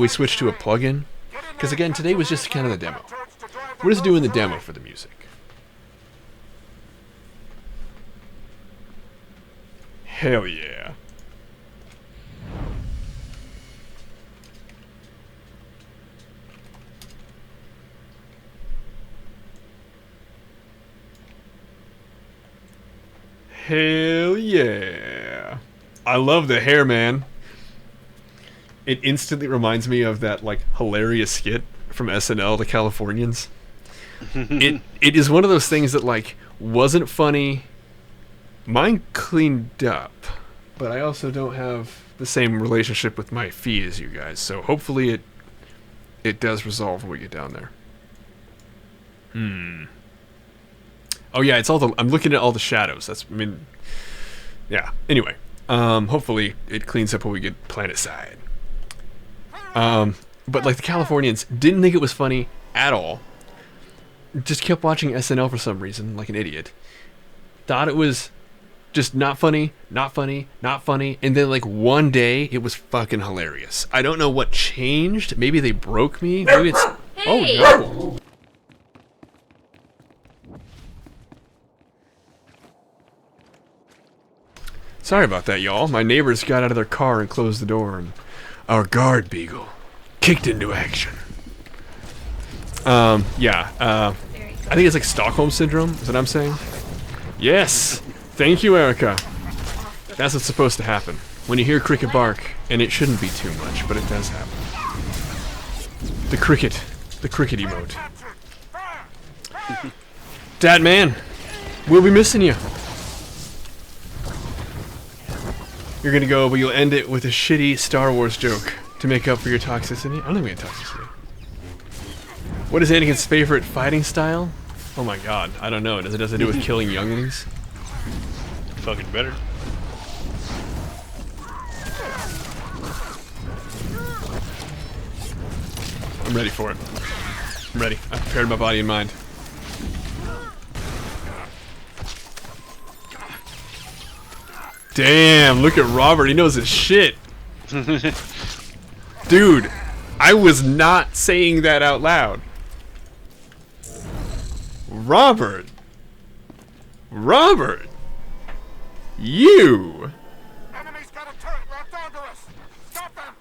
switch to a plugin. Because again, today was just kind of the demo. We're just doing the demo for the music. Hell yeah. Hell yeah. I love the hair, man. It instantly reminds me of that, like, hilarious skit from SNL, The Californians. It is one of those things that, like, wasn't funny. Mine cleaned up, but I also don't have the same relationship with my feed as you guys, so hopefully it does resolve when we get down there. Oh yeah, it's all the, I'm looking at all the shadows. Yeah. Anyway, hopefully it cleans up when we get planet side. But like the Californians didn't think it was funny at all. Just kept watching SNL for some reason, like an idiot. Thought it was just not funny, not funny, not funny, and then like one day it was fucking hilarious. I don't know what changed. Maybe they broke me. Maybe it's Hey! Oh no. Sorry about that, y'all. My neighbors got out of their car and closed the door, and our guard beagle kicked into action. I think it's like Stockholm Syndrome, is what I'm saying. Yes! Thank you, Erica. That's what's supposed to happen. When you hear cricket bark, and it shouldn't be too much, but it does happen. The cricket emote. Dad man, we'll be missing you. You're gonna go, but you'll end it with a shitty Star Wars joke to make up for your toxicity. I don't think we had toxicity. What is Anakin's favorite fighting style? Oh my god, I don't know. Does it have to do with killing younglings? Fucking better. I'm ready for it. I'm ready. I've prepared my body and mind. Damn, look at Robert. He knows his shit. Dude, I was not saying that out loud. Robert. You. Enemy's got a turret locked onto us. Stop them.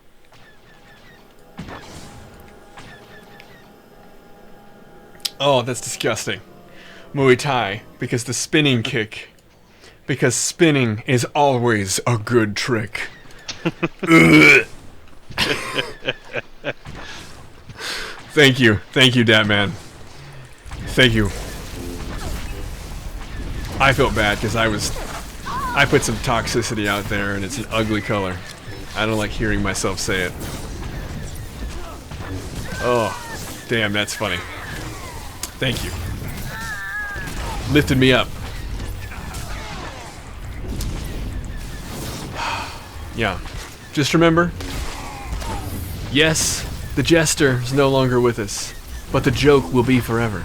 Oh, that's disgusting. Muay Thai, because the spinning kick. Because spinning is always a good trick. Thank you, Datman. Thank you. I felt bad because I put some toxicity out there and it's an ugly color. I don't like hearing myself say it. Oh, damn, that's funny. Thank you. Lifted me up. Yeah. Just remember, yes, the jester is no longer with us, but the joke will be forever.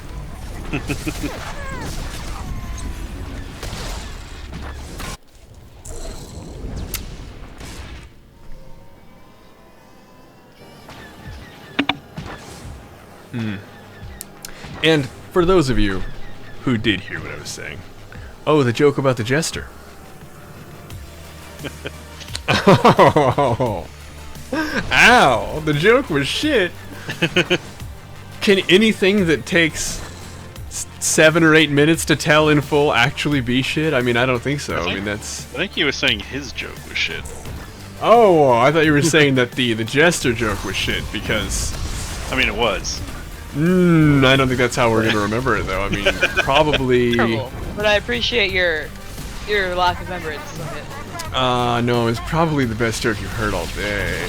And for those of you who did hear what I was saying, Oh, the joke about the jester. Oh. Ow, the joke was shit. Can anything that takes 7 or 8 minutes to tell in full actually be shit? I mean, I don't think so. I think he was saying his joke was shit. Oh, I thought you were saying that the jester joke was shit because... I mean, it was. I don't think that's how we're gonna remember it, though. I mean, probably... Terrible. But I appreciate your lack of remembrance of it. No, it's probably the best joke you've heard all day.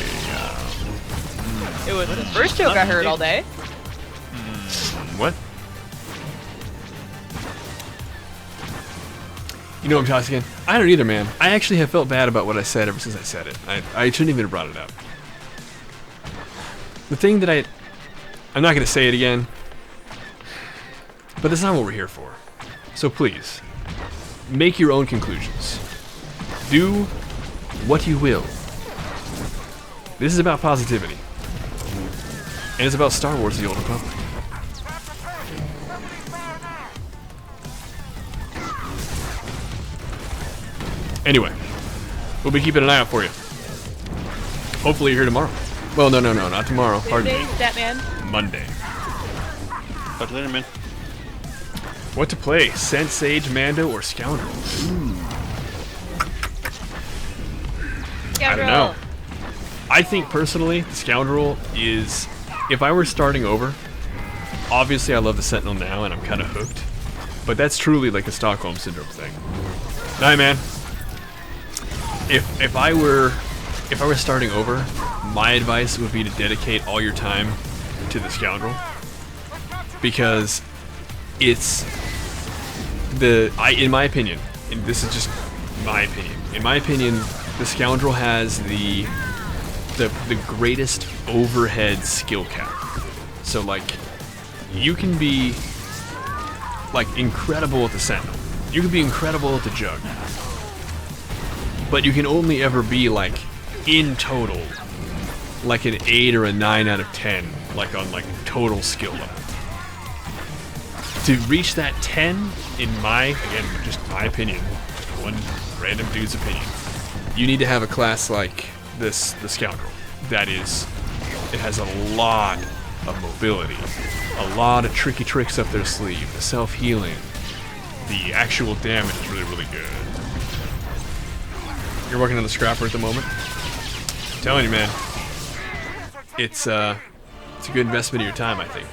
It was the first joke I heard all day. What? You know what I'm talking? I don't either, man. I actually have felt bad about what I said ever since I said it. I shouldn't even have brought it up. The thing that I'm not going to say it again, but that's not what we're here for. So please, make your own conclusions. Do what you will. This is about positivity. And it's about Star Wars: The Old Republic. Anyway, we'll be keeping an eye out for you. Hopefully you're here tomorrow. Well, no, not tomorrow. Pardon me. Batman. Monday. Talk to you later, man. What to play? Scent, Sage, Mando, or Scoundrel? I don't know. I think personally, the Scoundrel is... If I were starting over, obviously I love the Sentinel now and I'm kind of hooked. But that's truly like a Stockholm Syndrome thing. Nah, man. If I were starting over, my advice would be to dedicate all your time to the Scoundrel, because it's in my opinion, and this is just my opinion. In my opinion, the Scoundrel has the greatest overhead skill cap. So like, you can be like incredible at the Sentinel. You can be incredible at the Jug. But you can only ever be like, in total, like an 8 or a 9 out of 10, like on like total skill level. To reach that 10, in again, just my opinion, one random dude's opinion, you need to have a class like this, the Scoundrel. That is, it has a lot of mobility, a lot of tricky tricks up their sleeve, the self-healing, the actual damage is really, really good. You're working on the scrapper at the moment? I'm telling you, man. It's a good investment of your time, I think.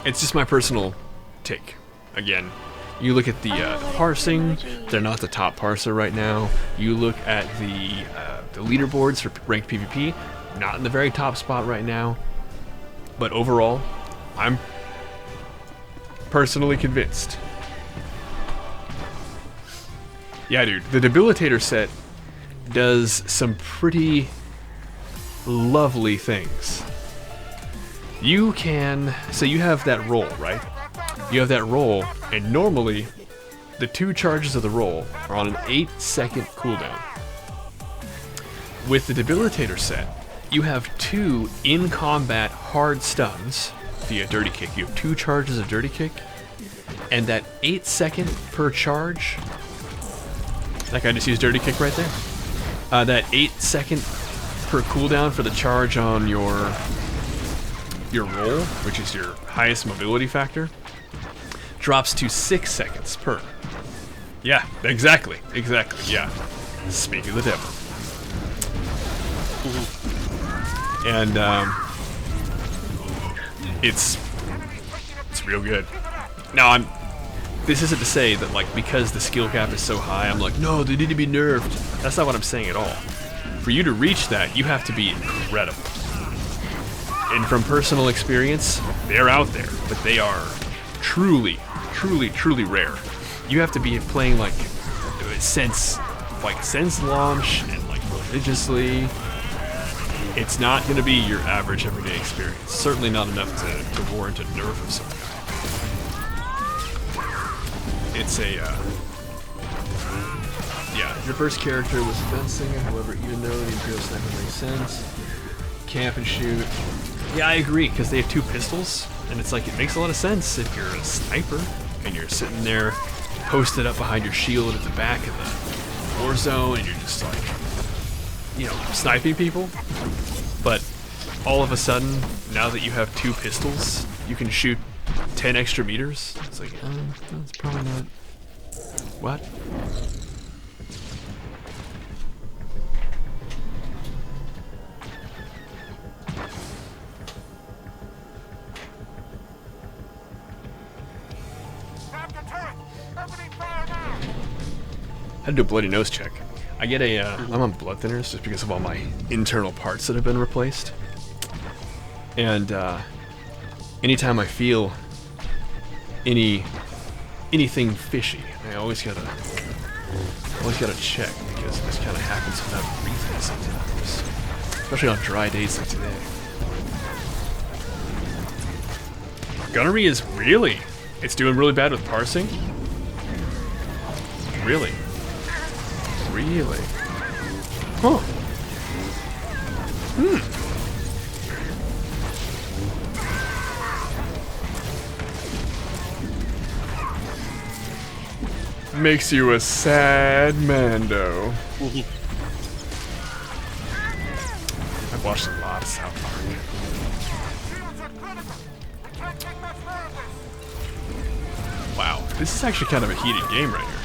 It's just my personal take. Again, you look at the parsing, they're not the top parser right now. You look at the leaderboards for ranked PvP, not in the very top spot right now. But overall, I'm personally convinced. Yeah, dude, the Debilitator set does some pretty lovely things. You can... So you have that roll, right? You have that roll, and normally, the 2 charges of the roll are on an 8-second cooldown. With the Debilitator set, you have 2 in-combat hard stuns via Dirty Kick. You have 2 charges of Dirty Kick, and that 8-second per charge... That guy just used Dirty Kick right there. That 8-second per cooldown for the charge on your roll, which is your highest mobility factor, drops to 6 seconds per. Yeah, exactly, yeah. Speak of the devil. And it's real good. Now this isn't to say that like because the skill cap is so high, I'm like, no, they need to be nerfed. That's not what I'm saying at all. For you to reach that, you have to be incredible. And from personal experience, they're out there, but they are truly, truly, truly rare. You have to be playing like since launch and like religiously. It's not going to be your average everyday experience. Certainly not enough to warrant a nerf of some kind. It's a, yeah, your first character was fencing, however, even though the Imperial Sniper makes sense. Camp and shoot. Yeah, I agree, because they have 2 pistols. And it's like, it makes a lot of sense if you're a sniper and you're sitting there posted up behind your shield at the back of the war zone and you're just like, you know, sniping people. But all of a sudden, now that you have 2 pistols, you can shoot 10 extra meters. It's like, that's probably not... What? I had to do a bloody nose check. I get a, I'm on blood thinners just because of all my internal parts that have been replaced. And, anytime I feel anything fishy, I always gotta check, because this kind of happens without reason sometimes. Especially on dry days like today. Gunnery is really, it's doing really bad with parsing. Really? Really? Huh. Makes you a sad Mando. I've watched a lot of South Park. Wow, this is actually kind of a heated game right here.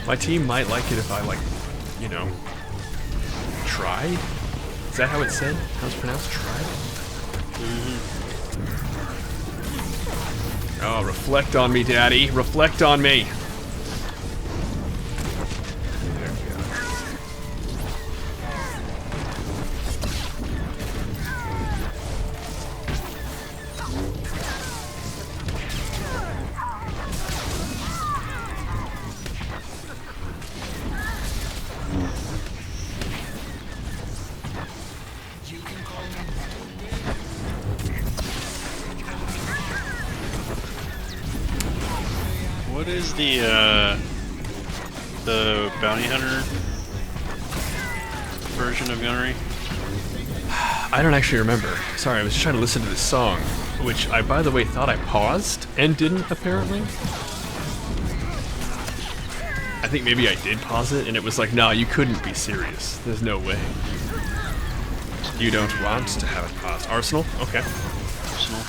My team might like it if I, like, you know, tried? Is that how it's said? How it's pronounced? Tried? Oh, reflect on me, Daddy. Reflect on me. There we go. What is the bounty hunter version of gunnery? I don't actually remember. Sorry, I was just trying to listen to this song, which I, by the way, thought I paused and didn't, apparently. I think maybe I did pause it, and it was like, nah, you couldn't be serious. There's no way. You don't want to have it paused. Arsenal? Okay. Arsenal.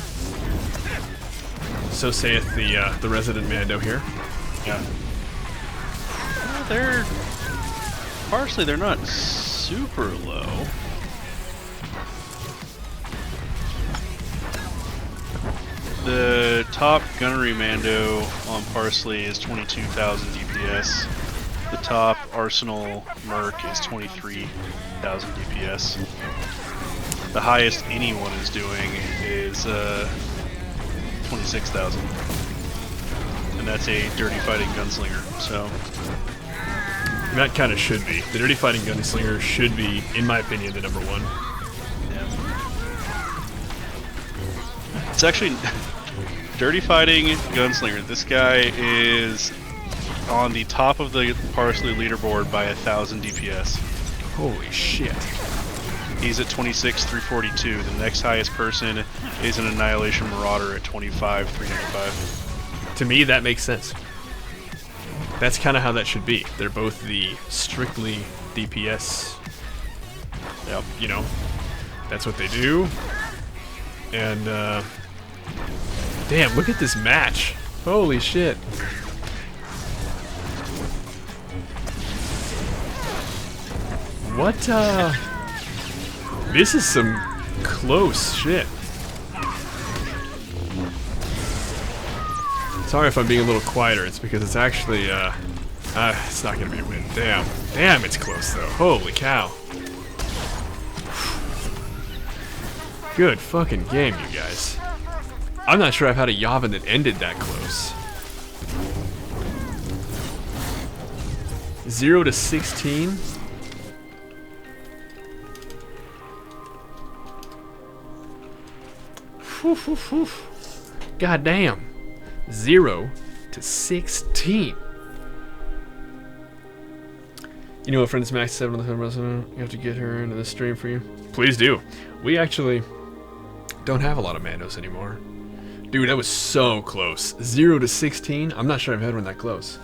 So saith the resident Mando here. Yeah. Well, they're... Parsley, they're not super low. The top gunnery Mando on Parsley is 22,000 DPS. The top Arsenal Merc is 23,000 DPS. The highest anyone is doing is 26,000. And that's a dirty fighting gunslinger, so... That kind of should be. The dirty fighting gunslinger should be, in my opinion, the number one. Yeah. It's actually... Dirty fighting gunslinger. This guy is on the top of the Parsley leaderboard by 1,000 DPS. Holy shit. He's at 26,342. The next highest person is an Annihilation Marauder at 25,395. To me, that makes sense. That's kind of how that should be. They're both the strictly DPS. Yep. You know, that's what they do. And, damn, look at this match. Holy shit. What, this is some close shit. Sorry if I'm being a little quieter, it's because it's actually, it's not gonna be a win. Damn. Damn, it's close though. Holy cow. Good fucking game, you guys. I'm not sure I've had a Yavin that ended that close. 0 to 16? God damn. 0 to 16. You know, a friend's max 7 on the resident. You have to get her into the stream for you. Please do. We actually don't have a lot of Mandos anymore. Dude, that was so close. 0 to 16. I'm not sure I've had one that close.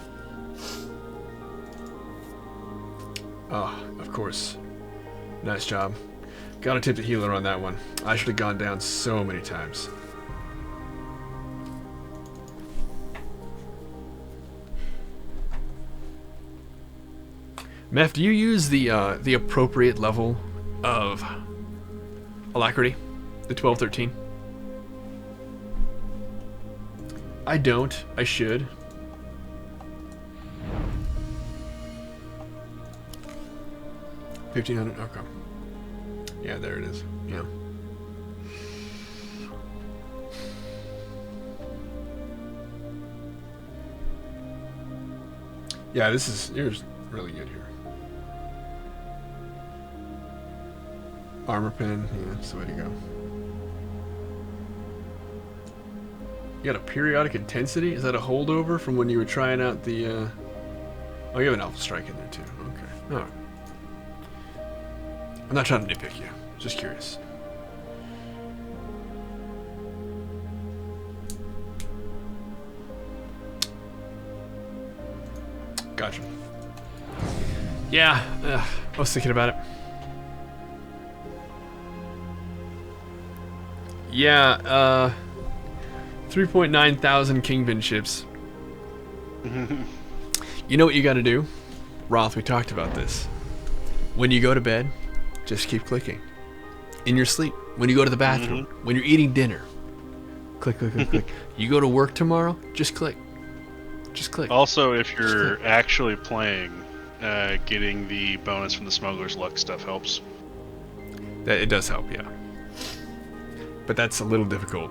Oh, of course. Nice job. Gotta tip the healer on that one. I should have gone down so many times. Meph, do you use the appropriate level of alacrity? The 12, 13? I don't. I should. $1,500. Okay. Yeah, there it is. Yeah. Yeah, yours really good here. Armor pen, yeah, that's the way to go. You got a periodic intensity? Is that a holdover from when you were trying out the, Oh, you have an alpha strike in there too. Okay. Alright. I'm not trying to nitpick you. Just curious. Gotcha. Yeah, I was thinking about it. Yeah, 3.9 thousand Kingpin ships. You know what you gotta do? Roth, we talked about this. When you go to bed, just keep clicking. In your sleep, when you go to the bathroom, when you're eating dinner, click, click, click, click. You go to work tomorrow, just click. Just click. Also, if you're actually playing, getting the bonus from the Smuggler's Luck stuff helps. It does help, yeah. But that's a little difficult.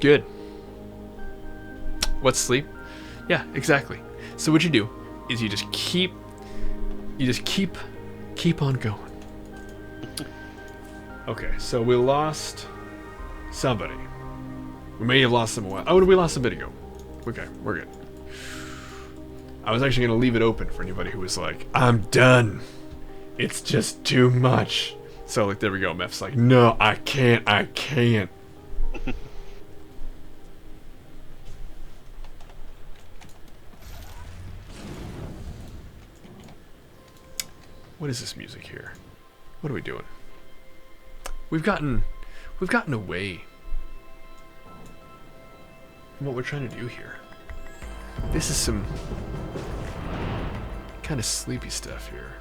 Good. What's sleep? Yeah, exactly. So what you do is you just keep on going. Okay, so we lost somebody. We may have lost them a while. Oh, we lost a bit ago. Okay, we're good. I was actually going to leave it open for anybody who was like, I'm done. It's just too much. So, like, there we go. Meph's like, no, I can't. What is this music here? What are we doing? We've gotten away from what we're trying to do here. This is some kind of sleepy stuff here.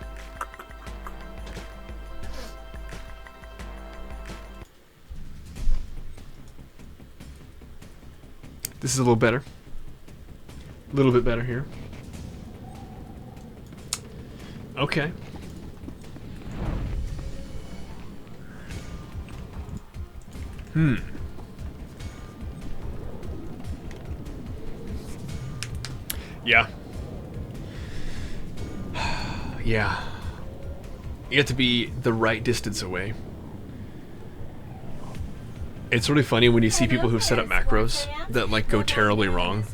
This is a little better. A little bit better here. Okay. Yeah. Yeah. You have to be the right distance away. It's really funny when you see people who set up macros that like go terribly wrong,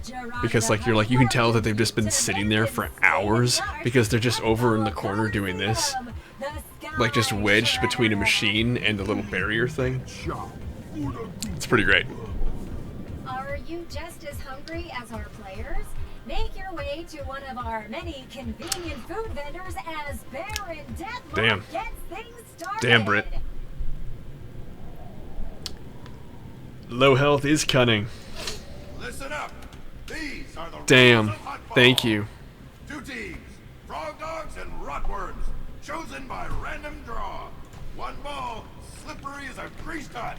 because like you can tell that they've just been sitting there for hours because they're just over in the corner doing this, like just wedged between a machine and the little barrier thing. It's pretty great. Are you just as hungry as our players? Make your way to one of our many convenient food vendors as Bear and Deathlock gets things started. Damn, Brit. Low health is cunning. Listen up. These are the Damn. rules of hot ball. Thank you. 2 teams, frog dogs and rotworms, chosen by random draw. 1 ball, slippery as a grease cut.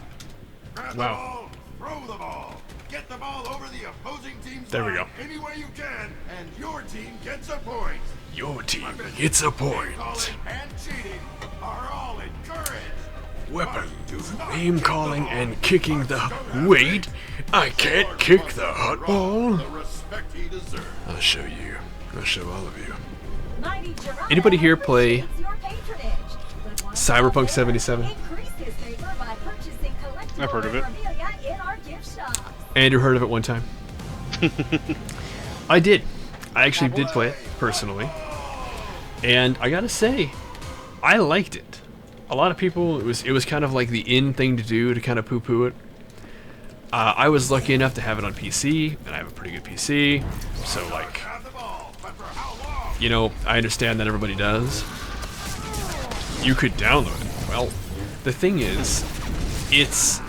Grab the ball, throw the ball. Get the ball over the opposing team's line any way you can, and your team gets a point. Your team gets a point. Calling and cheating are all encouraged. Weapon, name calling and kicking the... Wait, I can't kick the hot ball. The respect he deserves. I'll show you. I'll show all of you. Anybody here play Cyberpunk 77? I've heard of it. Andrew heard of it one time. I did. I actually did play it personally, and I gotta say, I liked it. A lot of people, it was kind of like the in thing to do to kind of poo-poo it. I was lucky enough to have it on PC, and I have a pretty good PC, so like, you know, I understand that everybody does. You could download it. Well, the thing is, it's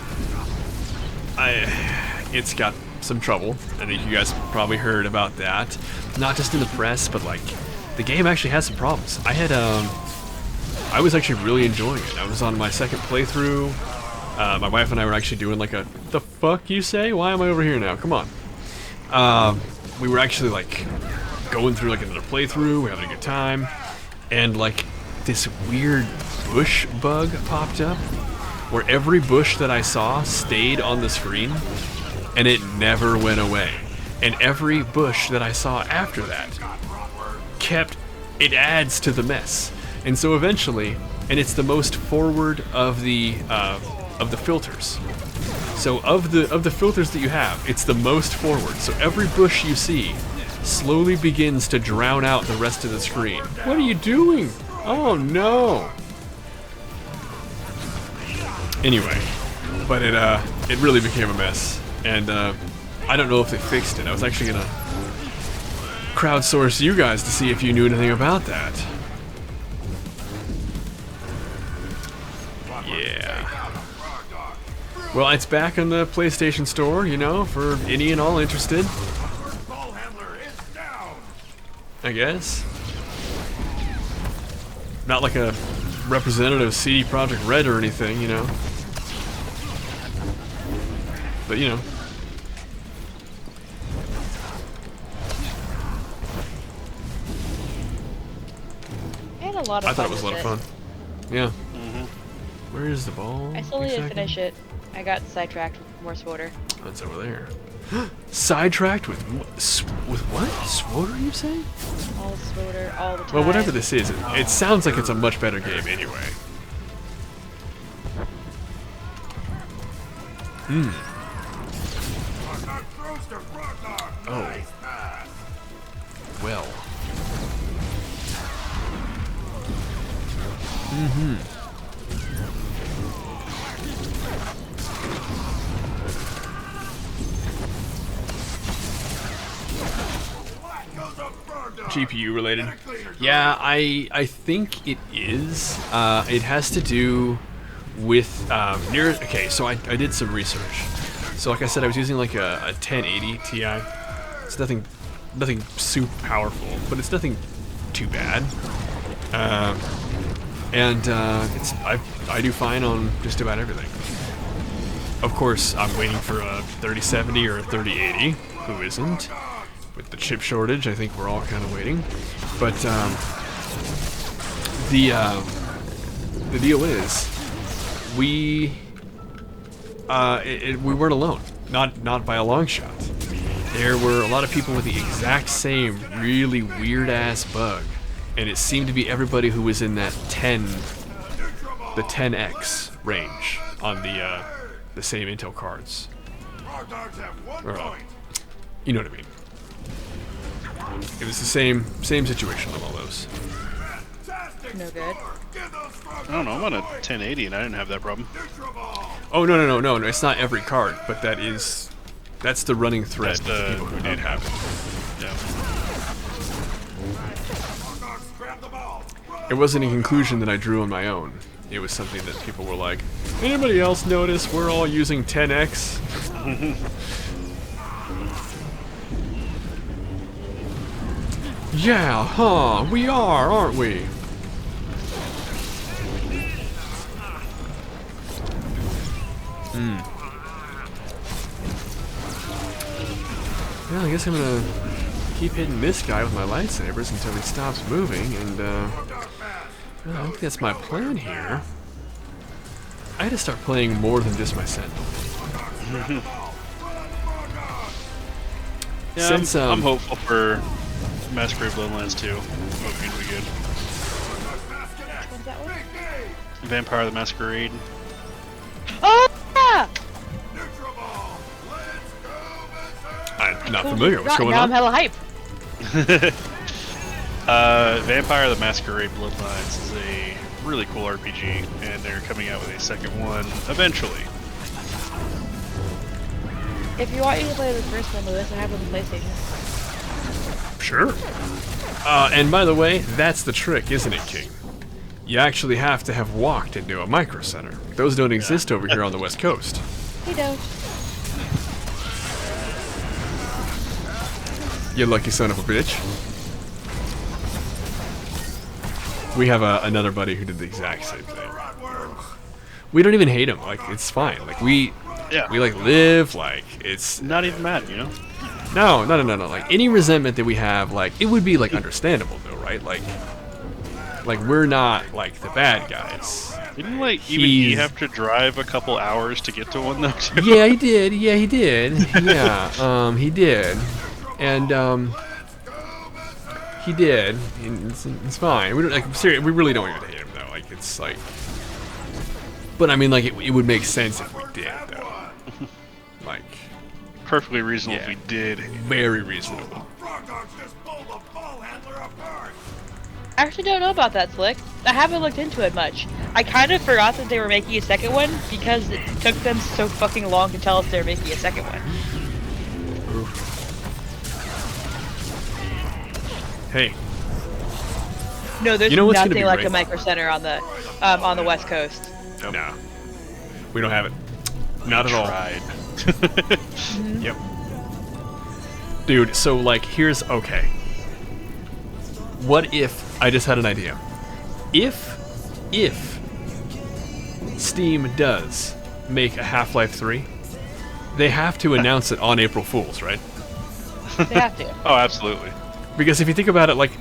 got some trouble. I think you guys probably heard about that. Not just in the press, but like, the game actually has some problems. I was actually really enjoying it. I was on my second playthrough. My wife and I were actually doing like the fuck you say? Why am I over here now? Come on. We were actually like going through like another playthrough, we're having a good time, and like this weird bush bug popped up where every bush that I saw stayed on the screen and it never went away. And every bush that I saw after that it adds to the mess. And so eventually, and it's the most forward of the filters. So of the filters that you have, it's the most forward. So every bush you see slowly begins to drown out the rest of the screen. What are you doing? Oh no! Anyway, but it really became a mess, and I don't know if they fixed it. I was actually gonna crowdsource you guys to see if you knew anything about that. Yeah. Well, it's back in the PlayStation Store, you know, for any and all interested. I guess. Not like a representative CD Projekt Red or anything, you know. But, you know. I had a lot of fun. I thought it was a lot of fun. Yeah. Mm-hmm. Where is the ball? I still need to exactly? finish it. I got sidetracked with more Swoter. That's over there. Sidetracked with what? Swoter, you say? All Swoter, all the time. Well, whatever this is, it sounds like it's a much better game anyway. Oh. Well. GPU related. Yeah, I think it is. It has to do with okay, so I did some research. So like I said, I was using like a 1080 Ti. It's nothing super powerful, but it's nothing too bad. I do fine on just about everything. Of course, I'm waiting for a 3070 or a 3080. Who isn't? With the chip shortage, I think we're all kind of waiting. But the deal is, we weren't alone. Not by a long shot. There were a lot of people with the exact same really weird ass bug, and it seemed to be everybody who was in that the 10X range on the same Intel cards. Or, you know what I mean. It was the same situation on all those. No good. I don't know, I'm on a 1080 and I didn't have that problem. Oh no, it's not every card, but that's the running thread for the people who did have it. Yeah. It wasn't a conclusion that I drew on my own. It was something that people were like, anybody else notice we're all using 10X? Yeah, huh, we are, aren't we? Well, I guess I'm gonna keep hitting this guy with my lightsabers until he stops moving, and well, I think that's my plan here. I had to start playing more than just my Sentinel. Yeah, Since, I'm hopeful for Masquerade Bloodlines 2. Hoping to be good. What's that one? Vampire the Masquerade. Oh! Yeah! I'm not familiar. What's going now on? I'm hella hype. Vampire the Masquerade Bloodlines is a really cool RPG, and they're coming out with a second one eventually. If you want you to play the first one, Lewis, I have it on PlayStation. Sure. And by the way, that's the trick, isn't it, King? You actually have to have walked into a micro center. Those don't exist over here on the West Coast. You don't. You lucky son of a bitch. We have another buddy who did the exact same thing. We don't even hate him. Like, it's fine. Like, we like live, like, it's... Not even mad, you know? No. Like, any resentment that we have, like, it would be, like, understandable, though, right? Like, we're not, like, the bad guys. Didn't, like, even he have to drive a couple hours to get to one, though, too? Yeah, he did. Yeah, he did. He did. And, he did. It's fine. We don't, like, seriously, we really don't even hate him, though. Like, it's, like... But, I mean, like, it would make sense if we did, though. Like... Perfectly reasonable if we did. Very reasonable. I actually don't know about that, Slick. I haven't looked into it much. I kind of forgot that they were making a second one because it took them so fucking long to tell us they were making a second one. Hey. No, there's you know what's nothing like great? a micro center on the West Coast. Nope. No. We don't have it. Not at all. Yep. Dude, so like here's okay. What if I just had an idea? If Steam does make a Half-Life 3, they have to announce it on April Fools, right? They have to. Oh, absolutely. Because if you think about it, like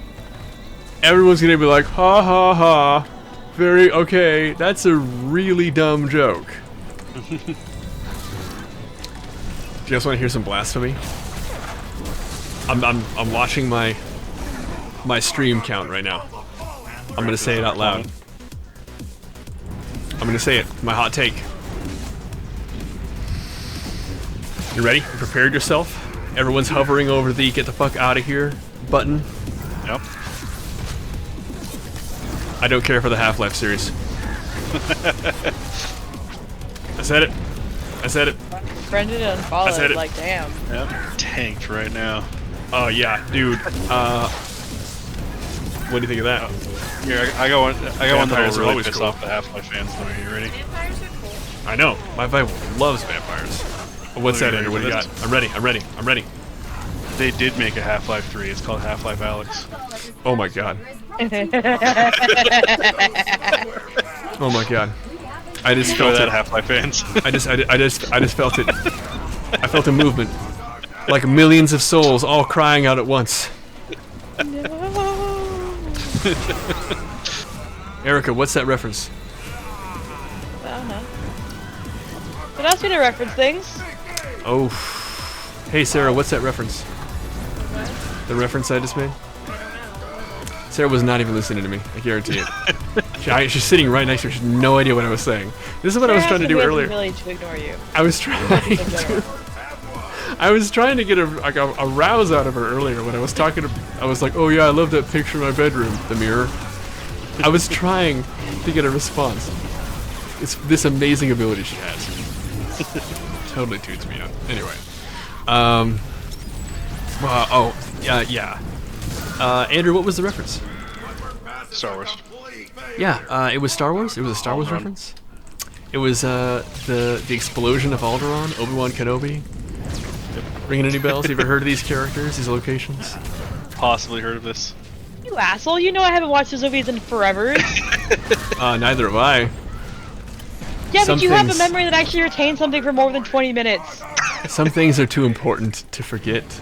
everyone's gonna be like, ha ha ha, very okay, that's a really dumb joke. Do you guys want to hear some blasphemy? I'm watching my stream count right now. I'm gonna say it out loud. I'm gonna say it. My hot take. You ready? You prepared yourself? Everyone's hovering over the get the fuck out of here button. Yep. I don't care for the Half-Life series. I said it. I said it. Friended and unfollowed, like damn. Yep. Tanked right now. Oh yeah, dude. What do you think of that? Here, I got one that'll Vampires are really always piss cool. off the Half-Life fans. Are you ready? Vampires are cool. I know. My vibe loves vampires. What's that, Andrew? What do you got? I'm ready. I'm ready. I'm ready. They did make a Half-Life 3. It's called Half-Life Alex. Oh my god. Oh my god. I just Go felt that it. Half-Life fans. I just felt it. I felt a movement, like millions of souls all crying out at once. Erica, what's that reference? I don't know. But ask me to reference things. Oh. Hey Sarah, what's that reference? What? The reference I just made? Sarah was not even listening to me. I guarantee it. She's sitting right next to her. She had no idea what I was saying. This is what I was trying to do earlier. Really to ignore you. I was trying to. I was trying to get a rouse out of her earlier when I was talking to. I was like, "Oh yeah, I love that picture in my bedroom, the mirror." I was trying to get a response. It's this amazing ability she has. Totally tunes me out. Anyway, yeah. Andrew, what was the reference? Star Wars. Yeah, it was Star Wars. It was a Star Wars reference. It was the explosion of Alderaan, Obi-Wan Kenobi. Ringing any bells? You ever heard of these characters, these locations? Possibly heard of this. You asshole! You know I haven't watched those movies in forever. Neither have I. Yeah, Some but you have a things- memory that actually retains something for more than 20 minutes. Some things are too important to forget.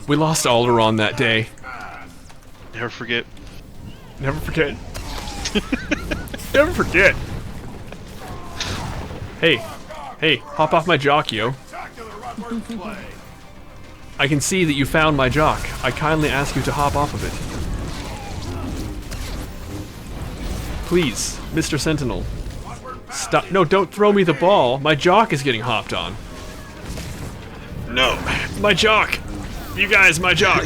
We lost Alderaan that day. Never forget. Never forget. Never forget. Hey, hop off my jock, yo. I can see that you found my jock. I kindly ask you to hop off of it. Please, Mr. Sentinel. Stop. No, don't throw me the ball. My jock is getting hopped on. No. My jock. You guys, my jock.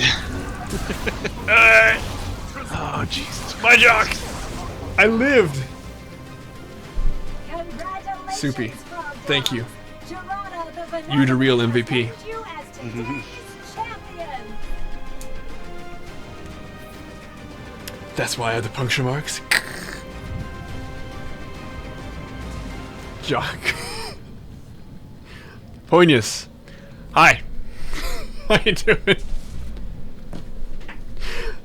Oh, Jesus. My jock. I lived. Congratulations, Soupy. Frog Thank you. Girona, the Vanilla You're the real has MVP. named you as today's champion. That's why I have the puncture marks. Jock. Poignus. Hi. How you doing?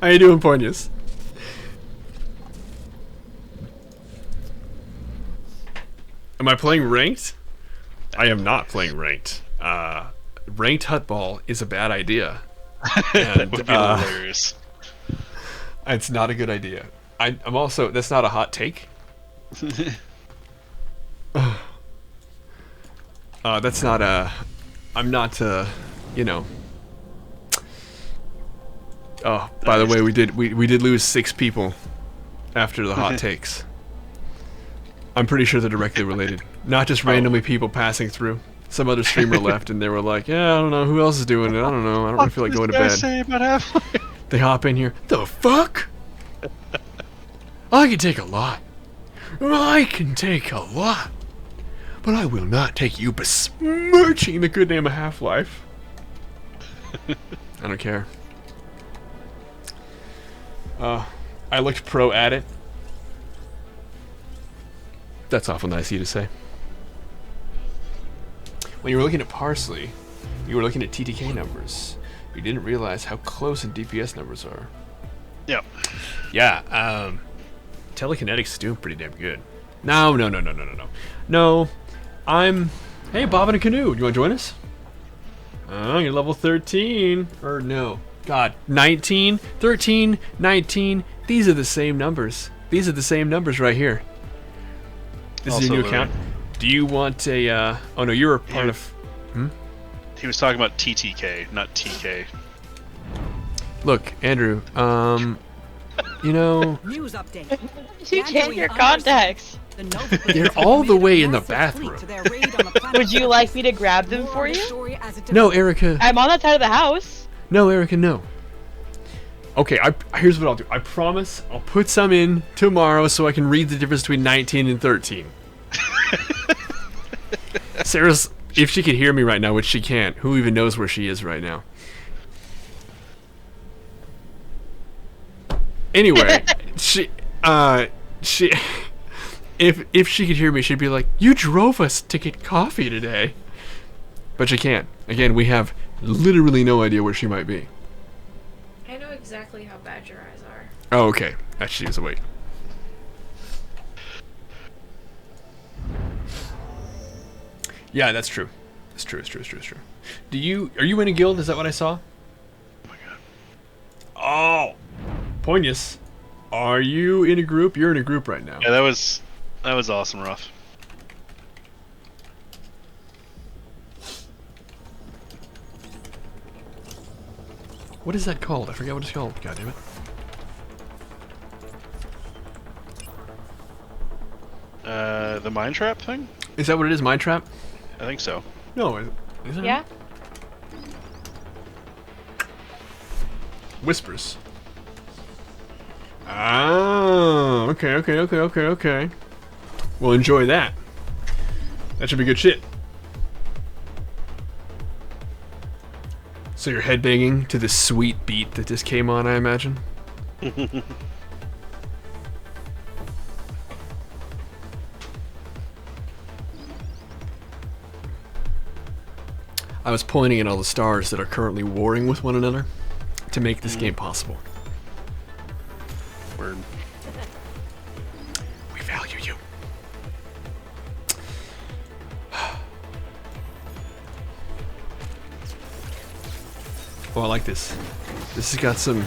How you doing, Poignus? Am I playing ranked? I am not playing ranked. Ranked Hutball is a bad idea. That would be And, hilarious. it's not a good idea. I'm also... That's not a hot take. That's not a... I'm not, you know... Oh, by the way, we did lose 6 people after the hot takes. I'm pretty sure they're directly related. Not just randomly people passing through. Some other streamer left and they were like, yeah, I don't know, who else is doing it? I don't know, I don't really feel like going to bed. Say about Half-Life? They hop in here. The fuck? I can take a lot. I can take a lot. But I will not take you besmirching the good name of Half-Life. I don't care. I looked pro at it. That's awful nice of you to say. When you were looking at Parsley, you were looking at TTK numbers. You didn't realize how close in DPS numbers are. Yep. Yeah, telekinetics is doing pretty damn good. No. No, I'm... Hey, Bob in a Canoe, you want to join us? Oh, you're level 13. Or no. God, 19, 13, 19. These are the same numbers. These are the same numbers right here. This is your new account. Do you want a, oh no, you're a part of... He was talking about TTK, not TK. Look, Andrew, you know... News update. You change your contacts. They're all the way in the bathroom. Would you like me to grab them for you? No, Erica. I'm on that side of the house. No, Erica, no. Okay, here's what I'll do. I promise I'll put some in tomorrow so I can read the difference between 19 and 13. Sarah's... If she could hear me right now, which she can't, who even knows where she is right now? Anyway, if she could hear me, she'd be like, "You drove us to get coffee today." But she can't. Again, we have literally no idea where she might be. I know exactly how bad your eyes are. Oh, okay. Actually, is awake. Yeah, that's true. It's true. Are you in a guild? Is that what I saw? Oh my god. Oh! Poignus, are you in a group? You're in a group right now. Yeah, that was awesome, Ruff. What is that called? I forget what it's called. God damn it. The mine trap thing? Is that what it is? Mine trap? I think so. No, is it? Yeah. Whispers. Ah, okay. Well, enjoy that. That should be good shit. So you're headbanging to this sweet beat that just came on, I imagine? I was pointing at all the stars that are currently warring with one another to make this game possible. Word. We value you. Oh, I like this. This has got some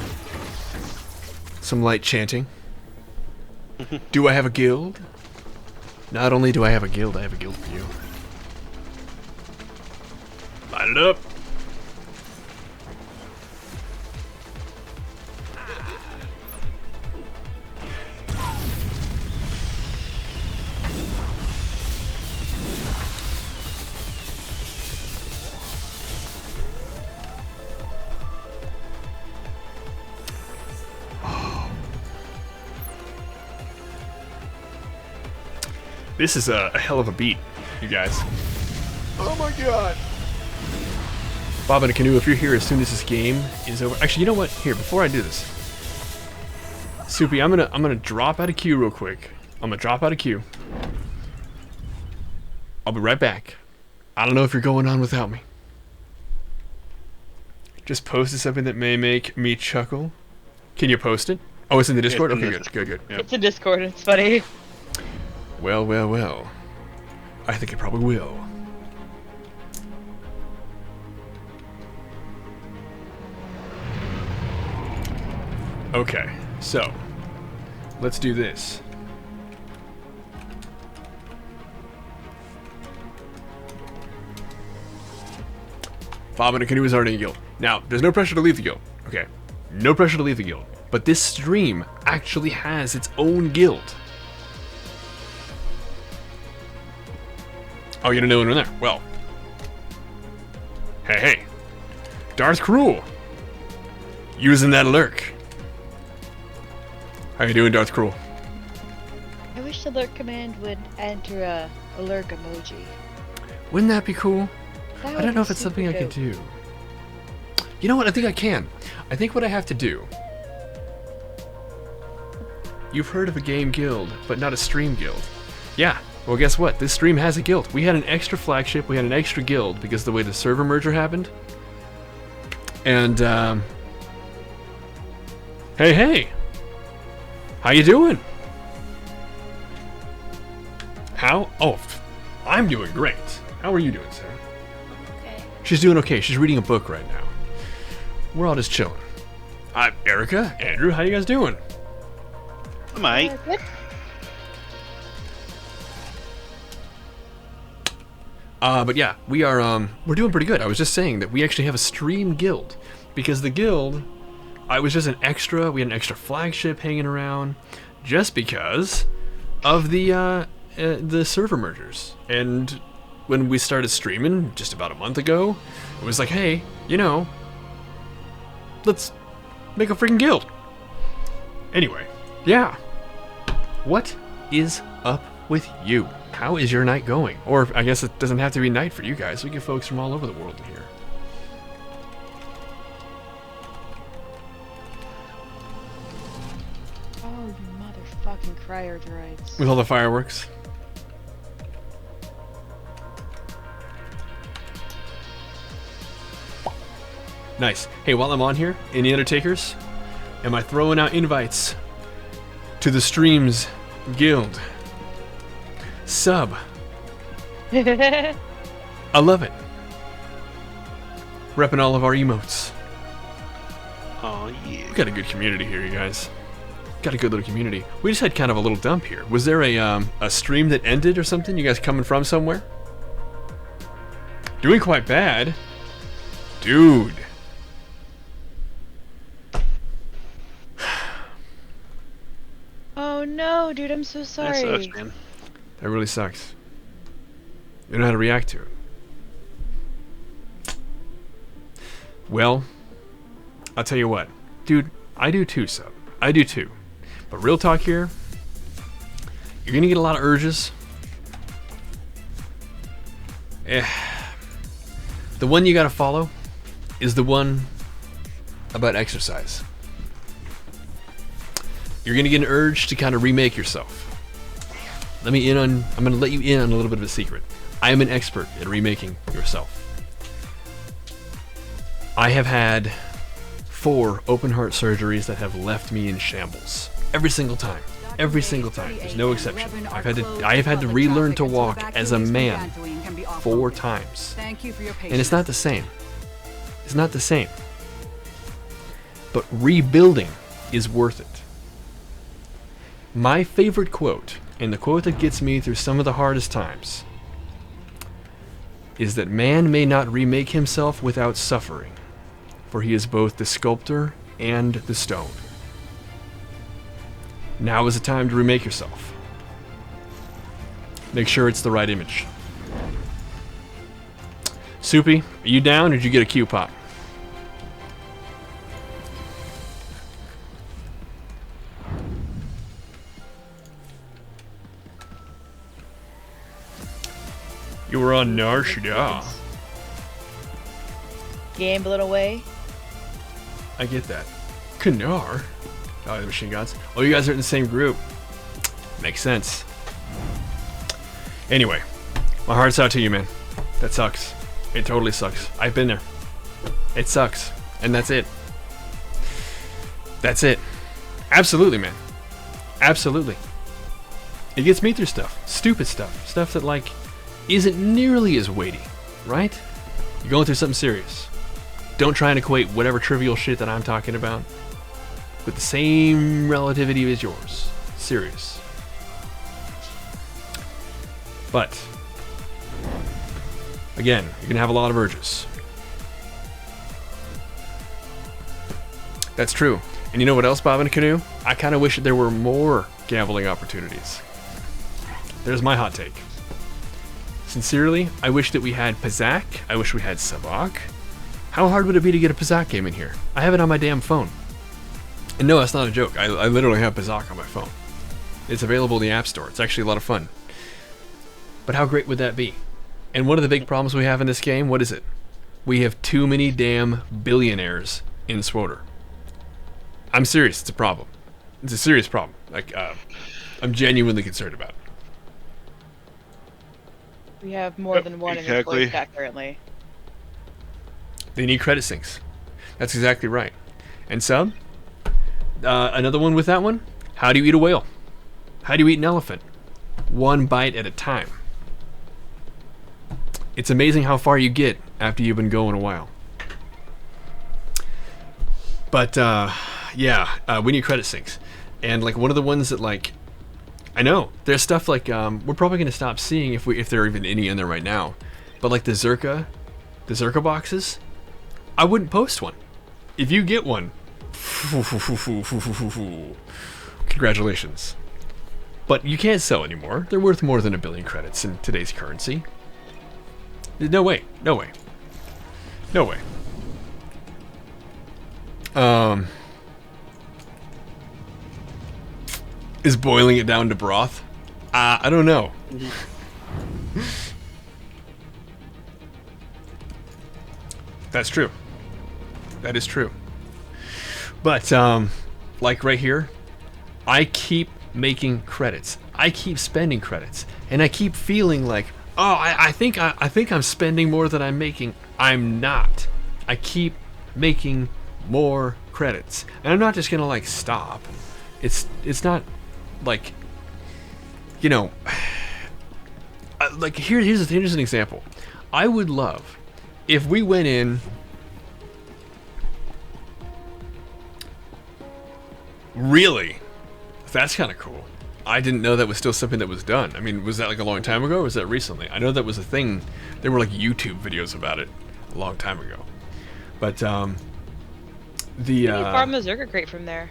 light chanting. Do I have a guild? Not only do I have a guild, I have a guild for you. Light it up. This is a hell of a beat, you guys. Oh my god. Bob and a Canoe, if you're here as soon as this game is over. Actually, you know what? Here, before I do this, Soupy, I'm gonna drop out of queue real quick. I'm gonna drop out of queue. I'll be right back. I don't know if you're going on without me. Just posted something that may make me chuckle. Can you post it? Oh, it's in the Discord? Okay, good. Yep. It's in Discord. It's funny. Well, well, well. I think it probably will. Okay, so let's do this. Bob and a Canoe is already in guild. Now, there's no pressure to leave the guild. Okay, no pressure to leave the guild. But this stream actually has its own guild. Oh, you don't know anyone there? Well. Hey. Darth Cruel. Using that lurk. How you doing, Darth Cruel? I wish the lurk command would enter a lurk emoji. Wouldn't that be cool? That I don't know if it's something I could do. You know what? I think I can. I think what I have to do... You've heard of a game guild, but not a stream guild. Yeah. Well, guess what? This stream has a guild. We had an extra flagship. We had an extra guild because of the way the server merger happened. And, Hey! How you doing? How? Oh, I'm doing great. How are you doing, Sarah? Okay. She's doing okay. She's reading a book right now. We're all just chilling. Erica, Andrew, how you guys doing? Mate. But yeah, we're doing pretty good. I was just saying that we actually have a stream guild because the guild, I was just an extra. We had an extra flagship hanging around just because of the server mergers. And when we started streaming just about a month ago, it was like, hey, let's make a freaking guild. Anyway, yeah. What is up with you? How is your night going? Or I guess it doesn't have to be night for you guys. We get folks from all over the world in here. Oh, you motherfucking crier droids. With all the fireworks. Nice. Hey, while I'm on here, any other takers? Am I throwing out invites to the streams guild? Sub. I love it. Repping all of our emotes. Oh yeah. We got a good community here, you guys. Got a good little community. We just had kind of a little dump here. Was there a stream that ended or something? You guys coming from somewhere? Doing quite bad. Dude. Oh no, dude, I'm so sorry. That sucks, man. That really sucks. You don't know how to react to it. Well, I'll tell you what. Dude, I do too, sub. I do too. But real talk here, you're gonna get a lot of urges. The one you gotta follow is the one about exercise. You're gonna get an urge to kind of remake yourself. I'm gonna let you in on a little bit of a secret. I am an expert at remaking yourself. I have had 4 open heart surgeries that have left me in shambles. Every single time. Every single time. There's no exception. I have had to relearn to walk as a man 4 times. And it's not the same. It's not the same. But rebuilding is worth it. My favorite quote, and the quote that gets me through some of the hardest times, is that man may not remake himself without suffering, for he is both the sculptor and the stone. Now is the time to remake yourself. Make sure it's the right image. Soupy, are you down or did you get a Q pop? You were on Narshida. Gambling away. I get that. Kanar? Oh, the machine gods. Oh, you guys are in the same group. Makes sense. Anyway, my heart's out to you, man. That sucks. It totally sucks. I've been there. It sucks. And that's it. That's it. Absolutely, man. Absolutely. It gets me through stuff. Stupid stuff. Stuff that, like, isn't nearly as weighty, right? You're going through something serious. Don't try and equate whatever trivial shit that I'm talking about with the same relativity as yours. Serious. But, again, you're going to have a lot of urges. That's true. And you know what else, Bob and Canoe? I kind of wish that there were more gambling opportunities. There's my hot take. Sincerely, I wish that we had Pazak. I wish we had Sabak. How hard would it be to get a Pazak game in here? I have it on my damn phone. And no, that's not a joke. I literally have Pazak on my phone. It's available in the App Store. It's actually a lot of fun. But how great would that be? And one of the big problems we have in this game, what is it? We have too many damn billionaires in SWOTR. I'm serious, it's a problem. It's a serious problem. Like, I'm genuinely concerned about it. We have more than one in the employee stack currently. They need credit sinks. That's exactly right. And Sub, another one with that one, how do you eat a whale? How do you eat an elephant? One bite at a time. It's amazing how far you get after you've been going a while. But, yeah, we need credit sinks. And, like, one of the ones that, like, I know, there's stuff like, we're probably going to stop seeing if there are even any in there right now. But, like, the Zerka boxes, I wouldn't post one. If you get one, congratulations. But you can't sell anymore. They're worth more than 1 billion credits in today's currency. No way. No way. No way. Is boiling it down to broth? I don't know. That's true. That is true. But, like right here, I keep making credits. I keep spending credits. And I keep feeling like, oh, I think I'm spending more than I'm making. I'm not. I keep making more credits. And I'm not just gonna, like, stop. It's not like, you know, like here's an example. I would love if we went in really. That's kind of cool. I didn't know that was still something that was done. I mean, was that like a long time ago or was that recently? I know that was a thing. There were like YouTube videos about it a long time ago. But you farm the Zerker crate from there.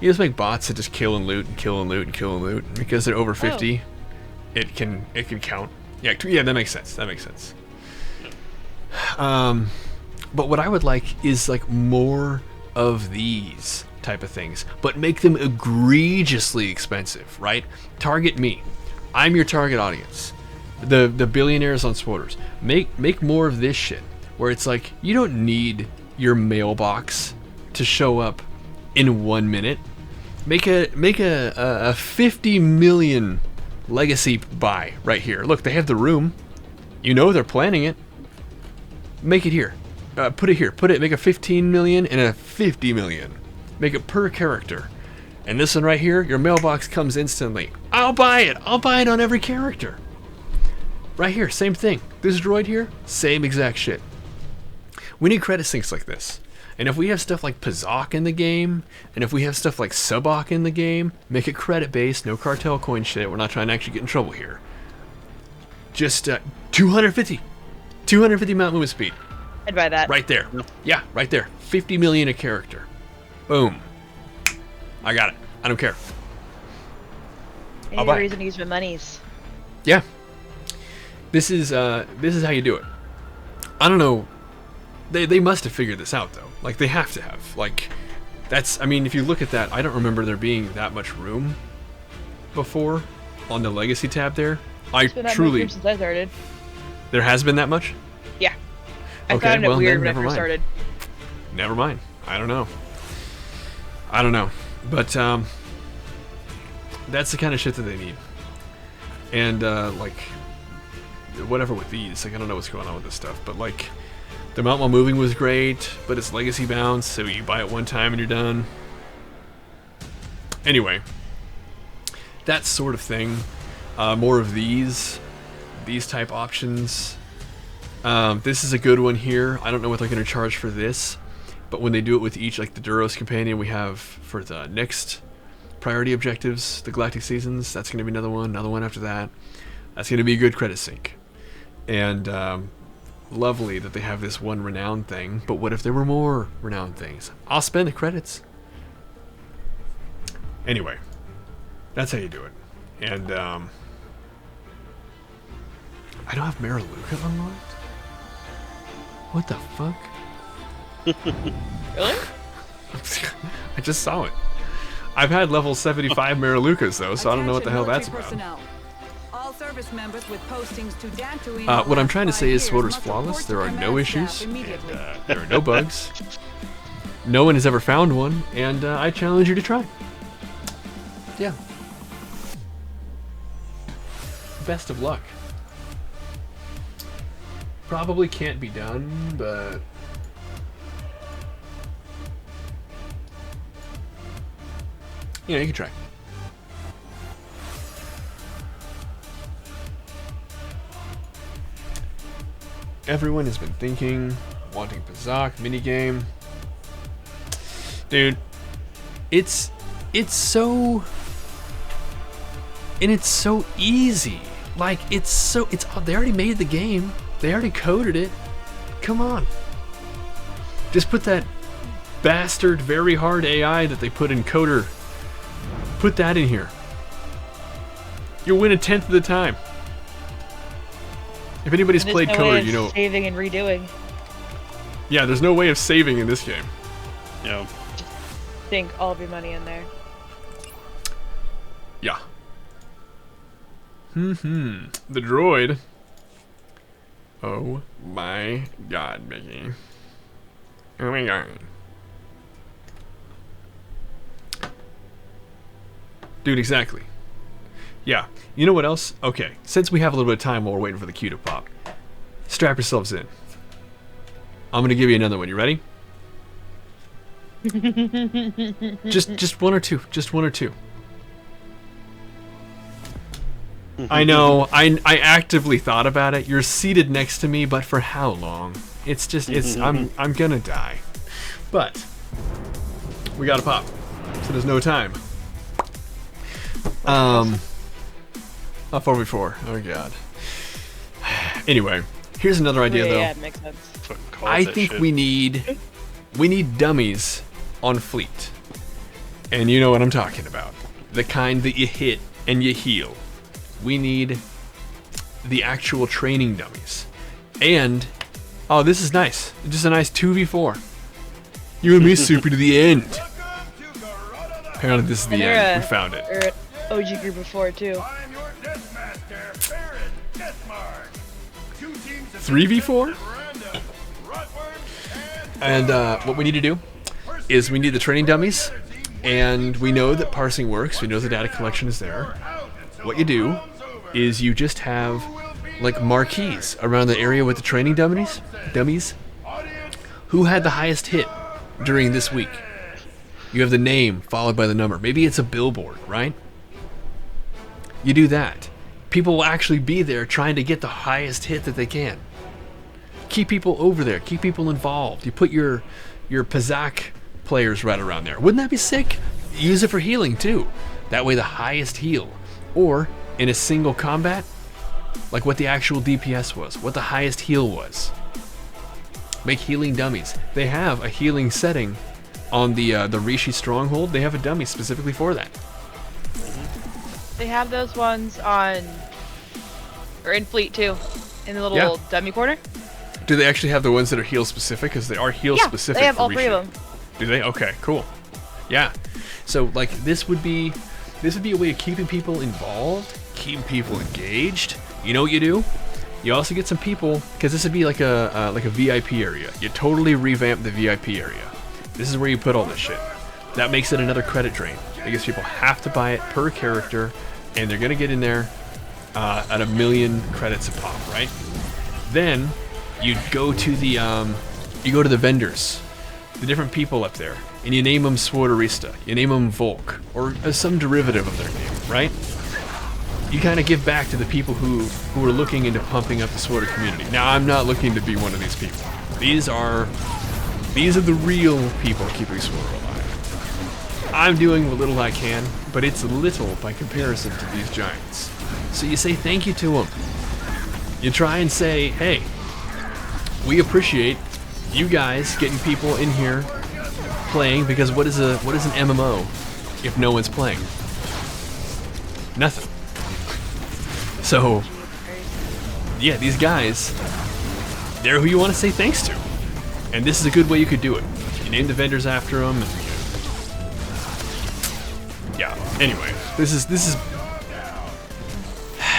You just make bots that just kill and loot and kill and loot and kill and loot. And because they're over 50, it can count. Yeah, that makes sense. That makes sense. But what I would like is like more of these type of things, but make them egregiously expensive, right? Target me. I'm your target audience. The billionaires on SWOTRs. Make more of this shit where it's like you don't need your mailbox to show up in 1 minute. Make a 50 million legacy buy right here. Look, they have the room. You know they're planning it. Make it here. Put it here. Make a 15 million and a 50 million. Make it per character. And this one right here, your mailbox comes instantly. I'll buy it. I'll buy it on every character. Right here, same thing. This droid here, same exact shit. We need credit sinks like this. And if we have stuff like Pazak in the game, and if we have stuff like Subak in the game, make it credit-based, no cartel coin shit. We're not trying to actually get in trouble here. Just 250 mount movement speed. I'd buy that. Right there. Yeah, right there. 50 million a character. Boom. I got it. I don't care. Any reason to use my monies. Yeah. This is how you do it. I don't know. They must have figured this out though. Like they have to have. Like that's. I mean, if you look at that, I don't remember there being that much room before on the legacy tab there. It's been that much room since I started. There has been that much? Yeah. I Okay, found it well, weird then when I never first mind. started. Never mind. I don't know. But that's the kind of shit that they need. And like whatever with these, like I don't know what's going on with this stuff, but like the Mount While Moving was great, but it's legacy bound, so you buy it one time and you're done. Anyway, that sort of thing. More of these type options. This is a good one here. I don't know what they're going to charge for this, but when they do it with each, like the Duros Companion we have for the next priority objectives, the Galactic Seasons, that's going to be another one after that. That's going to be a good credit sync. And lovely that they have this one renowned thing, but what if there were more renowned things? I'll spend the credits. Anyway, that's how you do it. And I don't have Mariluka unlocked? What the fuck? Really? I just saw it. I've had level 75 Marilukas though, so I don't know what the hell that's Attention military about. personnel. All service members with postings to Dantooine What I'm last trying to 5 say is years Swotor's must flawless. report There to are no command issues. staff immediately. And, there are no bugs. No one has ever found one, and I challenge you to try. Yeah. Best of luck. Probably can't be done, but yeah, you can try. Everyone has been thinking, wanting Pazak minigame. Dude, it's so, and it's so easy. Like they already made the game. They already coded it. Come on. Just put that bastard very hard AI that they put in Coder. Put that in here. You'll win 1/10 of the time. If anybody's There's played no way Coder, of you know. saving and redoing. Yeah, there's no way of saving in this game. Yeah. Sink all of your money in there. Yeah. The droid. Oh my god, Mickey. Oh my god. Dude, exactly. Yeah. You know what else? Okay, since we have a little bit of time while we're waiting for the queue to pop, strap yourselves in. I'm gonna give you another one. You ready? just one or two. Just one or two. I know. I actively thought about it. You're seated next to me, but for how long? It's just I'm gonna die. But we gotta pop. So there's no time. 4v4. Oh god. Anyway, here's another idea though. Yeah, it makes sense. I think we need dummies on fleet. And you know what I'm talking about. The kind that you hit and you heal. We need the actual training dummies. And oh, this is nice. Just a nice 2v4. You and me, Super, to the end. Apparently this is the end. We found it. Or an OG group of 4 too. I'm your Deathmaster, Baron Deathmark. 2 teams of 3v4? Miranda, Rotworm, And what we need to do is we need the training dummies, and we know that parsing works. We know the data collection is there. What you do is you just have like marquees around the area with the training dummies. Who had the highest hit during this week? You have the name followed by the number. Maybe it's a billboard, right? You do that. People will actually be there trying to get the highest hit that they can. Keep people over there. Keep people involved. You put your Pazak players right around there. Wouldn't that be sick? Use it for healing too. That way the highest heal. Or in a single combat, like what the actual DPS was, what the highest heal was. Make healing dummies. They have a healing setting on the Rishi Stronghold. They have a dummy specifically for that. They have those ones on, or in Fleet too, in the little dummy corner. Do they actually have the ones that are heal specific? Because they are heal specific. They have for all 3 Rishi. of them. Do they? Okay, cool. Yeah. So like this would be a way of keeping people involved, keeping people engaged. You know what you do? You also get some people, because this would be like a VIP area. You totally revamp the VIP area. This is where you put all this shit. That makes it another credit drain, because people have to buy it per character, and they're gonna get in there at 1 million credits a pop, right? Then you go to the vendors, the different people up there, and you name them Sworderista, you name them Volk, or some derivative of their name, right? You kind of give back to the people who are looking into pumping up the Sworder community. Now, I'm not looking to be one of these people. These are the real people keeping Sworder alive. I'm doing what little I can, but it's little by comparison to these giants. So you say thank you to them. You try and say, hey, we appreciate you guys getting people in here playing, because what is an MMO if no one's playing? Nothing. So, yeah, these guys, they're who you want to say thanks to. And this is a good way you could do it. You name the vendors after them. And, yeah, anyway, this is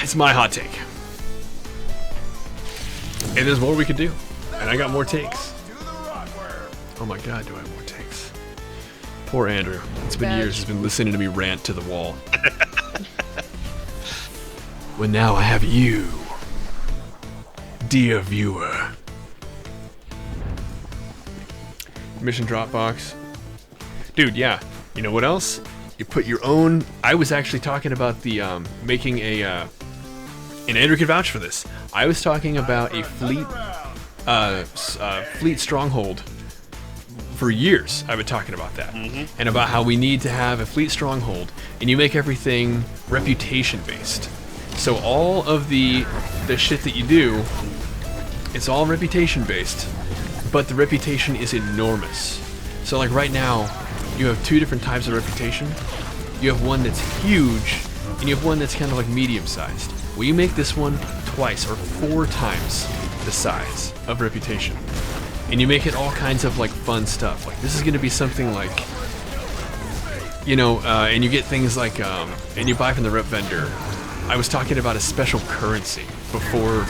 it's my hot take. And there's more we could do. And I got more takes. Oh my god, do I have more takes? Poor Andrew. It's been years he's been listening to me rant to the wall. Well, now I have you, dear viewer. Mission Dropbox. Dude, yeah. You know what else? You put your own... I was actually talking about the, making a, and Andrew can vouch for this. I was talking about a fleet stronghold. For years, I've been talking about that. And about how we need to have a fleet stronghold, and you make everything reputation-based. So all of the shit that you do, it's all reputation-based, but the reputation is enormous. So like right now, you have 2 different types of reputation. You have one that's huge, and you have one that's kind of like medium-sized. Well, you make this one twice or 4 times the size of reputation. And you make it all kinds of like fun stuff. Like this is going to be something like, you know, and you get things like, and you buy from the rep vendor. I was talking about a special currency before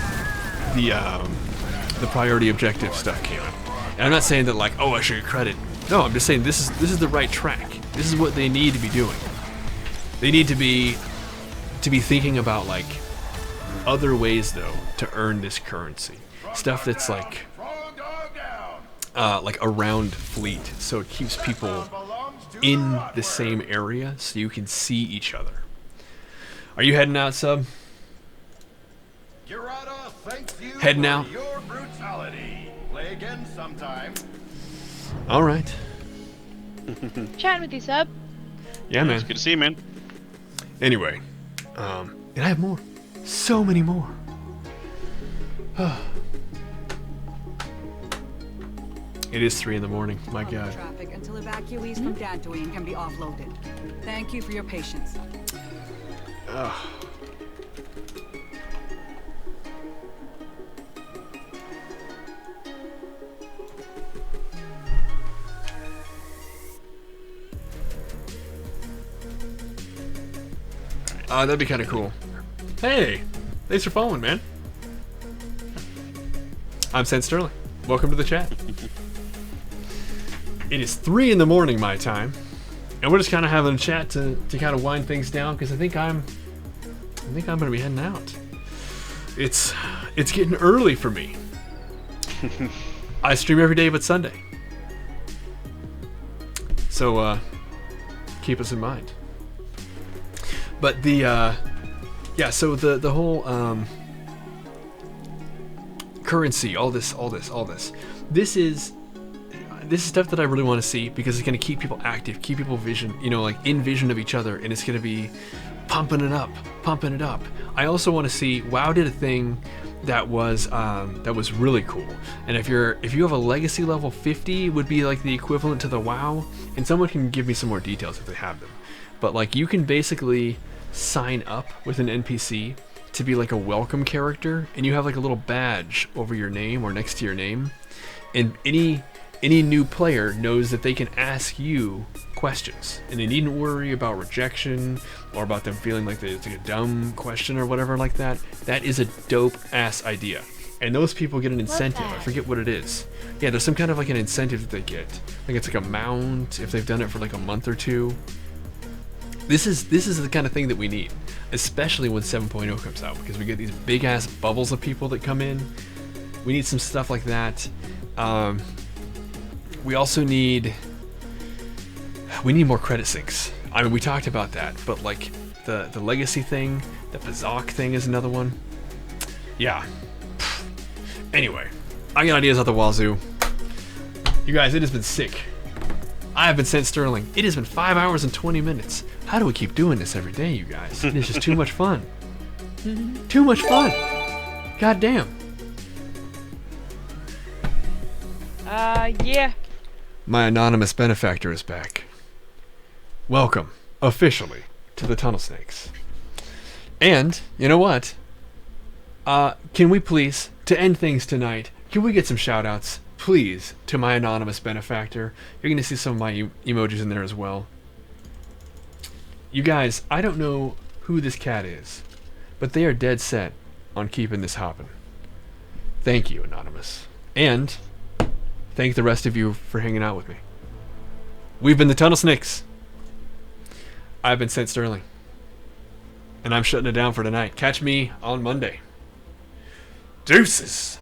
the priority objective stuff came out. And I'm not saying that like, oh, I should get credit. No, I'm just saying this is the right track. This is what they need to be doing. They need to be thinking about like other ways though to earn this currency. Stuff that's like around fleet, so it keeps people in the same area so you can see each other. Are you heading out, Sub? Heading out? Play again sometime. All right. Chatting with you, Sub. Yeah, man. It's good to see you, man. Anyway, and I have more. So many more. It is 3 in the morning. My God. Traffic until evacuees from Dantooine can be offloaded. Thank you for your patience. That'd be kind of cool. Hey, thanks for following, man. I'm SentSterling. Welcome to the chat. It is 3 in the morning my time, and we're just kind of having a chat to kind of wind things down because I think I'm gonna be heading out. It's getting early for me. I stream every day but Sunday, so keep us in mind. But the so the whole currency, all this. This is stuff that I really want to see because it's going to keep people active, keep people in vision of each other, and it's going to be pumping it up. I also want to see WoW did a thing that was really cool. And if you have a legacy level 50 would be like the equivalent to the WoW, and someone can give me some more details if they have them. But like you can basically sign up with an NPC to be like a welcome character, and you have like a little badge over your name or next to your name, and any new player knows that they can ask you questions, and they needn't worry about rejection or about them feeling like it's like a dumb question or whatever like that. That is a dope ass idea, and those people get an incentive. I forget what it is. Yeah, there's some kind of like an incentive that they get. Like it's like a mount if they've done it for like a month or two. This is the kind of thing that we need, especially when 7.0 comes out, because we get these big ass bubbles of people that come in. We need some stuff like that. We also need more credit syncs. I mean, we talked about that, but like the legacy thing, the Bazak thing is another one. Yeah. Anyway, I got ideas out the wazoo. You guys, it has been sick. I have been SentSterling. It has been 5 hours and 20 minutes. How do we keep doing this every day, you guys? It's just too much fun. Too much fun. God damn. Yeah. My anonymous benefactor is back. Welcome, officially, to the Tunnel Snakes. And, you know what? Can we please, to end things tonight, can we get some shout-outs, please, to my anonymous benefactor? You're going to see some of my emojis in there as well. You guys, I don't know who this cat is, but they are dead set on keeping this hopping. Thank you, Anonymous. And thank the rest of you for hanging out with me. We've been the Tunnel Snakes. I've been SentSterling. And I'm shutting it down for tonight. Catch me on Monday. Deuces!